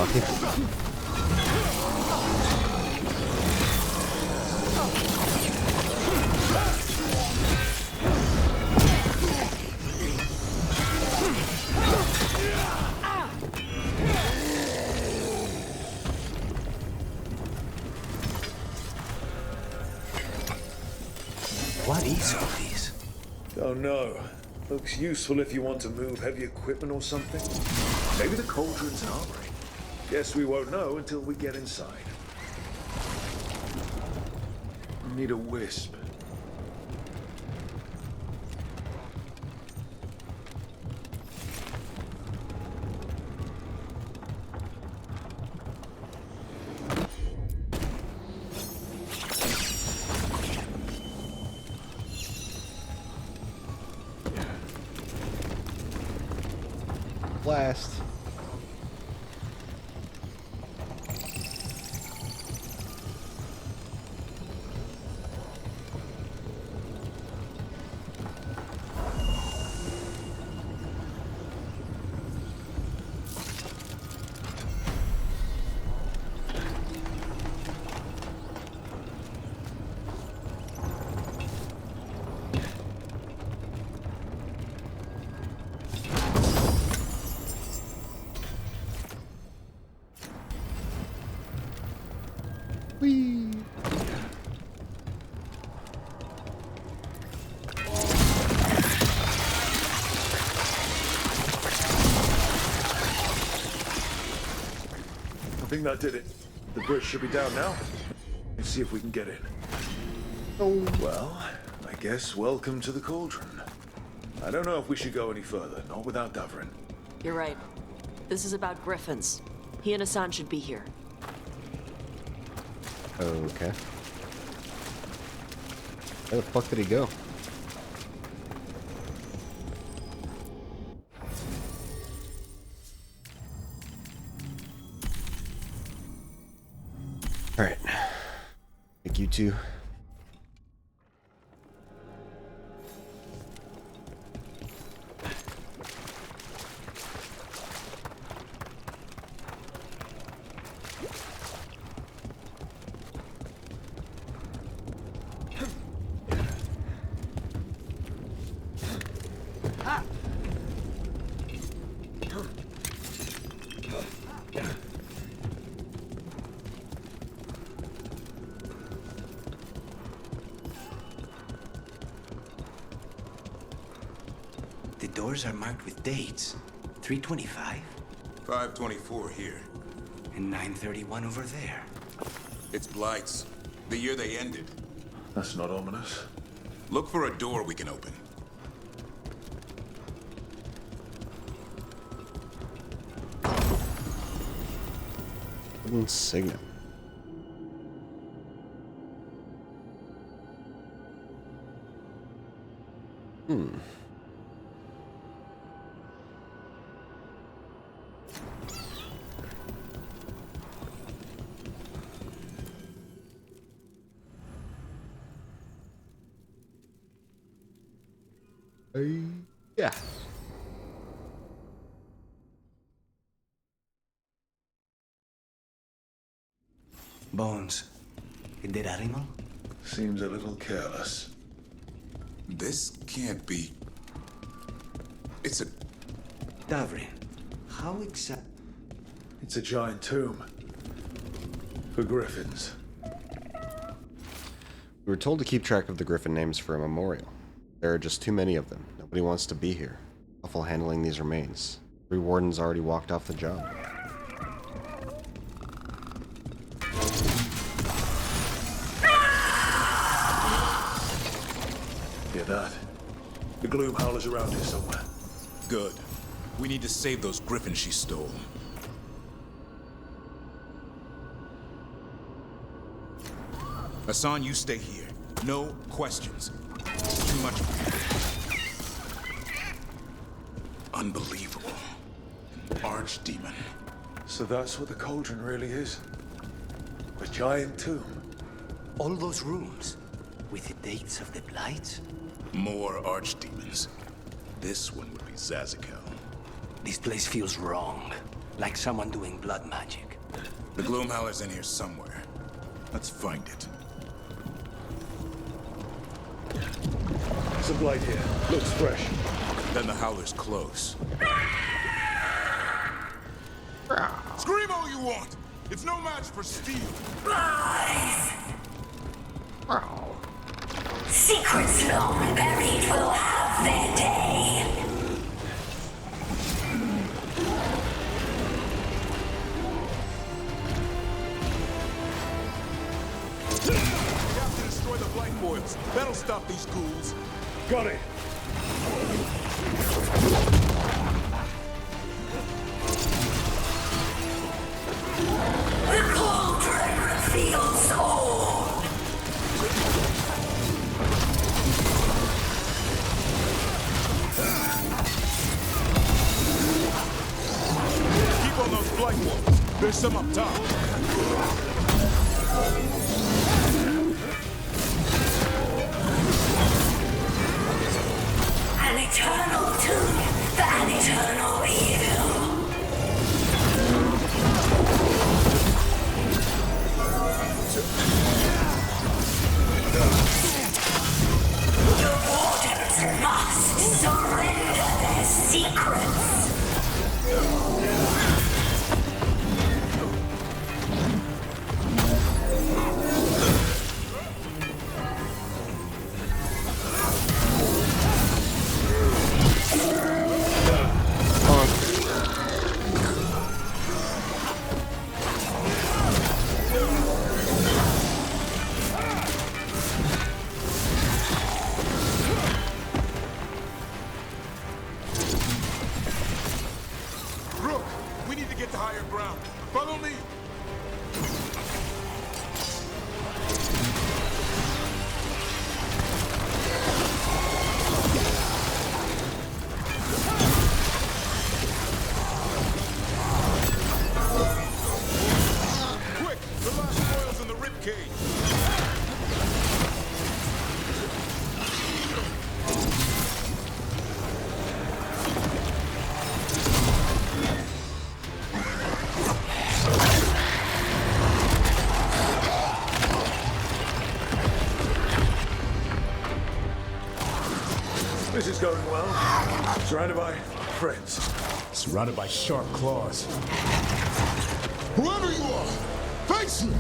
walking. What is all this? Don't know. Looks useful if you want to move heavy equipment or something. Maybe the cauldron's an armory. Guess we won't know until we get inside. Need a wisp. Blast. Whee! I think that did it. The bridge should be down now. Let's see if we can get in. Oh, well, I guess welcome to the cauldron. I don't know if we should go any further, not without Davrin. You're right. This is about Griffins. He and Hassan should be here. Okay. Where the fuck did he go? Alright. Thank you two. The doors are marked with dates. 325. 524 here. And 931 over there. It's Blight's. The year they ended. That's not ominous. Look for a door we can open. Wooden signet. Yeah. Bones. A dead animal? Seems a little careless. This can't be... It's a... Davrin, how exact... It's a giant tomb. For griffins. We were told to keep track of the griffin names for a memorial. There are just too many of them. Nobody wants to be here. Awful handling these remains. 3 wardens already walked off the job. Hear that? The gloom howler's around here somewhere. Good. We need to save those griffins she stole. Hassan, you stay here. No questions. Too much. Unbelievable. An archdemon. So that's what the cauldron really is? A giant tomb? All those rooms with the dates of the Blights? More archdemons. This one would be Zazikel. This place feels wrong. Like someone doing blood magic. The Gloomhowler's in here somewhere. Let's find it. Some light here. Looks fresh. Then the Howler's close. Scream all you want! It's no match for steel! Rise! Secrets long buried will have their day. We have to destroy the blight boils. That'll stop these ghouls. Got it. The cauldron reveals all. Keep on those blight ones. There's some up top. An eternal tune, an eternal evil. The Wardens must surrender their secrets. Rook, we need to get to higher ground. Follow me. Quick, the last coil's in the ribcage. This is going well. Surrounded by friends. Surrounded by sharp claws. Whoever you are, face me!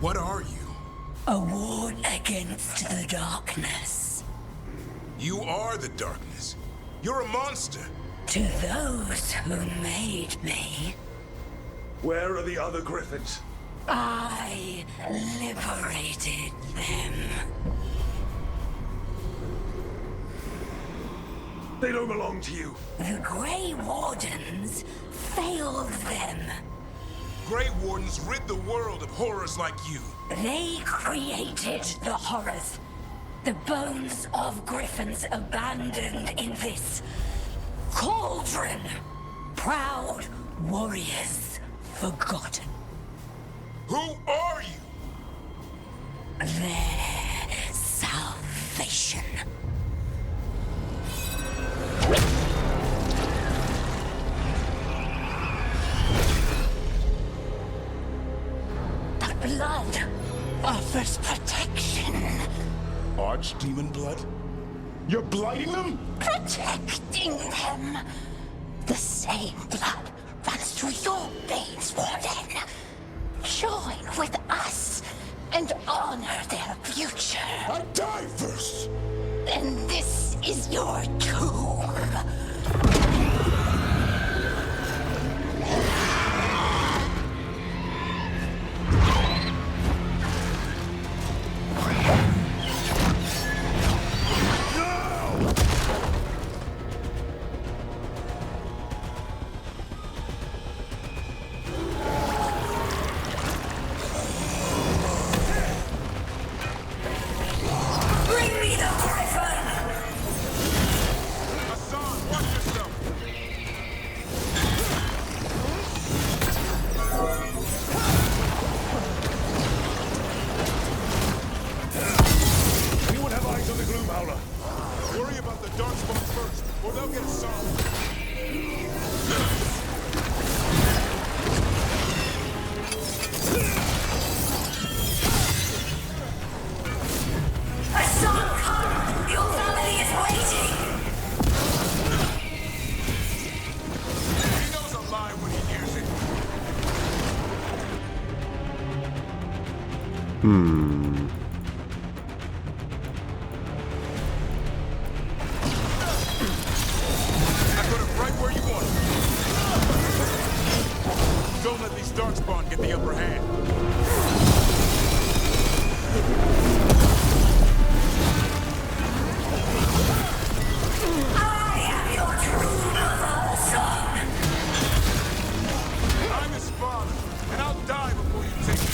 What are you? A ward against the darkness. You are the darkness. You're a monster. To those who made me, Where are the other griffins? I liberated them. They don't belong to you. The Grey Wardens failed them. Grey Wardens rid the world of horrors like you. They created the horrors. The bones of griffins abandoned in this cauldron. Proud warriors forgotten. Who are you? Their salvation. The blood offers protection. Archdemon blood? You're blighting them? Protecting them. The same blood runs through your veins, Warden. Join with us and honor their future. I die first! Then this is your tomb. Hassan, I put him right where you want him. Don't let these darkspawn get the upper hand. I'm his father, and I'll die before you take it.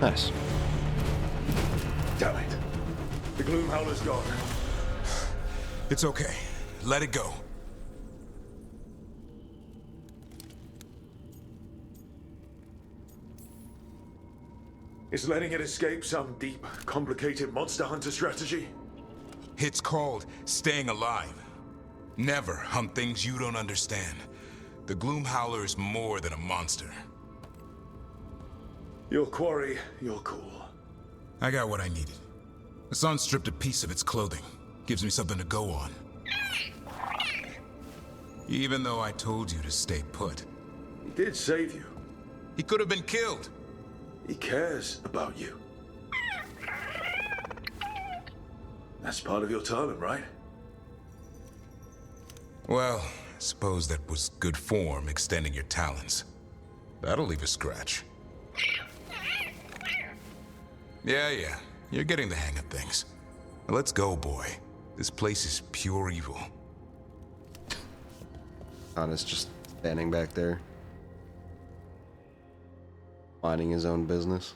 Nice. Damn it. The Gloom Howler's gone. It's okay. Let it go. Is letting it escape some deep, complicated monster hunter strategy? It's called staying alive. Never hunt things you don't understand. The Gloom Howler is more than a monster. Your quarry, you're cool. I got what I needed. The sun stripped a piece of its clothing. Gives me something to go on. Even though I told you to stay put. He did save you. He could have been killed. He cares about you. That's part of your talent, right? Well, I suppose that was good form, extending your talons. That'll leave a scratch. Yeah, you're getting the hang of things. Now let's go, boy. This place is pure evil. Anna's just standing back there, minding his own business.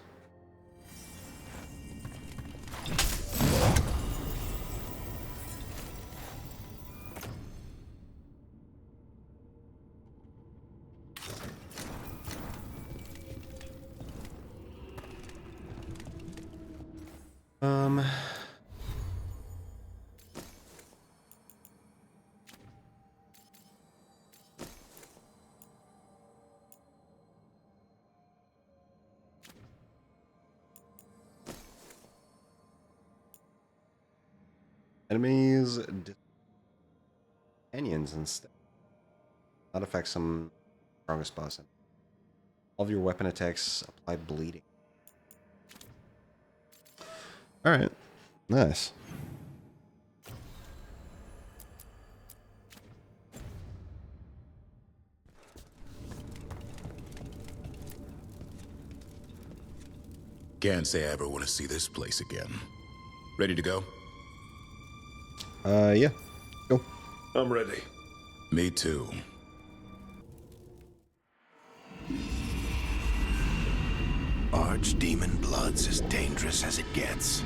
Enemies, companions instead. That affects some strongest boss. All of your weapon attacks apply bleeding. Alright, nice. Can't say I ever want to see this place again. Ready to go? Yeah. Go. I'm ready. Me too. Archdemon blood's as dangerous as it gets.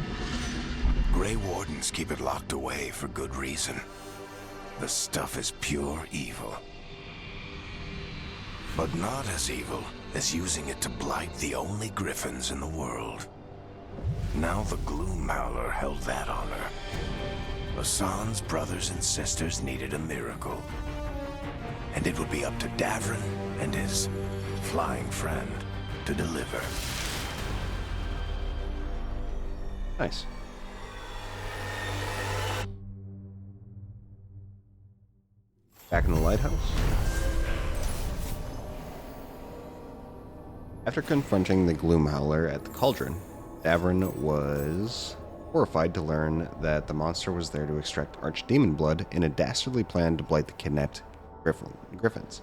Grey Wardens keep it locked away for good reason. The stuff is pure evil. But not as evil as using it to blight the only griffins in the world. Now the Gloom Howler held that honor. Hassan's brothers and sisters needed a miracle. And it would be up to Davrin and his flying friend to deliver. Nice. Back in the lighthouse. After confronting the Gloom Howler at the cauldron, Davrin was horrified to learn that the monster was there to extract archdemon blood in a dastardly plan to blight the kidnapped griffins.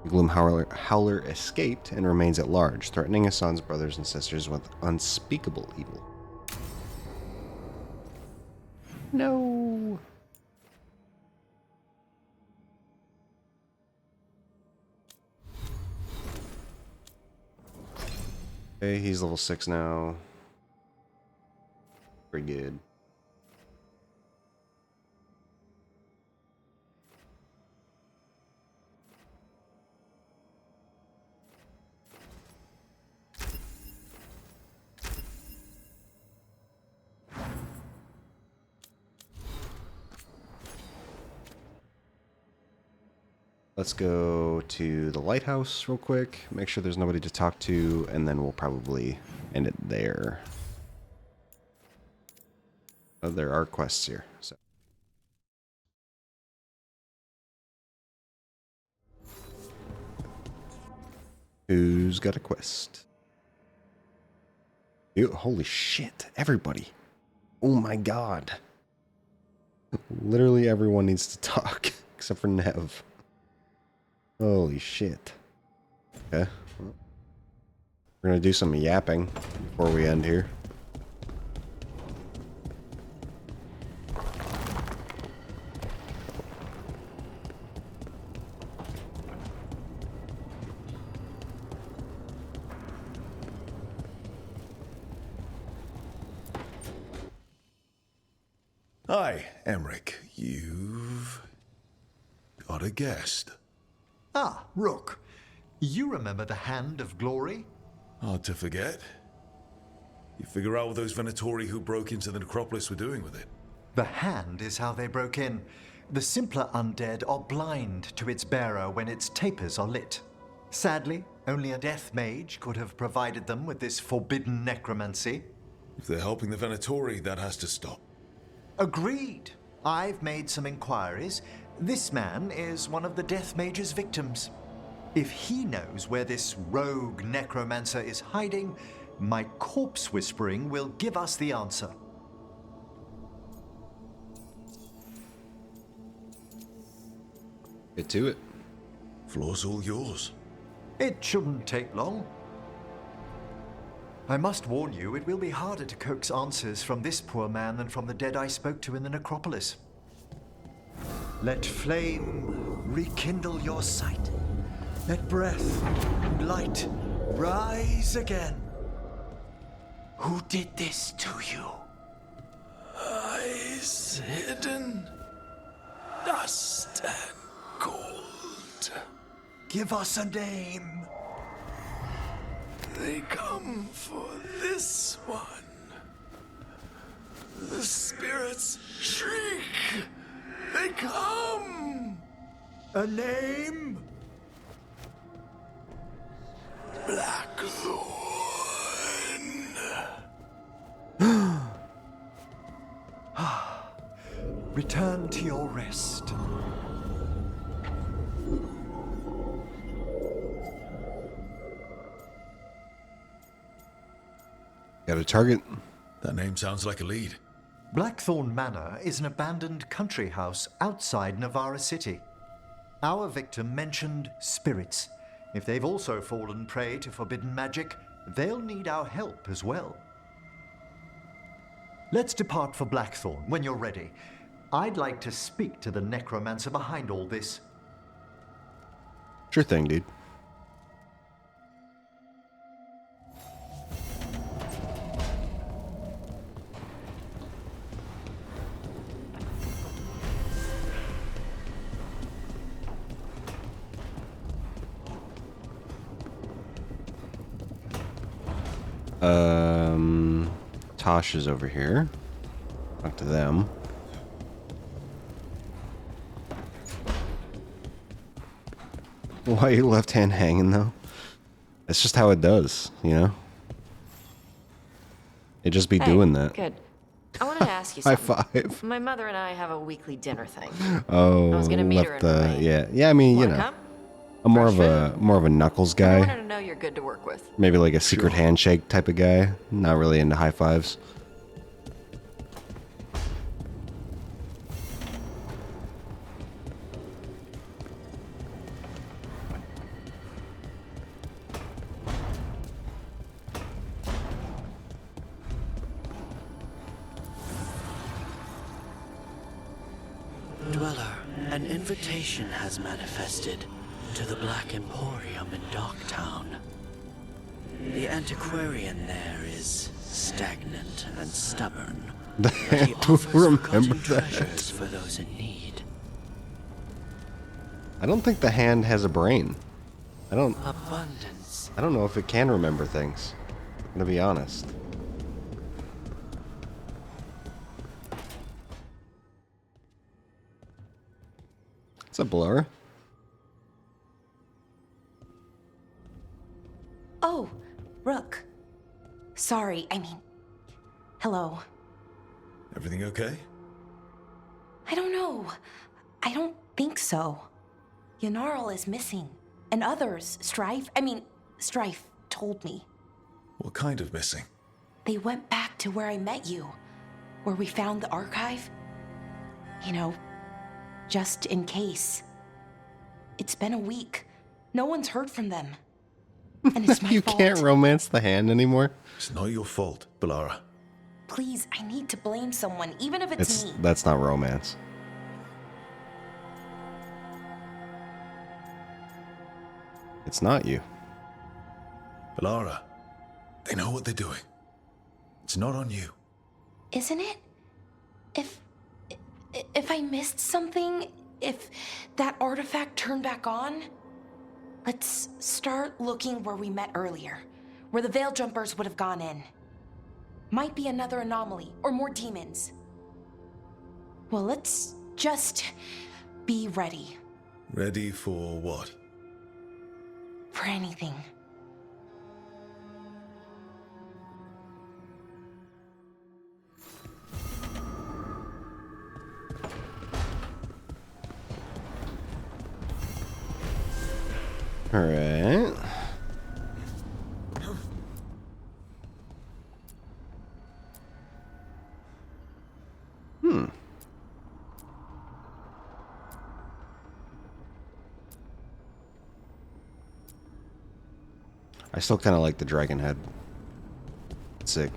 The Gloom Howler escaped and remains at large, threatening Hassan's brothers and sisters with unspeakable evil. No. Okay, he's level 6 now. Pretty good. Let's go to the lighthouse real quick, make sure there's nobody to talk to, and then we'll probably end it there. Oh, there are quests here. So. Who's got a quest? Ew, holy shit, everybody. Oh my god. Literally everyone needs to talk, except for Nev. Holy shit. Okay. Well, we're gonna do some yapping before we end here. Hi, Emmerich. You've got a guest. Ah, Rook. You remember the Hand of Glory? Hard to forget. You figure out what those Venatori who broke into the necropolis were doing with it? The Hand is how they broke in. The simpler undead are blind to its bearer when its tapers are lit. Sadly, only a death mage could have provided them with this forbidden necromancy. If they're helping the Venatori, that has to stop. Agreed. I've made some inquiries. This man is one of the Death Mage's victims. If he knows where this rogue necromancer is hiding, my corpse whispering will give us the answer. Get to it. Floor's all yours. It shouldn't take long. I must warn you, it will be harder to coax answers from this poor man than from the dead I spoke to in the necropolis. Let flame rekindle your sight. Let breath and light rise again. Who did this to you? Eyes hidden, dust and gold. Give us a name. They come for this one. The spirits shriek. They come. A name? Blackthorn. Return to your rest. Got a target? That name sounds like a lead. Blackthorn Manor is an abandoned country house outside Navarra City. Our victim mentioned spirits. If they've also fallen prey to forbidden magic, they'll need our help as well. Let's depart for Blackthorn when you're ready. I'd like to speak to the necromancer behind all this. Sure thing, dude. Tosh is over here. Talk to them. Why are your left hand hanging though? That's just how it does, you know? It just be doing that. Good. I wanted to ask you High something. five. My mother and I have a weekly dinner thing. Oh, I was gonna meet her left in the Remain. yeah. I mean, you Wanna know, come? I'm more of a Knuckles I guy. wanted to know you're good to work with. Maybe like a secret handshake type of guy. Not really into high fives. Dweller, an invitation has manifested to the Black Emporium in Docktown. The antiquarian there is stagnant and stubborn, but he offers forgotten treasures for those in need. I don't think the hand has a brain. I don't know if it can remember things. I'm gonna be honest. What's up, Laura? Oh, Rook. Sorry, I mean... Hello. Everything okay? I don't know. I don't think so. Yanarl is missing. And others, Strife told me. What kind of missing? They went back to where I met you. Where we found the archive. You know, just in case. It's been a week. No one's heard from them. And it's my You fault. can't romance the hand anymore. It's not your fault, Balara. Please, I need to blame someone, even if it's me. That's not romance. It's not you. Balara, they know what they're doing. It's not on you. Isn't it? If I missed something, if that artifact turned back on, let's start looking where we met earlier, where the Veil Jumpers would have gone in. Might be another anomaly, or more demons. Well, let's just be ready Ready for what? for anything. All right. I still kind of like the dragon head. It's sick.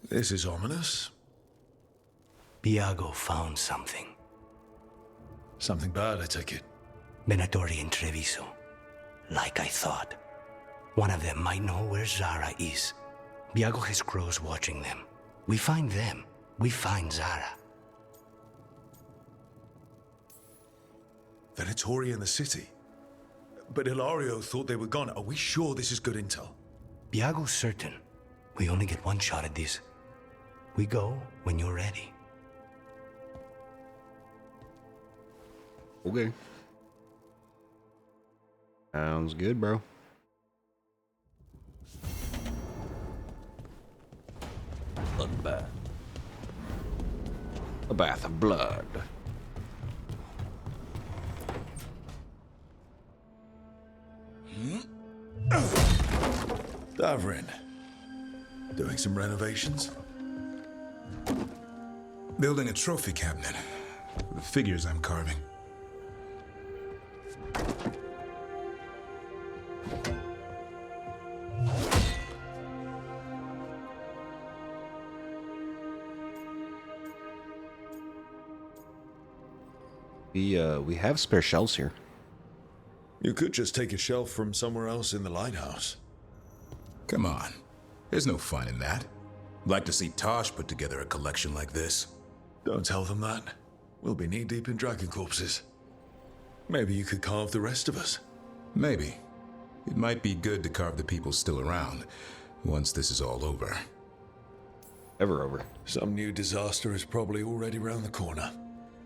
This is ominous. Biago found something. Something bad, I take it. Venatori and Treviso. Like I thought. One of them might know where Zara is. Biago has crows watching them. We find them. We find Zara. Venatori in the city. But Ilario thought they were gone. Are we sure this is good intel? Biago's certain. We only get one shot at this. We go when you're ready. Okay. Sounds good, bro. Bloodbath. A bath of blood. Davrin. Doing some renovations? Building a trophy cabinet for the figures I'm carving. We have spare shelves here. You could just take a shelf from somewhere else in the lighthouse. Come on. There's no fun in that. I'd like to see Tosh put together a collection like this. Don't tell them that. We'll be knee-deep in dragon corpses. Maybe you could carve the rest of us. Maybe. It might be good to carve the people still around once this is all over. Ever over. Some new disaster is probably already around the corner.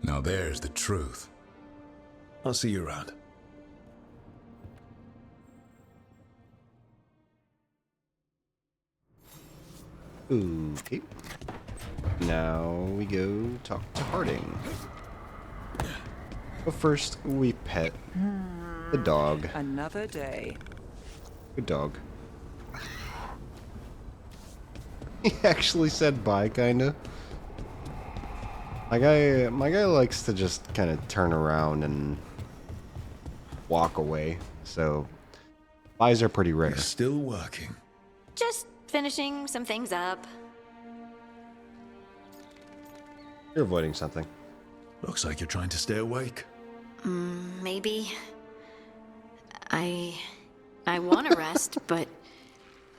Now there's the truth. I'll see you around. Okay. Now we go talk to Harding. But first, we pet the dog. Another day. Good dog. He actually said bye, kinda. My guy likes to just kind of turn around and walk away. So, byes are pretty rare. You're still working. Just finishing some things up. You're avoiding something. Looks like you're trying to stay awake. Maybe. I want to rest, but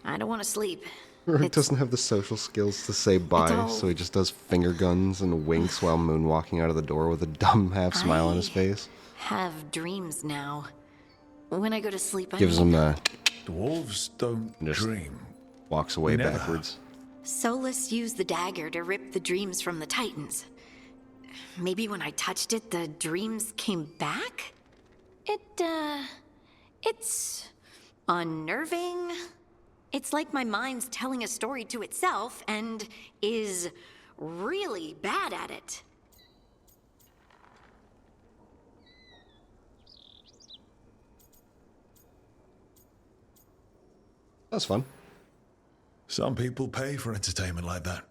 I don't want to sleep. Rook doesn't have the social skills to say bye, so he just does finger guns and winks while moonwalking out of the door with a dumb half smile on his face. Have dreams now. When I go to sleep, I Gives mean, him a... Dwarves don't dream. Walks away Never. backwards. Solus used the dagger to rip the dreams from the Titans. Maybe when I touched it, the dreams came back? It's unnerving. It's like my mind's telling a story to itself and is really bad at it. That's fun. Some people pay for entertainment like that.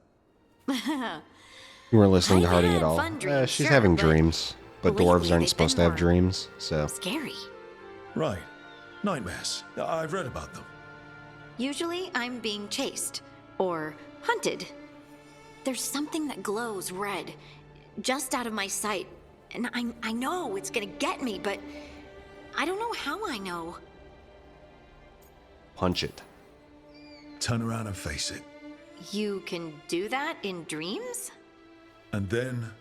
You weren't listening to Harding at all. fun dreams, She's sure, having but dreams, but lately dwarves aren't they've supposed to been have more dreams, so... Scary. Right. Nightmares. I've read about them. Usually I'm being chased or hunted. There's something that glows red, just out of my sight. And I know it's gonna get me, but I don't know how I know. Punch it. Turn around and face it. You can do that in dreams? And then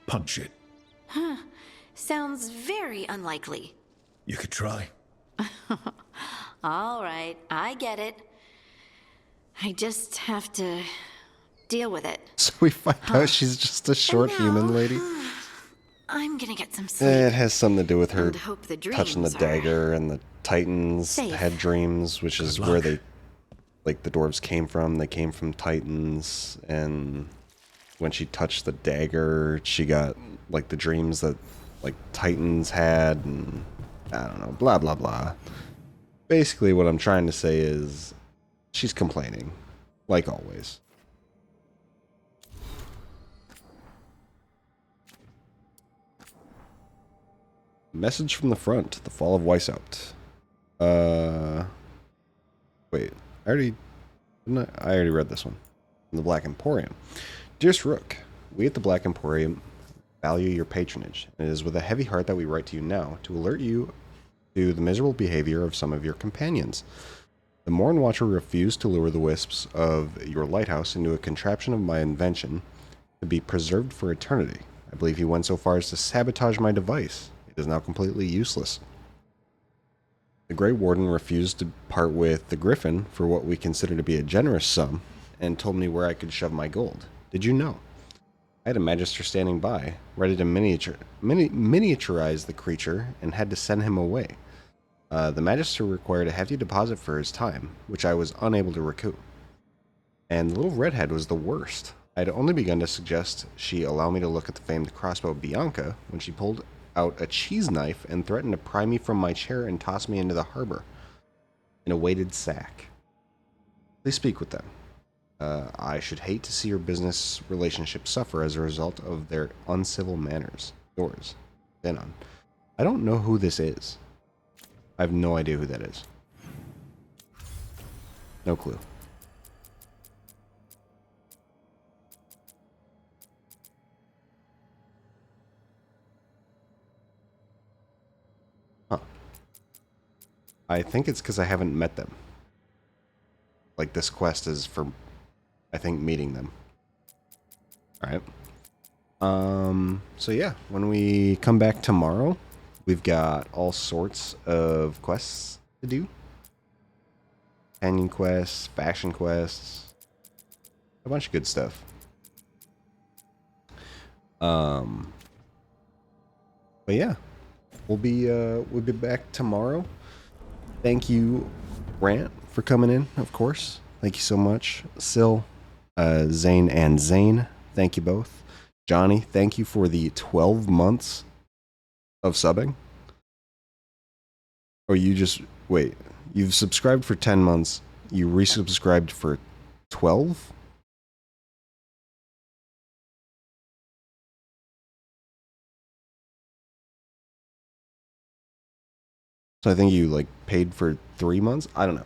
punch it. Huh. Sounds very unlikely. You could try. All right, I get it. I just have to deal with it. So we find out she's just a short human lady. I'm gonna get some sleep. It has something to do with her And hope the touching the dreams are dagger and the Titans safe. had dreams, which is where they, like, the dwarves came from. They came from Titans, and when she touched the dagger, she got, like, the dreams that, like, Titans had, and I don't know, blah, blah, blah. Basically, what I'm trying to say is she's complaining, like always. Message from the front. The fall of Weishaupt. Wait. I already read this one. From the Black Emporium. Dearest Rook, we at the Black Emporium value your patronage, and it is with a heavy heart that we write to you now to alert you to the miserable behavior of some of your companions. The Morn Watcher refused to lure the wisps of your lighthouse into a contraption of my invention to be preserved for eternity. I believe he went so far as to sabotage my device. It is now completely useless. The Grey Warden refused to part with the Griffin for what we consider to be a generous sum, and told me where I could shove my gold. Did you know? I had a Magister standing by, ready to miniaturize the creature, and had to send him away. The Magister required a hefty deposit for his time, which I was unable to recoup. And the little redhead was the worst. I had only begun to suggest she allow me to look at the famed crossbow Bianca when she pulled out a cheese knife and threatened to pry me from my chair and toss me into the harbor in a weighted sack. Please speak with them. I should hate to see your business relationship suffer as a result of their uncivil manners. Yours, Zenon. I don't know who this is. I have no idea who that is. No clue. Huh. I think it's because I haven't met them. Like, this quest is for, I think, meeting them. Alright. So yeah, when we come back tomorrow, we've got all sorts of quests to do. Canyon quests, fashion quests, a bunch of good stuff. But yeah, we'll be back tomorrow. Thank you, Rant, for coming in, of course. Thank you so much. Sil, Zane, and Zane, thank you both. Johnny, thank you for the 12 months of subbing. Or you just, wait, you've subscribed for 10 months, you resubscribed for 12? So I think you like paid for 3 months? I don't know.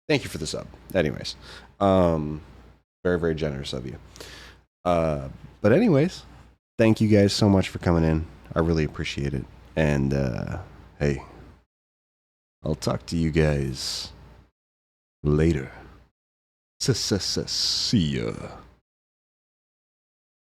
Thank you for the sub. Anyways, very, very generous of you. But anyways, thank you guys so much for coming in. I really appreciate it. And hey, I'll talk to you guys later. See ya.